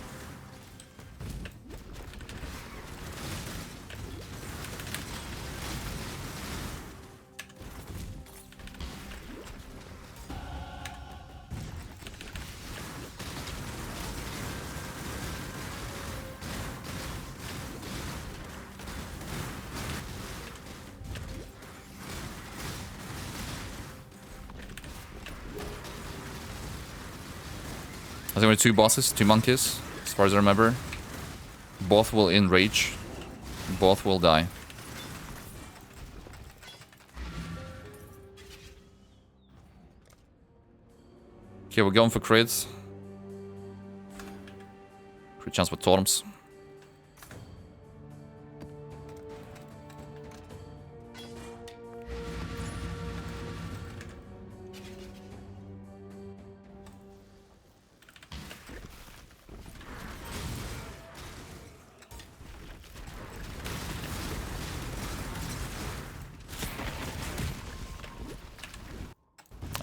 I think there are 2 bosses, 2 monkeys, as far as I remember. Both will enrage. Both will die. Okay, we're going for crits. Crit chance with totems.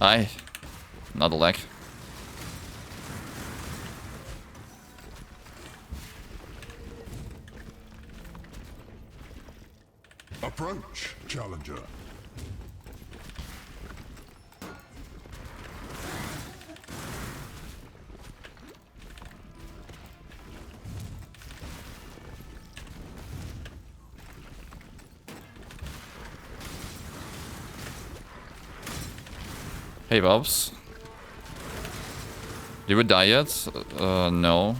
Aye. Not a lag. Approach, challenger. Hey, Bobs. Did we die yet? No.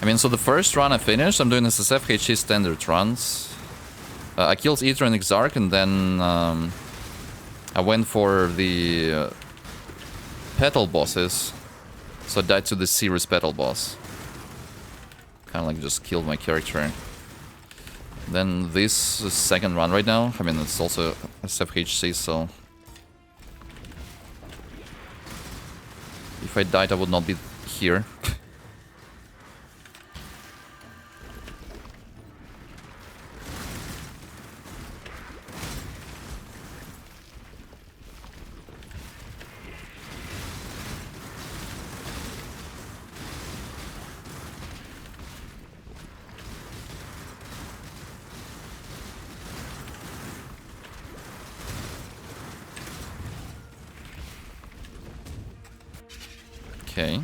I mean, so the first run I finished, I'm doing SSF HC standard runs. I killed Ether and Exarch, and then I went for the petal bosses. So I died to the Cirrus petal boss. Kind of like just killed my character. Then this is second run right now. I mean, it's also SFHC, so if I died, I would not be here. Okay.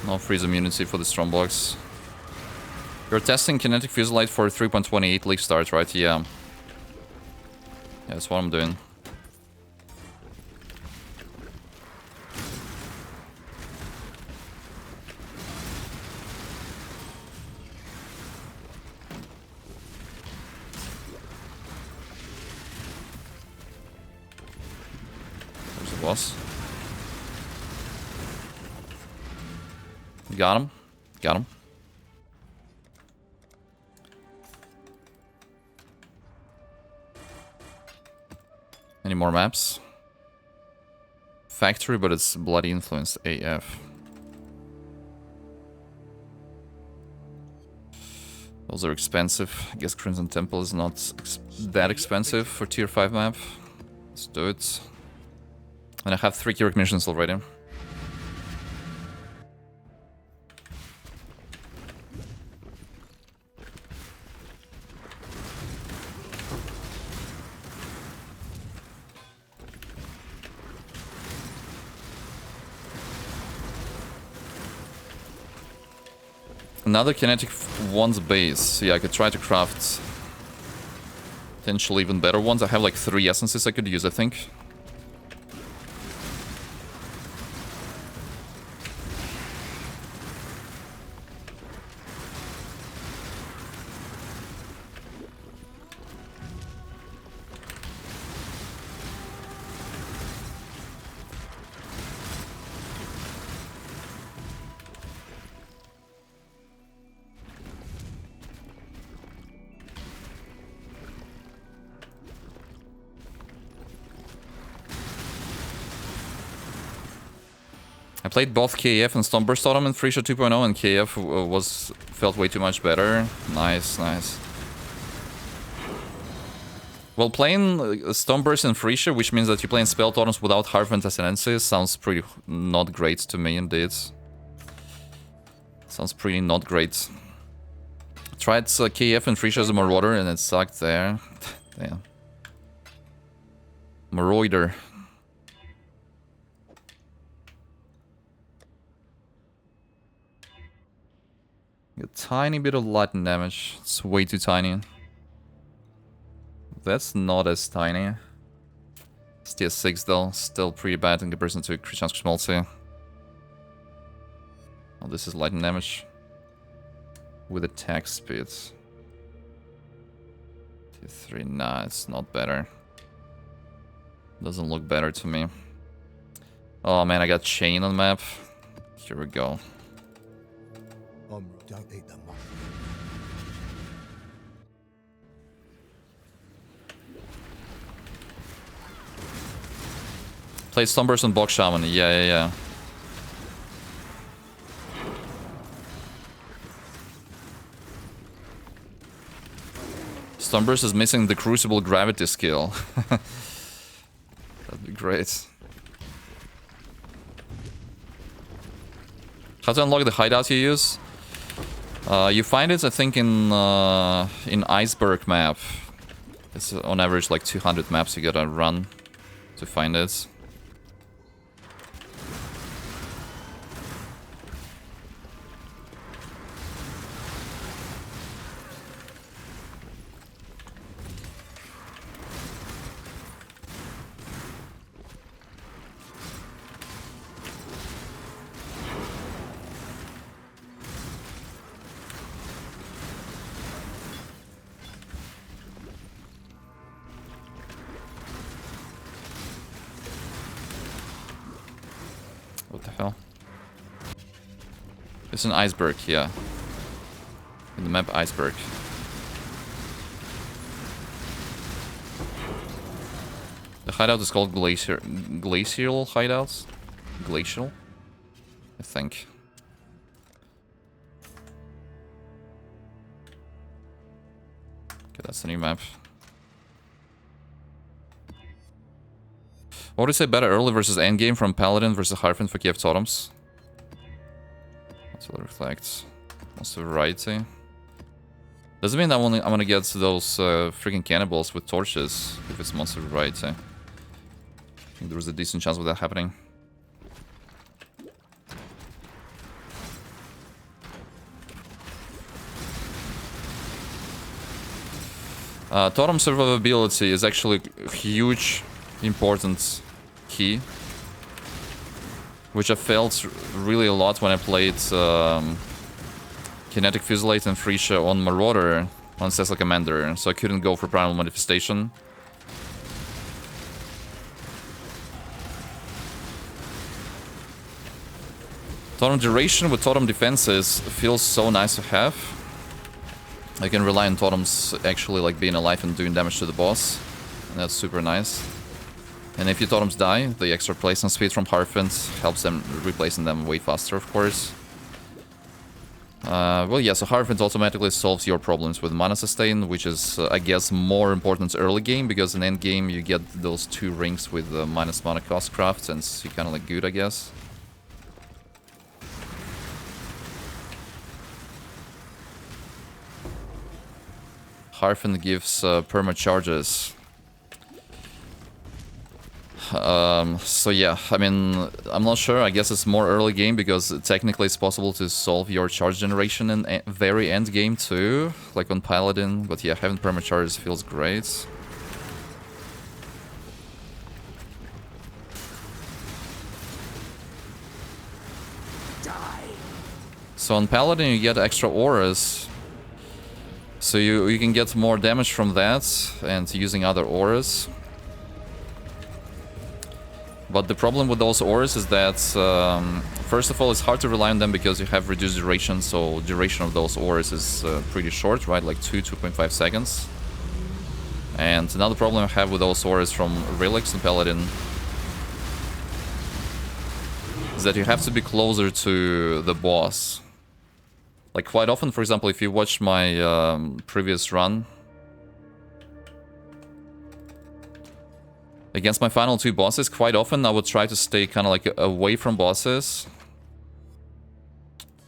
No freeze immunity for the strong blocks. You're testing Kinetic Fusillade for 3.28 leaf start, right? Yeah. Yeah, that's what I'm doing. Boss. Got him. Got him. Any more maps? Factory, but it's bloody influenced AF. Those are expensive. I guess Crimson Temple is not that expensive for tier 5 map. Let's do it. And I have 3 key recognitions already. Another Kinetic one's base. Yeah, I could try to craft potentially even better ones. I have like 3 essences I could use, I think. I played both KF and Stoneburst Totem in Freesia 2.0, and KF felt way too much better. Nice, nice. Well, playing Stoneburst in Freesia, which means that you're playing Spell Totems without Harvent Ascendancy, sounds pretty not great to me indeed. Sounds pretty not great. Tried KF and Freesia as a Marauder and it sucked there. Damn. Marauder. A tiny bit of lightning damage. It's way too tiny. That's not as tiny. It's tier 6 though. Still pretty bad in comparison to Krishan's Multi. Oh, this is lightning damage. With attack speed. Tier 3, nah, it's not better. Doesn't look better to me. Oh man, I got Chain on the map. Here we go. Don't eat them. Play Stoneburst and Bog Shaman. Yeah. Stormburst is missing the Crucible Gravity skill. That'd be great. How to unlock the hideout you use? You find it, I think, in Iceberg map. It's on average like 200 maps you gotta run to find it. What the hell? It's an iceberg, yeah. In the map, iceberg. The hideout is called glacial hideouts. Glacial, I think. Okay, that's the new map. What do you say better, early versus endgame from Paladin versus Harfin for Kiev Totems? That's what it reflects. Monster variety. Doesn't mean that I'm gonna get those freaking cannibals with torches if it's monster variety. I think there's a decent chance of that happening. Totem survivability is actually a huge, important key, which I felt really a lot when I played Kinetic, Fusillade and Freesia on Marauder on Cecil Commander, so I couldn't go for Primal Manifestation. Totem duration with Totem defenses feels so nice to have. I can rely on Totems actually like being alive and doing damage to the boss, and that's super nice. And if your Totems die, the extra placement speed from Harfint helps them replacing them way faster, of course. Well, yeah, so Harfint automatically solves your problems with mana sustain, which is, I guess, more important early game, because in end game you get those 2 rings with minus mana cost craft, and you're kind of like good, I guess. Harfint gives perma charges. So yeah, I mean, I'm not sure. I guess it's more early game because technically it's possible to solve your charge generation in very end game too, like on Paladin. But yeah, having perma charges feels great. So on Paladin you get extra auras. So you can get more damage from that and using other auras. But the problem with those auras is that, first of all, it's hard to rely on them because you have reduced duration, so duration of those auras is pretty short, right? Like 2.5 seconds. And another problem I have with those auras from Relics and Paladin is that you have to be closer to the boss. Like quite often, for example, if you watch my previous run, against my final 2 bosses, quite often I would try to stay kind of like away from bosses.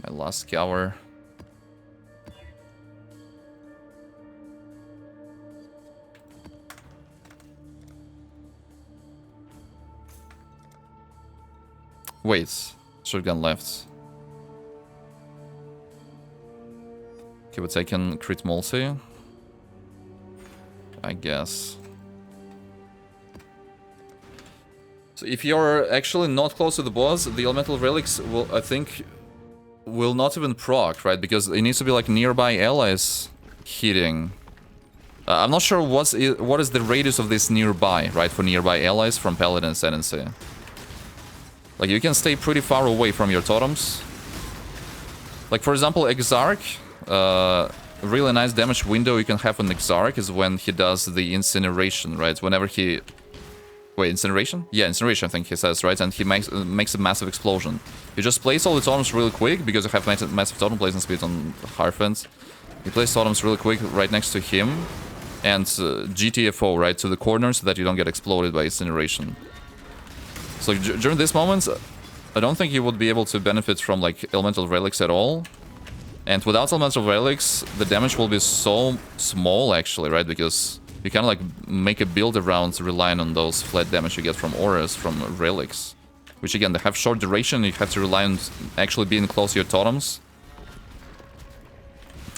My last scour. Wait, shotgun left. Okay, but I can crit multi, I guess. So if you're actually not close to the boss, the elemental relics will, I think, will not even proc, right? Because it needs to be like nearby allies hitting. I'm not sure what is the radius of this nearby, right? For nearby allies from Paladin Ascendancy. Like you can stay pretty far away from your totems. Like for example, Exarch. Really nice damage window you can have on Exarch is when he does the incineration, right? Whenever he... Wait, incineration? Yeah, incineration I think he says, right? And he makes a massive explosion. You just place all the totems really quick because you have massive totem placement speed on Harfint. You place totems really quick right next to him. and GTFO, right, to the corner so that you don't get exploded by incineration. So during these moments, I don't think you would be able to benefit from like elemental relics at all. And without elemental relics, the damage will be so small actually, right? Because you kind of like make a build around relying on those flat damage you get from auras, from relics. Which again, they have short duration, you have to rely on actually being close to your totems.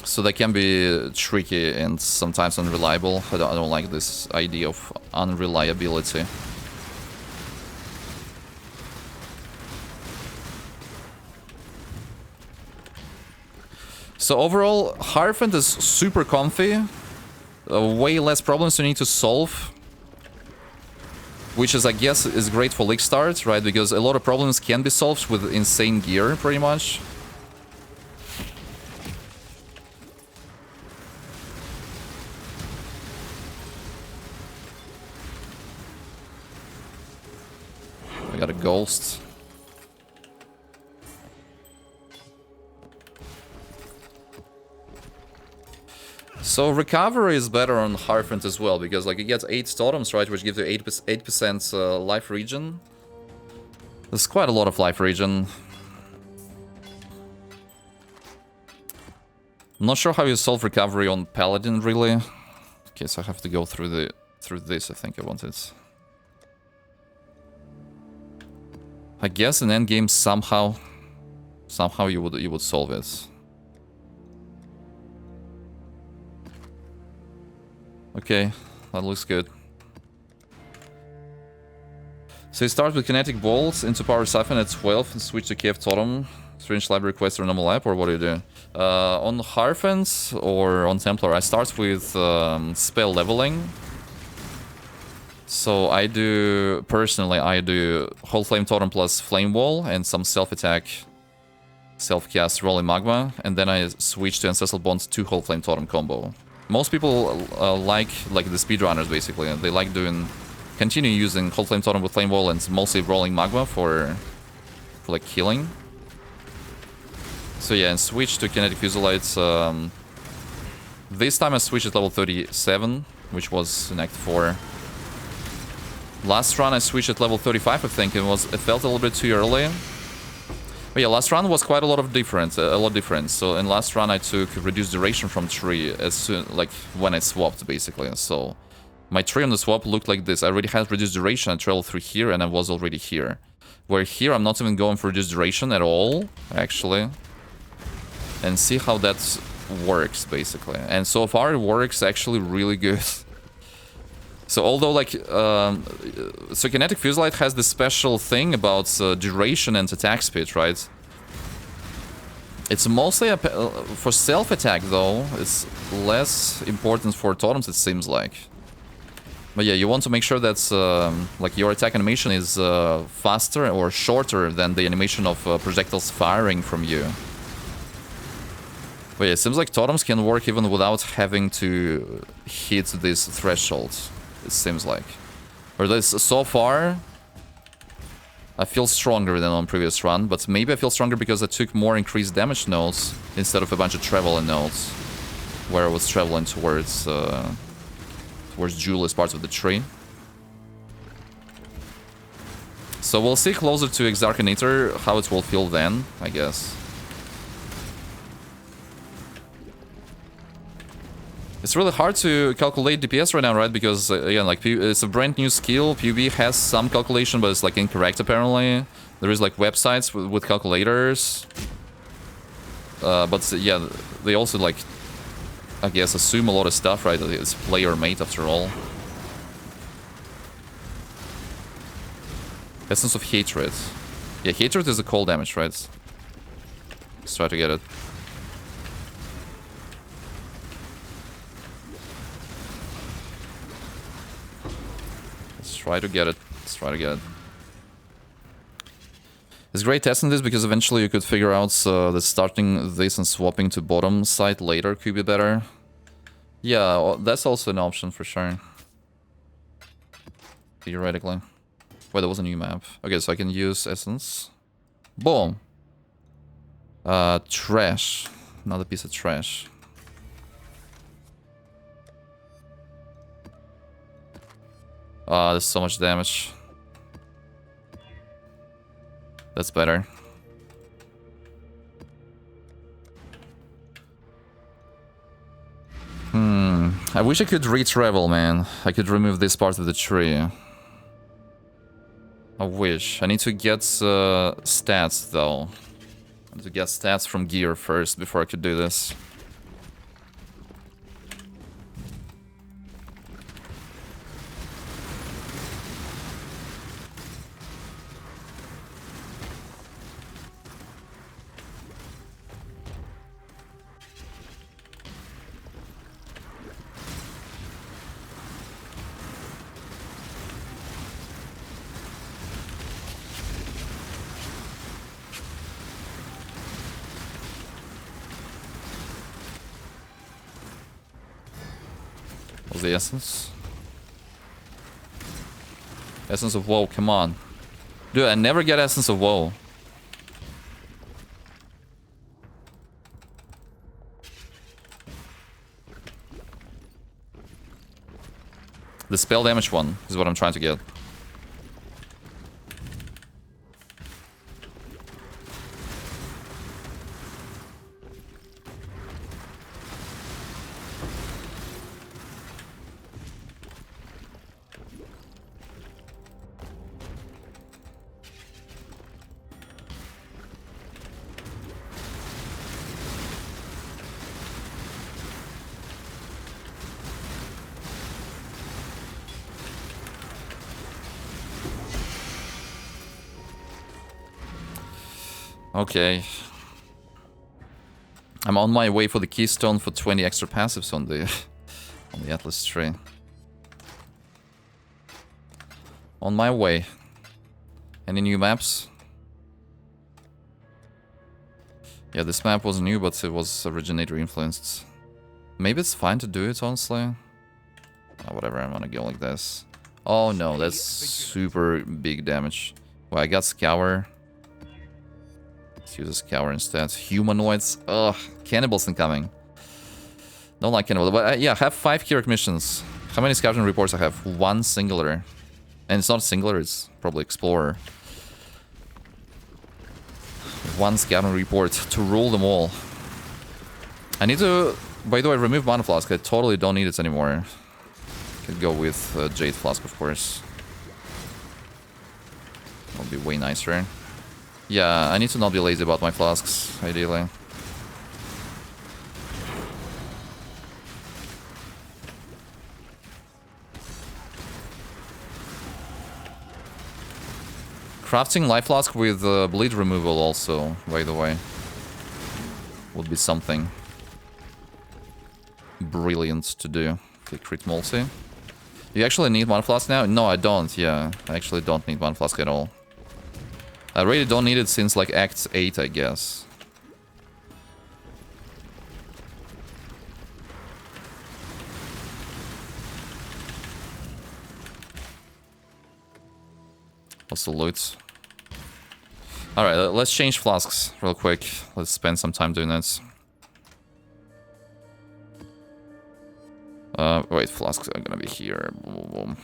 So they can be tricky and sometimes unreliable. I don't like this idea of unreliability. So overall, Hierophant is super comfy. Way less problems you need to solve. Which is, I guess, is great for league starts, right? Because a lot of problems can be solved with insane gear, pretty much. I got a ghost. So recovery is better on Hierophant as well, because like you get 8 totems, right, which gives you 8% life regen. There's quite a lot of life regen. I'm not sure how you solve recovery on Paladin, really. Okay, so I have to go through this, I think I wanted. I guess in endgame somehow you would solve it. Okay, that looks good. So you start with Kinetic Bolts into Power Siphon at 12 and switch to KF Totem, Strange Library Quest or normal app, or what do you do? On Hierophant or on Templar, I start with spell leveling. So I do, personally, I do Whole Flame Totem plus Flame Wall and some self-attack, self-cast Rolling Magma, and then I switch to Ancestral Bond 2 Whole Flame Totem combo. Most people like the speedrunners, basically. They like continue using Whole Flame Totem with Flame Wall and mostly Rolling Magma for like killing. So yeah, and switch to Kinetic Fusillade. This time I switched at level 37, which was in Act 4. Last run I switched at level 35, I think. It felt a little bit too early. But yeah, last run was quite a lot different. So in last run I took reduced duration from tree as soon, like when I swapped basically. So my tree on the swap looked like this. I already had reduced duration. I traveled through here and I was already here. Where here I'm not even going for reduced duration at all, actually. And see how that works basically. And so far it works actually really good. So although like, so Kinetic Fusillade has this special thing about duration and attack speed, right? It's mostly for self-attack though, it's less important for totems it seems like. But yeah, you want to make sure that like your attack animation is faster or shorter than the animation of projectiles firing from you. But yeah, it seems like totems can work even without having to hit this threshold. It seems like. Or at least so far, I feel stronger than on previous run, but maybe I feel stronger because I took more increased damage nodes instead of a bunch of traveling nodes, where I was traveling towards jewelous parts of the tree. So we'll see closer to Exarchinator how it will feel then, I guess. It's really hard to calculate DPS right now, right? Because, again, like, it's a brand new skill. PUB has some calculation, but it's, like, incorrect, apparently. There is, like, websites with calculators. But, yeah, they also, like, I guess, assume a lot of stuff, right? It's player-made, after all. Essence of Hatred. Yeah, Hatred is a cold damage, right? Let's try to get it. Try to get it. Let's try to get it. It's great testing this because eventually you could figure out that starting this and swapping to bottom side later could be better. Yeah, that's also an option for sure. Theoretically. Wait, there was a new map. Okay, so I can use Essence. Boom. Trash. Another piece of trash. There's so much damage. That's better. I wish I could re-travel, man. I could remove this part of the tree. I wish. I need to get stats, though. I need to get stats from gear first before I could do this. What's the essence? Essence of Woe, come on. Dude, I never get Essence of Woe. The spell damage one is what I'm trying to get. Okay. I'm on my way for the keystone for 20 extra passives on the Atlas tree. On my way. Any new maps? Yeah, this map was new, but it was originator influenced. Maybe it's fine to do it, honestly. Oh, whatever, I'm gonna go like this. Oh no, that's super big damage. Well, I got Scour. Let's use a Scour instead. Humanoids. Ugh, cannibals incoming. Don't like cannibals. But yeah, I have 5 Kinetic missions. How many scouting reports I have? 1 singular. And it's not singular, it's probably Explorer. 1 scouting report to rule them all. I need to, by the way, remove Mana Flask. I totally don't need it anymore. Could go with Jade Flask, of course. That'll be way nicer. Yeah, I need to not be lazy about my flasks, ideally. Crafting life flask with bleed removal also, by the way, would be something brilliant to do. Okay, crit multi. You actually need Mana Flask now? No, I don't, yeah. I actually don't need Mana Flask at all. I really don't need it since like Act 8, I guess. What's the loot? Alright, let's change flasks real quick. Let's spend some time doing this. Wait, flasks are gonna be here. Boom, boom.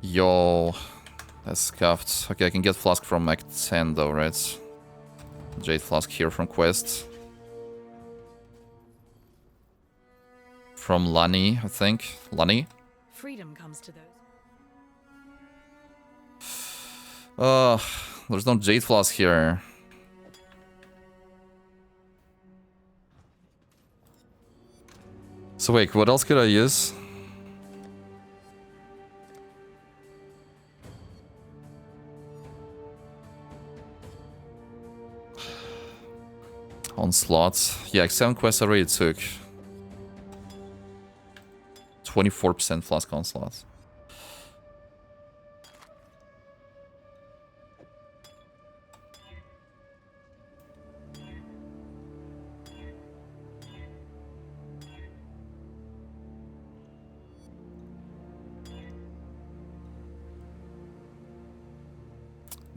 Yo. That's scuffed. Okay, I can get flask from Act 10 though, right? Jade flask here from quest. From Lani, I think. Lani? Freedom comes to those. There's no Jade flask here. So wait, what else could I use? Onslaught. Yeah, 7 quests I already took. 24% flask onslaught.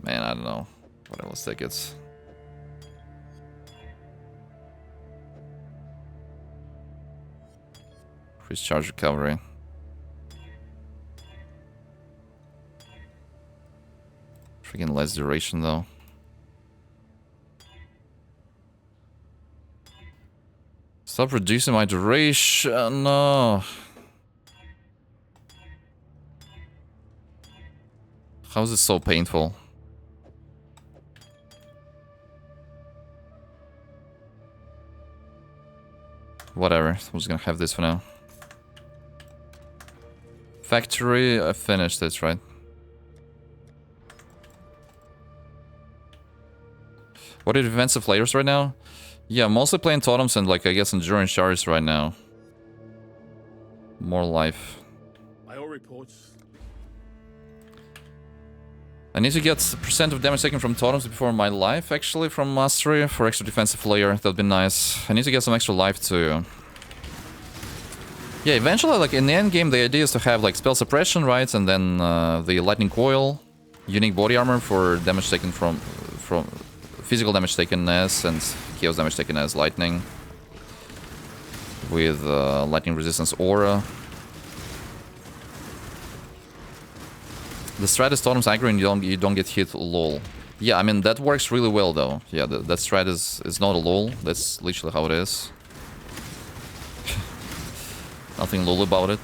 Man, I don't know. Whatever, let's take it. Increase charge recovery. Taking less duration though. Stop reducing my duration. No. How is this so painful? Whatever. I'm just gonna have this for now. Factory. I finished it, right? What are the defensive players right now? Yeah, mostly playing Totems and, like, I guess Endurance Shards right now. More life. By all reports. I need to get percent of damage taken from Totems before my life, actually, from Mastery for extra defensive layer. That'd be nice. I need to get some extra life too. Yeah, eventually, like, in the end game, the idea is to have, like, spell suppression, right? And then the lightning coil, unique body armor for damage taken from physical damage taken as and chaos damage taken as lightning. With lightning resistance aura. The strat is Totems aggro and you don't get hit, lol. Yeah, I mean, that works really well though. Yeah, that strat is not a lol. That's literally how it is. Nothing lol about it.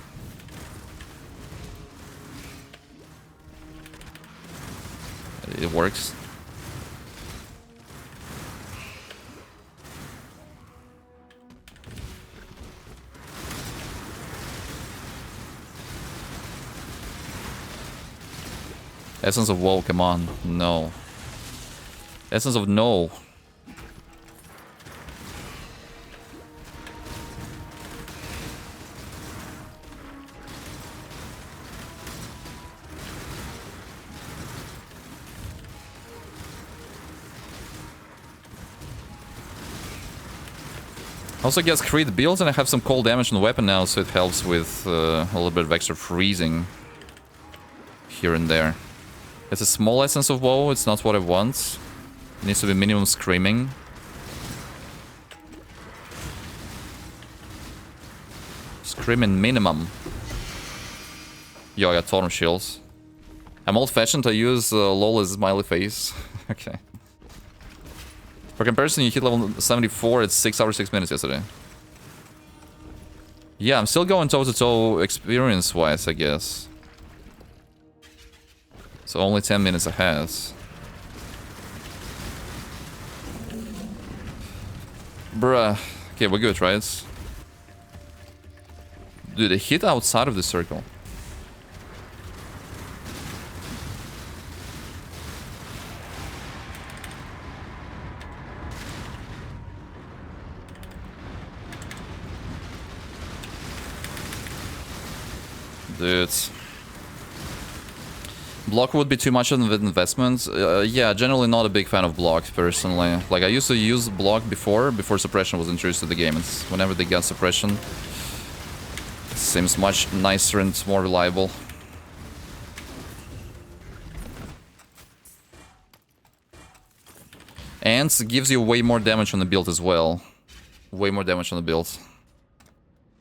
It works. Essence of woe, come on. No. Essence of no. Also gets crit builds and I have some cold damage on the weapon now, so it helps with a little bit of extra freezing here and there. It's a small essence of woe, it's not what I want. It needs to be minimum screaming. Screaming minimum. Yo, I got Totem shields. I'm old-fashioned, I use LOL as smiley face. Okay. For comparison, you hit level 74 at 6 hours 6 minutes yesterday. Yeah, I'm still going toe-to-toe experience-wise, I guess. So only 10 minutes ahead. Bruh. Okay, we're good, right? Dude, they hit outside of the circle. Dude. Block would be too much of an investment. Yeah, generally not a big fan of block, personally. Like, I used to use block before suppression was introduced to the game. It's whenever they got suppression, it seems much nicer and more reliable. And it gives you way more damage on the build as well. Way more damage on the build.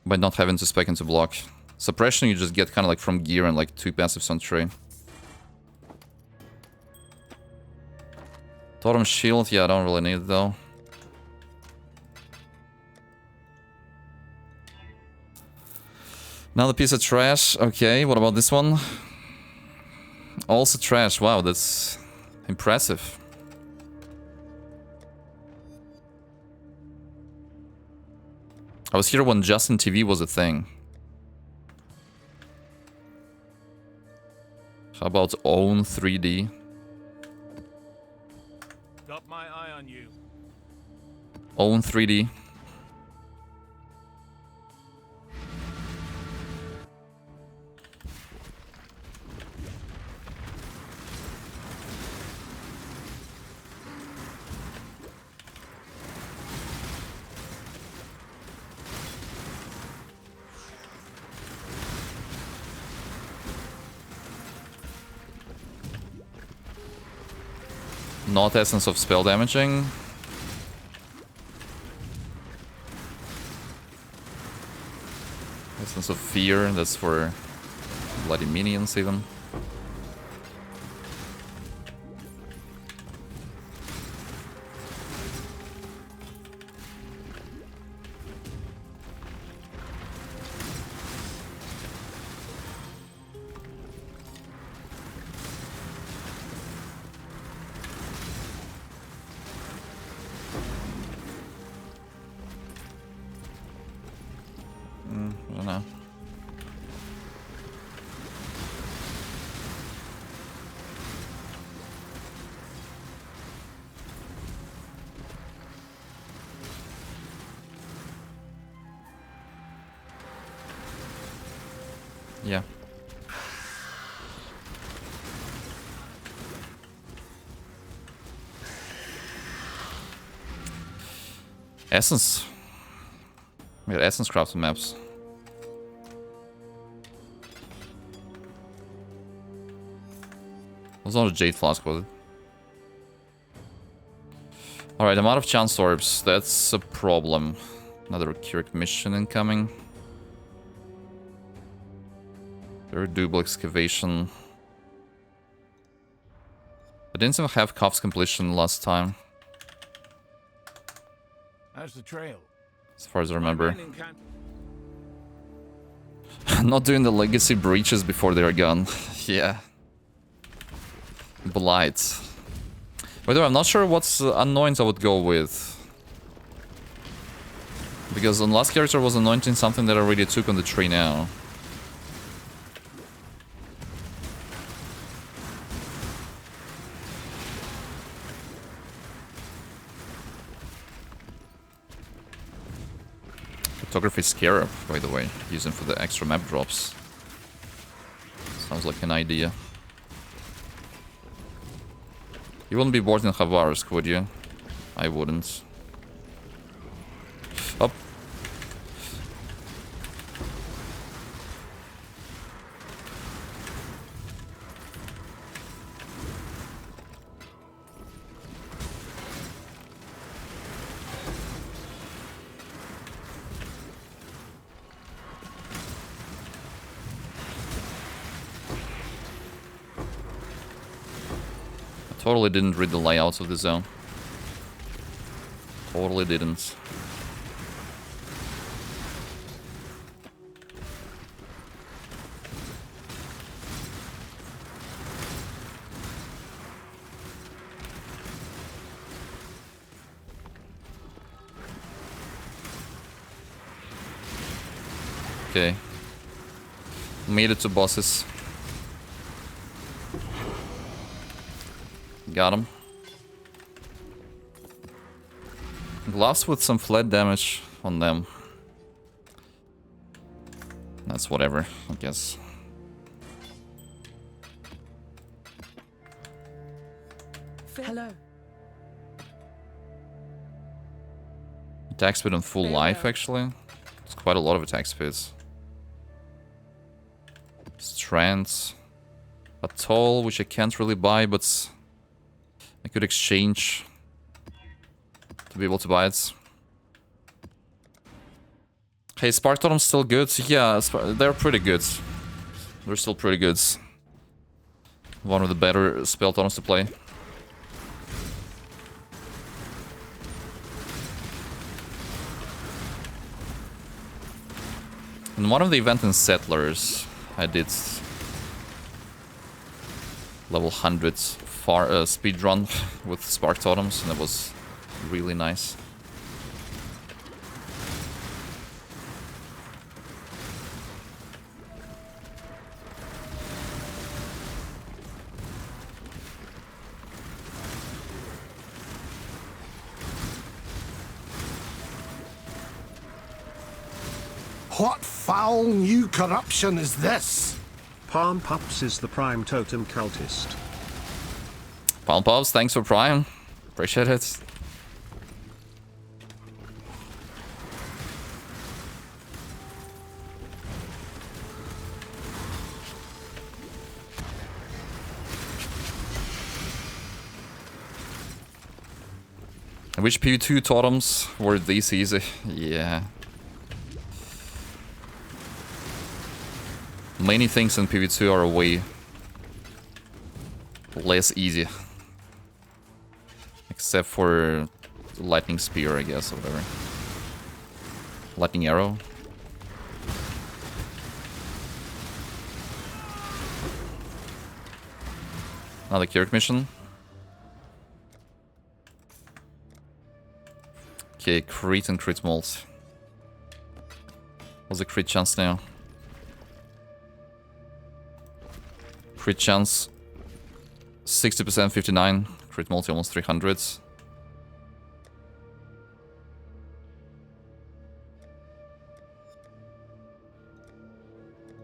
By not having to spec into block. Suppression you just get kind of like from gear and like 2 passives on tree. Totem shield, yeah, I don't really need it though. Another piece of trash. Okay, what about this one? Also trash. Wow, that's impressive. I was here when Justin TV was a thing. How about Own 3D? Got my eye on you. Own 3D. Not essence of spell damaging. Essence of fear, that's for bloody minions even. I don't know. Yeah. Essence. We got essence crafted maps. Was not a jade flask, was it? Alright, I'm out of chance orbs. That's a problem. Another Kinetic mission incoming. Double excavation. I didn't even have Cuff's completion last time, How's the trail? as far as I remember. Not doing the legacy breaches before they're gone. Yeah. Blight. By the way, I'm not sure what's anoint I would go with. Because on last character was anointing something that I already took on the tree now. Photography Scarab, by the way, using for the extra map drops. Sounds like an idea. You wouldn't be bored in Khavarsk, would you? I wouldn't. Up. Totally didn't read the layouts of the zone. Totally didn't. Okay. Made it to bosses. Got him. Gloves with some flat damage on them. That's whatever, I guess. Hello. Attack speed on full life, actually. It's quite a lot of attack speeds. Strands. A toll, which I can't really buy, but I could exchange to be able to buy it. Hey, Spark Totem's still good? Yeah, they're pretty good. They're still pretty good. One of the better spell totems to play. In one of the events in Settlers, I did level 100 speed run with Spark Totems, and it was really nice. What foul new corruption is this? Palm Pups is the prime totem cultist. Palm Pups, thanks for Prime. Appreciate it. I wish PV2 totems were this easy. Yeah. Many things in PV2 are way less easy. Except for Lightning Spear, I guess, or whatever. Lightning Arrow. Another Kinetic mission. Okay, crit and crit molt. What's the crit chance now? Crit chance 60%, 59. Crit multi almost 300.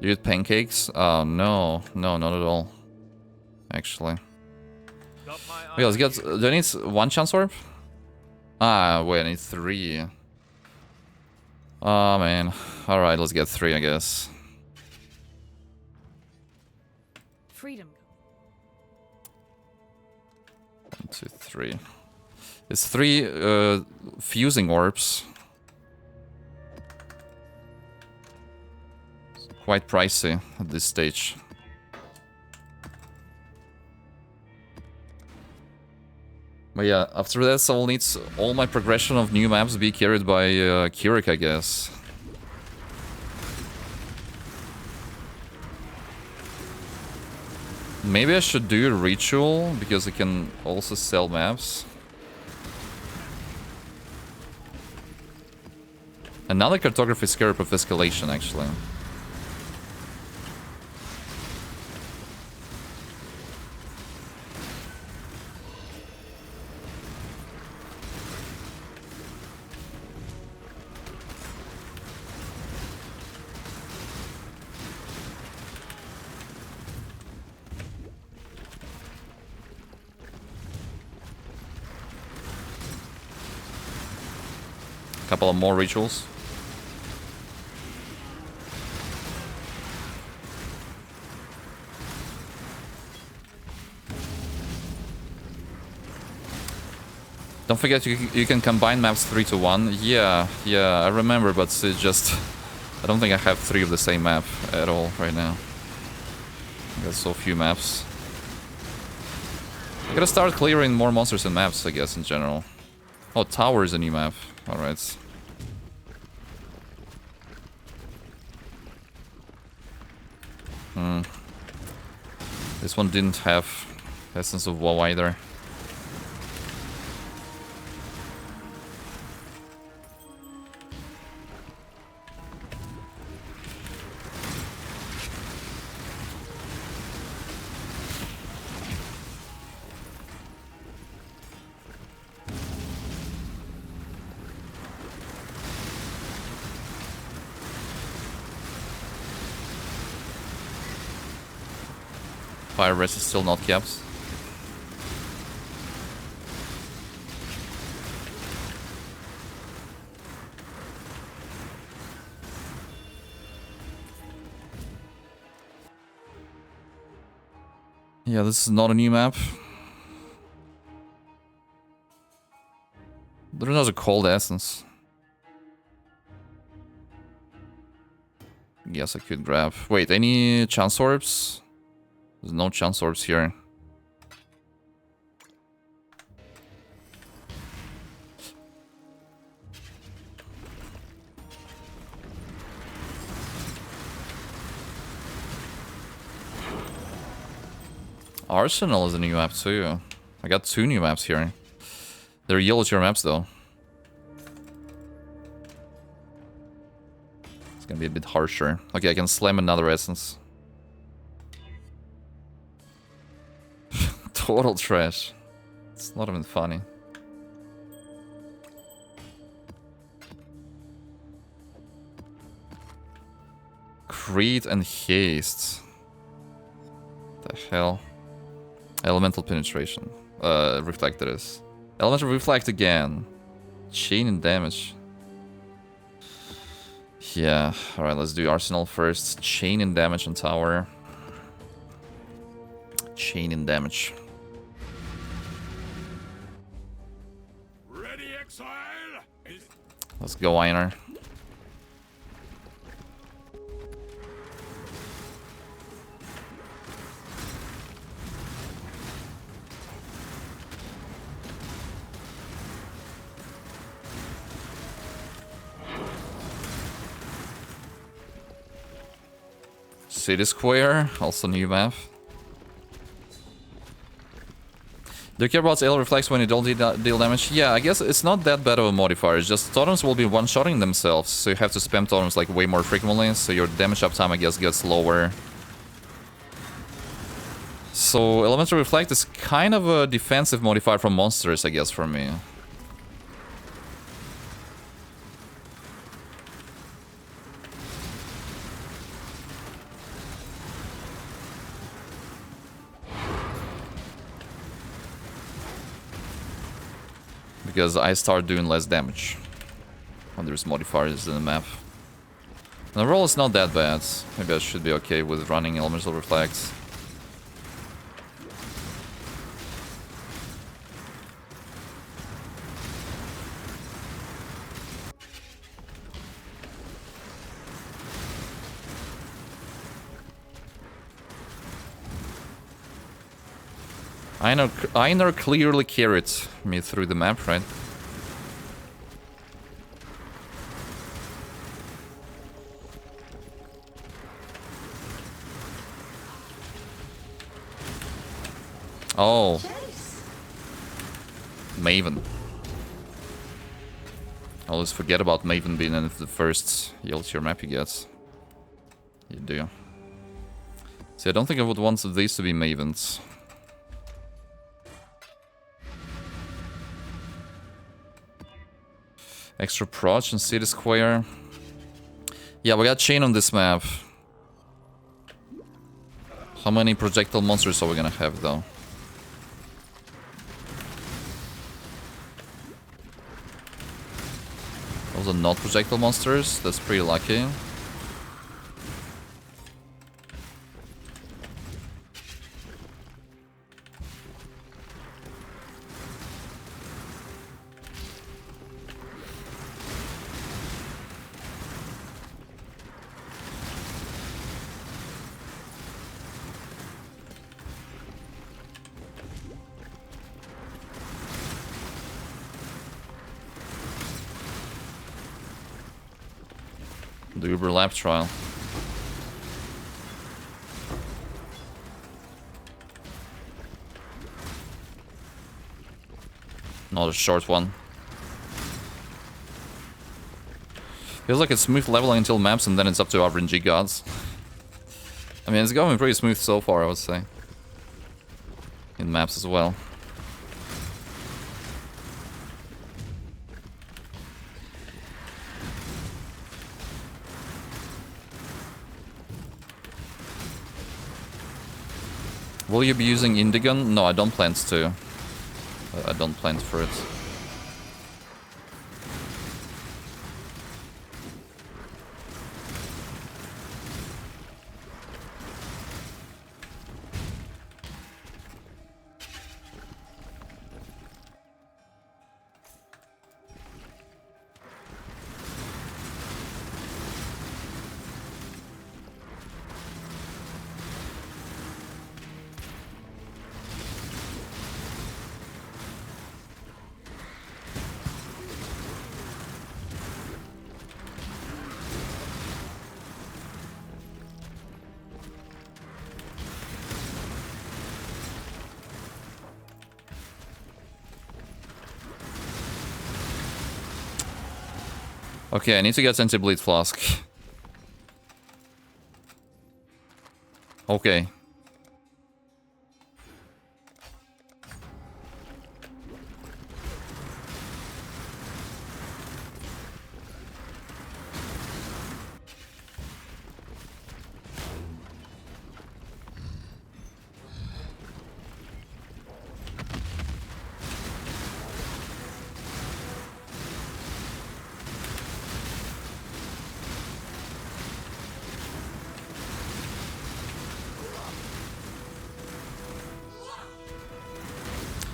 You eat pancakes? Oh, no. No, not at all. Actually. Wait, let's get... Do I need 1 chance orb? Ah, wait, I need 3. Oh, man. Alright, let's get 3, I guess. Freedom. 1, 2, 3. It's 3 fusing orbs. Quite pricey at this stage. But yeah, after this I will need all my progression of new maps be carried by Kinetic, I guess. Maybe I should do a ritual, because I can also sell maps. Another cartography scarab of escalation, actually. Couple of more rituals. Don't forget you can combine maps 3 to 1. Yeah, I remember, but it's just I don't think I have 3 of the same map at all right now. I got so few maps. I gotta start clearing more monsters and maps, I guess, in general. Oh, tower is a new map. Alright. This one didn't have Essence of WoW either. Fire rest is still not kept. Yeah, this is not a new map. There's not a cold essence. Yes, I could grab. Wait, any chance orbs? There's no chance orbs here. Arsenal is a new map too. I got 2 new maps here. They're yellow tier maps though. It's gonna be a bit harsher. Okay, I can slam another essence. Total trash. It's not even funny. Creed and haste. The hell? Elemental penetration. Reflect it is. Elemental reflect again. Chain and damage. Yeah, alright, let's do Arsenal first. Chain and damage on tower. Chain and damage. Ready, exile? Let's go, Einar. City Square, also new map. Do you care about AL Reflex when you don't deal damage? Yeah, I guess it's not that bad of a modifier. It's just Totems will be one-shotting themselves, so you have to spam Totems like way more frequently, so your damage uptime, I guess, gets lower. So Elemental Reflect is kind of a defensive modifier from monsters, I guess, for me. Because I start doing less damage when there's modifiers in the map. And the roll is not that bad. Maybe I should be okay with running Elemental Reflect. Einar clearly carried me through the map, right? Oh. Maven. I always forget about Maven being in the first yell tier map you get. You do. See, I don't think I would want these to be Mavens. Extra Proch and City Square. Yeah, we got Chain on this map. How many projectile monsters are we gonna have, though? Those are not projectile monsters. That's pretty lucky. The Uber Lab trial. Not a short one. Feels like it's smooth leveling until maps and then it's up to RNG gods. I mean, it's going pretty smooth so far, I would say. In maps as well. Will you be using Indigon? No, I don't plan to. I don't plan for it. Okay, I need to get anti-bleed flask. Okay.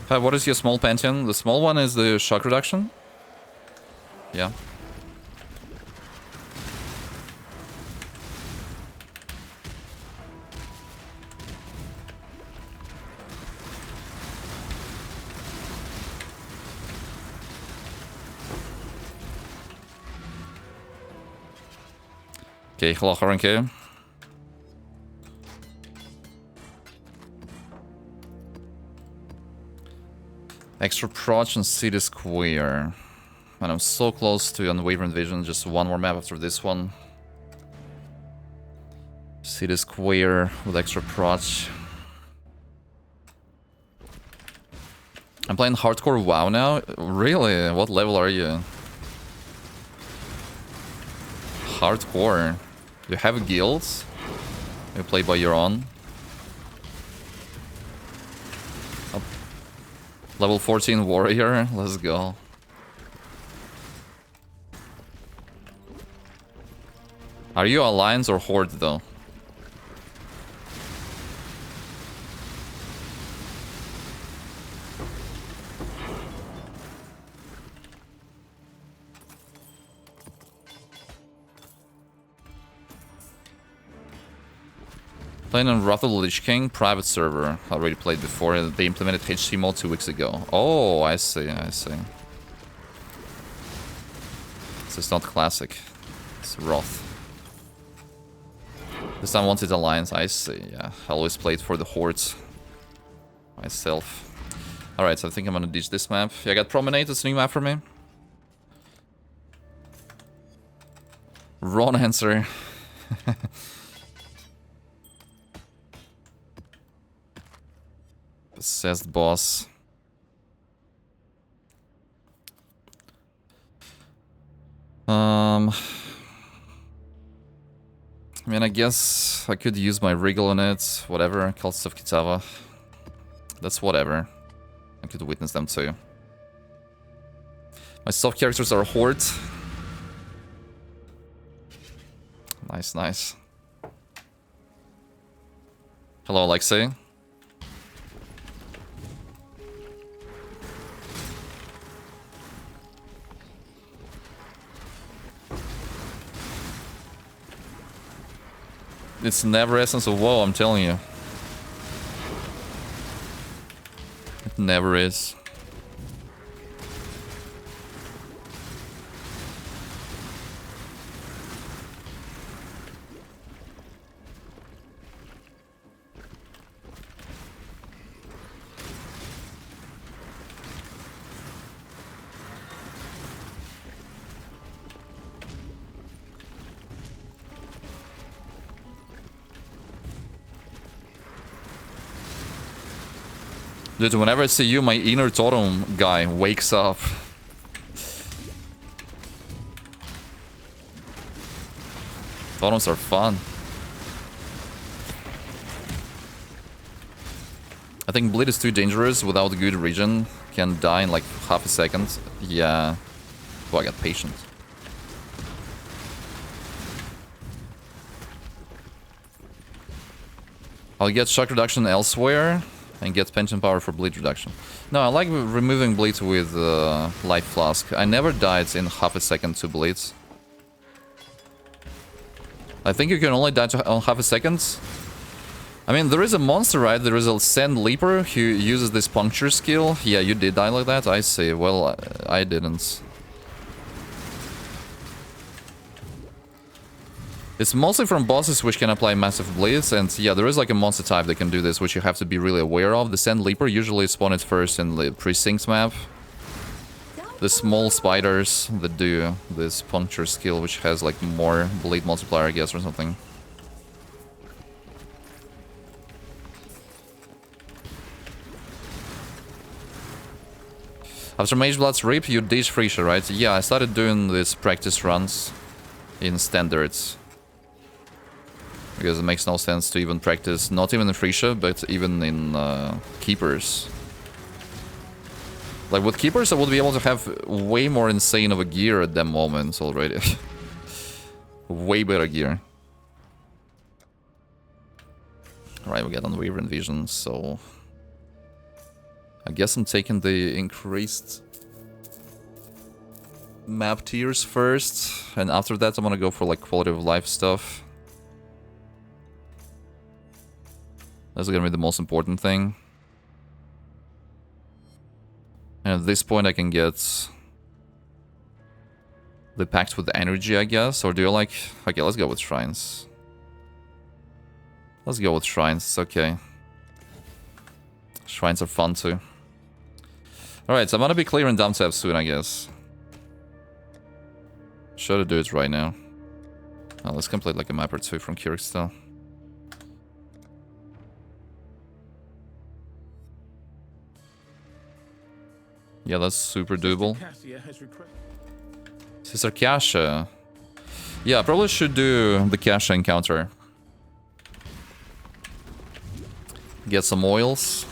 What is your small Pantheon? The small one is the shock reduction? Yeah. Okay, hello, Haranke. Extra Proch and City Square. And I'm so close to Unwavering Vision, just one more map after this one. City Square with Extra Proch. I'm playing hardcore WoW now? Really? What level are you? Hardcore? You have guilds? You play by your own? Oh. Level 14 warrior? Let's go. Are you Alliance or Horde though? Playing on Wrath of the Lich King, private server. Already played before. They implemented HC mode 2 weeks ago. Oh, I see, I see. So it's not classic. It's Wrath. This time I wanted Alliance, I see, yeah. I always played for the Hordes. Myself. Alright, so I think I'm gonna ditch this map. Yeah, I got Promenade, it's a new map for me. Wrong answer. Possessed boss. I mean, I guess I could use my Wriggle on it, whatever, Cults of Kitava. That's whatever. I could witness them too. My soft characters are Horde. Nice, nice. Hello, Alexei. It's never essence of WoW, I'm telling you. It never is. Dude, whenever I see you, my inner totem guy wakes up. Totems are fun. I think Bleed is too dangerous without a good regen. Can die in like half a second. Yeah. Oh, I got patient. I'll get shock reduction elsewhere. And get pension power for bleed reduction. No, I like removing bleeds with life flask. I never died in half a second to bleeds. I think you can only die on half a second. I mean, there is a monster, right? There is a Sand Leaper who uses this puncture skill. Yeah, you did die like that? I see. Well, I didn't. It's mostly from bosses which can apply massive bleeds, and yeah, there is like a monster type that can do this, which you have to be really aware of. The Sand Leaper usually spawn it first in the precincts map. The small spiders that do this puncture skill, which has like more bleed multiplier, I guess, or something. After Mage Blood's Rip, you ditch Freesia, right? Yeah, I started doing these practice runs in standards. Because it makes no sense to even practice, not even in Freesia, but even in Keepers. Like with Keepers, I would be able to have way more insane of a gear at that moment already. Way better gear. Alright, we got Unwavering Vision, so... I guess I'm taking the increased map tiers first, and after that I'm gonna go for like quality of life stuff. That's gonna be the most important thing. And at this point I can get the pact with energy, I guess. Or do you like... Okay, let's go with shrines. Let's go with shrines, it's okay. Shrines are fun too. Alright, so I'm gonna be clearing dump tab soon, I guess. Should do it right now. Oh, let's complete like a map or two from Kinetic still. Yeah, that's super doable. Sister Kasha. Yeah, I probably should do the Kasha encounter. Get some oils.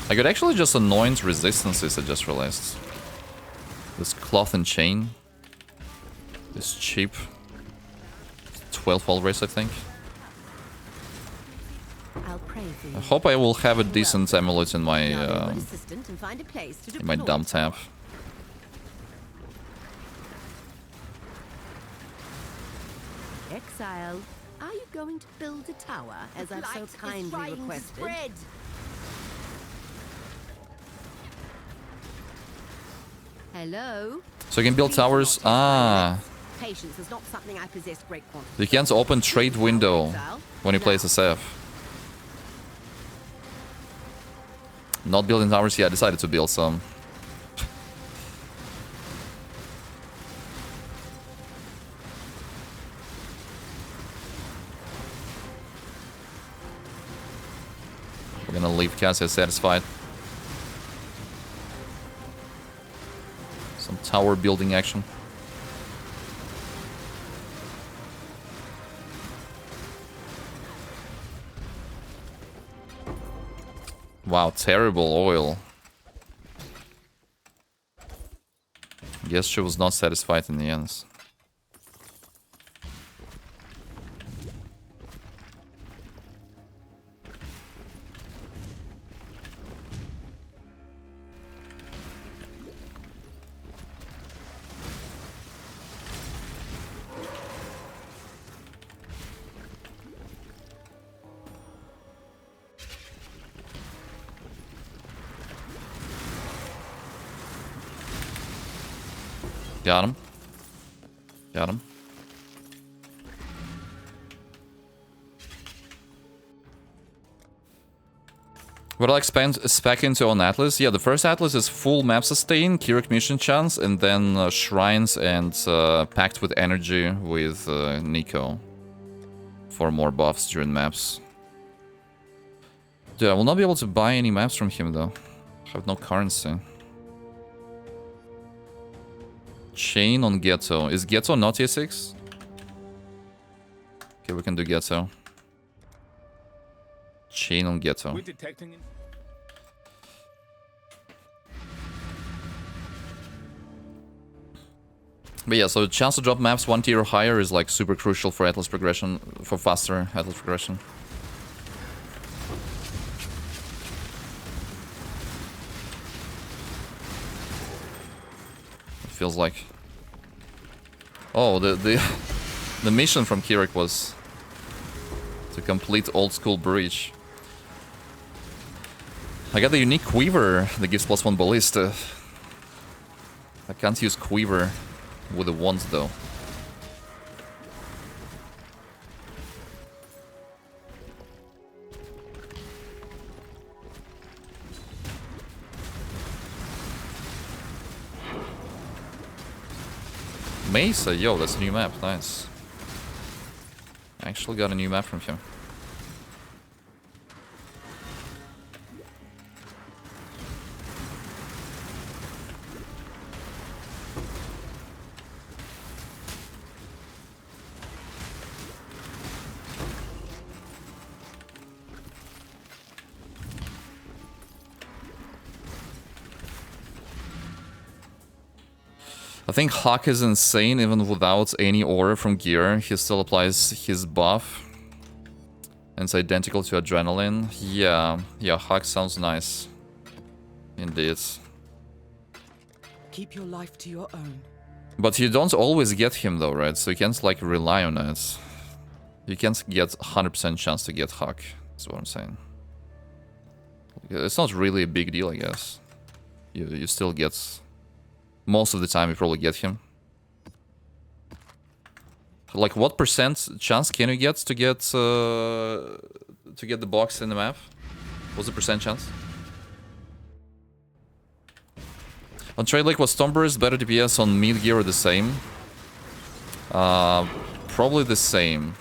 I could actually just anoint resistances, I just realized. This cloth and chain is cheap. 12 wall race, I think. I'll pray for you. I hope I will have a decent amulet in my dump tab. Exile, are you going to build a tower as I've so kindly requested? Hello. So you can build towers. Ah. Patience is not something I possess great quantity. You can't open trade window when you play SF. Not building towers. Yeah, I decided to build some. We're gonna leave Cassia satisfied. Some tower building action. Wow, terrible oil. Guess she was not satisfied in the end. Got him. Got him. Would I like spec into on Atlas? Yeah, the first Atlas is full map sustain, Kinetic mission chance, and then shrines and packed with energy with Nico for more buffs during maps. Dude, I will not be able to buy any maps from him though. I have no currency. Chain on Ghetto. Is Ghetto not tier 6? Okay, we can do Ghetto. Chain on Ghetto. We're detecting it. But yeah, so the chance to drop maps 1 tier or higher is like super crucial for Atlas progression, for faster Atlas progression. Feels like. Oh, the mission from Kinetic was to complete old school breach. I got the unique Quiver that gives +1 ballista. I can't use Quiver with the wand though. Mesa, yo, that's a new map, nice. Actually got a new map from him. I think Hawk is insane even without any aura from gear. He still applies his buff. And it's identical to Adrenaline. Yeah, Hawk sounds nice. Indeed. Keep your life to your own. But you don't always get him though, right? So you can't like rely on it. You can't get 100% chance to get Hawk, is what I'm saying. It's not really a big deal, I guess. You still get... Most of the time you probably get him. Like what percent chance can you get to get the box in the map? What's the percent chance? On trade lake, was Stormburst better DPS on mid gear or the same? Probably the same.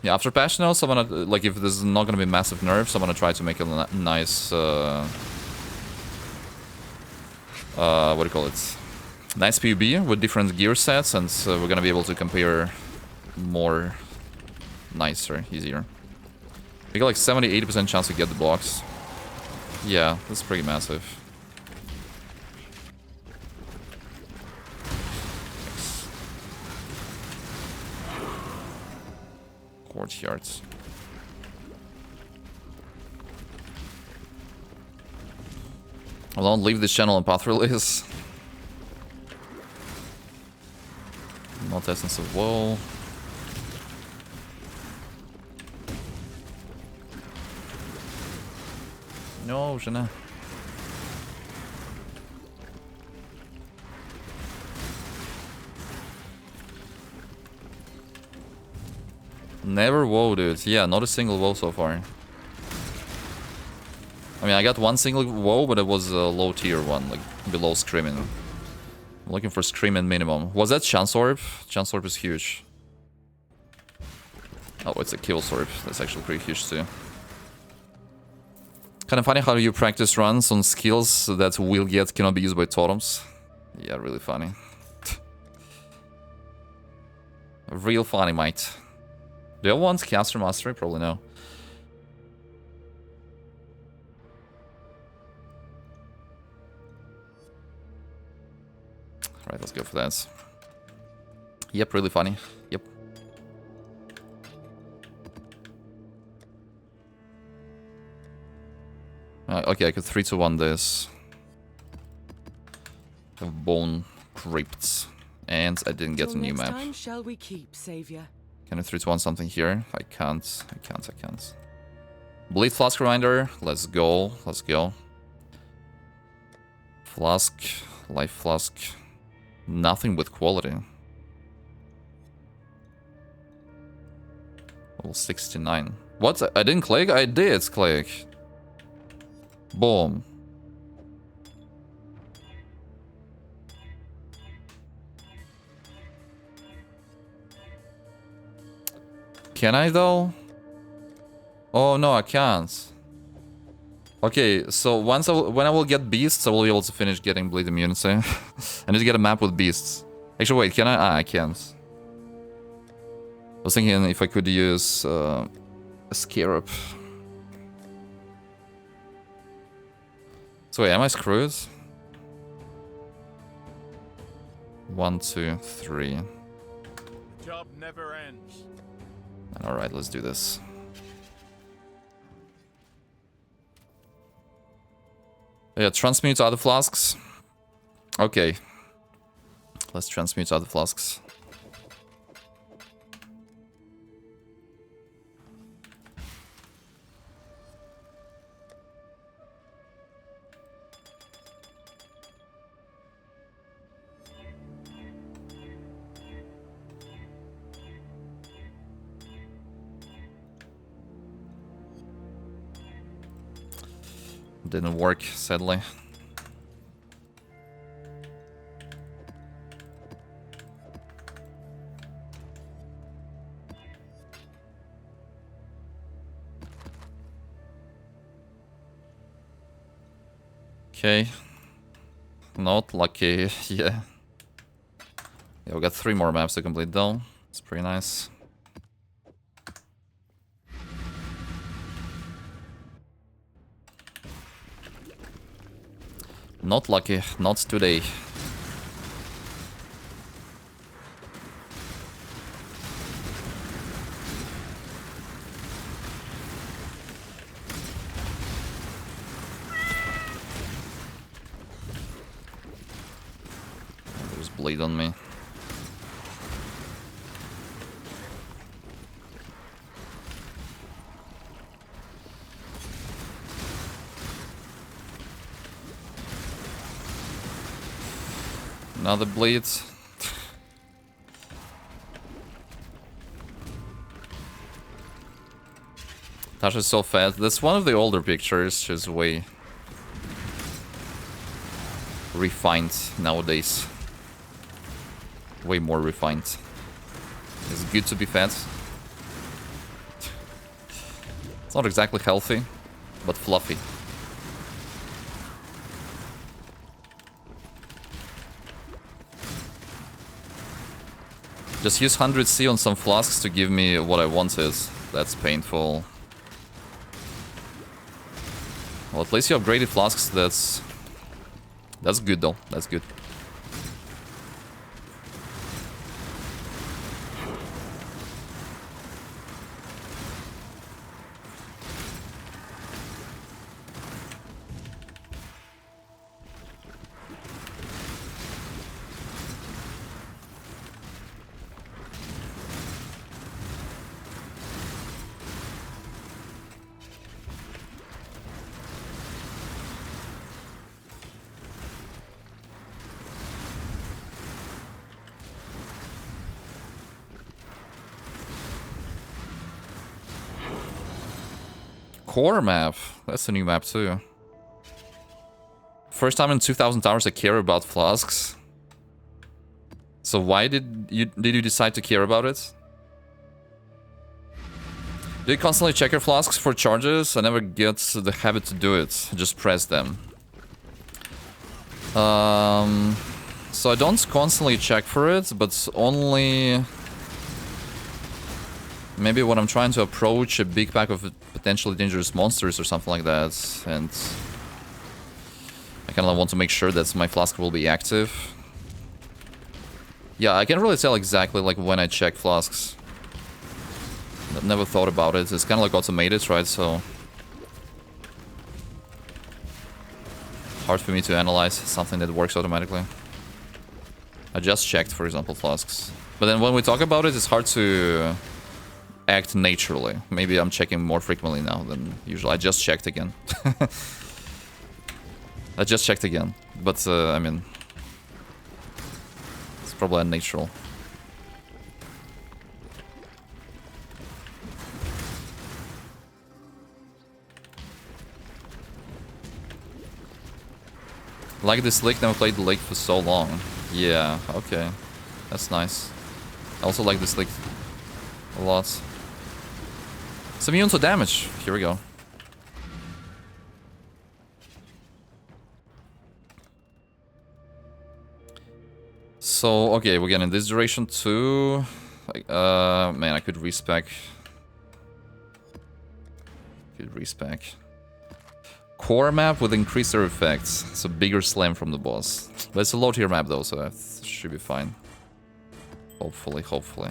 Yeah, after Passion also, I'm gonna, like, if there's not gonna be massive nerfs, I'm gonna try to make a nice, what do you call it? Nice PUB with different gear sets, and we're gonna be able to compare more nicer, easier. We got like 70-80% chance to get the blocks. Yeah, that's pretty massive. Courtyards. I don't leave this channel on path release. Not essence of woe. No, je ne. Never woe, dude. Yeah, not a single woe so far. I mean, I got one single woe, but it was a low tier one, like below Screaming. I'm looking for Screaming minimum. Was that Chance Orb? Chance Orb is huge. Oh, it's a Kill Orb. That's actually pretty huge too. Kind of funny how you practice runs on skills that will get cannot be used by totems. Yeah, really funny. Real funny, mate. Do you want Caster Mastery? Probably no. Alright, let's go for that. Yep, really funny. Yep. Okay, I could 3-2-1 this. Have Bone Crypts. And I didn't get a new map. Time shall we keep, Savior? Can I 3-2-1 something here? I can't. I can't. Bleed Flask Reminder. Let's go. Let's go. Flask. Life Flask. Nothing with quality. Level 69. What? I didn't click? I did click. Boom. Can I though? Oh no, I can't. Okay, so when I will get beasts, I will be able to finish getting bleed immunity. I need to get a map with beasts. Actually, wait, can I? Ah, I can't. I was thinking if I could use a Scarab. So wait, am I screwed? 1, 2, 3. Job never ends. Alright, let's do this. Yeah, transmute other flasks. Okay. Let's transmute other flasks. Didn't work, sadly. Okay. Not lucky, yeah. Yeah, we got 3 more maps to complete though. It's pretty nice. Not lucky, not today. There's bleed on me. Another bleed. Tasha's so fast. That's one of the older pictures. She's way refined nowadays. Way more refined. It's good to be fat. It's not exactly healthy, but fluffy. Just use 100C on some flasks to give me what I wanted. That's painful. Well, at least you upgraded flasks. That's good though. That's good. Core map. That's a new map too. First time in 2000 hours I care about flasks. So why did you decide to care about it? Do you constantly check your flasks for charges? I never get the habit to do it. I just press them. So I don't constantly check for it, but only maybe when I'm trying to approach a big pack of potentially dangerous monsters or something like that, and I kind of want to make sure that my flask will be active. Yeah, I can't really tell exactly like when I check flasks. I've never thought about it. It's kind of like automated, right? So hard for me to analyze something that works automatically. I just checked, for example, flasks. But then when we talk about it, it's hard to act naturally. Maybe I'm checking more frequently now than usual. I just checked again. I just checked again. But, I mean, it's probably unnatural. Like this lake, never played the lake for so long. Yeah, okay. That's nice. I also like this lake a lot. It's immune to damage. Here we go. So, okay, we're getting this duration too. Man, I could respec. Core map with increaser effects. It's a bigger slam from the boss. But it's a low tier map though, so that should be fine. Hopefully, hopefully.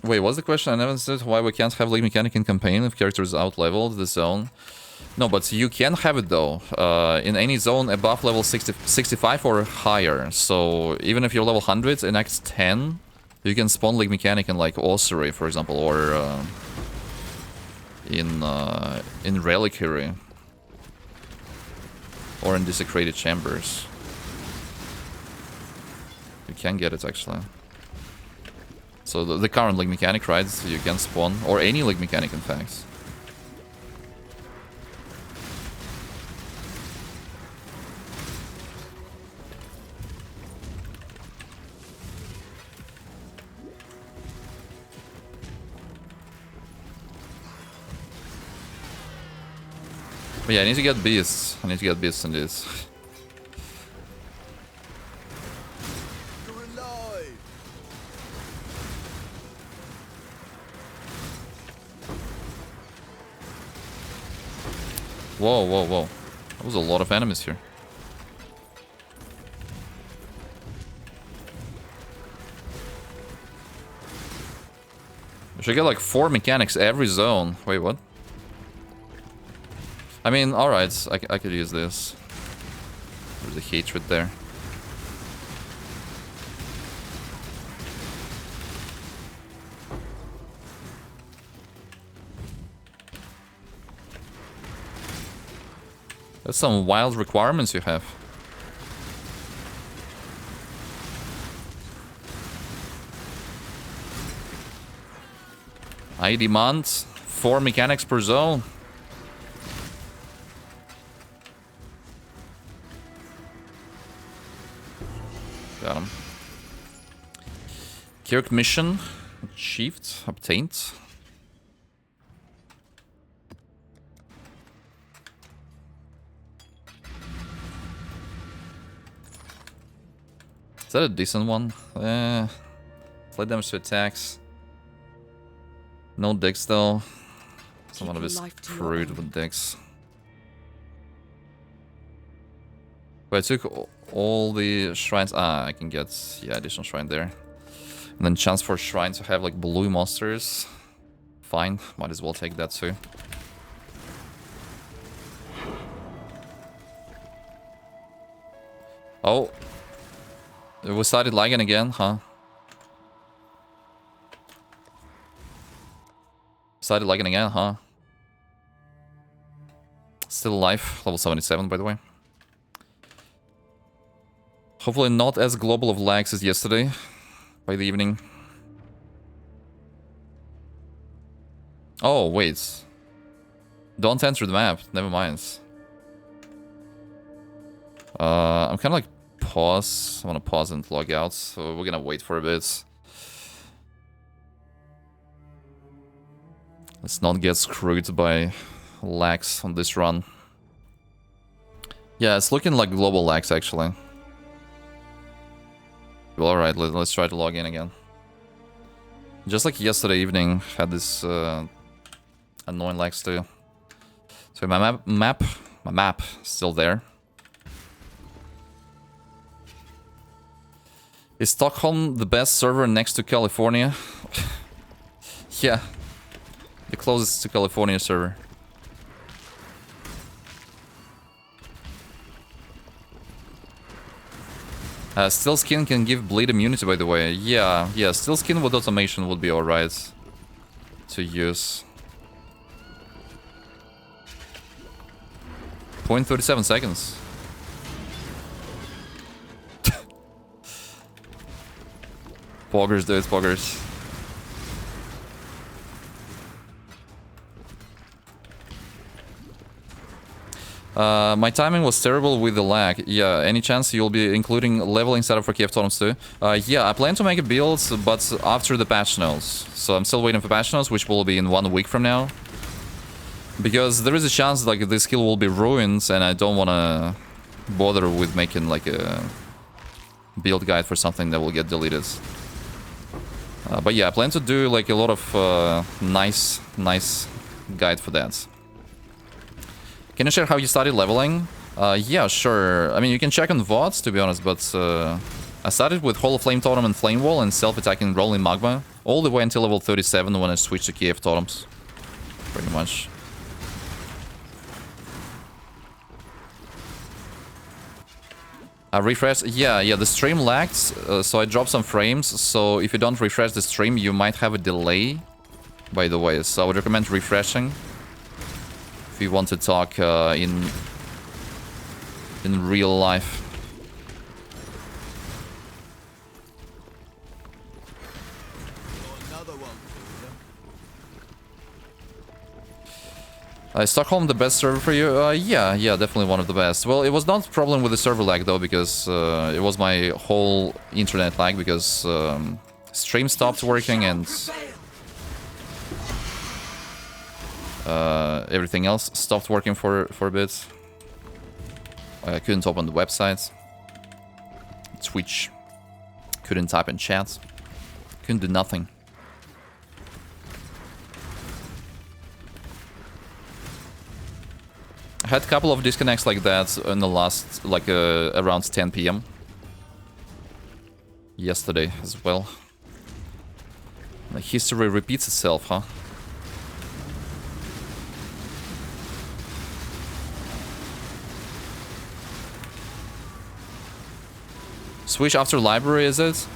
Wait, what's the question? I never said why we can't have League Mechanic in campaign if character is out-leveled the zone. No, but you can have it though, in any zone above level 65 or higher. So even if you're level 100 in Act 10, you can spawn League Mechanic in like Ossuary, for example, or in Reliquary, or in Desecrated Chambers. You can get it actually. So the current League Mechanic, right? So you can spawn, or any League Mechanic in fact. But yeah, I need to get beasts. I need to get beasts in this. Whoa, whoa, whoa. That was a lot of enemies here. We should get like 4 mechanics every zone. Wait, what? I mean, alright, I could use this. There's a hatred there. That's some wild requirements you have. I demand 4 mechanics per zone. Got him. Kirk mission achieved, obtained. Is that a decent one? Play damage to attacks. No dicks though. Someone of his crude with dicks. But I took all the shrines. Ah, I can get additional shrine there. And then chance for shrine to have like blue monsters. Fine, might as well take that too. Oh. We started lagging again, huh? Started lagging again, huh? Still alive, level 77 by the way. Hopefully not as global of lags as yesterday by the evening. Oh, wait. Don't enter the map, never mind. I'm kind of like pause. I want to pause and log out, so we're gonna wait for a bit. Let's not get screwed by lags on this run. Yeah, it's looking like global lags actually. Well, alright, let's try to log in again. Just like yesterday evening, had this annoying lags too. So my map still there. Is Stockholm the best server next to California? Yeah. The closest to California server. Still skin can give bleed immunity, by the way. Yeah, still skin with automation would be alright to use. 0.37 seconds. Poggers, dude, poggers. My timing was terrible with the lag. Yeah, any chance you'll be including leveling setup for KF Totems too? Yeah, I plan to make a build, but after the patch notes. So I'm still waiting for patch notes, which will be in 1 week from now. Because there is a chance like this skill will be ruined, and I don't want to bother with making like a build guide for something that will get deleted. But yeah, I plan to do like a lot of nice guide for that. Can you share how you started leveling? Yeah, sure. I mean, you can check on VODs, to be honest, but I started with Holo Flame Totem and Flame Wall and self-attacking Rolling Magma, all the way until level 37 when I switched to KF Totems. Pretty much. I refreshed. Yeah, the stream lagged, so I dropped some frames. So if you don't refresh the stream, you might have a delay, by the way. So I would recommend refreshing if you want to talk in real life. Stockholm the best server for you? Yeah, definitely one of the best. Well, it was not a problem with the server lag though, because it was my whole internet lag, because stream stopped working and everything else stopped working for a bit. I couldn't open the website. Twitch. Couldn't type in chat. Couldn't do nothing. I had a couple of disconnects like that in the last, like around 10 PM. Yesterday as well. The history repeats itself, huh? Switch after library, is it?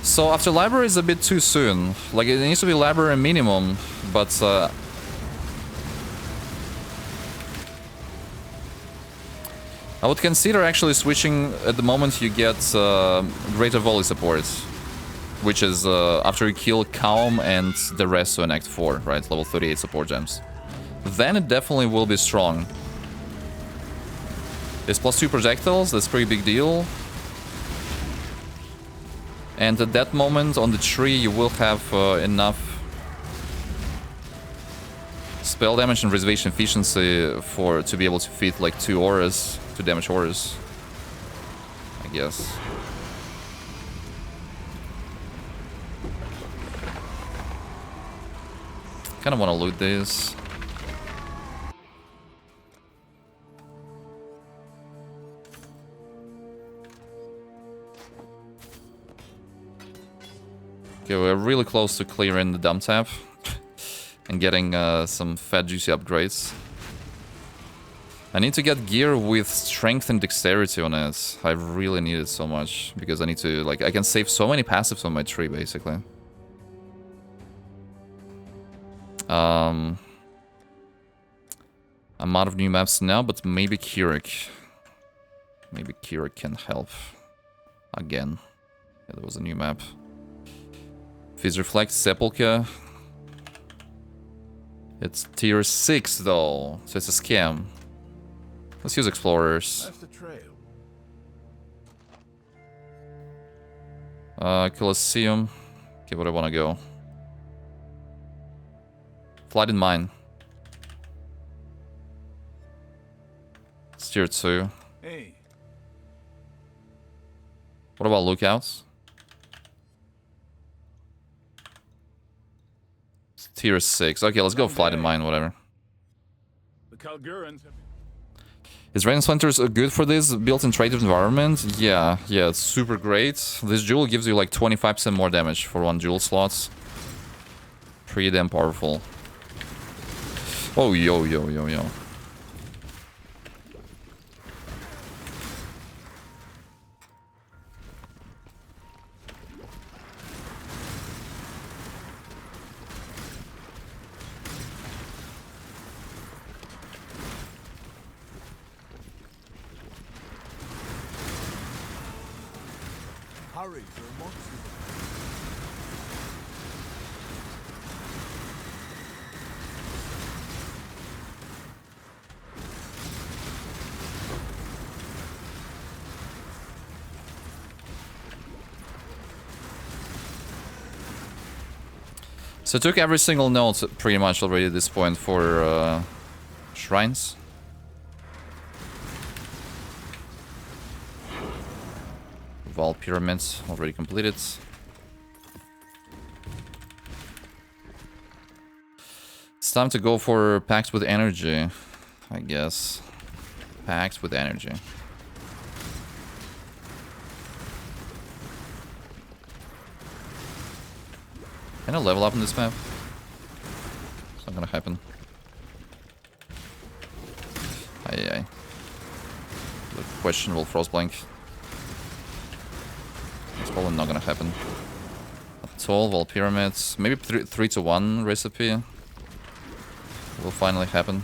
So after library is a bit too soon. Like it needs to be library minimum, but I would consider actually switching at the moment you get greater volley support. which is after you kill Calm and the rest in Act 4, right? Level 38 support gems. Then it definitely will be strong. It's +2 projectiles, that's a pretty big deal. And at that moment on the tree you will have enough spell damage and reservation efficiency to be able to feed like 2 auras, 2 damage auras, I guess. Kinda wanna loot this. Okay, we're really close to clearing the dump tab and getting some fat juicy upgrades. I need to get gear with strength and dexterity on it. I really need it so much because I need to, like, I can save so many passives on my tree basically. I'm out of new maps now, but maybe Kinetic. Maybe Kinetic can help again. Yeah, there was a new map. Fizz Reflect, Sepulchre. It's tier 6 though, so it's a scam. Let's use Explorers. That's the trail. Colosseum. Okay, where do I want to go? Flight in Mine. It's tier 2. Hey. What about Lookouts? It's tier 6. Okay, let's go Flight in Mine, whatever. The Kalgurans have... Is Rain Splinters good for this built-in trade environment? Yeah, it's super great. This jewel gives you like 25% more damage for 1 jewel slots. Pretty damn powerful. Oh, yo. Hurry, there are monsters. So I took every single note pretty much already at this point for shrines. Val pyramids already completed. It's time to go for packs with energy, I guess. Packs with energy. Can I level up in this map? It's not gonna happen. Aye. Look, questionable Frostblink. It's probably not gonna happen. At all, Val pyramids. Maybe 3 to 1 recipe will finally happen.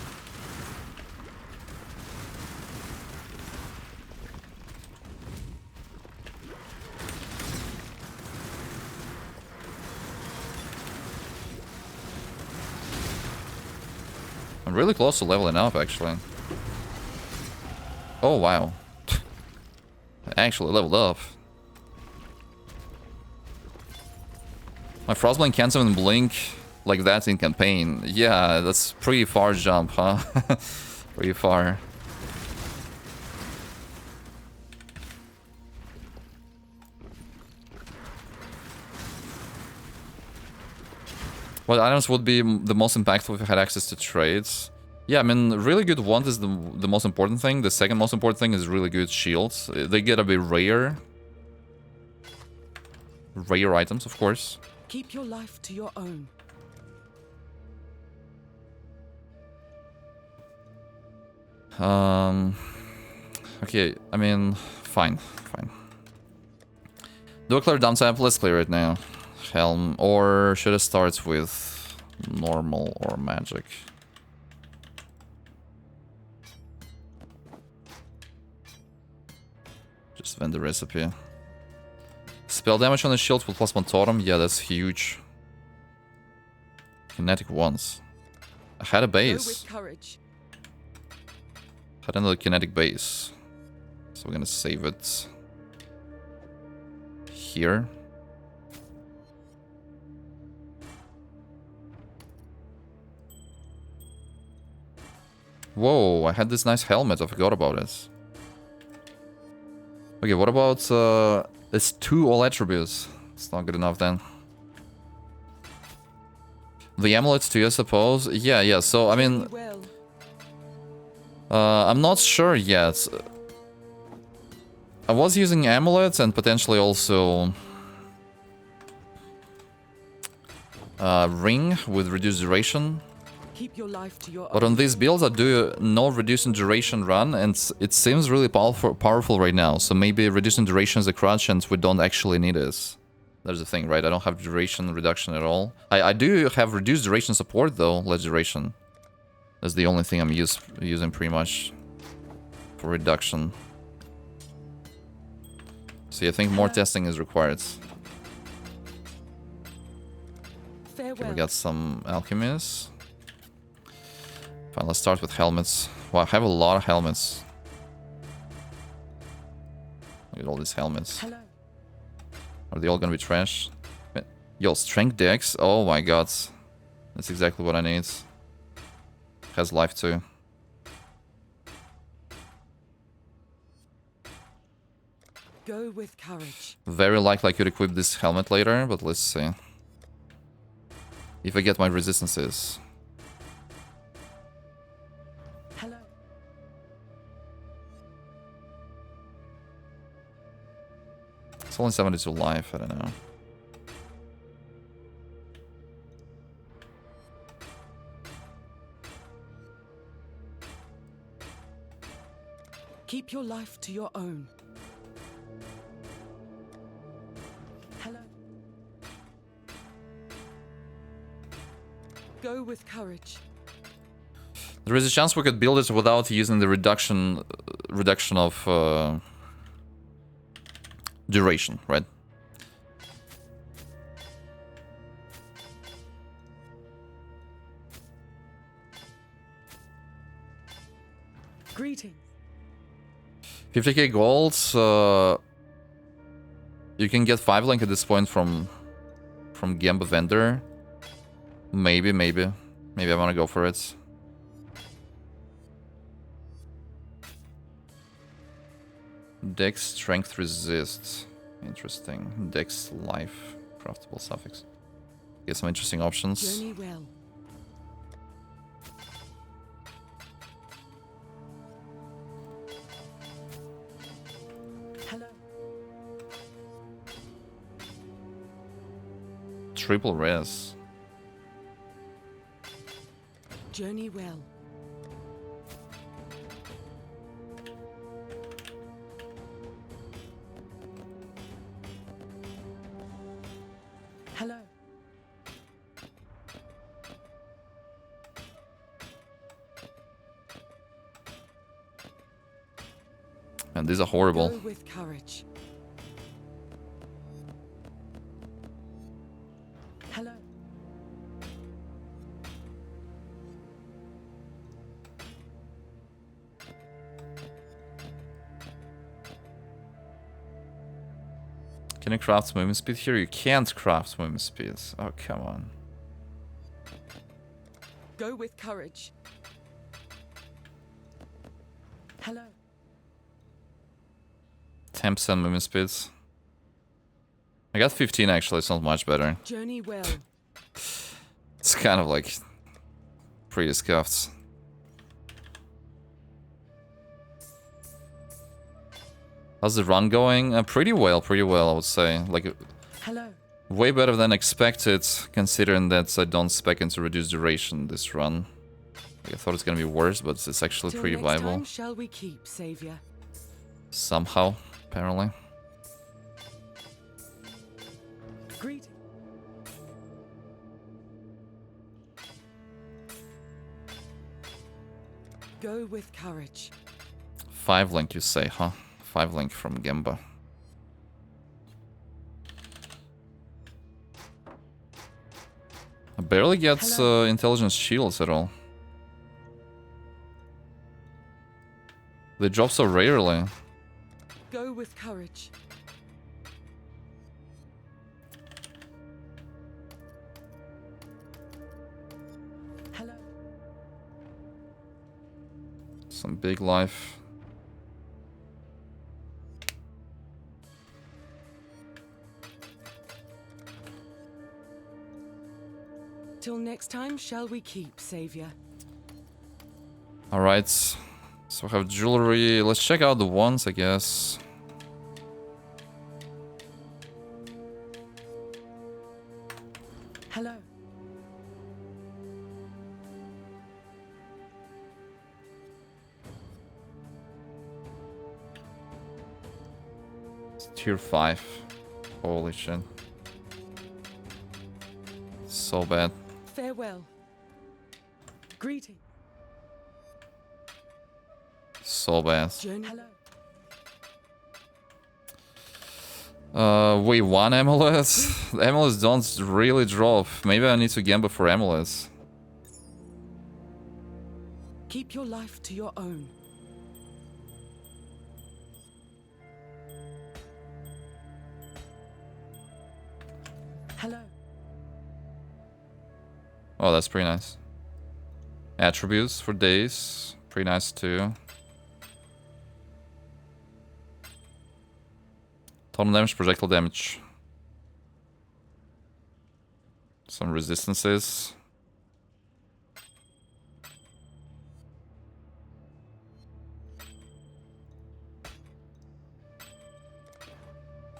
I'm really close to leveling up, actually. Oh, wow. I actually leveled up. My Frostblink can't even blink like that in campaign. Yeah, that's pretty far jump, huh? Pretty far. What items would be the most impactful if you had access to trades? Yeah, I mean, really good wand is the most important thing. The second most important thing is really good shields. They get a bit rare. Rare items, of course. Keep your life to your own. Okay, I mean, fine. Do I clear dump tap? Let's clear it now. Helm, or should I start with normal or magic? Just vend the recipe. Spell damage on the shield with +1 totem. Yeah, that's huge. Kinetic once. I had a base. Had another kinetic base. So we're gonna save it here. Whoa, I had this nice helmet. I forgot about it. Okay, what about it's 2 all attributes? It's not good enough then. The amulets too, I suppose. Yeah. So I mean, I'm not sure yet. I was using amulets and potentially also ring with reduced duration. Keep your life to your But on these builds, I do no reducing duration run, and it seems really powerful right now. So maybe reducing duration is a crutch, and we don't actually need this. There's the thing, right? I don't have duration reduction at all. I do have reduced duration support, though, less duration. That's the only thing I'm using pretty much for reduction. So I think more testing is required. Okay, we got some alchemies. Fine, let's start with helmets. Wow, I have a lot of helmets. Look at all these helmets. Hello. Are they all gonna be trash? Yo, strength dex? Oh my god. That's exactly what I need. Has life too. Go with courage. Very likely I could equip this helmet later, but let's see. If I get my resistances. Hello. It's only 72 life, I don't know. Keep your life to your own. Hello. Go with courage. There is a chance we could build it without using the reduction of duration, right? Greetings. 50k gold. You can get 5 link at this point from Gamba vendor. Maybe I want to go for it. Dex strength resist. Interesting. Dex life. Craftable suffix. Get some interesting options. Journey well. Hello. Triple res. Journey well. Hello. And these are horrible. Go with courage. Hello. Can you craft movement speed here? You can't craft movement speed. Oh, come on. Go with courage. Hello. 10% movement speeds. I got 15 actually, it's not much better. Journey well. It's kind of like pretty scuffed. How's the run going? Pretty well, I would say. Like, hello. Way better than expected, considering that I don't spec into reduced duration this run. Like, I thought it's gonna be worse, but it's actually Till pretty next viable. time shall we keep, Savior? Somehow, apparently. Greet. Go with courage. 5 link, you say, huh? 5 link from Gemba. Barely gets intelligence shields at all. They drop so rarely. Go with courage. Hello. Some big life. Till next time, shall we keep, Savior? Alright. So we have jewelry. Let's check out the wands, I guess. Hello. It's tier 5. Holy shit. So bad. Farewell. Greeting. So bad. Hello. Wait, one amulet? The amulets don't really drop. Maybe I need to gamble for amulets. Keep your life to your own. Hello. Oh, that's pretty nice. Attributes for days. Pretty nice too. Totem damage, projectile damage. Some resistances.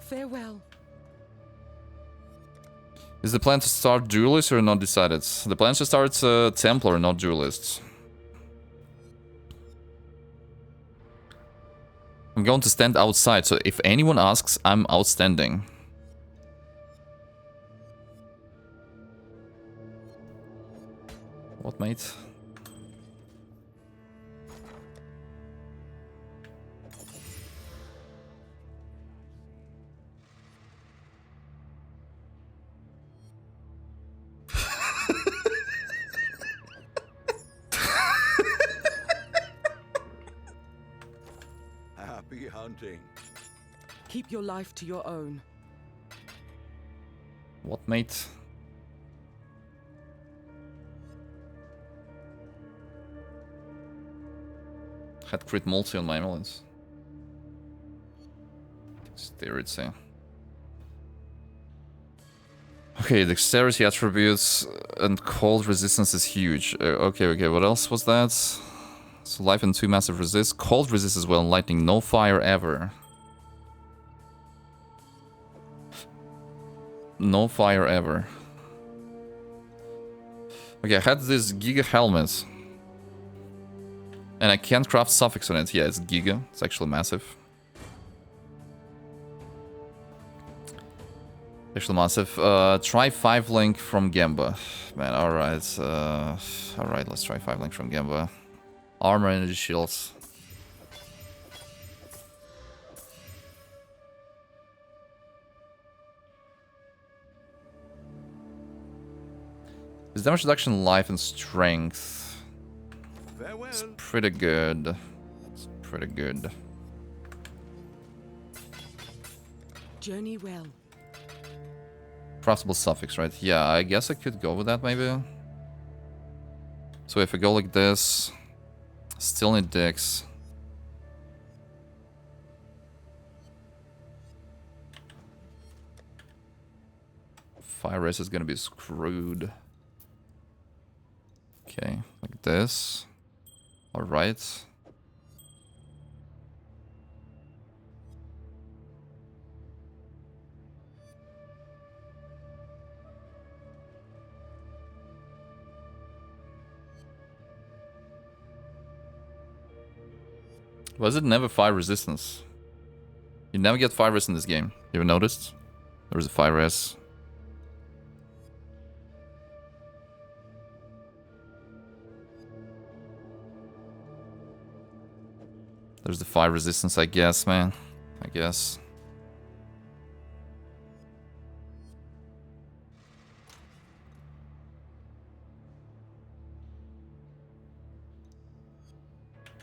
Farewell. Is the plan to start duelists or not decided? The plan is to start Templar, not duelists. I'm going to stand outside, so if anyone asks, I'm outstanding. What, mate? Happy hunting. Keep your life to your own. What, mate? Had crit multi on my amulets. Dexterity. Okay, dexterity attributes and cold resistance is huge. Okay, what else was that? So life and 2 massive resist. Cold resist as well, and lightning. No fire ever. No fire ever. Okay, I had this Giga helmet. And I can't craft suffix on it. Yeah, it's Giga. It's actually massive. Actually massive. Try 5 link from Gemba. Man, alright. Alright, let's try 5 link from Gemba. Armor, energy shields. His damage reduction, life, and strength. Farewell. It's pretty good. It's pretty good. Journey well. Craftable suffix, right? Yeah, I guess I could go with that maybe. So if I go like this, still need dex. Fire race is gonna be screwed. Okay, like this. Alright. Was it never fire resistance? You never get fire resist in this game. You ever noticed? There's a fire res. There's the fire resistance, I guess, man. I guess.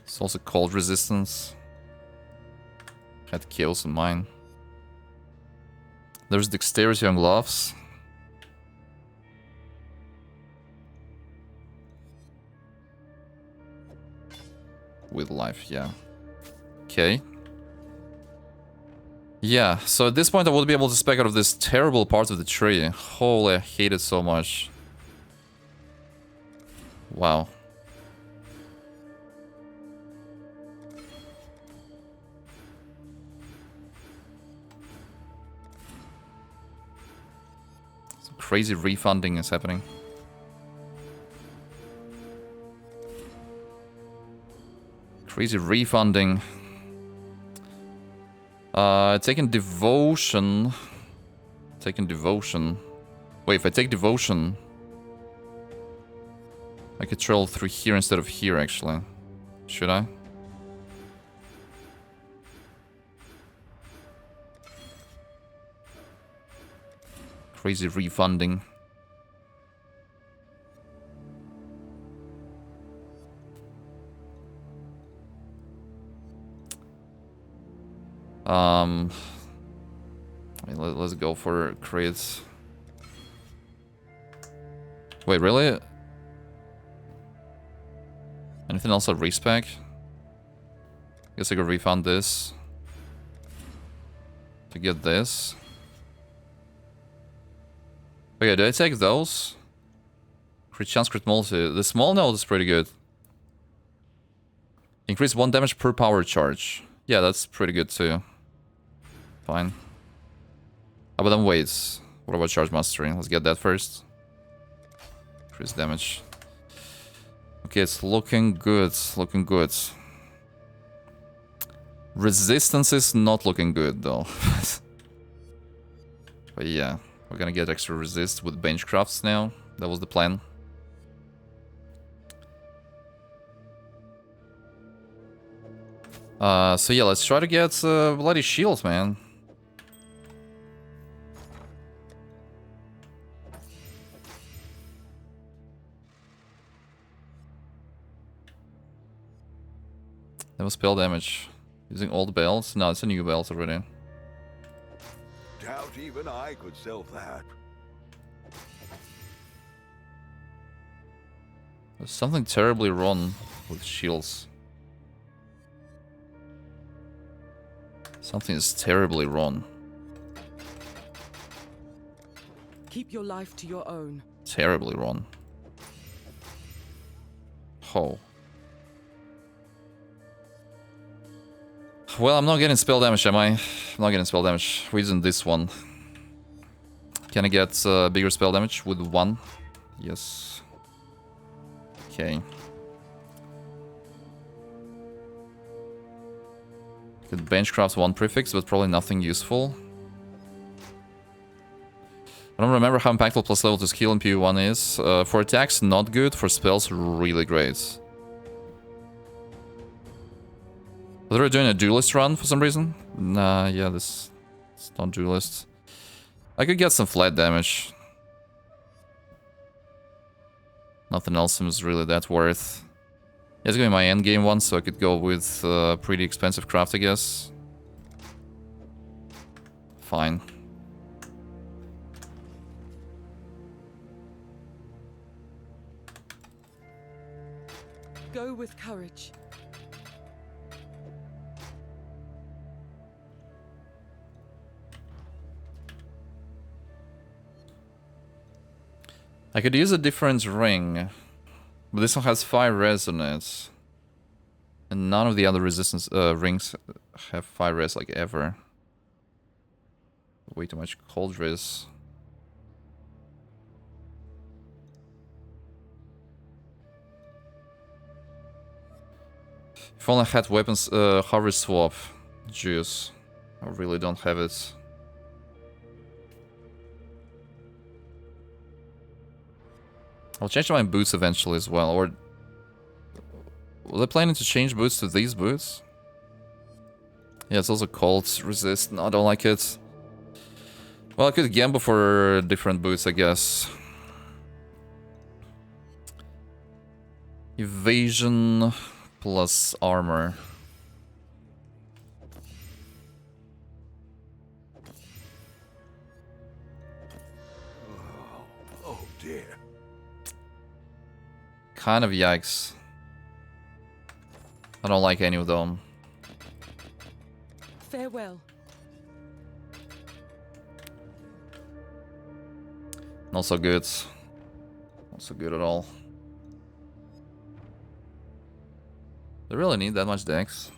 It's also cold resistance. Had chaos in mine. There's dexterity on gloves. With life, yeah. Okay. Yeah, so at this point I would be able to spec out of this terrible part of the tree. Holy, I hate it so much. Wow. Some crazy refunding is happening. Crazy refunding. Taking devotion. Taking devotion. Wait, if I take devotion, I could travel through here instead of here, actually. Should I? Crazy refunding. I mean, let's go for crits. Wait, really? Anything else at respec? Guess I could refund this to get this. Okay, do I take those? Crit chance, crit multi. The small node is pretty good. Increase 1 damage per power charge. Yeah, that's pretty good too. Fine. But then wait. What about charge mastery? Let's get that first. Increase damage. Okay, it's looking good. Looking good. Resistance is not looking good though. But yeah, we're gonna get extra resist with bench crafts now. That was the plan. So yeah, let's try to get bloody shields, man. That was spell damage. Using old bells? No, it's a new belt already. Doubt even I could sell that. There's something terribly wrong with shields. Something is terribly wrong. Keep your life to your own. Terribly wrong. Oh. Well, I'm not getting spell damage, am I? I'm not getting spell damage. We're using this one. Can I get bigger spell damage with 1? Yes. Okay. Could benchcraft 1 prefix, but probably nothing useful. I don't remember how impactful plus level to skill in PV1 is. For attacks, not good. For spells, really great. I thought we were doing a duelist run for some reason. Nah, yeah, it's not duelist. I could get some flat damage. Nothing else seems really that worth. Yeah, it's gonna be my endgame one, so I could go with pretty expensive craft, I guess. Fine. Go with courage. I could use a different ring, but this one has 5 resonance. And none of the other resistance rings have 5 res like ever. Way too much cold res. If only I had weapons harvest swap juice. I really don't have it. I'll change my boots eventually as well, or... Was I planning to change boots to these boots? Yeah, it's also cold resist. No, I don't like it. Well, I could gamble for different boots, I guess. Evasion plus armor. Oh dear. Kind of yikes. I don't like any of them. Farewell. Not so good. Not so good at all. They really need that much dex.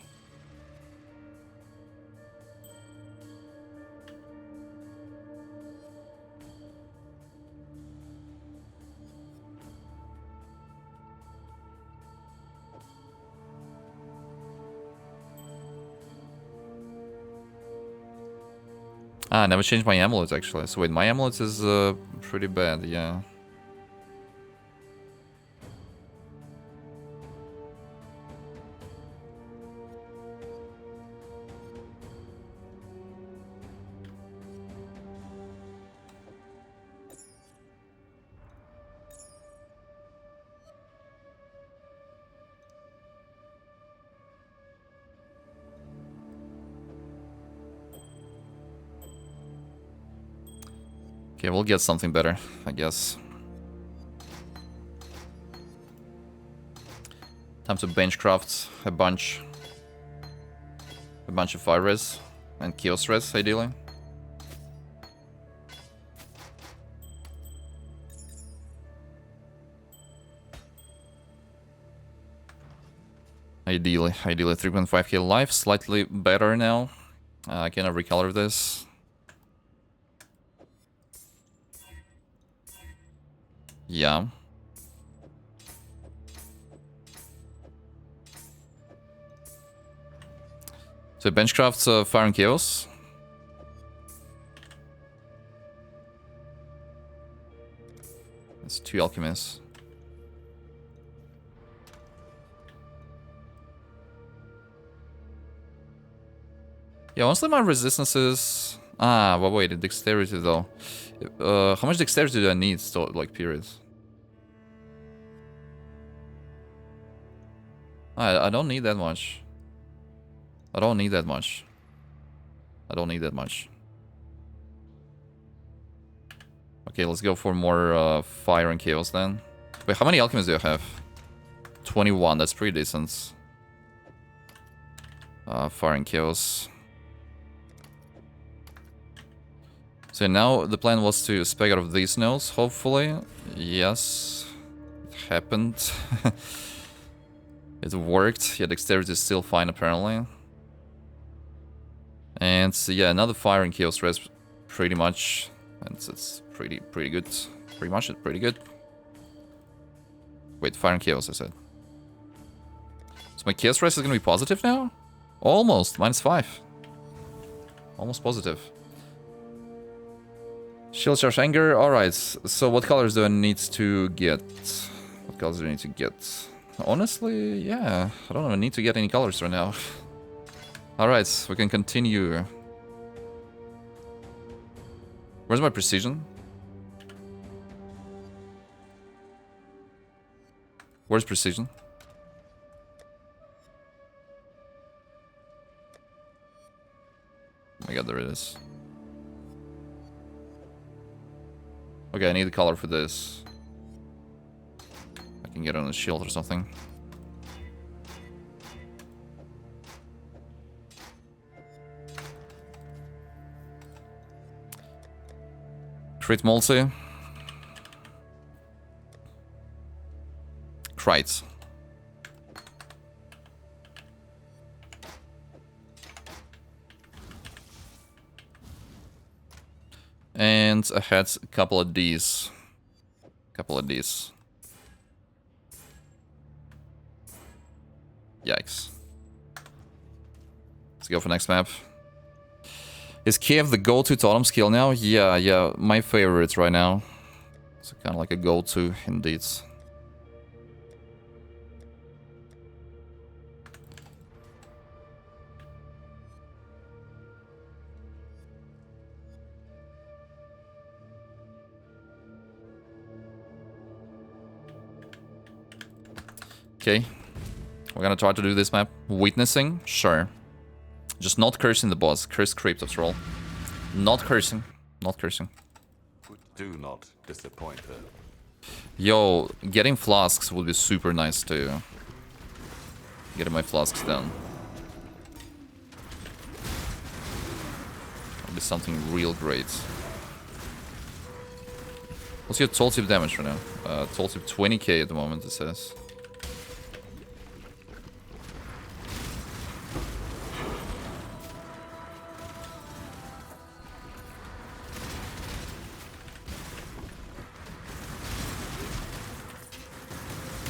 Ah, I never changed my amulet actually. So wait, my amulet is pretty bad, yeah. Okay, we'll get something better, I guess. Time to benchcraft a bunch of fire res and chaos res, ideally. Ideally 3.5k life, slightly better now. Can I recolor this? Yeah. So benchcraft fire and chaos. It's 2 alchemists. Yeah, honestly my resistances... Ah, but wait, dexterity though. How much dexterity do I need still, like, periods? I don't need that much. I don't need that much. Okay, let's go for more fire and chaos then. Wait, how many alchemists do I have? 21, that's pretty decent. Fire and chaos. So now the plan was to spec out of these nodes, hopefully. Yes, it happened. It worked. Yeah, dexterity is still fine apparently. And so, yeah, another fire and chaos res, pretty much. And it's pretty good. Pretty much it's pretty good. Wait, fire and chaos I said. So my chaos res is gonna be positive now? Almost, -5. Almost positive. Shield charge anger, alright. So what colors do I need to get? What colors do I need to get? Honestly, yeah. I don't even need to get any colors right now. Alright, we can continue. Where's my precision? Where's precision? Oh my god, there it is. Okay, I need the color for this. I can get on a shield or something. Crit multi. Crits. And I had a couple of these. Yikes. Let's go for next map. Is Kiev the go-to totem skill now? Yeah, my favorite right now. It's kind of like a go-to indeed. Okay, We're gonna try to do this map. Witnessing? Sure. Just not cursing the boss. Curse creeps after all. Not cursing. Not cursing. Do not disappoint her. Yo, getting flasks would be super nice too. Getting my flasks down. Would be something real great. What's your tooltip damage right now? Tooltip 20k at the moment, it says.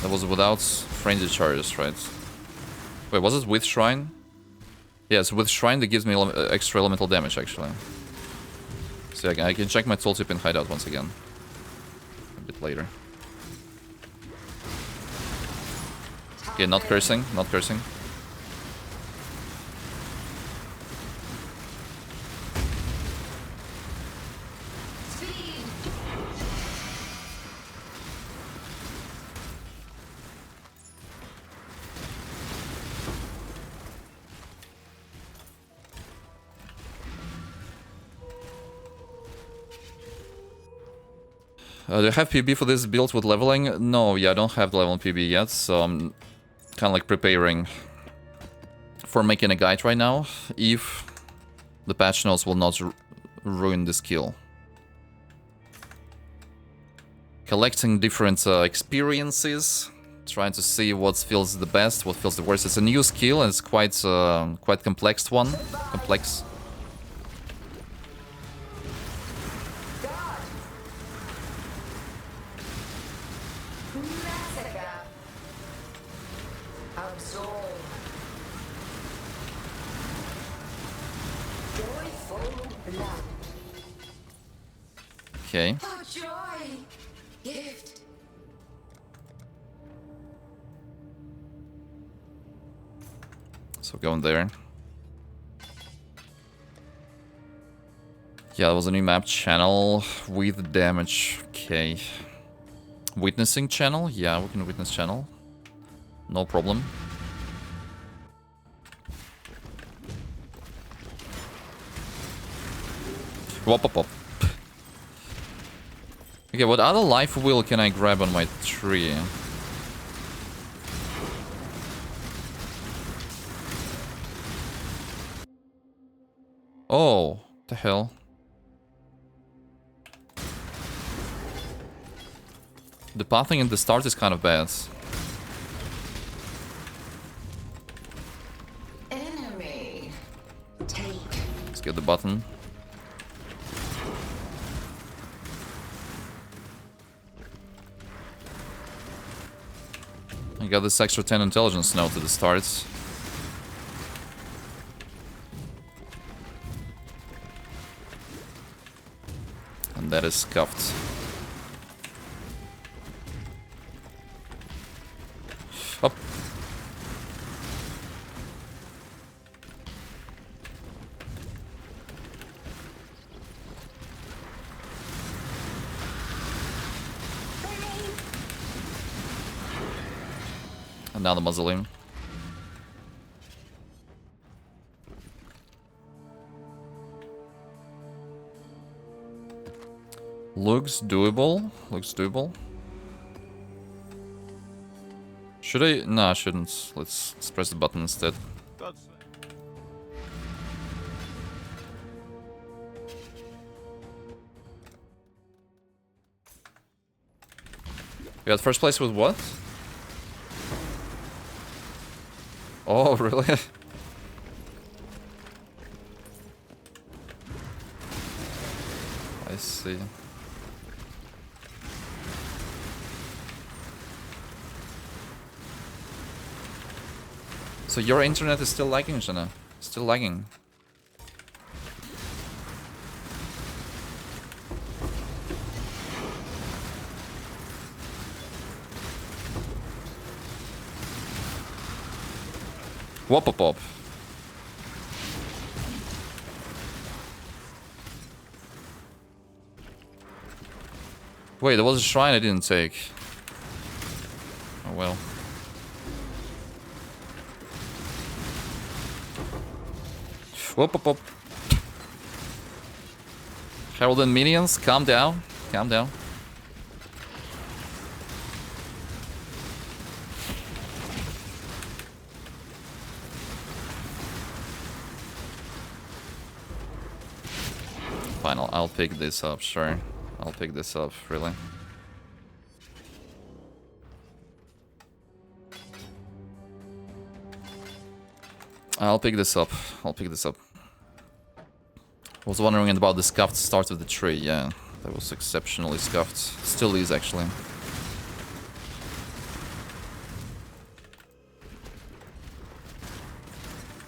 That was without frenzy charges, right? Wait, was it with Shrine? Yes, with Shrine that gives me extra elemental damage, actually. So I can check my tooltip in hideout once again. A bit later. Okay, not cursing, not cursing. Do you have PB for this build with leveling? No, yeah, I don't have the level PB yet, so I'm kind of like preparing for making a guide right now, if the patch notes will not ruin the skill. Collecting different experiences, trying to see what feels the best, what feels the worst. It's a new skill and it's quite complex one. Complex. Okay. Oh, joy! Gift. So going there. Yeah, that was a new map channel with damage. Okay. Witnessing channel? Yeah, we can witness channel. No problem. Wop wop wop. Okay, what other life wheel can I grab on my tree? Oh, the hell. The pathing at the start is kind of bad. Enemy. Take. Let's get the button. I got this extra 10 intelligence note at the start. And that is scuffed. Up. And now the mausoleum. Looks doable. Looks doable. Should I? No, I shouldn't. Let's press the button instead. You got first place with what? Oh, really? I see. So your internet is still lagging, Shana? Still lagging. Wop wop wop. Wait, there was a shrine I didn't take. Oh well. Whoop, whoop, whoop. Herald and minions, calm down. Calm down. Fine, I'll pick this up, sure. I'll pick this up, really. I'll pick this up. I'll pick this up. Was wondering about the scuffed start of the tree, yeah. That was exceptionally scuffed. Still is, actually.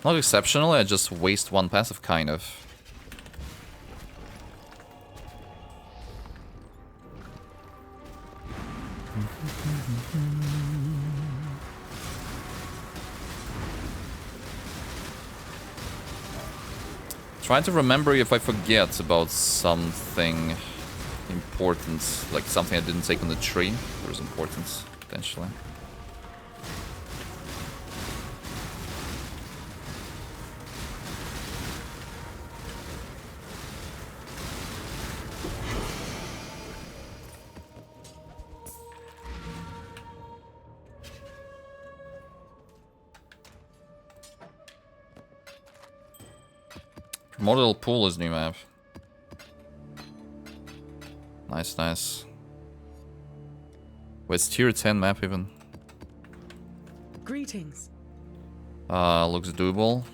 Not exceptionally, I just waste one passive, kind of. Trying to remember if I forget about something important, like something I didn't take on the tree. There's importance, potentially. Model pool is new map. Nice, nice. Wait, it's tier 10 map even. Greetings. Looks doable.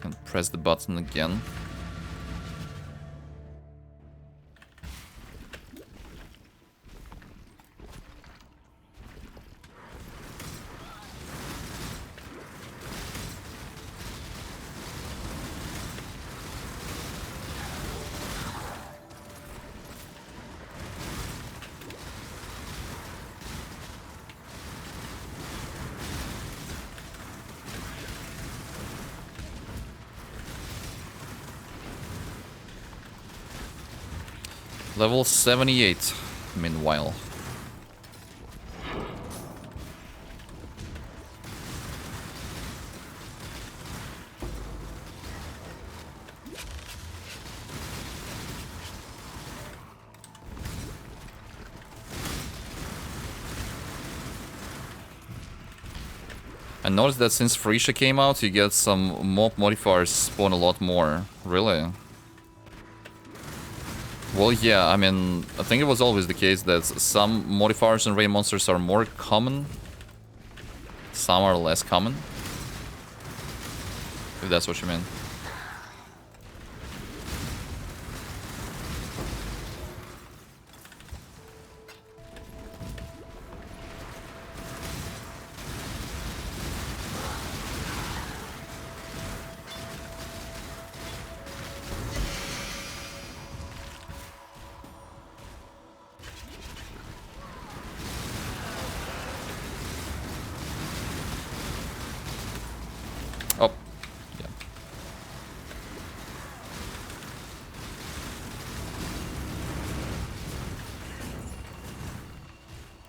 Can press the button again. Level 78, meanwhile. I noticed that since Frisha came out, you get some mob modifiers spawn a lot more. Really? Well, yeah, I mean, I think it was always the case that some modifiers and raid monsters are more common, some are less common, if that's what you mean. Oh, yeah.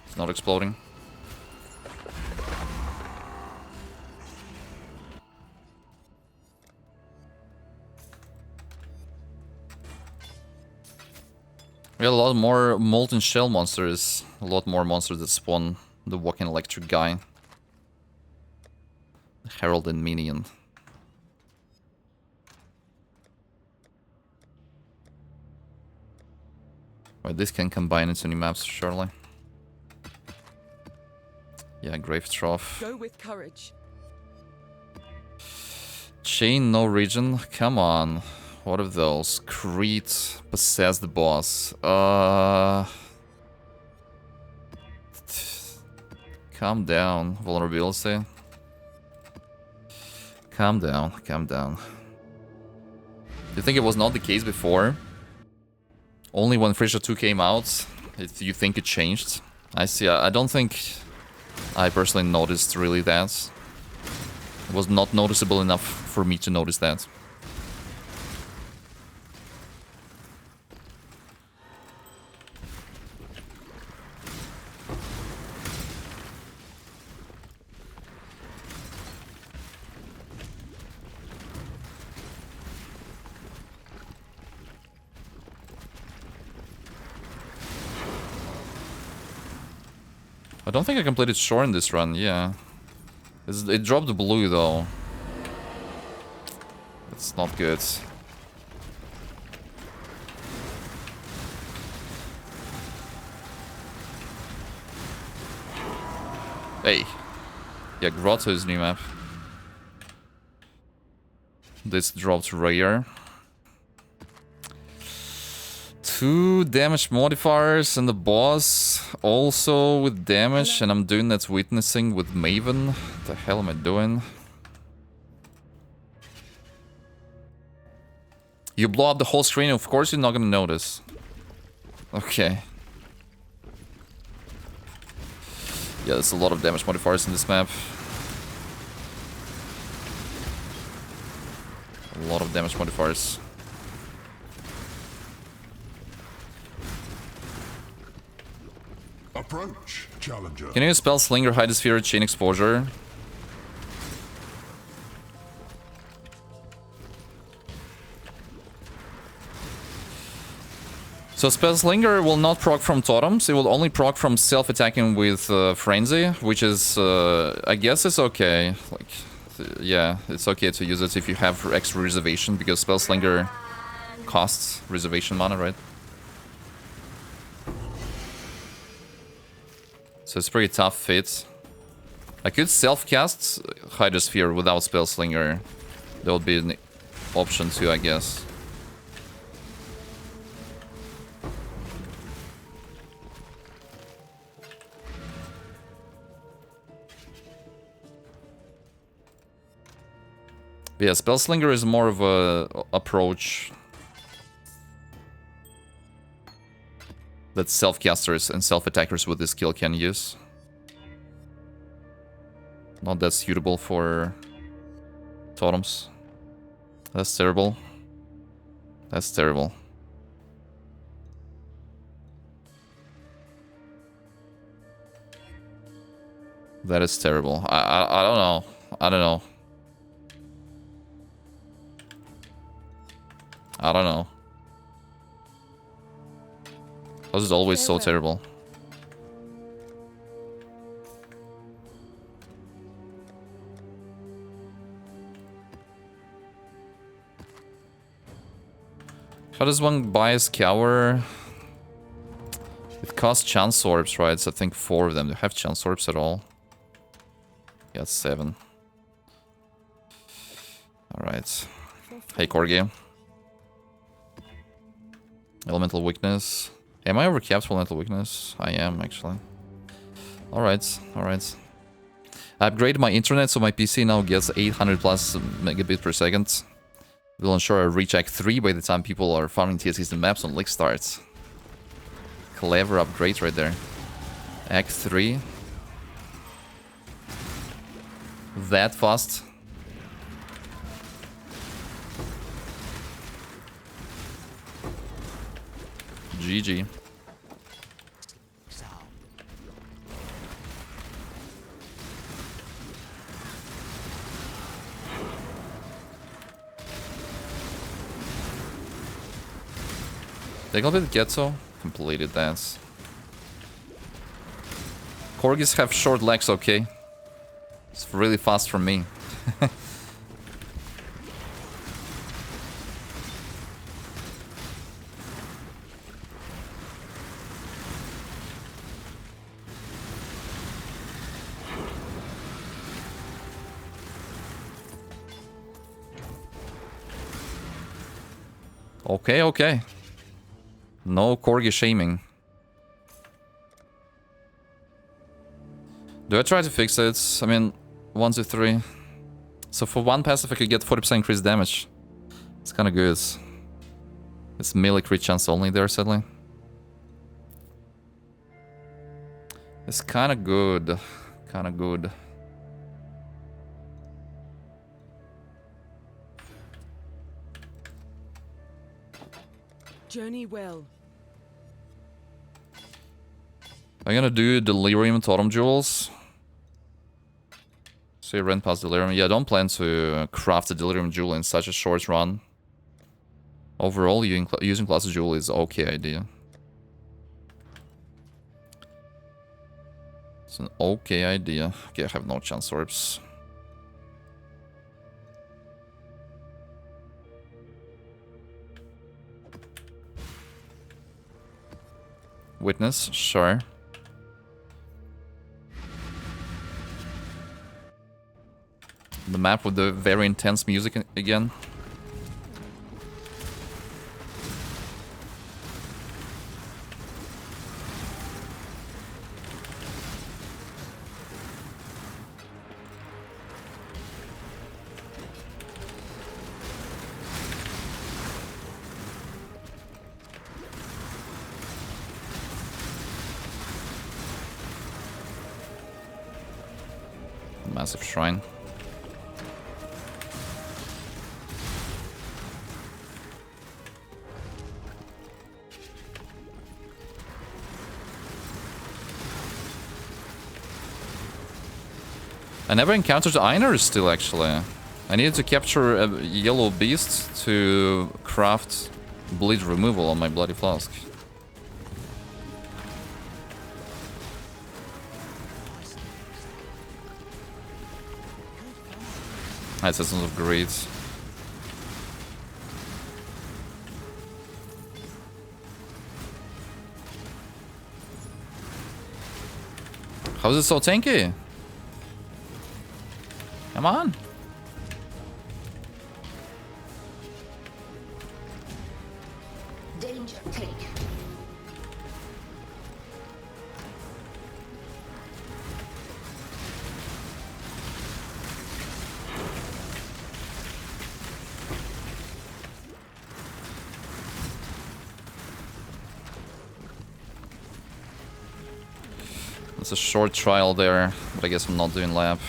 It's not exploding. We got a lot more molten shell monsters, a lot more monsters that spawn the walking electric guy. Herald and Minion. Wait, this can combine into new maps, surely. Yeah, Grave Trough. Go with courage. Chain, no region. Come on. What of those? Creed, Possess the Boss. Calm down. Vulnerability. Calm down, calm down. Do you think it was not the case before? Only when Frisha 2 came out, you think it changed? I see, I don't think I personally noticed really that. It was not noticeable enough for me to notice that. I don't think I completed shore in this run, yeah. It dropped the blue though. It's not good. Hey. Yeah, Grotto is new map. This dropped rare. 2 damage modifiers and the boss also with damage, and I'm doing that witnessing with Maven. What the hell am I doing? You blow up the whole screen, of course you're not gonna notice. Okay. Yeah, there's a lot of damage modifiers in this map. A lot of damage modifiers. Approach, challenger. Can you spell Slinger, Hide the Sphere, Chain Exposure? So Spell Slinger will not proc from Totems, it will only proc from self-attacking with Frenzy, which is, I guess it's okay. Like, yeah, it's okay to use it if you have extra reservation, because Spell Slinger costs reservation mana, right? So it's pretty tough fit. I could self-cast Hydrosphere without Spell Slinger. That would be an option too, I guess. But yeah, Spell Slinger is more of a approach that self-casters and self-attackers with this skill can use. Not that suitable for Totems. That's terrible. That's terrible. That is terrible. I don't know. I don't know. I don't know. This is always so terrible. How does one buy a Scour? It costs Chance Orbs, right? So I think 4 of them. Do you have Chance Orbs at all? Yeah, 7. Alright. Hey, Corgi. Elemental Weakness. Am I overcapped for Elemental Weakness? I am, actually. Alright, alright. I upgraded my internet, so my PC now gets 800 plus megabit per second. Will ensure I reach Act 3 by the time people are farming TSCs and maps on Lake starts. Clever upgrade right there. Act 3. That fast. GG. Take a bit Getso. Completed dance. Corgis have short legs, okay? It's really fast for me. Okay, okay. No Corgi shaming. Do I try to fix it? I mean, 1, 2, 3. So for one passive I could get 40% increased damage. It's kinda good. It's melee crit chance only there, sadly. It's kinda good. Kinda good. Journey well. I'm gonna do Delirium Totem Jewels. So you ran past Delirium. Yeah, don't plan to craft a Delirium Jewel in such a short run. Overall, using Classic Jewel is okay idea. It's an okay idea. Okay, I have no chance orbs. Witness, sure. The map with the very intense music again. Massive shrine. I never encountered Einars still, actually. I needed to capture a yellow beast to craft bleed removal on my bloody flask. That's a sense of greed. How is it so tanky? Come on. Danger take. It's a short trial there, but I guess I'm not doing lab.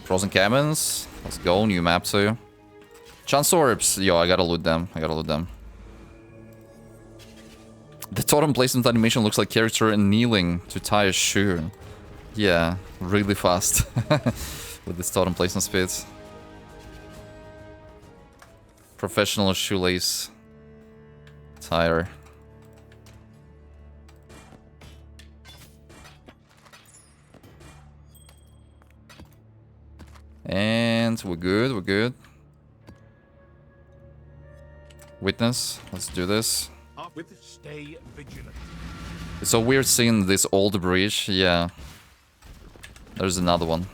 Frozen Cabins. Let's go, new map too. Chance orbs. Yo, I gotta loot them. I gotta loot them. The totem placement animation looks like character kneeling to tie a shoe. Yeah, really fast. With this totem placement speed. Professional shoelace tire. And we're good, we're good. Witness, let's do this. Stay vigilant. It's so weird seeing this old bridge, yeah. There's another one.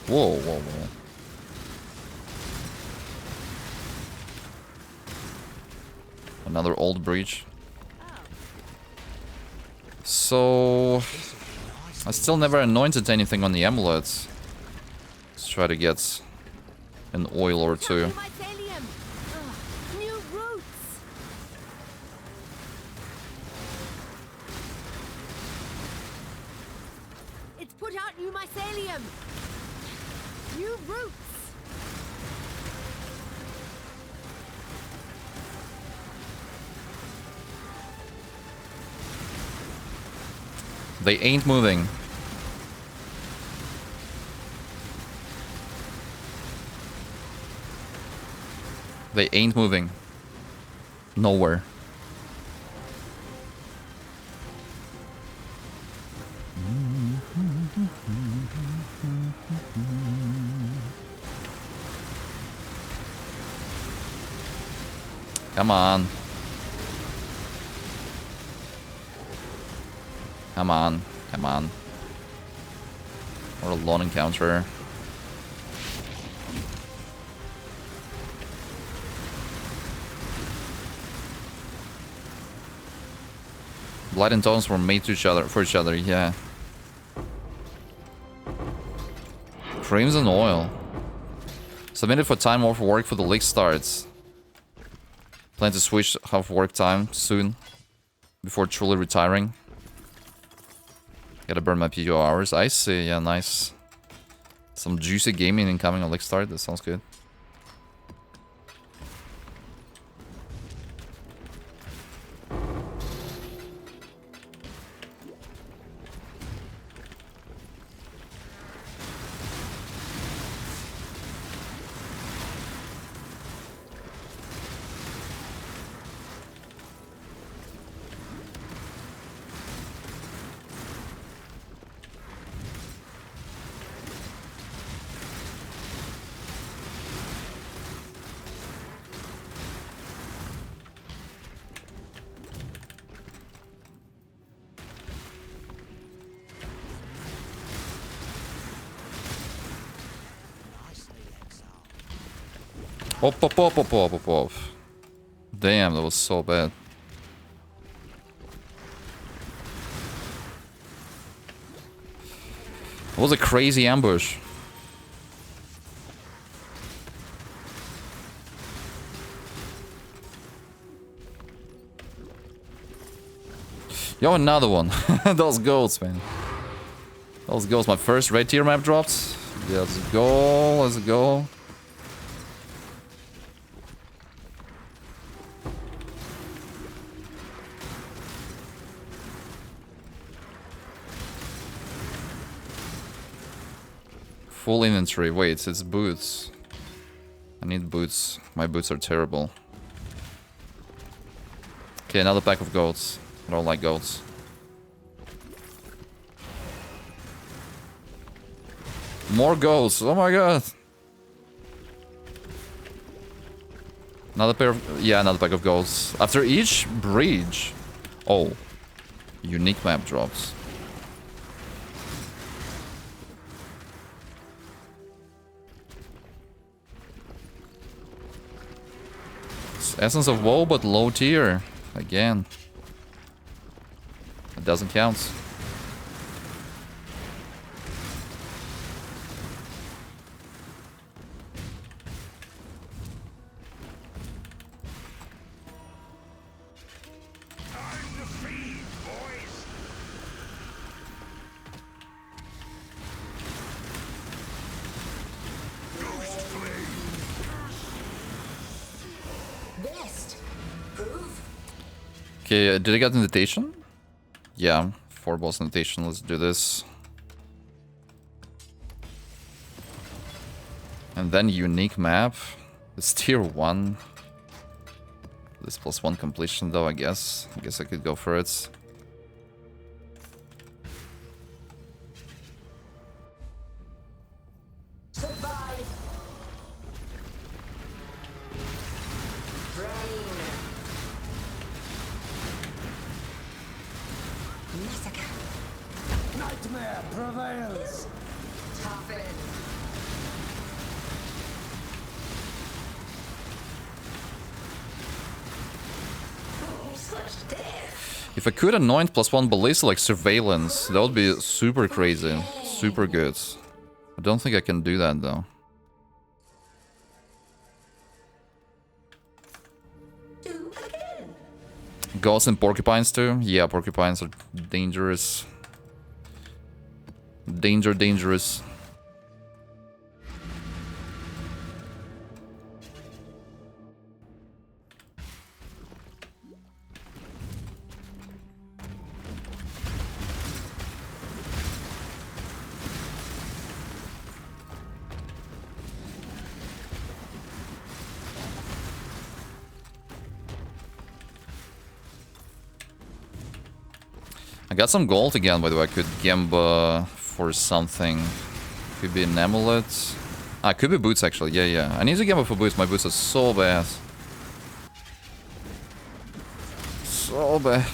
Whoa, whoa, whoa. Another old bridge. So I still never anointed anything on the amulets. Let's try to get an oil or two. It's put out new mycelium. New roots. They ain't moving. They ain't moving. Nowhere. Come on. Come on. Come on. Or a lone encounter. Blood and Totems were made to each other, for each other, yeah. Crimson Oil. Submitted for time off work for the league starts. Plan to switch half work time soon. Before truly retiring. Gotta burn my PO hours. I see, yeah, nice. Some juicy gaming incoming on Lick Start. That sounds good. Op. Damn, that was so bad. It was a crazy ambush. Yo, another one. Those goals, man. Those goals. My first red tier map dropped. Yeah, let's go. Let's go. Full inventory. Wait, it's boots. I need boots. My boots are terrible. Okay, another pack of goats. I don't like goats. More goats. Oh my god. Another pair of... Yeah, another pack of goats. After each bridge. Oh. Unique map drops. Essence of Woe, but low tier. Again. It doesn't count. Okay, did I get an invitation? Yeah, 4 boss invitation, let's do this. And then unique map. It's tier 1. This +1 completion though, I guess. I guess I could go for it. Nightmare prevails. If I could anoint +1 ballista like surveillance, that would be super crazy. Super good. I don't think I can do that though. Ghosts and porcupines too? Yeah, porcupines are dangerous. Dangerous. I got some gold again, by the way. I could Gemba for something. Could be an amulet. Ah, could be boots actually. Yeah. I need to Gemba for boots. My boots are so bad. So bad.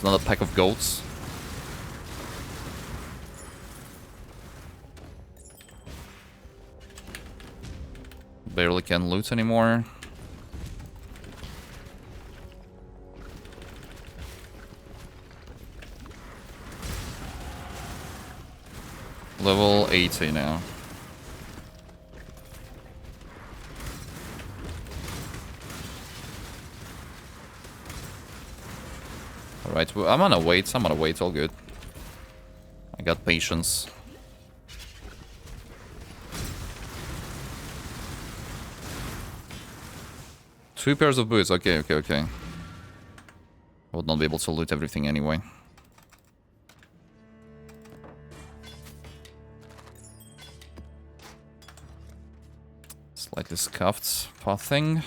another pack of goats. Barely can loot anymore. Level 80 now. Alright, well, I'm gonna wait, all good. I got patience. Two pairs of boots, okay. I would not be able to loot everything anyway. Slightly scuffed pathing.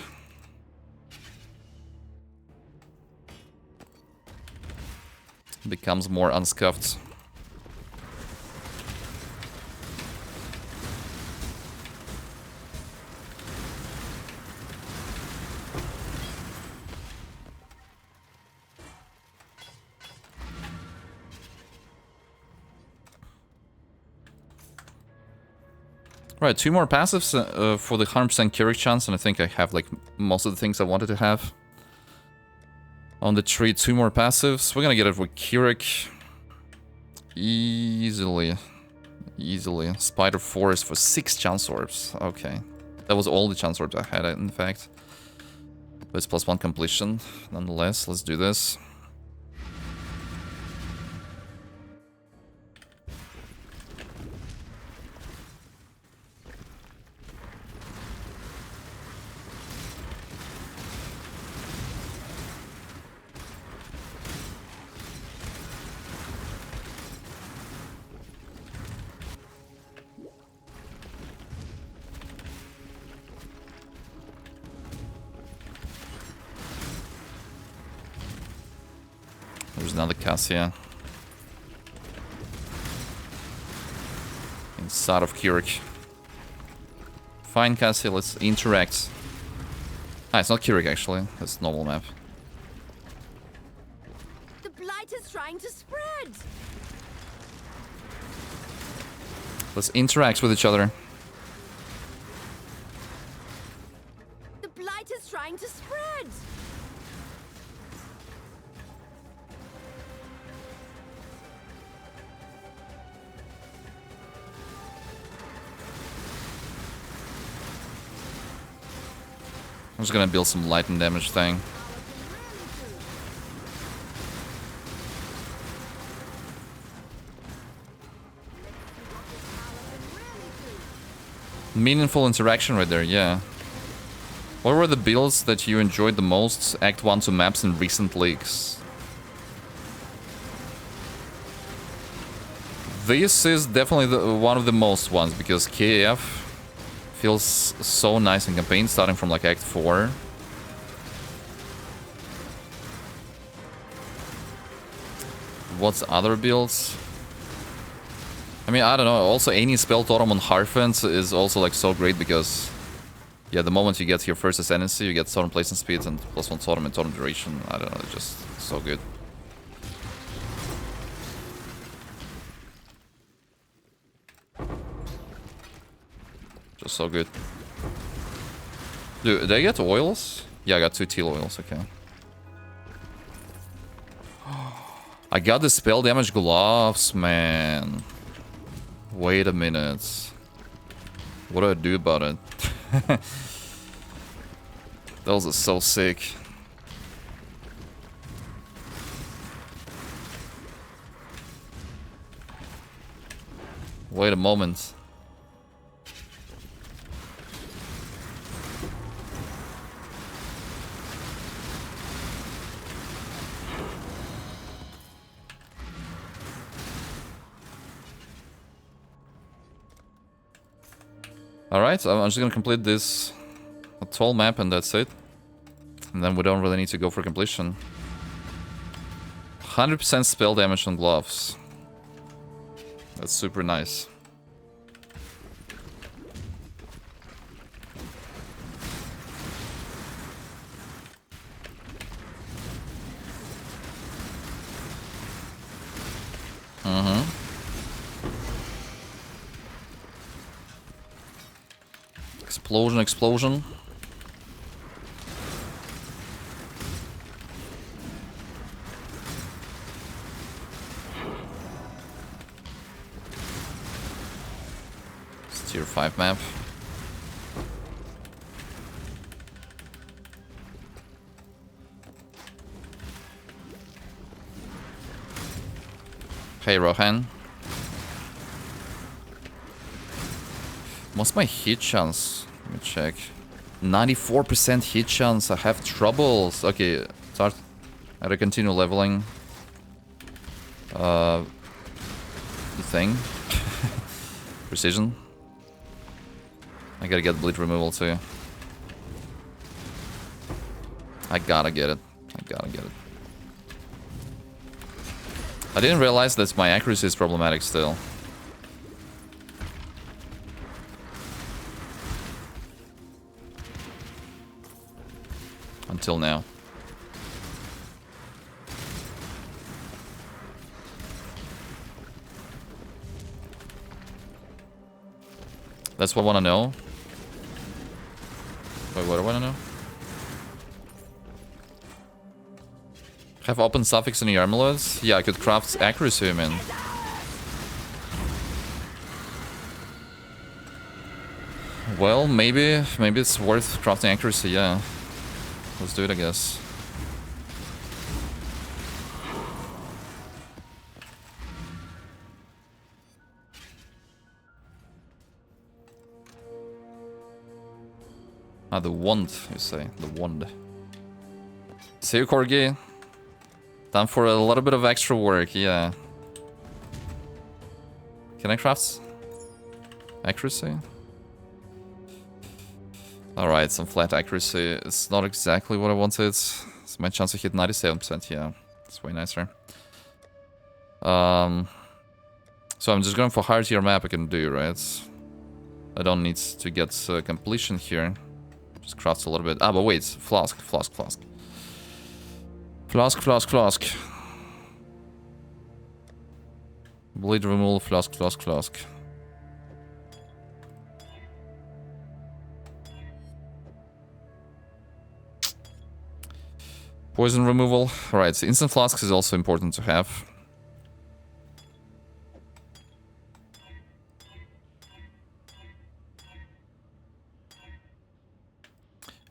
Becomes more unscuffed. Right, 2 more passives for the 100% Kinetic chance, and I think I have like most of the things I wanted to have. On the tree, 2 more passives. We're gonna get it with Kinetic. Easily. Spider Forest for 6 chance orbs. Okay. That was all the chance orbs I had, in fact. But it's +1 completion. Nonetheless, let's do this. There's another Cassia. Inside of Kinetic. Fine, Cassia, let's interact. Ah, it's not Kinetic actually, it's normal map. The blight is trying to spread. Let's interact with each other. The blight is trying to spread. I'm just gonna build some light and damage thing. Meaningful interaction right there, yeah. What were the builds that you enjoyed the most? Act 1 to maps in recent leagues. This is definitely one of the most ones, because KF feels so nice in campaign, starting from like Act 4. What's other builds? I mean, I don't know. Also, any spell totem on Harfens is also like so great because, yeah, the moment you get your first ascendancy, you get totem placement speed and +1 totem and totem duration. I don't know, it's just so good. Just so good. Dude, did I get oils? Yeah, I got 2 teal oils, okay. I got the spell damage gloves, man. Wait a minute. What do I do about it? Those are so sick. Wait a moment. Alright, I'm just gonna complete this tall map and that's it. And then we don't really need to go for completion. 100% spell damage on gloves. That's super nice. Explosion, explosion. It's tier 5 map. Hey Rohan. What's my hit chance? Let me check. 94% hit chance. I have troubles. Okay, start. I gotta continue leveling. The thing. Precision. I gotta get bleed removal too. I gotta get it. I gotta get it. I didn't realize that my accuracy is problematic still. Until now. That's what I want to know. Wait, what do I want to know? Have open suffix in your amulets? Yeah, I could craft accuracy, man. Well, maybe it's worth crafting accuracy, yeah. Let's do it, I guess. Ah, the wand, you say. The wand. See you, Corgi. Time for a little bit of extra work, yeah. Can I craft accuracy? Alright, some flat accuracy. It's not exactly what I wanted. It's my chance to hit 97%, yeah. It's way nicer. So I'm just going for higher tier map I can do, right? I don't need to get completion here. Just craft a little bit. Ah, but wait. Flask. Bleed removal, flask. Poison removal. Alright, so instant flasks is also important to have.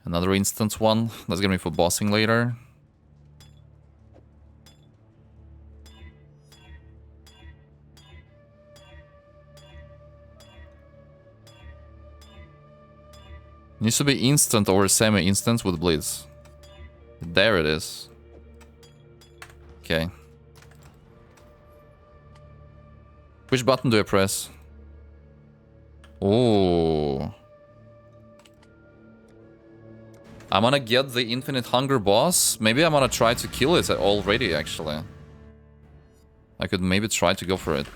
Another instant one. That's gonna be for bossing later. Needs to be instant or semi-instant with bleeds. There it is. Okay. Which button do I press? Oh. I'm gonna get the infinite hunger boss. Maybe I'm gonna try to kill it already, actually. I could maybe try to go for it.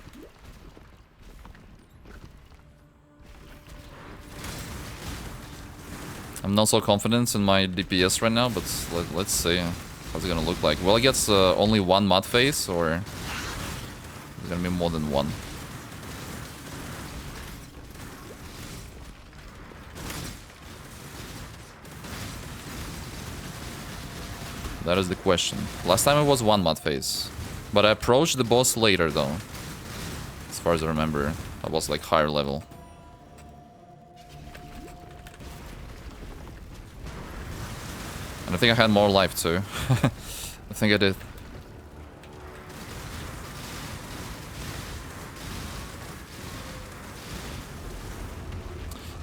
I'm not so confident in my DPS right now, but let's see what's it gonna look like. Will I get only one mud phase, or is it gonna be more than one? That is the question. Last time it was one mud phase, but I approached the boss later though. As far as I remember, I was like higher level. And I think I had more life too. I think I did.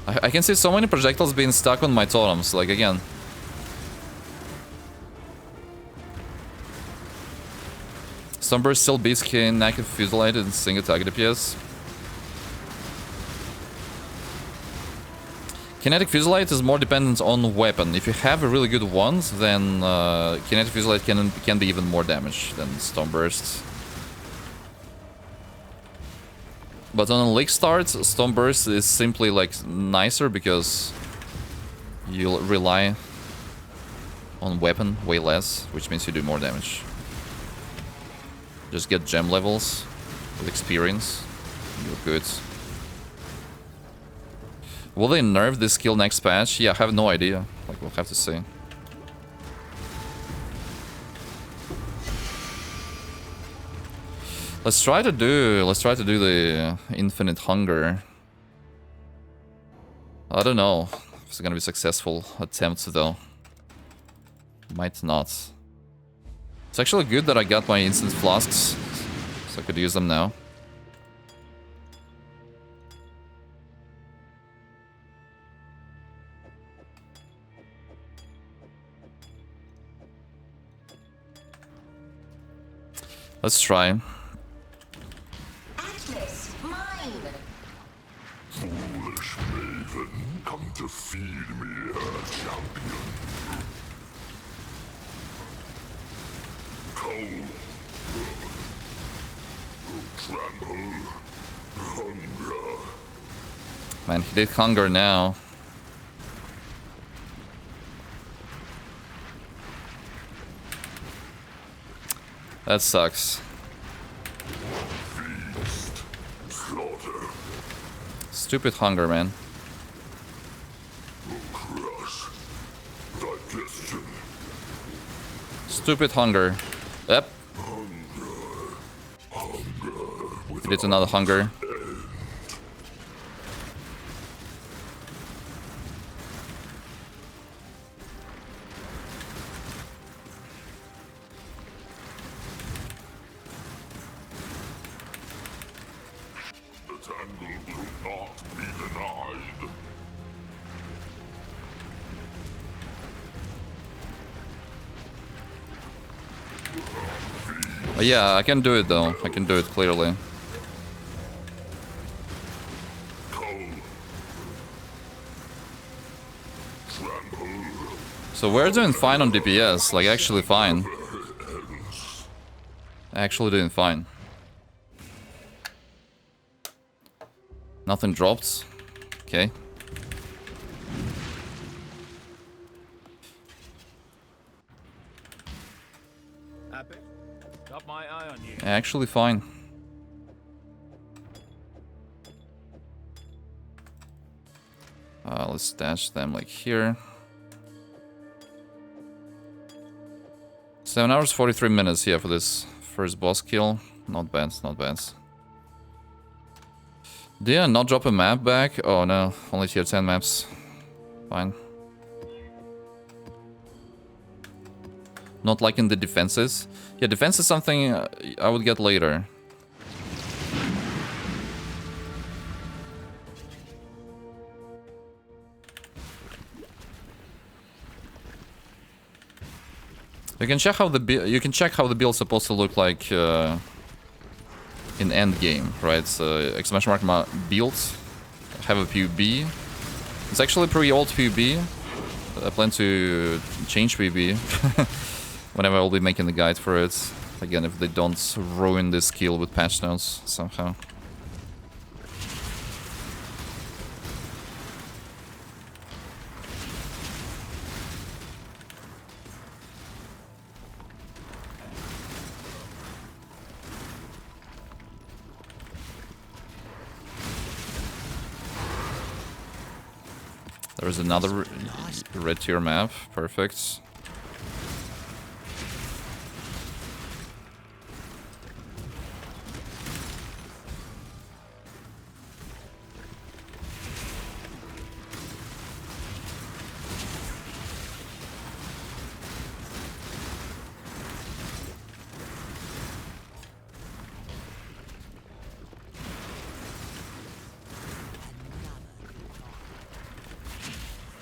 I can see so many projectiles being stuck on my totems, like again. Sunburst still beats Kinetic Fusillade in single target DPS. Kinetic Fusillade is more dependent on weapon. If you have a really good wand, then Kinetic Fusillade can be even more damage than Stoneburst. But on a league start, Stoneburst is simply like nicer because you rely on weapon way less, which means you do more damage. Just get gem levels with experience. You're good. Will they nerf this skill next patch? Yeah, I have no idea. Like, we'll have to see. Let's try to do the infinite hunger. I don't know if it's gonna be successful attempt though. Might not. It's actually good that I got my instant flasks, so I could use them now. Let's try. Foolish maiden, come to feed me, champion. Cold. Trample. Hunger. Man, he did hunger now. That sucks. Feast. Slaughter. Stupid hunger, man. Crush. Digestion. Stupid hunger. Yep. It's another hunger. Yeah, I can do it though. I can do it clearly. So we're doing fine on DPS, like actually fine. Actually doing fine. Nothing dropped. Okay. Got my eye on you. Actually fine. Let's stash them like here. 7 hours 43 minutes here for this first boss kill. Not bad, not bad. Did I not drop a map back? Oh no, only tier 10 maps. Fine. Not like in the defenses. Yeah, defense is something I would get later. You can check how the build's supposed to look like in end game, right? So exclamation mark build, have a PvP. It's actually a pretty old PvP. I plan to change PvP whenever I'll be making the guide for it. Again, if they don't ruin this skill with patch notes somehow. There's another red tier map. Perfect.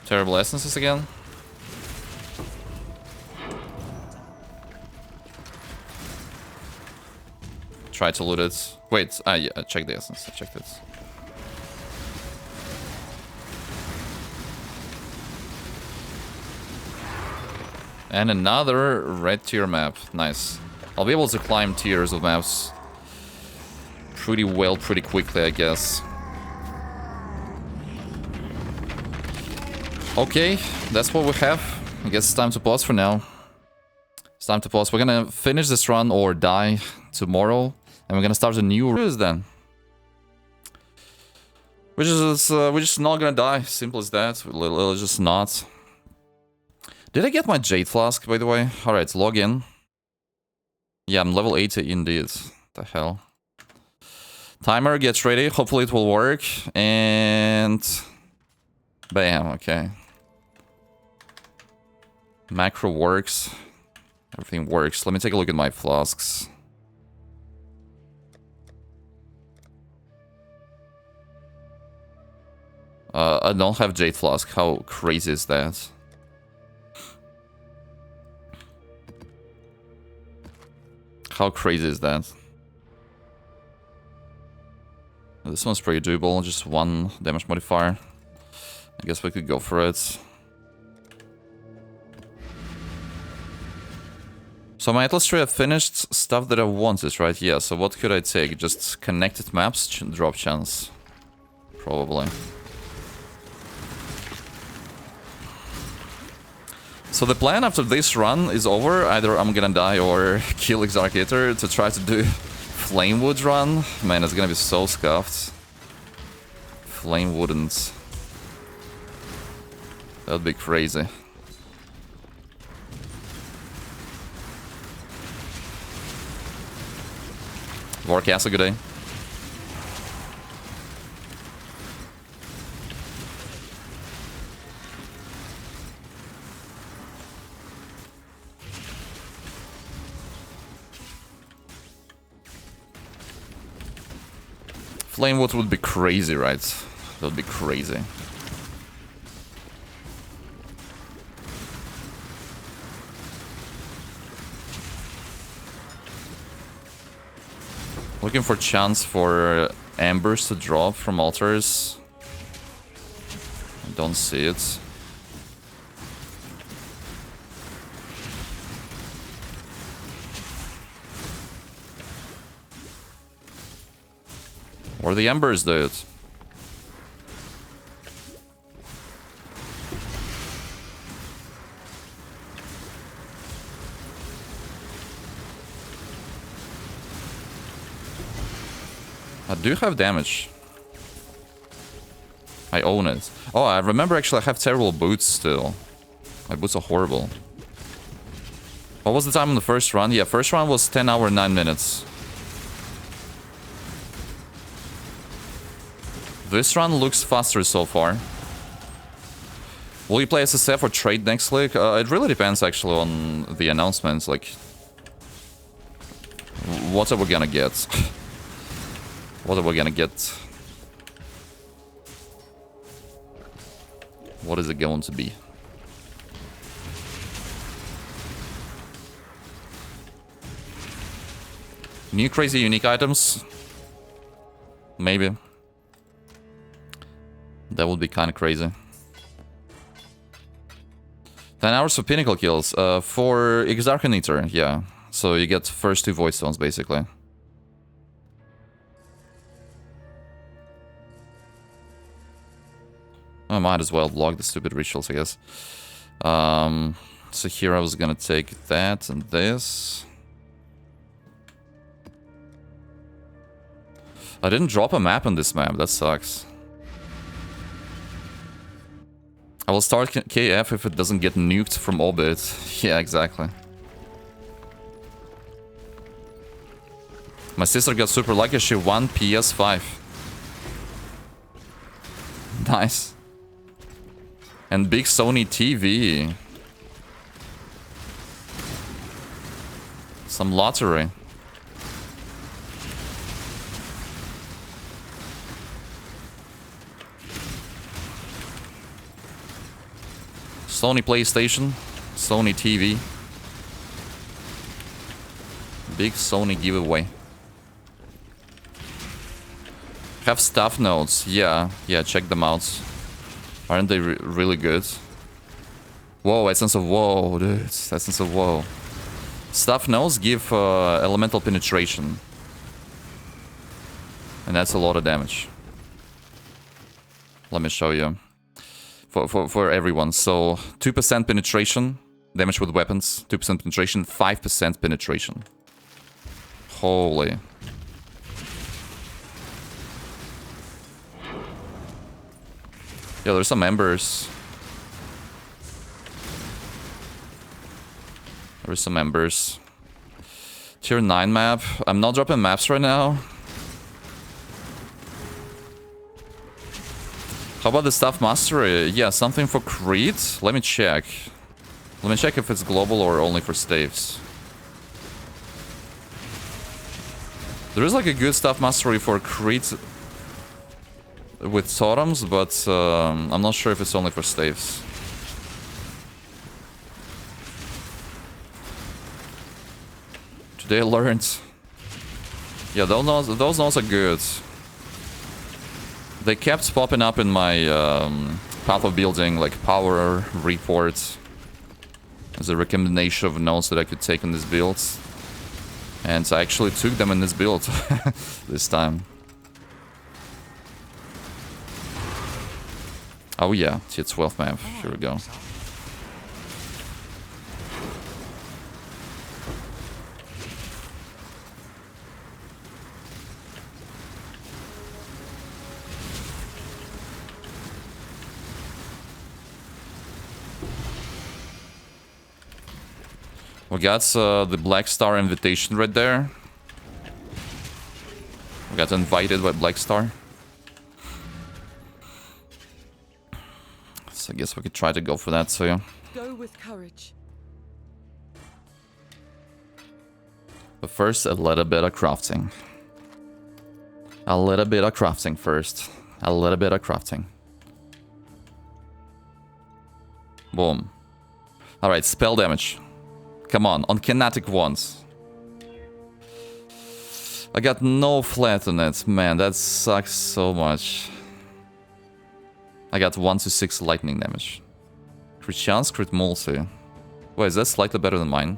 Terrible essences again. Try to loot it. Wait, yeah, I checked the essence. I checked it. And another red tier map. Nice. I'll be able to climb tiers of maps pretty well, pretty quickly, I guess. Okay, that's what we have. I guess it's time to pause for now. It's time to pause. We're gonna finish this run or die tomorrow. And we're gonna start a new run then. We're just not gonna die. Simple as that. We're just not. Did I get my Jade Flask, by the way? Alright, log in. Yeah, I'm level 80 indeed. The hell. Timer, get ready. Hopefully it will work. And... bam, okay. Macro works. Everything works. Let me take a look at my flasks. I don't have Jade Flask. How crazy is that? How crazy is that? This one's pretty doable. Just 1 damage modifier. I guess we could go for it. So my Atlas tree, I finished stuff that I wanted, right? Yeah, so what could I take? Just connected maps, drop chance. Probably. So the plan after this run is over. Either I'm gonna die or kill Exarch to try to do Flamewood run. Man, it's gonna be so scuffed. Flame wouldn't. That'd be crazy. Warcast, good day. Flamewood would be crazy, right? That would be crazy. Looking for chance for embers to drop from altars. I don't see it. Where are the embers, dude? I do have damage. I own it. Oh, I remember actually I have terrible boots still. My boots are horrible. What was the time on the first run? Yeah, first run was 10 hours, 9 minutes. This run looks faster so far. Will you play SSF or trade next league? It really depends actually on the announcements. Like, what are we gonna get? What are we gonna get? What is it going to be? New crazy unique items? Maybe. That would be kind of crazy. 10 hours for pinnacle kills. For Exarch, yeah. So you get first 2 void stones basically. I might as well block the stupid rituals, I guess. So here I was gonna take that and this. I didn't drop a map on this map, that sucks. I will start KF if it doesn't get nuked from orbit. Yeah, exactly. My sister got super lucky, she won PS5. Nice. And big Sony TV. Some lottery. Sony PlayStation, Sony TV. Big Sony giveaway. Have staff notes. Yeah, check them out. Aren't they really good? Whoa, Essence of Woe, dude. Essence of Woe. Staff notes give elemental penetration. And that's a lot of damage. Let me show you. For everyone. So 2% penetration, damage with weapons, 2% penetration, 5% penetration. Holy. Yeah, there's some embers. There's some embers. Tier 9 map. I'm not dropping maps right now. How about the staff mastery? Yeah, something for Creed? Let me check. Let me check if it's global or only for staves. There is like a good staff mastery for Creed with Totems, but I'm not sure if it's only for staves. Today I learned. Yeah, those notes are good. They kept popping up in my path of building, like power reports, as a recommendation of notes that I could take in this build. And I actually took them in this build this time. Oh yeah, tier 12 map. Here we go. We got the Black Star invitation right there. We got invited by Black Star. So I guess we could try to go for that too. Go with courage. But first, a little bit of crafting. A little bit of crafting first. A little bit of crafting. Boom. Alright, spell damage. Come on Kinetic once. I got no flat on it. Man, that sucks so much. I got 1 to 6 lightning damage. Crit chance, crit multi. Wait, is that slightly better than mine?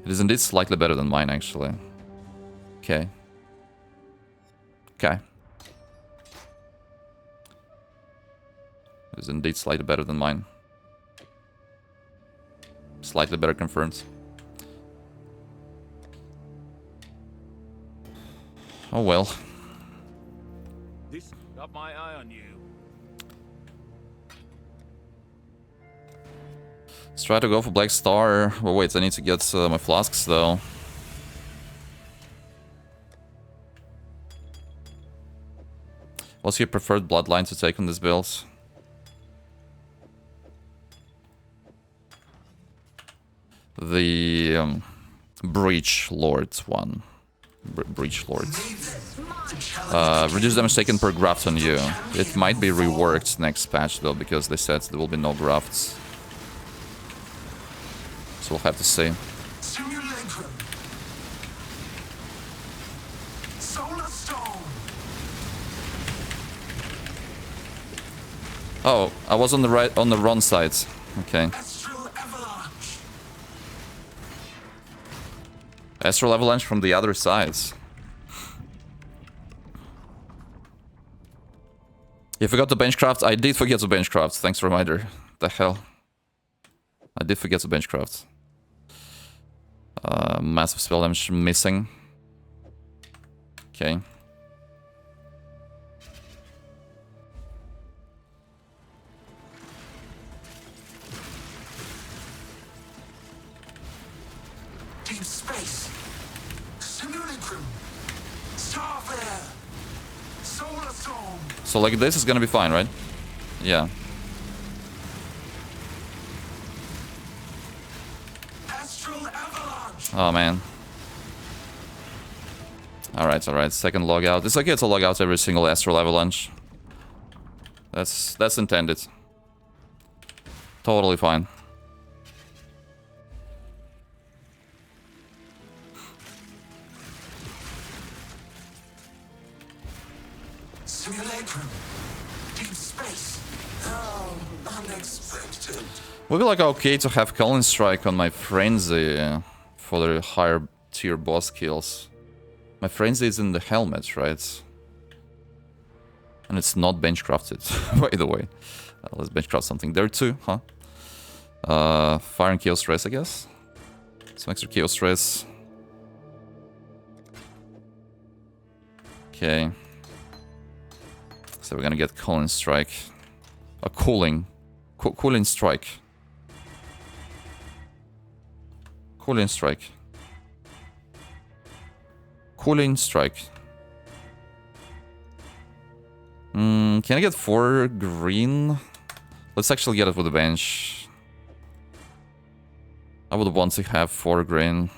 It is indeed slightly better than mine, actually. Okay. Okay. It is indeed slightly better than mine. Slightly better confirmed. Oh well. This got my eye on you. Let's try to go for Black Star. Oh wait, I need to get my flasks though. What's your preferred bloodline to take on this build? The Breach Lord one. Breach Lord. Reduce damage taken per graft on you. It might be reworked next patch though, because they said there will be no grafts. So we'll have to see. Oh, I was on the wrong side. Okay. Astral Avalanche from the other sides. You forgot to benchcraft? I did forget to benchcraft. Thanks for the reminder. The hell? I did forget to benchcraft. Massive spell damage missing. Okay. Deep space. Simulacrum. Starfare. Solar storm. So like this is gonna be fine, right? Yeah. Astral avalanche. Oh man. Alright, alright. Second logout. It's okay to log out every single Astral Avalanche. That's intended. Totally fine. Simulacrum. Deep space. Oh, unexpected. Would be like okay to have Cullen Strike on my Frenzy for the higher tier boss kills. My Frenzy is in the helmet, right? And it's not benchcrafted, by the way. Let's benchcraft something there too, huh? Fire and Chaos Stress, I guess. Some extra Chaos Stress. Okay. So we're gonna get Cooling Strike. A Cooling. Cooling Strike. Cooling Strike. Cooling Strike. Can I get 4 green? Let's actually get it with the bench. I would want to have 4 green.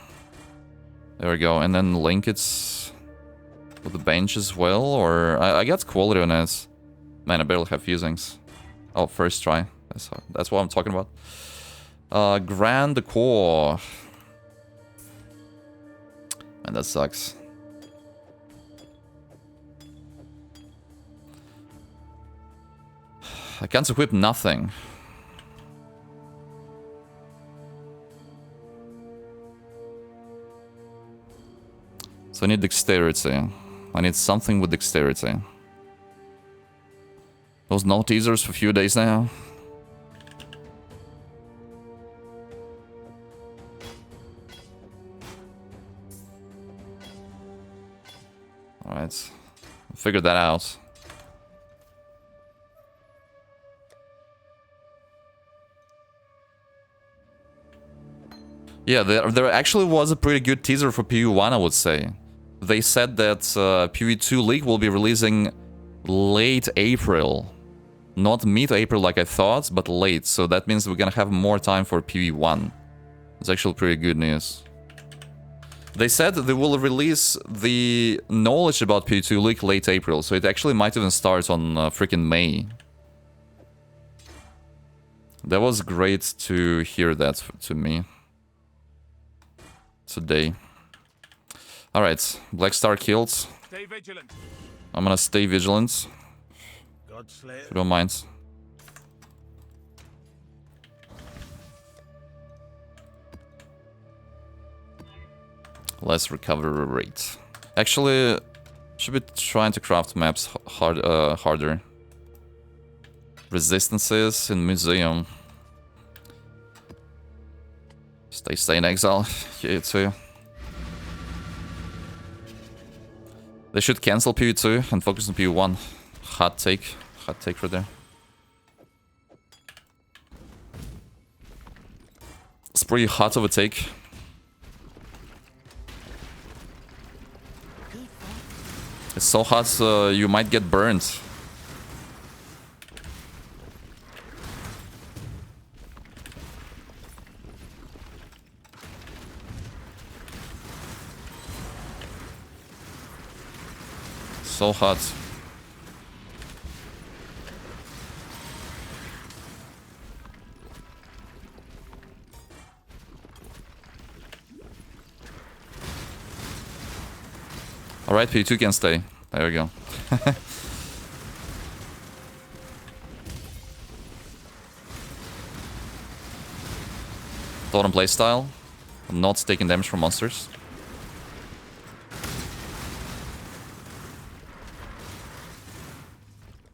There we go. And then link it with the bench as well. Or I got quality on it. Man, I barely have fusings. Oh, first try. That's what I'm talking about. Grand Core. Man, that sucks. I can't equip nothing. So I need dexterity. I need something with dexterity. Those no teasers for a few days now. Alright. Figure that out. Yeah, there actually was a pretty good teaser for PV1, I would say. They said that PV2 leak will be releasing late April. Not mid-April like I thought, but late. So that means we're gonna have more time for PV1. It's actually pretty good news. They said that they will release the knowledge about PV2 leak late April. So it actually might even start on freaking May. That was great to hear that to me. Today. Alright, Black Star killed. Stay vigilant. I'm gonna stay vigilant. If you don't mind. Less recovery rate. Actually, should be trying to craft maps harder. Resistances in museum. Stay in exile. Yeah, too. They should cancel PV2 and focus on PV1. Hot take right there. It's pretty hot of a take. It's so hot you might get burned. So hot. Alright, P2 can stay. There we go. Totem playstyle. Not taking damage from monsters.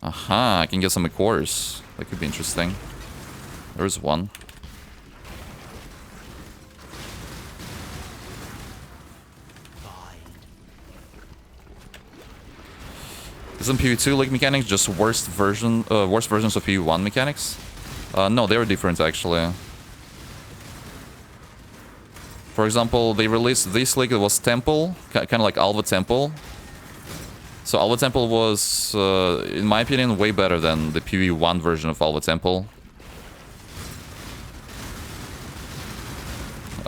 Aha, I can get some cores. That could be interesting. There's one. Isn't PV2 league mechanics just worst versions of PV1 mechanics? No, they were different actually. For example, they released this league, it was Temple, kind of like Alva Temple. So Alva Temple was, in my opinion, way better than the PV1 version of Alva Temple.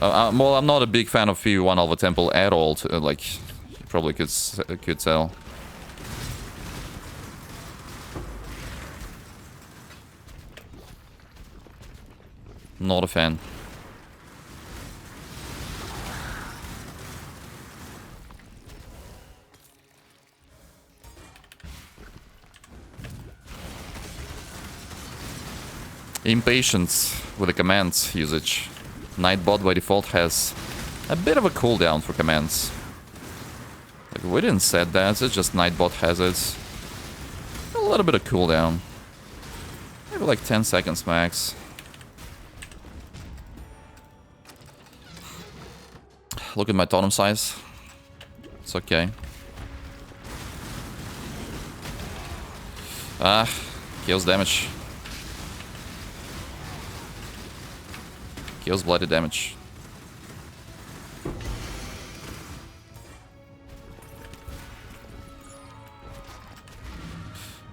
Well, I'm not a big fan of PV1 Alva Temple at all, like, you probably could tell. Not a fan. Impatience with the commands usage. Nightbot by default has a bit of a cooldown for commands. Like, we didn't set that, it's just Nightbot has it. A little bit of cooldown. Maybe like 10 seconds max. Look at my totem size. It's okay. Ah, kills damage. Kills bloody damage.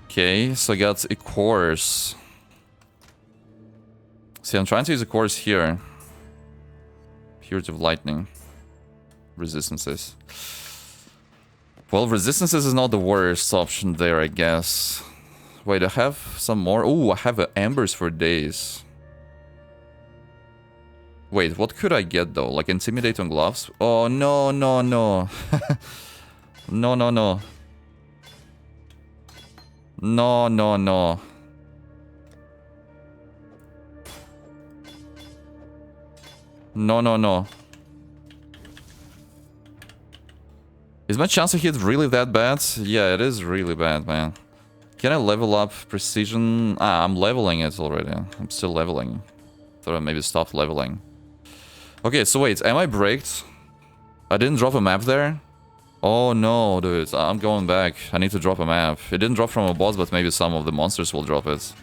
Okay, so I got a course. See, I'm trying to use a course here. Purity of Lightning. Resistances. Well, resistances is not the worst option there, I guess. Wait, I have some more. Oh, I have embers for days. Wait, what could I get though? Like intimidate on gloves? Oh, no, no, no. No, no, no. No, no, no. No, no, no. Is my chance to hit really that bad? Yeah, it is really bad, man. Can I level up precision? Ah, I'm leveling it already. I'm still leveling. Thought I maybe stopped leveling. Okay, so wait, am I braked? I didn't drop a map there? Oh no, dude, I'm going back. I need to drop a map. It didn't drop from a boss, but maybe some of the monsters will drop it.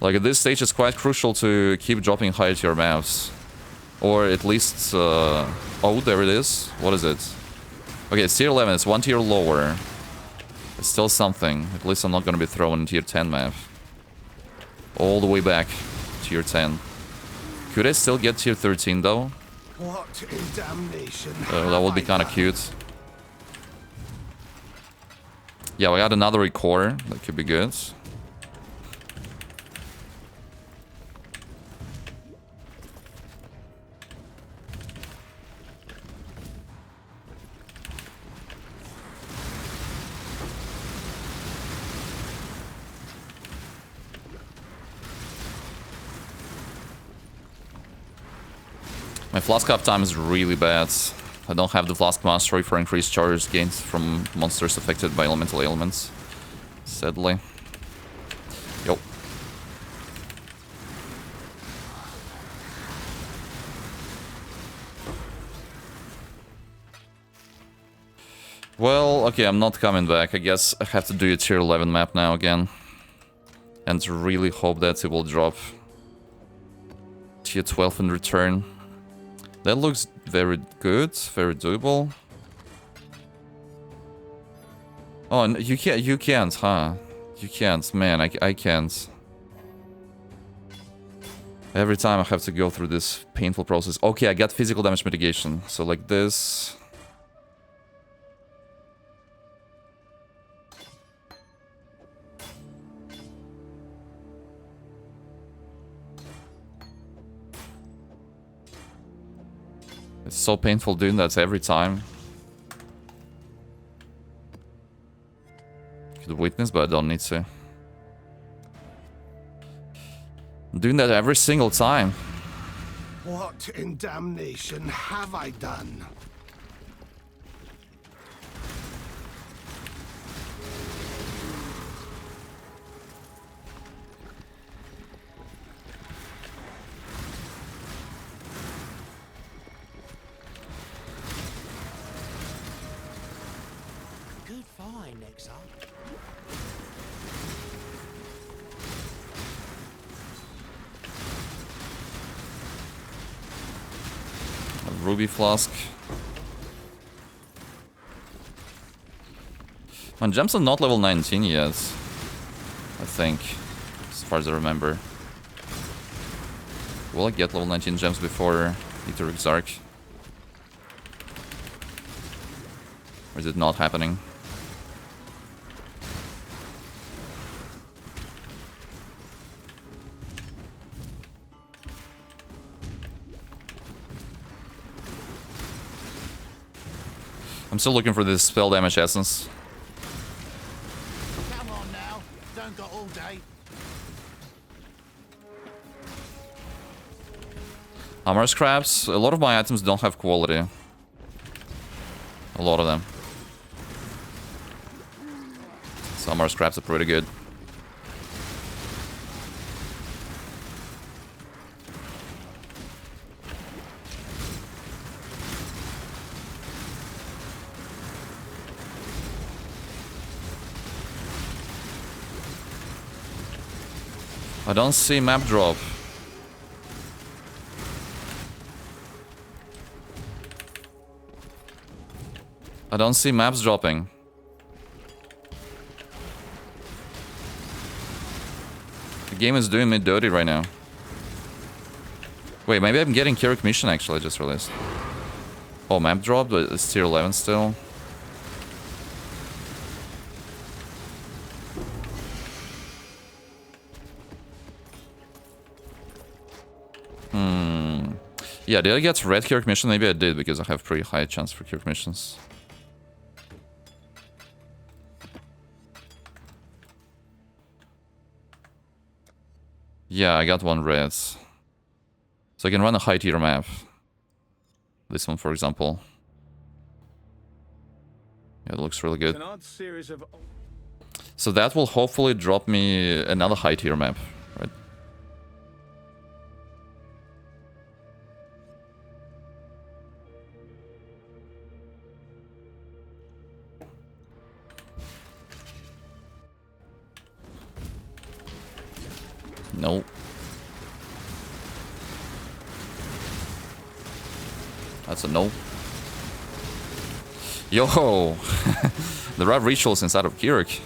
Like, at this stage, it's quite crucial to keep dropping higher tier maps. Or at least... oh, there it is. What is it? Okay, it's tier 11. It's 1 tier lower. It's still something. At least I'm not gonna be throwing tier 10 map. All the way back. Tier 10. Could I still get tier 13, though? What in damnation? That would be kind of cute. Yeah, we got another core. That could be good. My flask uptime is really bad. I don't have the flask mastery for increased charges gained from monsters affected by elemental ailments. Sadly. Yo. Well, okay, I'm not coming back. I guess I have to do a tier 11 map now again. And really hope that it will drop tier 12 in return. That looks very good, very doable. Oh, no, you can't, huh? You can't, man, I can't. Every time I have to go through this painful process. Okay, I got physical damage mitigation, so like this. It's so painful doing that every time. Could witness, but I don't need to. I'm doing that every single time. What in damnation have I done? Good find, Exarch. A ruby flask. My gems are not level 19 yet. I think, as far as I remember. Will I get level 19 gems before Exarch? Or is it not happening? I'm still looking for this spell damage essence. Come on now, don't got all day. Armor scraps. A lot of my items don't have quality. A lot of them. Some armor scraps are pretty good. I don't see map drop. I don't see maps dropping. The game is doing me dirty right now. Wait, maybe I'm getting Kinetic mission actually, I just realized. Oh, map dropped, but it's tier 11 still. Yeah, did I get red Kinetic mission? Maybe I did, because I have pretty high chance for Kinetic missions. Yeah, I got one red. So I can run a high tier map. This one, for example. Yeah, it looks really good. So that will hopefully drop me another high tier map, right? No. That's a no. Yo! There are rituals inside of Kinetic.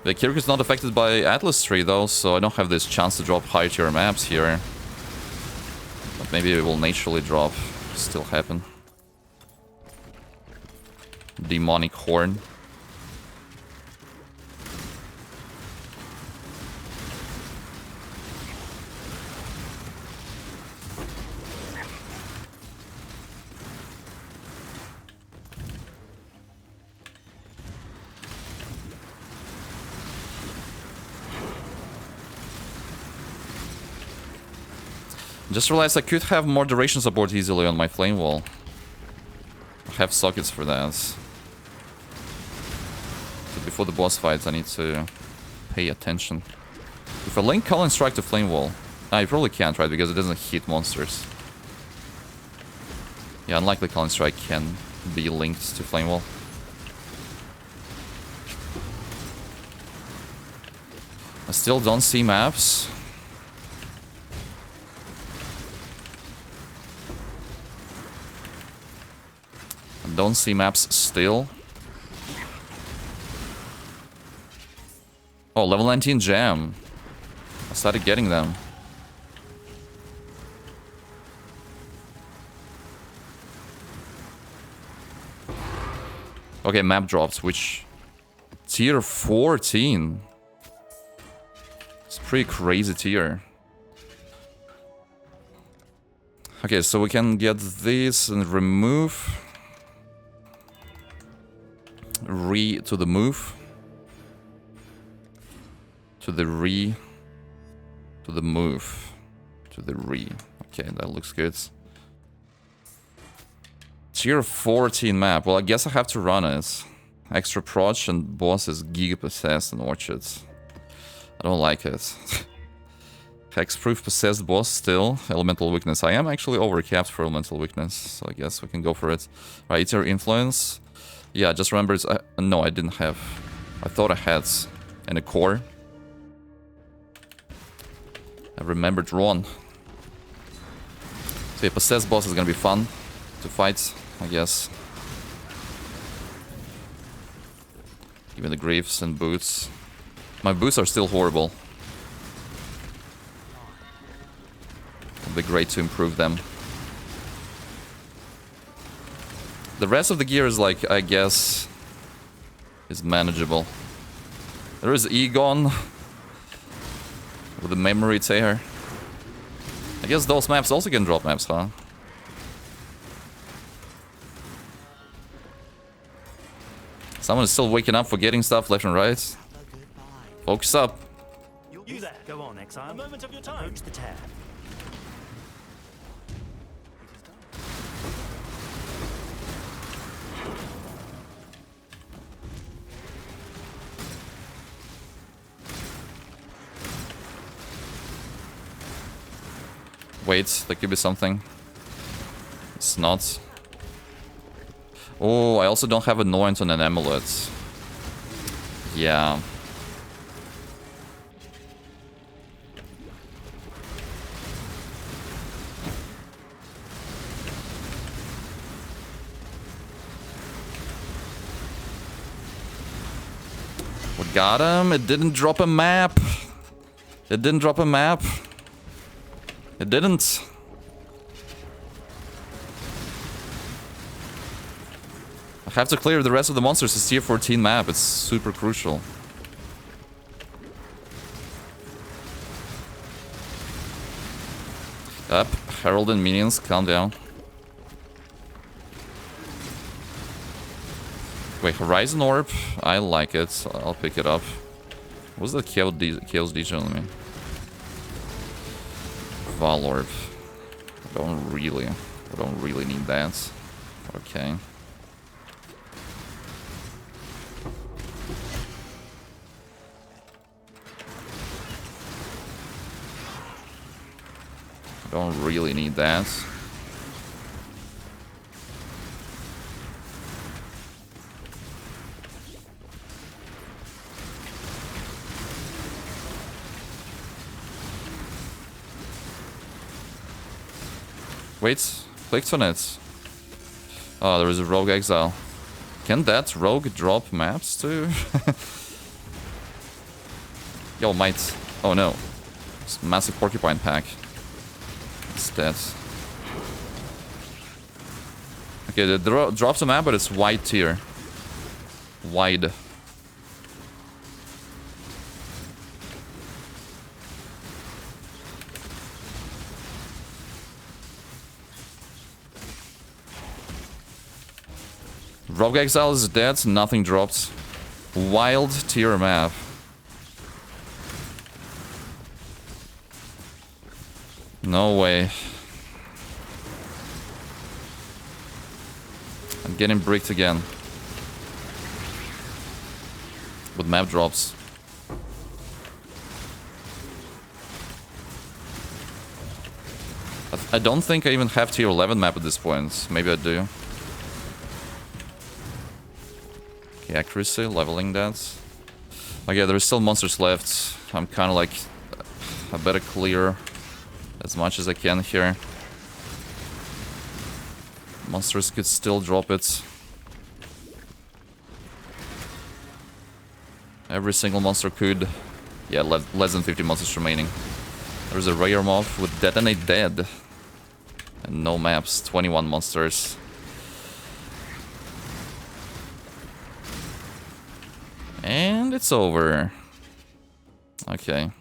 The Kinetic is not affected by Atlas Tree though, so I don't have this chance to drop high tier maps here. But maybe it will naturally drop. Still happen. Demonic Horn. Just realized I could have more duration support easily on my flame wall. I have sockets for that. So before the boss fights, I need to pay attention. If I link Calling Strike to flame wall, I probably can't, right? Because it doesn't hit monsters. Yeah, unlikely Calling Strike can be linked to flame wall. I still don't see maps. Don't see maps still. Oh, level 19 jam. I started getting them. Okay, map drops, which... Tier 14. It's pretty crazy tier. Okay, so we can get this and remove... Re to the move. To the re. To the move. To the re. Okay, that looks good. Tier 14 map. Well, I guess I have to run it. Extra proj and boss is Giga Possessed and Orchards. I don't like it. Hexproof Possessed boss still. Elemental Weakness. I am actually overcapped for Elemental Weakness, so I guess we can go for it. Right, Tier Influence. Yeah, just remember it's... no, I didn't have. I thought I had in a core. I remembered wrong. So yeah, Possessed boss is gonna be fun to fight, I guess. Even the Greaves and boots. My boots are still horrible. It'll be great to improve them. The rest of the gear is like, I guess, is manageable. There is Egon with the memory tear. I guess those maps also can drop maps, huh? Someone is still waking up, forgetting stuff left and right. Focus up. You there. Go on, Exile. A moment of your time. Approach the tear. Wait, there could be something. It's not. Oh, I also don't have Anoint on an amulet. Yeah. Got him. It didn't drop a map. It didn't drop a map. It didn't. I have to clear the rest of the monsters. It's tier 14 map. It's super crucial. Up. Herald and minions, calm down. Wait, Horizon Orb? I like it. I'll pick it up. What's the Chaos Legion on me? Val Orb. I don't really need that. Okay. Don't really need that. Wait, clicked on it. Oh, there is a Rogue Exile. Can that Rogue drop maps too? Yo, might. Oh no. It's massive Porcupine pack. It's dead. Okay, the drops a map, but it's wide tier. Wide. Rogue Exile is dead, nothing dropped. Wild tier map. No way. I'm getting bricked again. With map drops. I don't think I even have tier 11 map at this point. Maybe I do. Okay, accuracy, leveling that. Okay, there's still monsters left. I'm kind of like... I better clear as much as I can here. Monsters could still drop it. Every single monster could. Yeah, less than 50 monsters remaining. There's a rare mob with Detonate Dead. And no maps, 21 monsters. And it's over. Okay.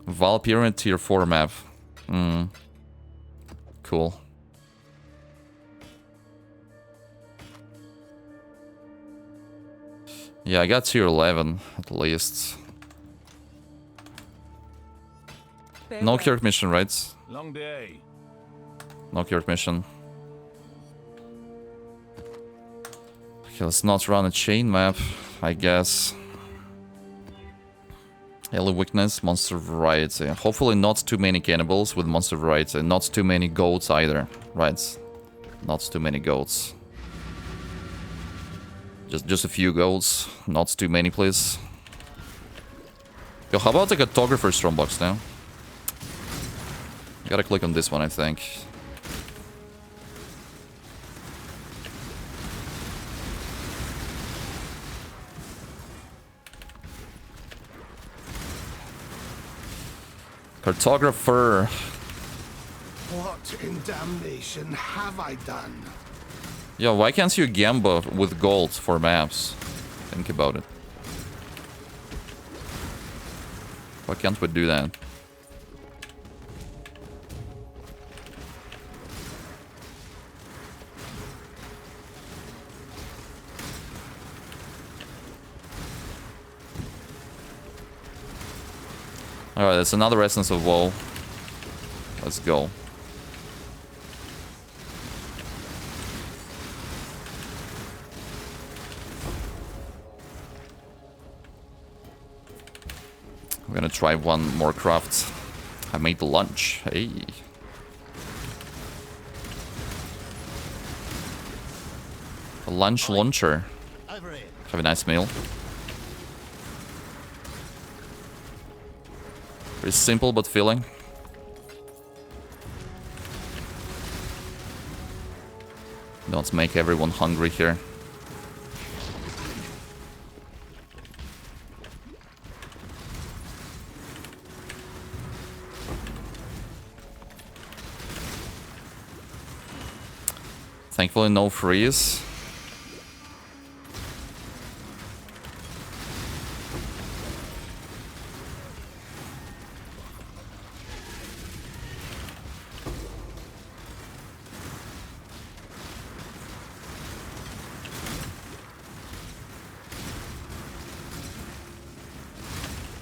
Val Pyramid tier 4 map. Cool. Yeah, I got tier 11 at least. No Kirk mission, right? Long day. No Kirk mission. Okay, let's not run a chain map, I guess. Early weakness, monster variety. Hopefully not too many cannibals with monster variety. Not too many goats either, right? Not too many goats. Just a few goats, not too many, please. Yo, how about the cartographer strongbox now? Gotta click on this one, I think. Cartographer. What in damnation have I done? Yo, why can't you gamble with gold for maps? Think about it. Why can't we do that? Alright, that's another Essence of Woe. Let's go. I'm gonna try one more craft. I made lunch. Hey. A lunch launcher. Have a nice meal. Very simple but filling. Don't make everyone hungry here. Thankfully, no freeze.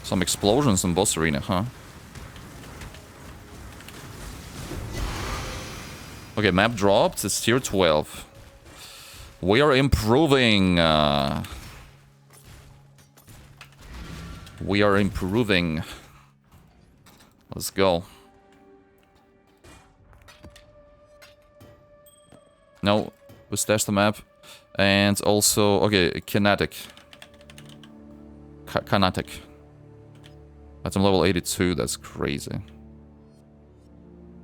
Some explosions in boss arena, huh? Okay, map dropped. It's tier 12. We are improving. We are improving. Let's go. No, we stashed the map. And also, okay, Kinetic. Kinetic. Item level 82, that's crazy.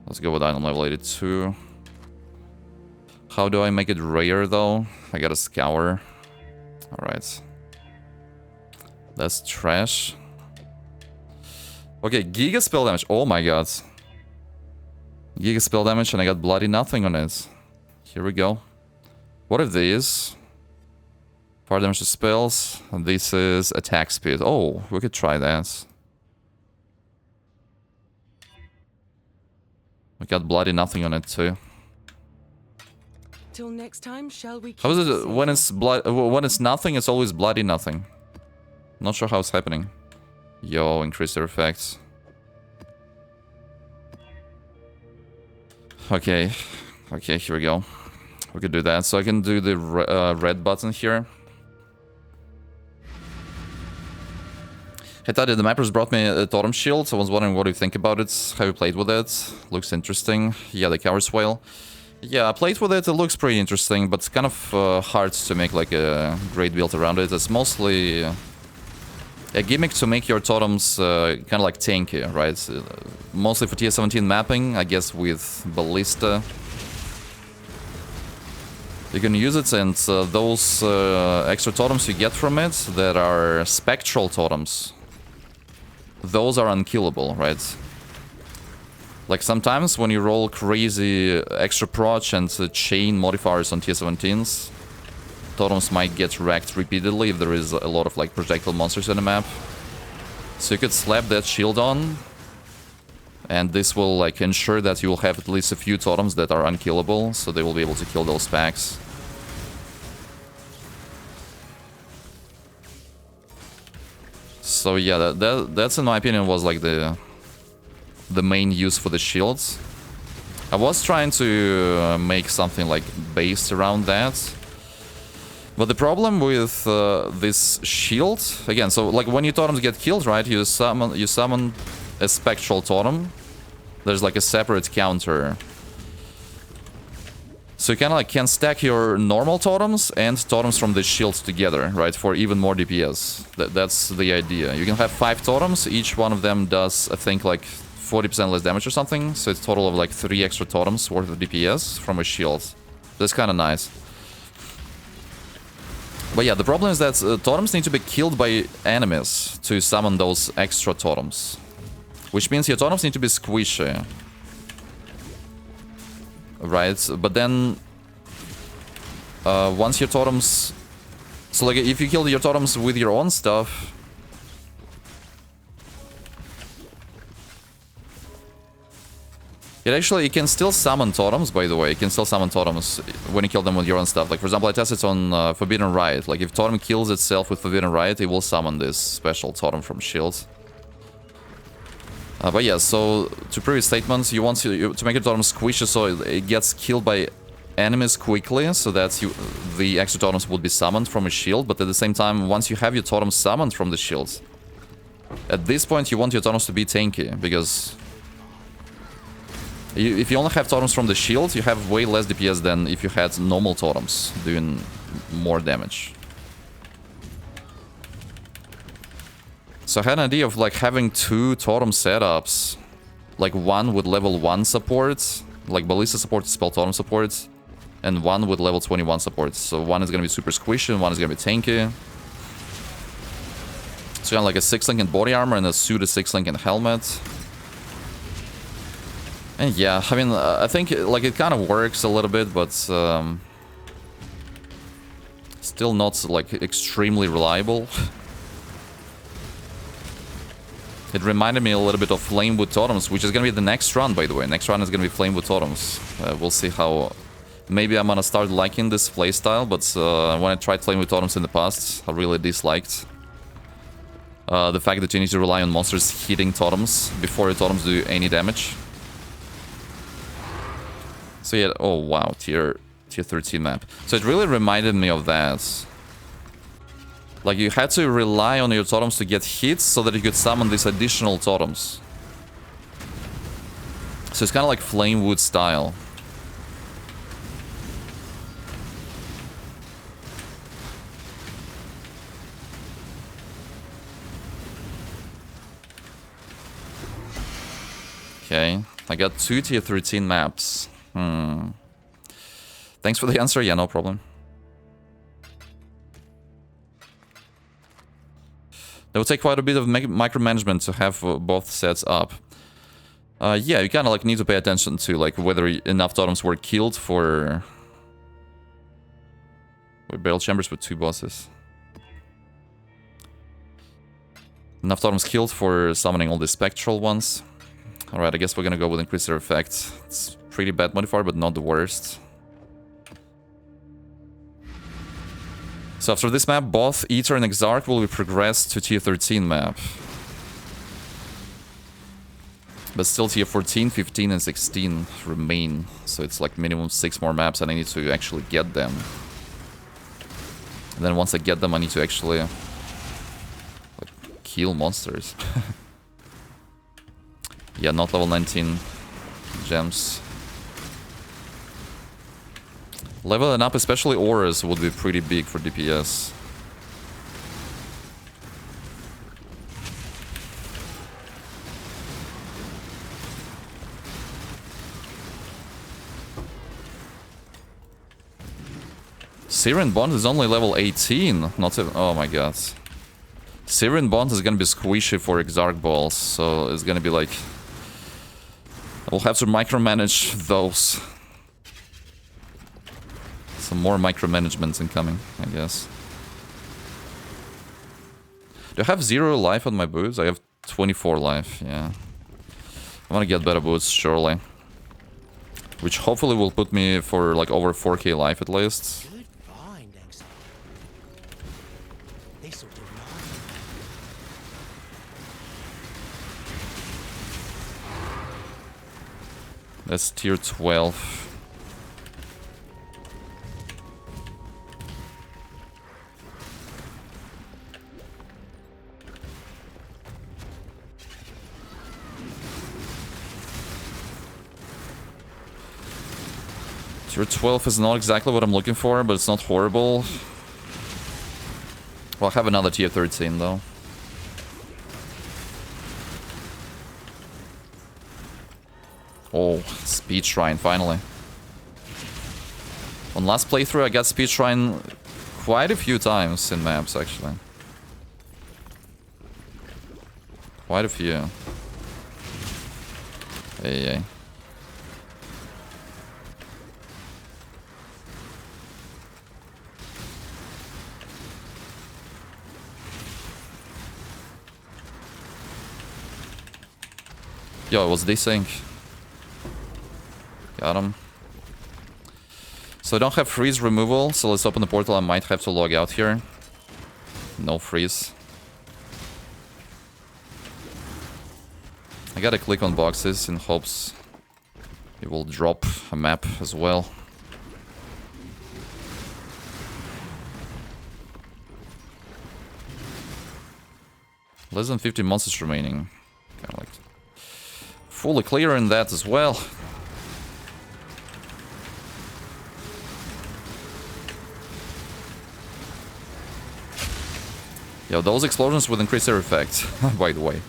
Let's go with item level 82. How do I make it rare though? I gotta scour. Alright. That's trash. Okay, Giga spell damage. Oh my god. Giga spell damage and I got bloody nothing on it. Here we go. What if these? Fire damage to spells. And this is attack speed. Oh, we could try that. We got bloody nothing on it too. Till next time, shall we? How is it when it's when it's nothing? It's always bloody nothing. Not sure how it's happening. Yo, increase their effects. Okay, okay, here we go. We could do that. So I can do the red button here. Hey Taddy, the mappers brought me a totem shield. I was wondering what you think about it. Have you played with it? Looks interesting. Yeah, the Coward's Whale. Yeah, I played with it. It looks pretty interesting, but it's kind of hard to make like a great build around it. It's mostly a gimmick to make your totems kind of like tanky, right? Mostly for tier 17 mapping, I guess with Ballista. You can use it, and those extra totems you get from it that are spectral totems, those are unkillable, right? Like sometimes when you roll crazy extra proc and chain modifiers on tier 17s, totems might get wrecked repeatedly if there is a lot of like projectile monsters in the map. So you could slap that shield on, and this will like ensure that you will have at least a few totems that are unkillable, so they will be able to kill those packs. So yeah, that's in my opinion was like the main use for the shields. I was trying to make something like based around that, but the problem with this shield, again, so like when your totems get killed, right, you summon a spectral totem. There's like a separate counter. So you kind of like can stack your normal totems and totems from the shields together, right, for even more DPS. That's the idea. You can have 5 totems, each one of them does, I think, like 40% less damage or something, so it's a total of like 3 extra totems worth of DPS from a shield. That's kind of nice. But yeah, the problem is that totems need to be killed by enemies to summon those extra totems. Which means your totems need to be squishy. Right, but then once your totems... So like if you kill your totems with your own stuff... It can still summon totems, by the way. You can still summon totems when you kill them with your own stuff. Like, for example, I tested on Forbidden Riot. Like, if totem kills itself with Forbidden Riot, it will summon this special totem from shield. But yeah, so to previous statements, you want to make your totem squishy so it gets killed by enemies quickly, so that the extra totems would be summoned from a shield. But at the same time, once you have your totems summoned from the shield, at this point you want your totems to be tanky, because if you only have totems from the shield, you have way less DPS than if you had normal totems doing more damage. So I had an idea of like having 2 totem setups, like one with level 1 support, like Ballista support, spell totem support, and one with level 21 support. So one is gonna be super squishy and one is gonna be tanky. So kind of like a 6-link in body armor and a pseudo 6-link in helmet. And yeah, I mean, I think like it kind of works a little bit, but still not like extremely reliable. It reminded me a little bit of Flamewood Totems, which is gonna be the next run, by the way. Next run is gonna be Flamewood Totems. We'll see how. Maybe I'm gonna start liking this playstyle, but when I tried Flamewood Totems in the past, I really disliked the fact that you need to rely on monsters hitting totems before your totems do any damage. So yeah, oh wow, tier 13 map. So it really reminded me of that. Like you had to rely on your totems to get hits so that you could summon these additional totems. So it's kind of like Flamewood style. Okay, I got 2 tier 13 maps. Thanks for the answer. Yeah, no problem. It would take quite a bit of micromanagement to have both sets up. Yeah, you kind of like need to pay attention to like whether enough totems were killed for... Barrel chambers with 2 bosses. Enough totems killed for summoning all the spectral ones. Alright, I guess we're gonna go with Increaser Effect. It's pretty bad modifier, but not the worst. So after this map, both Eater and Exarch will be progressed to tier 13 map. But still tier 14, 15 and 16 remain. So it's like minimum 6 more maps and I need to actually get them. And then once I get them, I need to actually like, kill monsters. Yeah, not level 19 gems. Leveling up, especially auras, would be pretty big for DPS. Syrian Bond is only level 18, not even... Oh my god. Syrian Bond is gonna be squishy for Exarch balls, so it's gonna be like... We'll have to micromanage those. Some more micromanagement incoming, I guess. Do I have 0 life on my boots? I have 24 life, yeah. I want to get better boots, surely. Which hopefully will put me for like over 4k life at least. Good find, Exarch. This'll do nothing. That's tier 12. Tier 12 is not exactly what I'm looking for, but it's not horrible. Well, I have another tier 13 though. Oh, Speed Shrine, finally. On last playthrough I got Speed Shrine quite a few times in maps, actually. Quite a few. Hey. Yo, what's desync? Got him. So I don't have freeze removal, so let's open the portal. I might have to log out here. No freeze. I gotta click on boxes in hopes it will drop a map as well. Less than 50 monsters remaining. Kinda like fully clear in that as well. Yo, those explosions would increase their effect, by the way.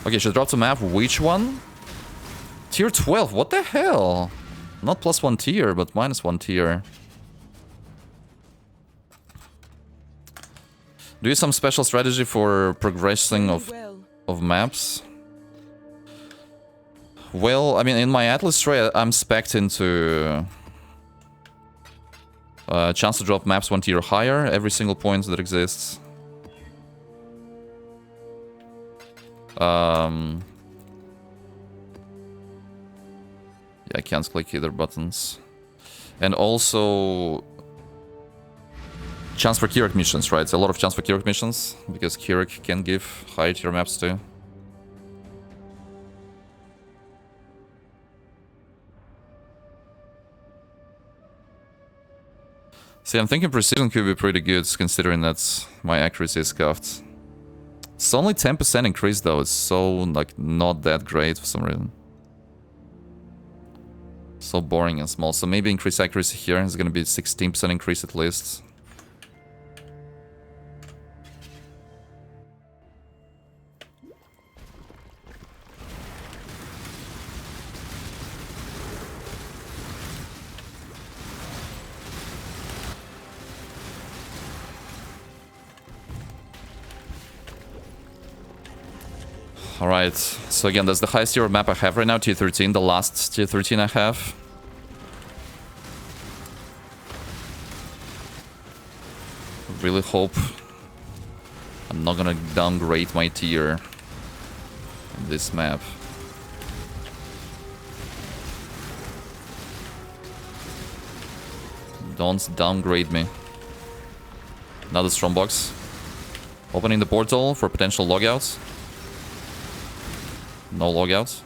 Okay, she dropped a map. Which one? Tier 12, what the hell? Not +1 tier, but -1 tier. Do you have some special strategy for progressing of maps? Well, I mean, in my Atlas tray, I'm spec'd into chance to drop maps 1 tier higher every single point that exists. Yeah, I can't click either buttons. And also chance for Kinetic missions, right? A lot of chance for Kinetic missions, because Kinetic can give higher tier maps too. See, I'm thinking Precision could be pretty good, considering that my accuracy is scuffed. It's only 10% increase though, it's so, like, not that great for some reason. So boring and small, so maybe increase accuracy here is gonna be 16% increase at least. Alright, so again, that's the highest tier map I have right now, tier 13, the last tier 13 I have. Really hope I'm not gonna downgrade my tier in this map. Don't downgrade me. Another strong box. Opening the portal for potential logouts. No logouts.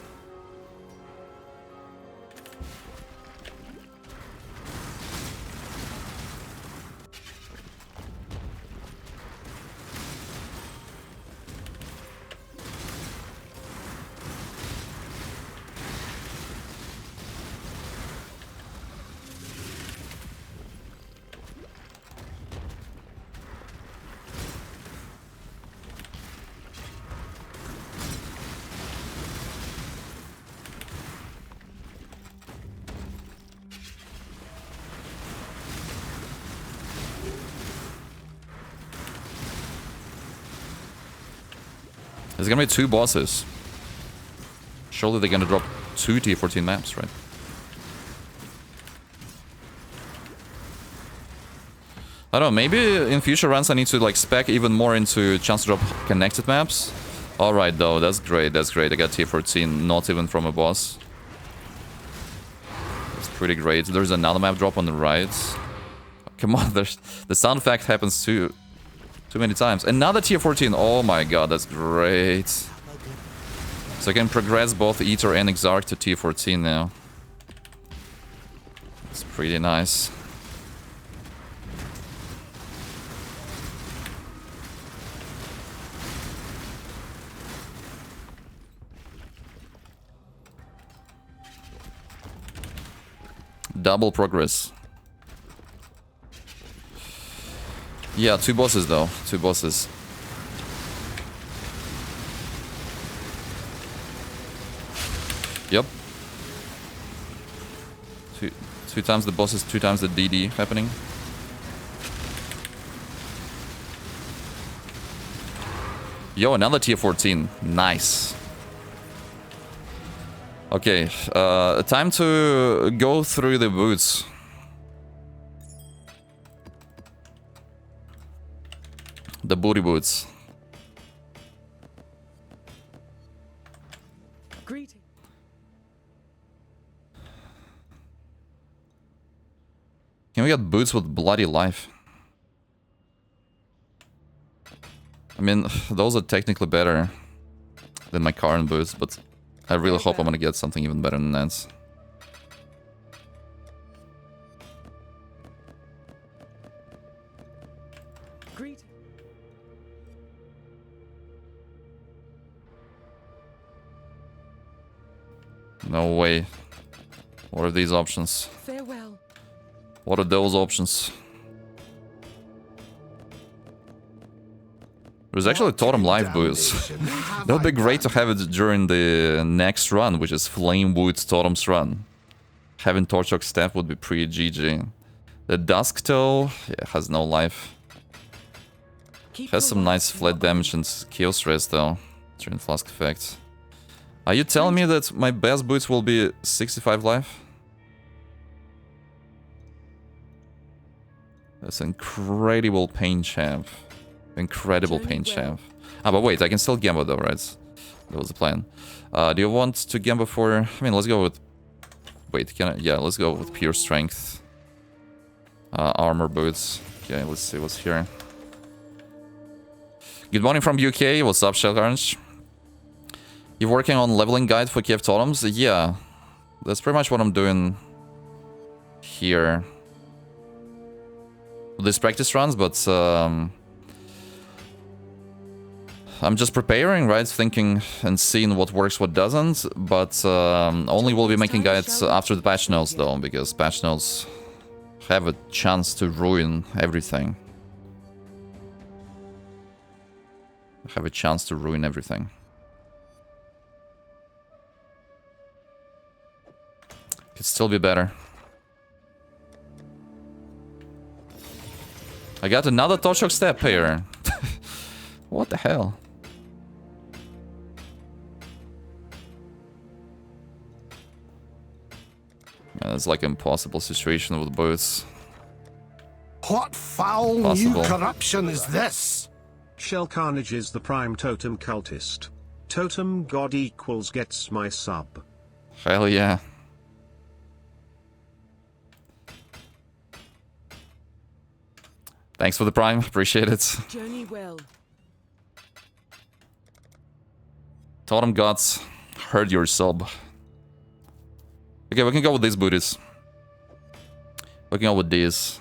There's gonna be 2 bosses. Surely they're gonna drop 2 tier 14 maps, right? I don't know, maybe in future runs I need to like spec even more into chance to drop connected maps. Alright though, that's great, that's great. I got tier 14, not even from a boss. That's pretty great. There's another map drop on the right. Come on, the sound effect happens too many times. Another tier 14. Oh my god, that's great. So I can progress both Eater and Exarch to tier 14 now. It's pretty nice. Double progress. Yeah, 2 bosses though. 2 bosses. Yep. Two times the bosses, 2 times the DD happening. Yo, another tier 14. Nice. Okay, time to go through the boots. The booty boots. Greeting. Can we get boots with bloody life? I mean, those are technically better than my current boots, but I really hope I'm gonna get something even better than that. Greeting. No way. What are these options? Farewell. What are those options? There's actually Totem life boost. That would be great to have it during the next run, which is Flamewood Totems run. Having Torchok Step would be pretty GG. The Dusk Toe, yeah, has no life. Has some nice flat damage and Chaos Rest though, during Flask effect. Are you telling me that my best boots will be 65 life? That's incredible pain champ. Incredible pain champ. Ah, but wait, I can still gamble though, right? That was the plan. Do you want to gamble for... I mean, let's go with... Wait, can I... Yeah, let's go with pure strength. Armor boots. Okay, let's see what's here. Good morning from UK. What's up, Shellcarnage? You're working on leveling guide for Kiev Totems? Yeah. That's pretty much what I'm doing here. These practice runs, but I'm just preparing, right? Thinking and seeing what works, what doesn't. But only will be making guides after the patch notes, though, because patch notes have a chance to ruin everything. Have a chance to ruin everything. Could still be better. I got another Toshok step here. What the hell? Yeah, it's like an impossible situation with boots. What foul new corruption is this? Shell Carnage is the prime totem cultist. Totem god equals gets my sub. Hell yeah. Thanks for the prime, appreciate it. Journey well. Totem gods, heard your sub. Okay, we can go with these booties. We can go with these.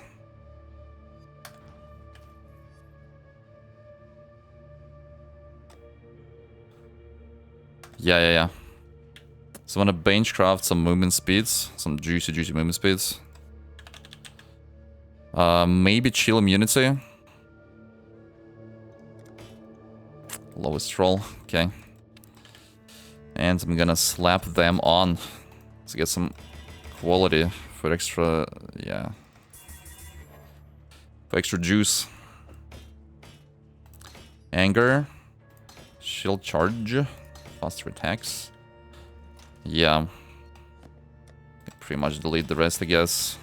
Yeah. So I'm gonna bench craft some movement speeds, some juicy movement speeds. Maybe chill immunity. Lowest roll, okay. And I'm gonna slap them on to get some quality for extra, yeah. For extra juice. Anger. Shield charge. Faster attacks. Yeah. Pretty much delete the rest, I guess.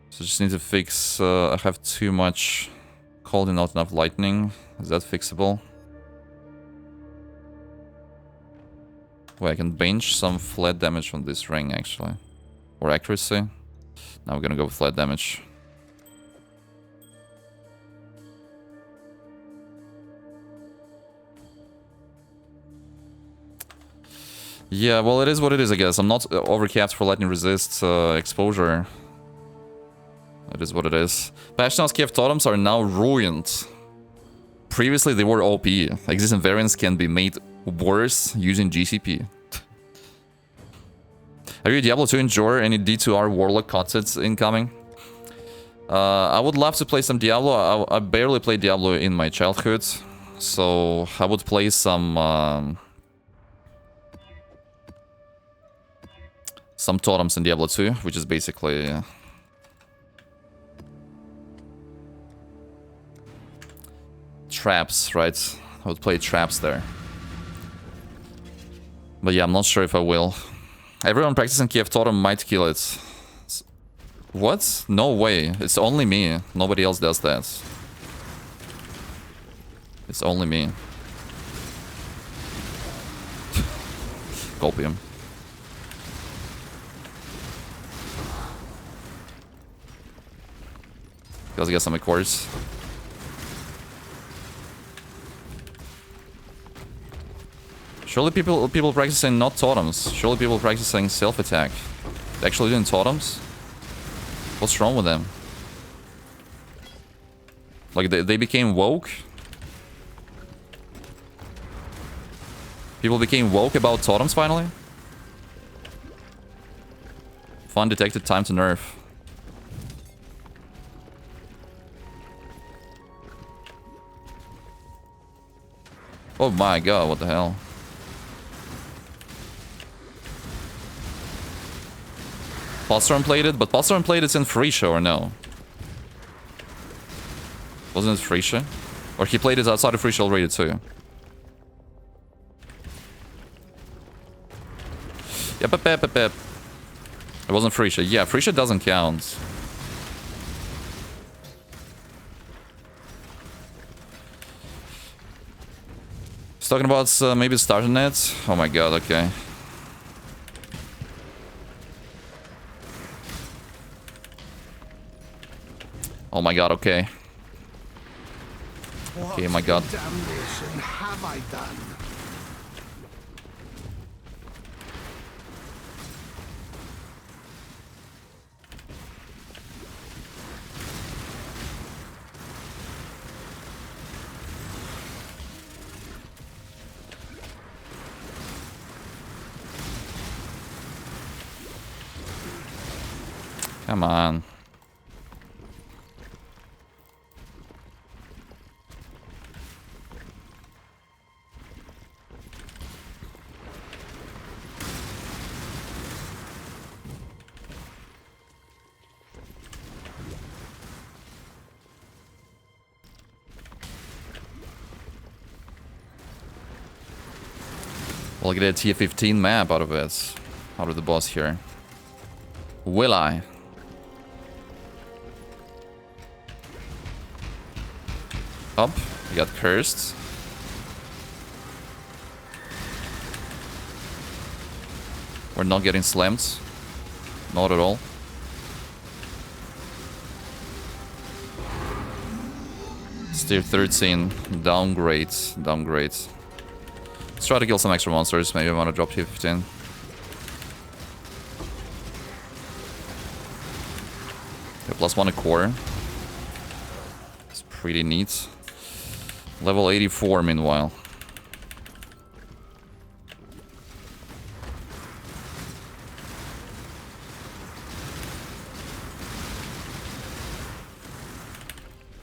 So just need to fix... I have too much cold and not enough lightning. Is that fixable? Wait, I can bench some flat damage on this ring, actually. Or accuracy. Now we're gonna go with flat damage. Yeah, well, it is what it is, I guess. I'm not overcapped for lightning resist exposure. It is what it is. Passional's Kiev Totems are now ruined. Previously, they were OP. Existing variants can be made worse using GCP. Are you Diablo 2 enjoyer? Any D2R Warlock cutsets incoming? I would love to play some Diablo. I barely played Diablo in my childhood. So I would play some Totems in Diablo 2, which is basically... traps, right? I would play traps there. But yeah, I'm not sure if I will. Everyone practicing Kiev Totem might kill it. What? No way. It's only me. Nobody else does that. It's only me. Copium. Let's get some accords. Surely people practicing not totems. Surely people practicing self-attack. They're actually doing totems? What's wrong with them? Like they became woke? People became woke about totems finally? Fun detected, time to nerf. Oh my god, what the hell? Pulsar Unplated? But Pulsar Unplated is in free show or no? Wasn't it free show? Or he played it outside of free show already too? Yep, yep, yep, yep, yep. It wasn't Frisha. Yeah, Frisha doesn't count. He's talking about maybe starting it. Oh my god, okay. Oh my god, okay. Okay, my god. What damnation have I done? Come on. We'll get a tier 15 map out of it. Out of the boss here. Will I? Up. We got cursed. We're not getting slammed. Not at all. It's tier 13. Downgrade. Downgrade. Let's try to kill some extra monsters. Maybe I want to drop tier 15. Okay, +1 a core. It's pretty neat. Level 84 meanwhile.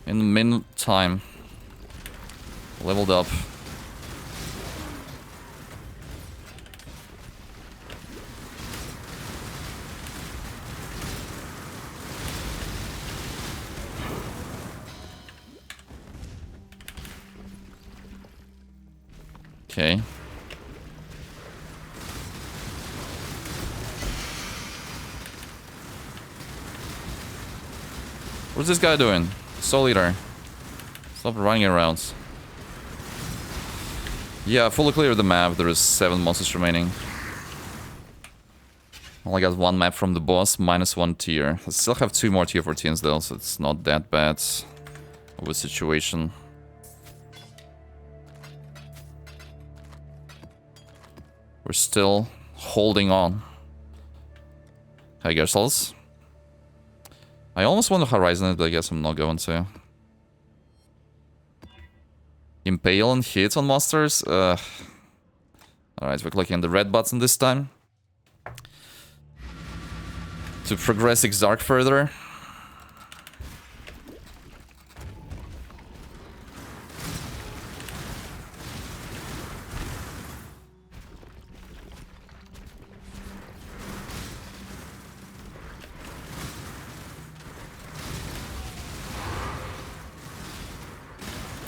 In the meantime, leveled up. Okay. What's this guy doing? Soul Eater. Stop running around. Yeah, fully clear the map. There is 7 monsters remaining. Only got 1 map from the boss, -1 tier. I still have 2 more tier 14s though, so it's not that bad of a situation. We're still holding on. Hey, yourselves. I almost want to Horizon it, but I guess I'm not going to. Impale and hit on monsters? Alright, we're clicking the red button this time. To progress Exarch further.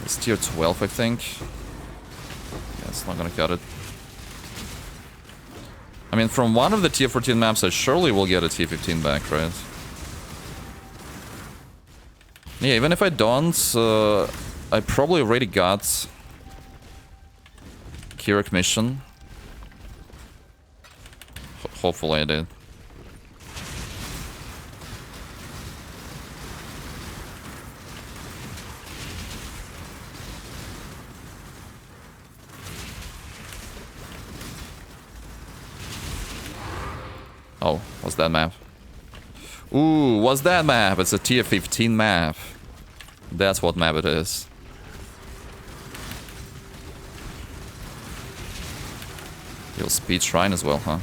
It's tier 12, I think. Yeah, it's not gonna cut it. I mean, from one of the tier 14 maps, I surely will get a tier 15 back, right? Yeah, even if I don't, I probably already got Kinetic mission. Hopefully I did. Oh, what's that map? Ooh, what's that map? It's a tier 15 map. That's what map it is. You'll speed shrine as well, huh?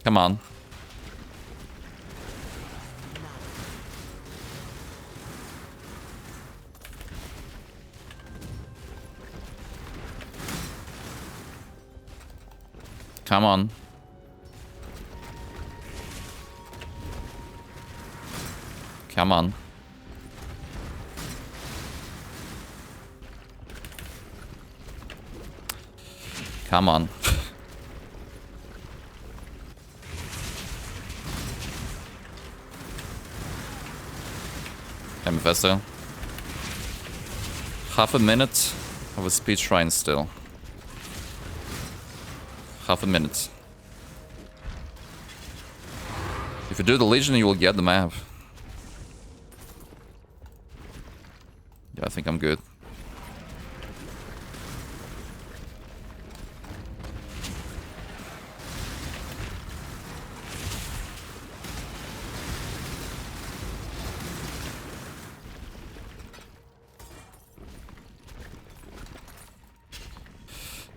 Come on. Come on. Come on. Come on. Manifesto. Half a minute of a speed shrine still. Half a minute. If you do the Legion, you will get the map. Yeah, I think I'm good.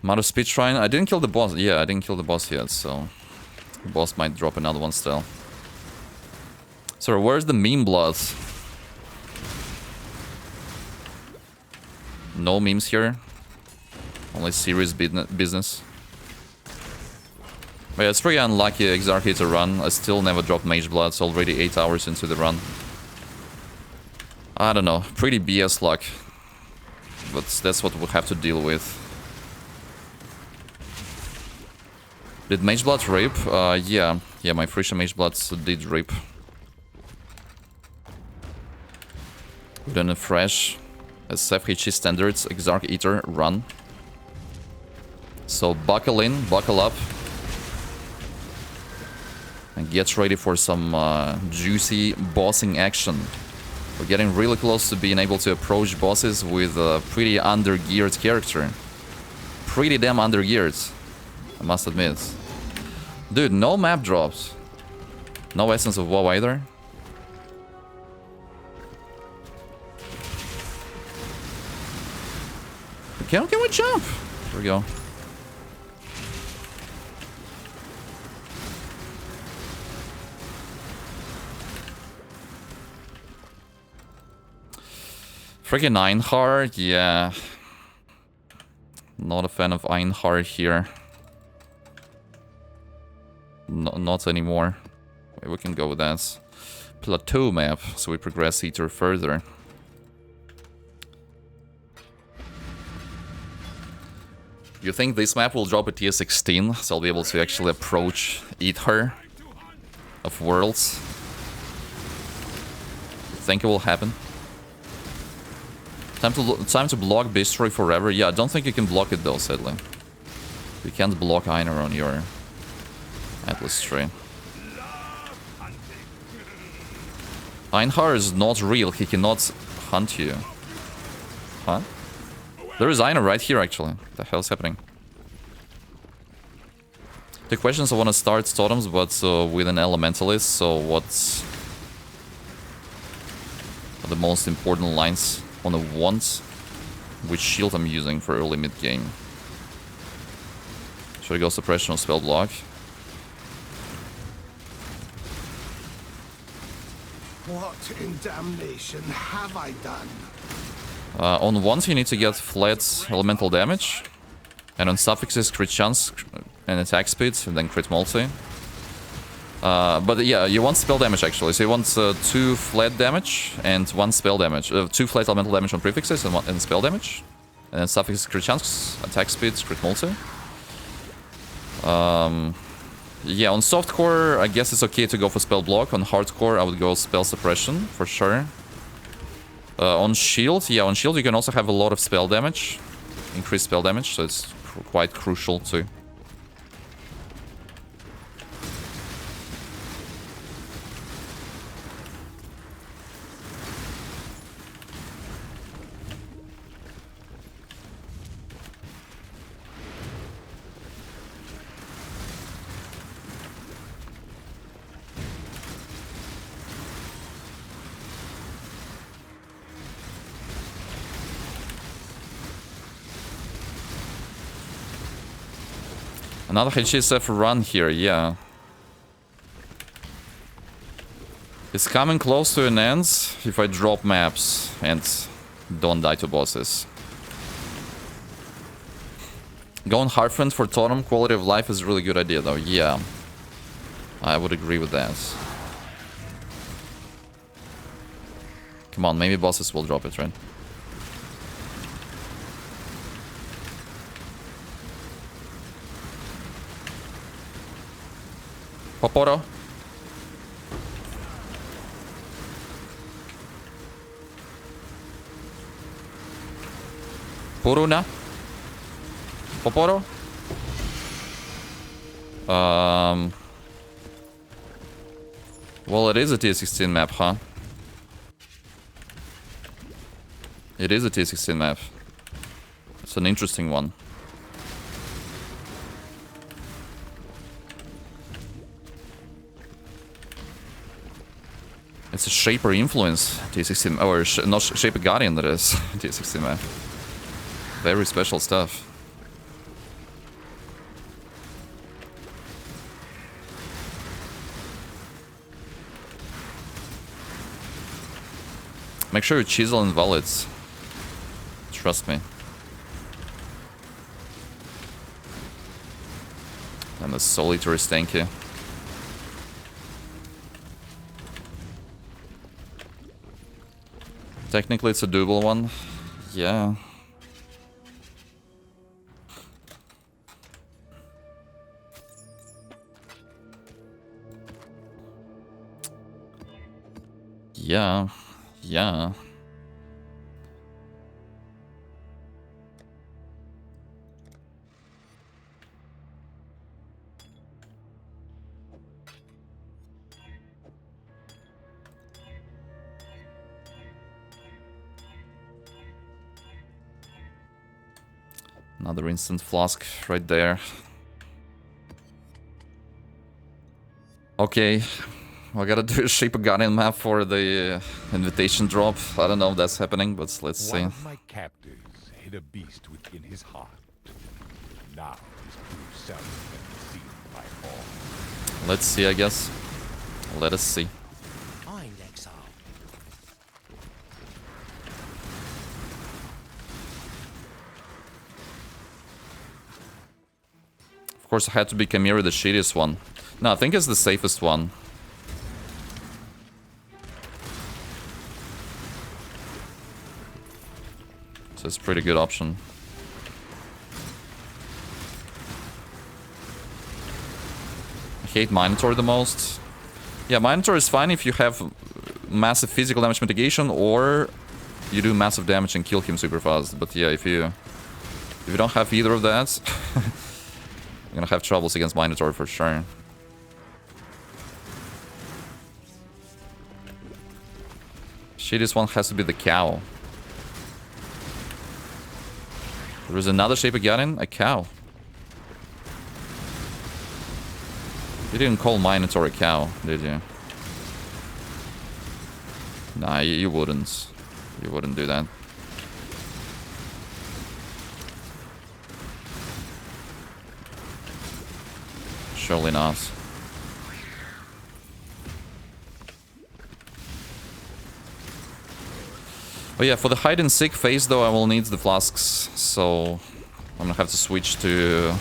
Amount of speed shrine. I didn't kill the boss. Yeah, I didn't kill the boss yet, so the boss might drop another one still. So where's the meme blood? No memes here. Only serious business. But yeah, it's pretty unlucky Exarch to run. I still never dropped Mage Blood. It's already 8 hours into the run. I don't know. Pretty BS luck. But that's what we'll have to deal with. Did Mage Blood rip? Yeah. Yeah, my Frisian Mage Blood did rip. We're doing a fresh SFHE standards Exarch Eater run. So buckle in, buckle up. And get ready for some juicy bossing action. We're getting really close to being able to approach bosses with a pretty under-geared character. Pretty damn under-geared, I must admit. Dude, no map drops. No Essence of WoW either. Can we jump? There we go. Freaking Einhar, yeah. Not a fan of Einhar here. No, not anymore. We can go with that. Plateau map, so we progress Eater further. You think this map will drop a tier 16, so I'll be able to actually approach Eater of Worlds? Think it will happen? Time to block Bistro forever. Yeah, I don't think you can block it though, sadly. You can't block Einar on your Atlas tree. Einhar is not real, he cannot hunt you. Huh? There is Einar right here, actually. What the hell's happening? The question is, I want to start Totems, but with an Elementalist, so what's the most important lines on the want? Which shield I'm using for early mid-game? Should I go Suppression or Spell Block? What in damnation have I done? On ones you need to get flat elemental damage, and on suffixes crit chance and attack speed, and then crit multi. But yeah, you want spell damage actually, so you want 2 flat damage and 1 spell damage. 2 flat elemental damage on prefixes and spell damage. And then suffixes crit chance, attack speed, crit multi. Yeah, on softcore I guess it's okay to go for spell block. On hardcore I would go spell suppression for sure. On shield, yeah, on shield you can also have a lot of spell damage. Increased spell damage, so it's quite crucial too. Another HSF run here, yeah. It's coming close to an end if I drop maps and don't die to bosses. Going Harfrend for Totem quality of life is a really good idea though, yeah. I would agree with that. Come on, maybe bosses will drop it, right? Poporo. Puruna. Poporo. Well, it is a tier 16 map, huh? It is a tier 16 map. It's an interesting one. It's a Shaper influence, T16, or not Shaper Guardian, that is, T16 map. Very special stuff. Make sure you chisel and wallets. Trust me. And the solitary stanky. Technically it's a doable one. Yeah. Yeah. Yeah. Another instant flask right there. Okay, I gotta do a Shaper Guardian map for the invitation drop. I don't know if that's happening, but let's see. One of my captors hid a beast within his heart. Now his true self can be seen by all. Let's see, I guess. Let us see. Find exile. Of course, I had to be Chimera, the shittiest one. No, I think it's the safest one. So it's a pretty good option. I hate Minotaur the most. Yeah, Minotaur is fine if you have massive physical damage mitigation or you do massive damage and kill him super fast. But yeah, if you don't have either of that, you're gonna have troubles against Minotaur for sure. Shittiest one has to be the cow. There is another Shaper Guardian, a cow. You didn't call Minotaur a cow, did you? Nah, you wouldn't. You wouldn't do that. Surely not. Oh yeah, for the hide and seek phase though, I will need the flasks, so I'm gonna have to switch to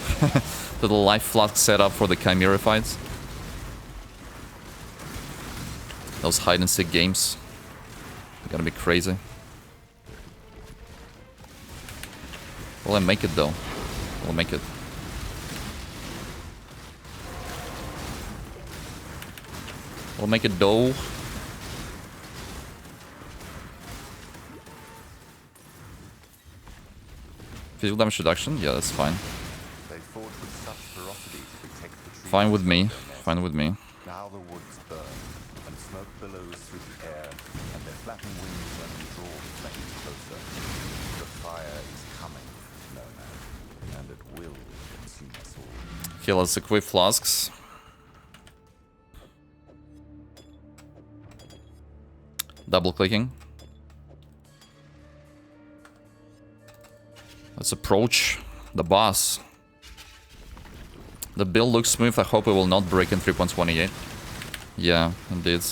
to the life flask setup for the Chimera fights. Those hide and seek games are gonna be crazy. Will I make it though? Will I make it? Will I make it though? Physical damage reduction? Yeah, that's fine. They fought with such ferocity to protect the trees. Fine with me. Fine with me. Now the woods burn, and smoke billows through the air, and their flapping wings only draw the flames closer. The fire is coming, no man, and it will consume us all. Okay, let's equip flasks. Double clicking. Let's approach the boss. The build looks smooth. I hope it will not break in 3.28. Yeah, indeed.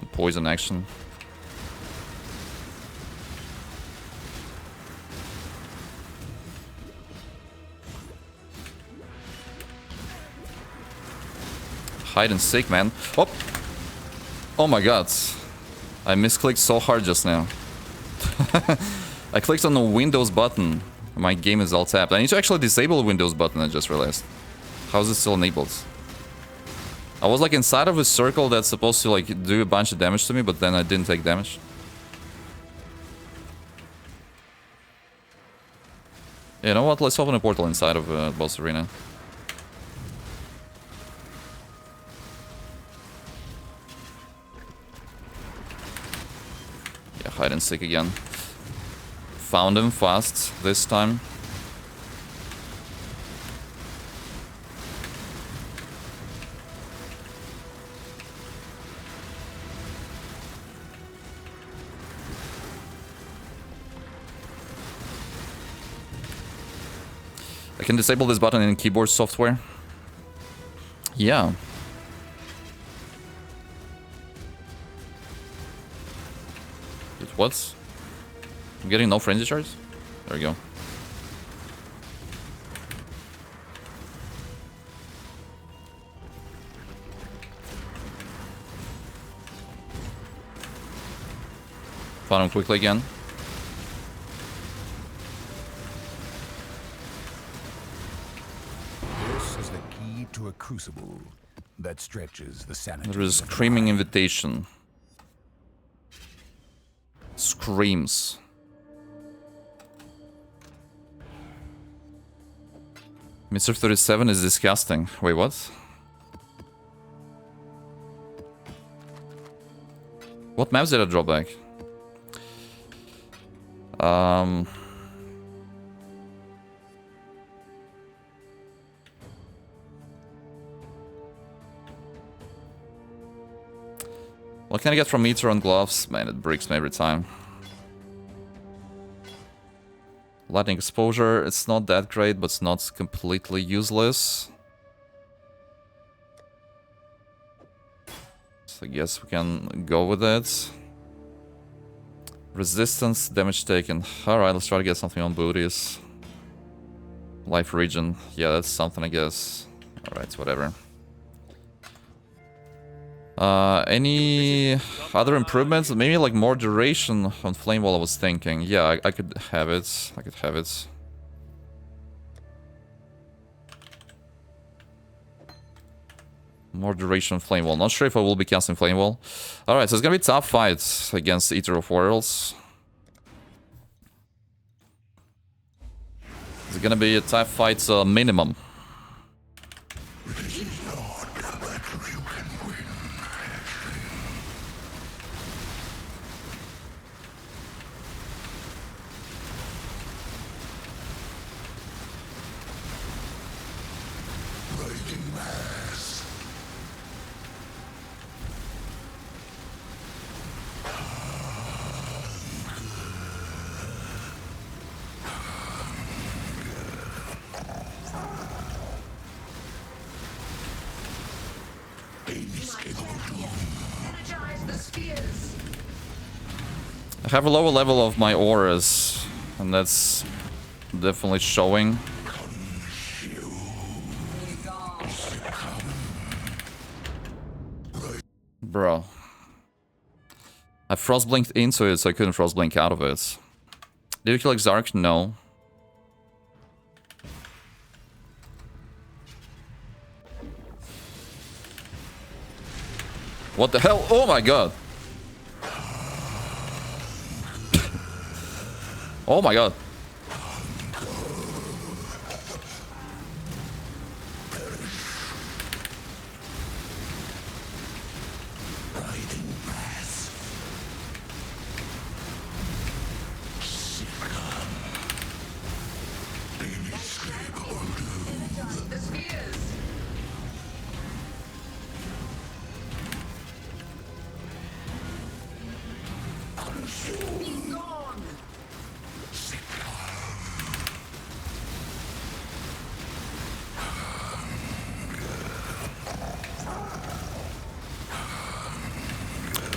Some poison action. Hide and seek, man. Oh! Oh my god. I misclicked so hard just now. I clicked on the Windows button. My game is all tapped. I need to actually disable the Windows button, I just realized. How is it still enabled? I was like inside of a circle that's supposed to like do a bunch of damage to me, but then I didn't take damage. You know what? Let's open a portal inside of boss arena. Yeah, hide and seek again. Found him fast this time. I can disable this button in keyboard software. Yeah. Dude, what? I'm getting no frenzy shards? There we go. Found him quickly again. This is the key to a crucible that stretches the sanity. There is screaming invitation. Screams. Mr. 37 is disgusting. Wait, what? What maps did I drop back? What can I get from meter on gloves? Man, it breaks me every time. Lightning exposure, it's not that great, but it's not completely useless. So I guess we can go with it. Resistance, damage taken. Alright, let's try to get something on booties. Life regen. Yeah, that's something, I guess. Alright, whatever. Any other improvements? Maybe like more duration on Flame Wall, I was thinking. Yeah, I could have it. I could have it. More duration on Flame Wall. Not sure if I will be casting Flame Wall. Alright, so it's gonna be tough fights against Eater of Worlds. It's gonna be a tough fight minimum. I have a lower level of my auras, and that's definitely showing. Bro. I frostblinked into it, so I couldn't frostblink out of it. Did you kill Exarch? No. What the hell? Oh my god. Oh my god.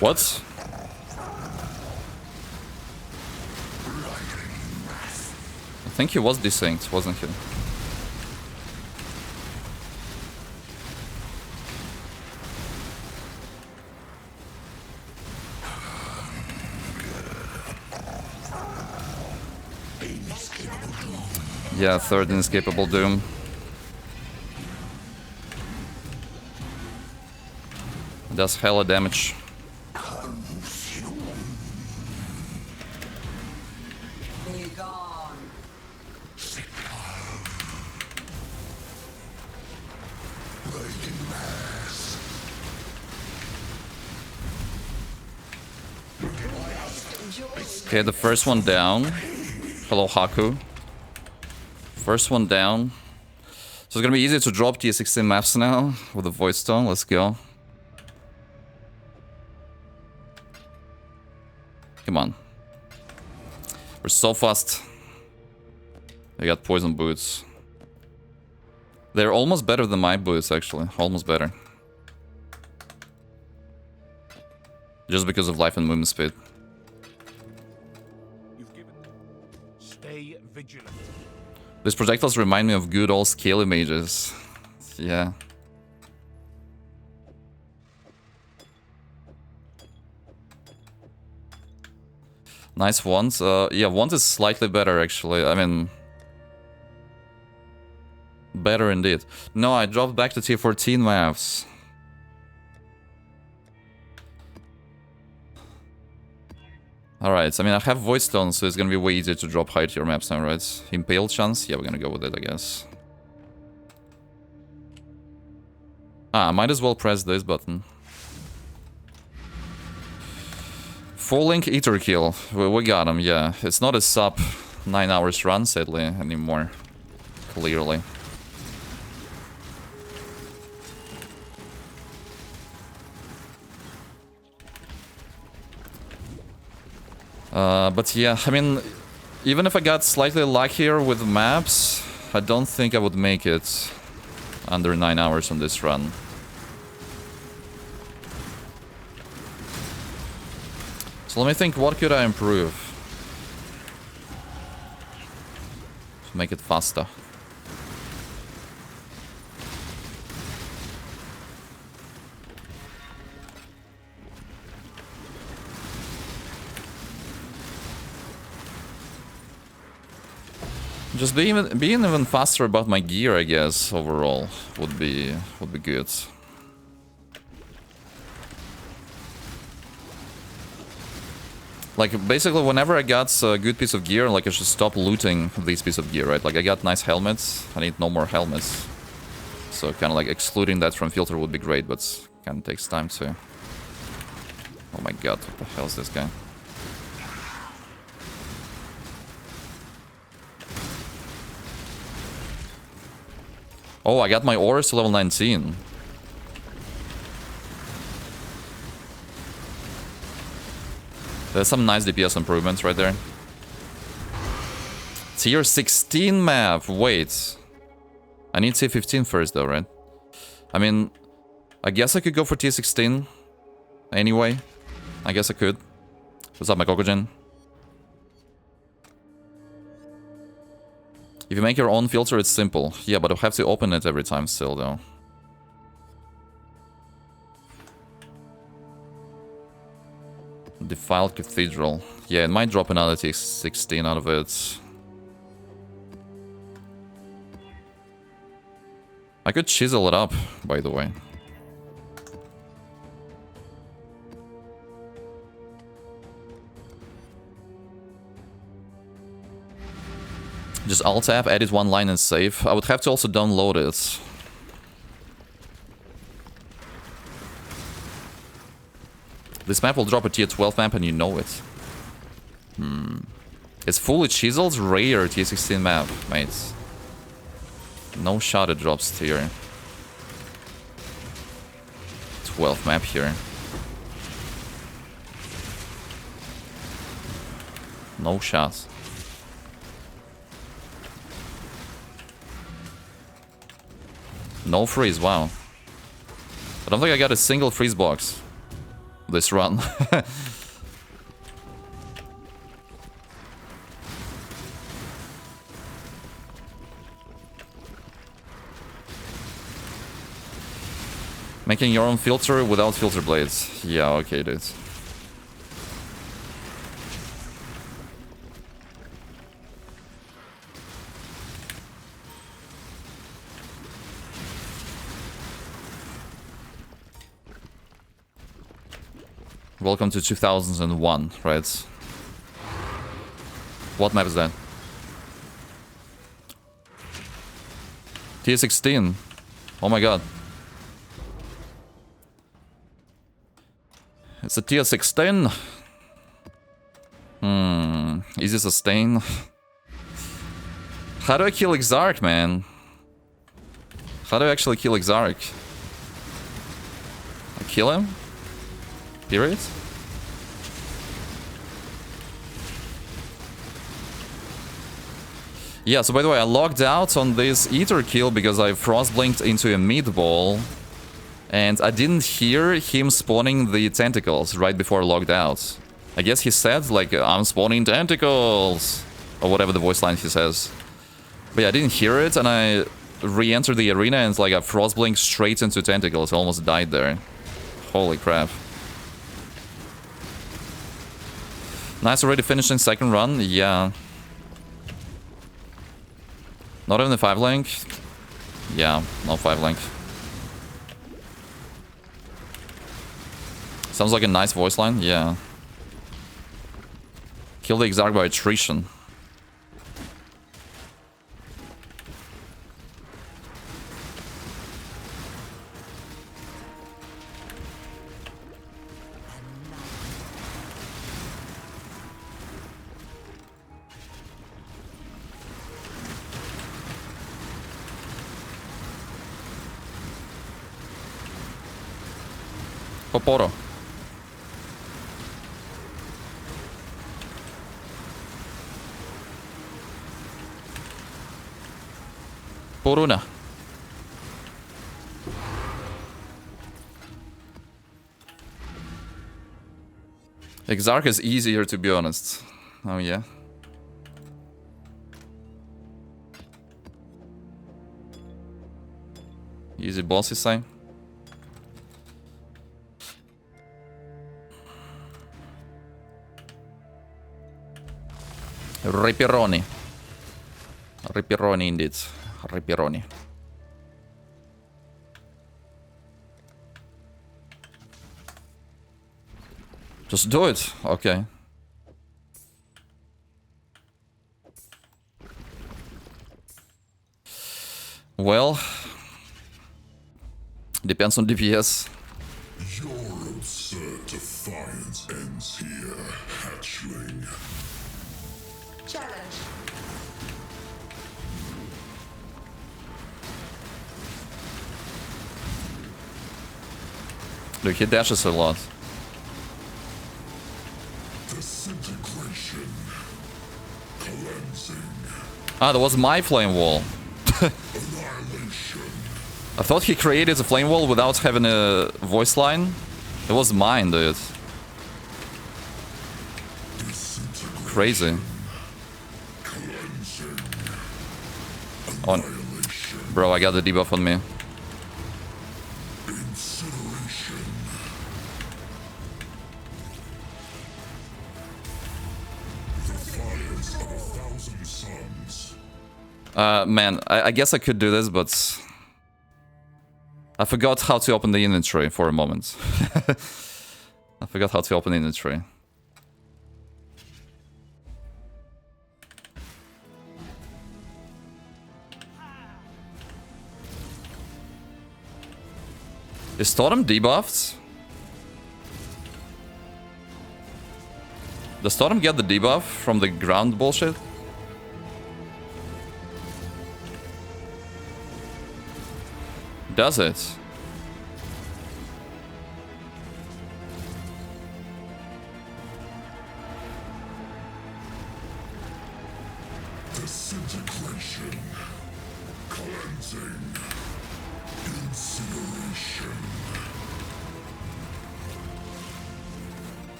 What? I think he was desynced, wasn't he? Yeah, third inescapable doom. Does hella damage. Okay, the first one down. Hello, Haku. First one down. So it's gonna be easy to drop the 16 maps now with the Void Stone. Let's go. Come on. We're so fast. I got poison boots. They're almost better than my boots, actually. Almost better. Just because of life and movement speed. Stay vigilant. These projectiles remind me of good old scaly mages. Yeah. Nice wands. Yeah, wand is slightly better, actually. I mean... better indeed. No, I dropped back to tier 14 maps. Alright, so I mean, I have Void Stone, so it's gonna be way easier to drop high tier maps now, right? Impale chance? Yeah, we're gonna go with it, I guess. Ah, I might as well press this button. Full link Ether kill. We got him, yeah. It's not a sub 9 hours run, sadly, anymore. Clearly. But yeah, I mean, even if I got slightly luckier with maps, I don't think I would make it under 9 hours on this run. So let me think, what could I improve to make it faster? Just being even faster about my gear, I guess, overall would be good. Like basically, whenever I got a good piece of gear, like I should stop looting these piece of gear, right? Like I got nice helmets, I need no more helmets. So kind of like excluding that from filter would be great, but kind of takes time to. Oh my god, what the hell is this guy? Oh, I got my auras to level 19. There's some nice DPS improvements right there. Tier 16 map. Wait. I need tier 15 first though, right? I mean, I guess I could go for tier 16. Anyway. I guess I could. What's up, my Kokojin? If you make your own filter, it's simple. Yeah, but I'll have to open it every time still, though. Defiled Cathedral. Yeah, it might drop another T16 out of it. I could chisel it up, by the way. Just alt-tab, edit one line and save. I would have to also download it. This map will drop a tier 12 map and you know it. It's fully chiseled, rare tier 16 map, mates. No shot it drops tier 12 map here. No shots. No freeze, wow. I don't think I got a single freeze box. this run. Making your own filter without filter blades. Yeah, okay, dude. Welcome to 2001, right? What map is that? Tier 16. Oh my god. It's a tier 16. Easy sustain. How do I kill Exarch, man? How do I actually kill Exarch? I kill him? Period? Yeah, so by the way, I logged out on this Ether kill because I frost-blinked into a meatball. And I didn't hear him spawning the tentacles right before I logged out. I guess he said, like, I'm spawning tentacles! Or whatever the voice line he says. But yeah, I didn't hear it, and I re-entered the arena and like I frost-blinked straight into tentacles. I almost died there. Holy crap. Nice, already finishing second run? Yeah. Not even the 5 link? Yeah, no 5 link. Sounds like a nice voice line, yeah. Kill the Exarch by attrition. Poporo. Poruna. Exarch is easier, to be honest. Oh yeah. Easy boss, you say? Ripironi. Ripironi indeed. Ripironi. Just do it. Okay. Well, depends on DPS. Your absurd defiance ends here, hatchling. Challenge. Look, he dashes a lot. Disintegration. Cleansing. Ah, that was my flame wall. Annihilation. I thought he created a flame wall without having a voice line. It was mine, dude. Crazy. On. Bro, I got the debuff on me. Man, I guess I could do this, but I forgot how to open the inventory for a moment. I forgot how to open the inventory. Is Totem debuffed? Does Totem get the debuff from the ground bullshit? Does it? Disintegration. Cleansing. Incineration.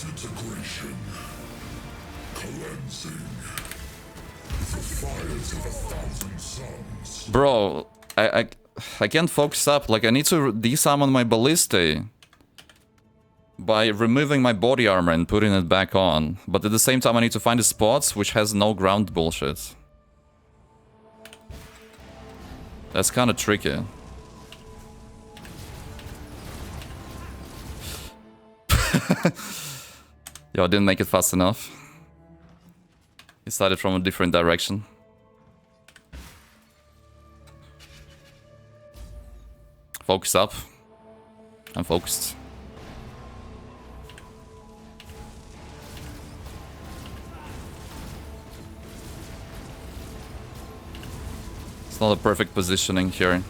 Disintegration. Cleansing. The fires of 1,000 suns. Bro, I can't focus up. Like, I need to desummon my Ballista by removing my body armor and putting it back on. But at the same time, I need to find a spot which has no ground bullshit. That's kind of tricky. Yo, I didn't make it fast enough. He started from a different direction. Focus up. I'm focused. It's not a perfect positioning here.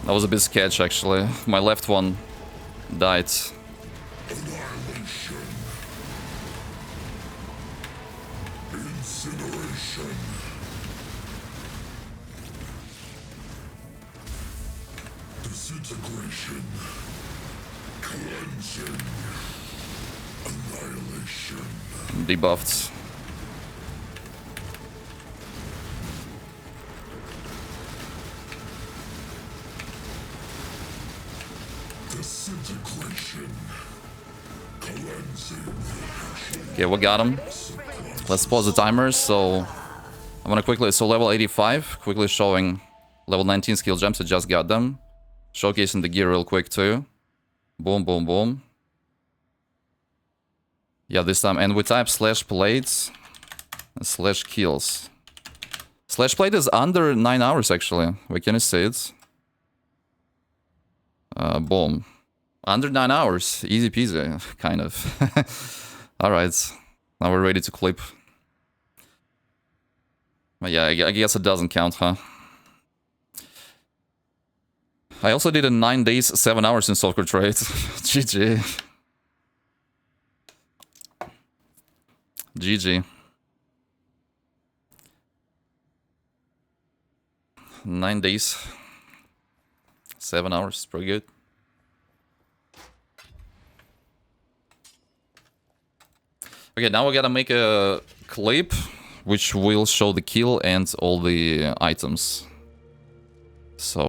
That was a bit sketch, actually. My left one died. Annihilation. Incineration. Disintegration. Cleansing. Annihilation. Debuffed. Disintegration. Cleansing. Okay, we got him. Let's pause the timer. So I'm gonna quickly, so level 85, quickly showing level 19 skill gems. I just got them. Showcasing the gear real quick too. Boom, boom, boom. Yeah, this time. And we type slash plates and slash kills. Slash plate is under 9 hours actually. Wait, can you see it? Boom. Under 9 hours. Easy peasy, kind of. Alright. Now we're ready to clip. But yeah, I guess it doesn't count, huh? I also did a 9 days, 7 hours in soccer trade. GG. GG. 9 days. 7 hours. Pretty good. Okay, now we gotta make a clip which will show the kill and all the items. So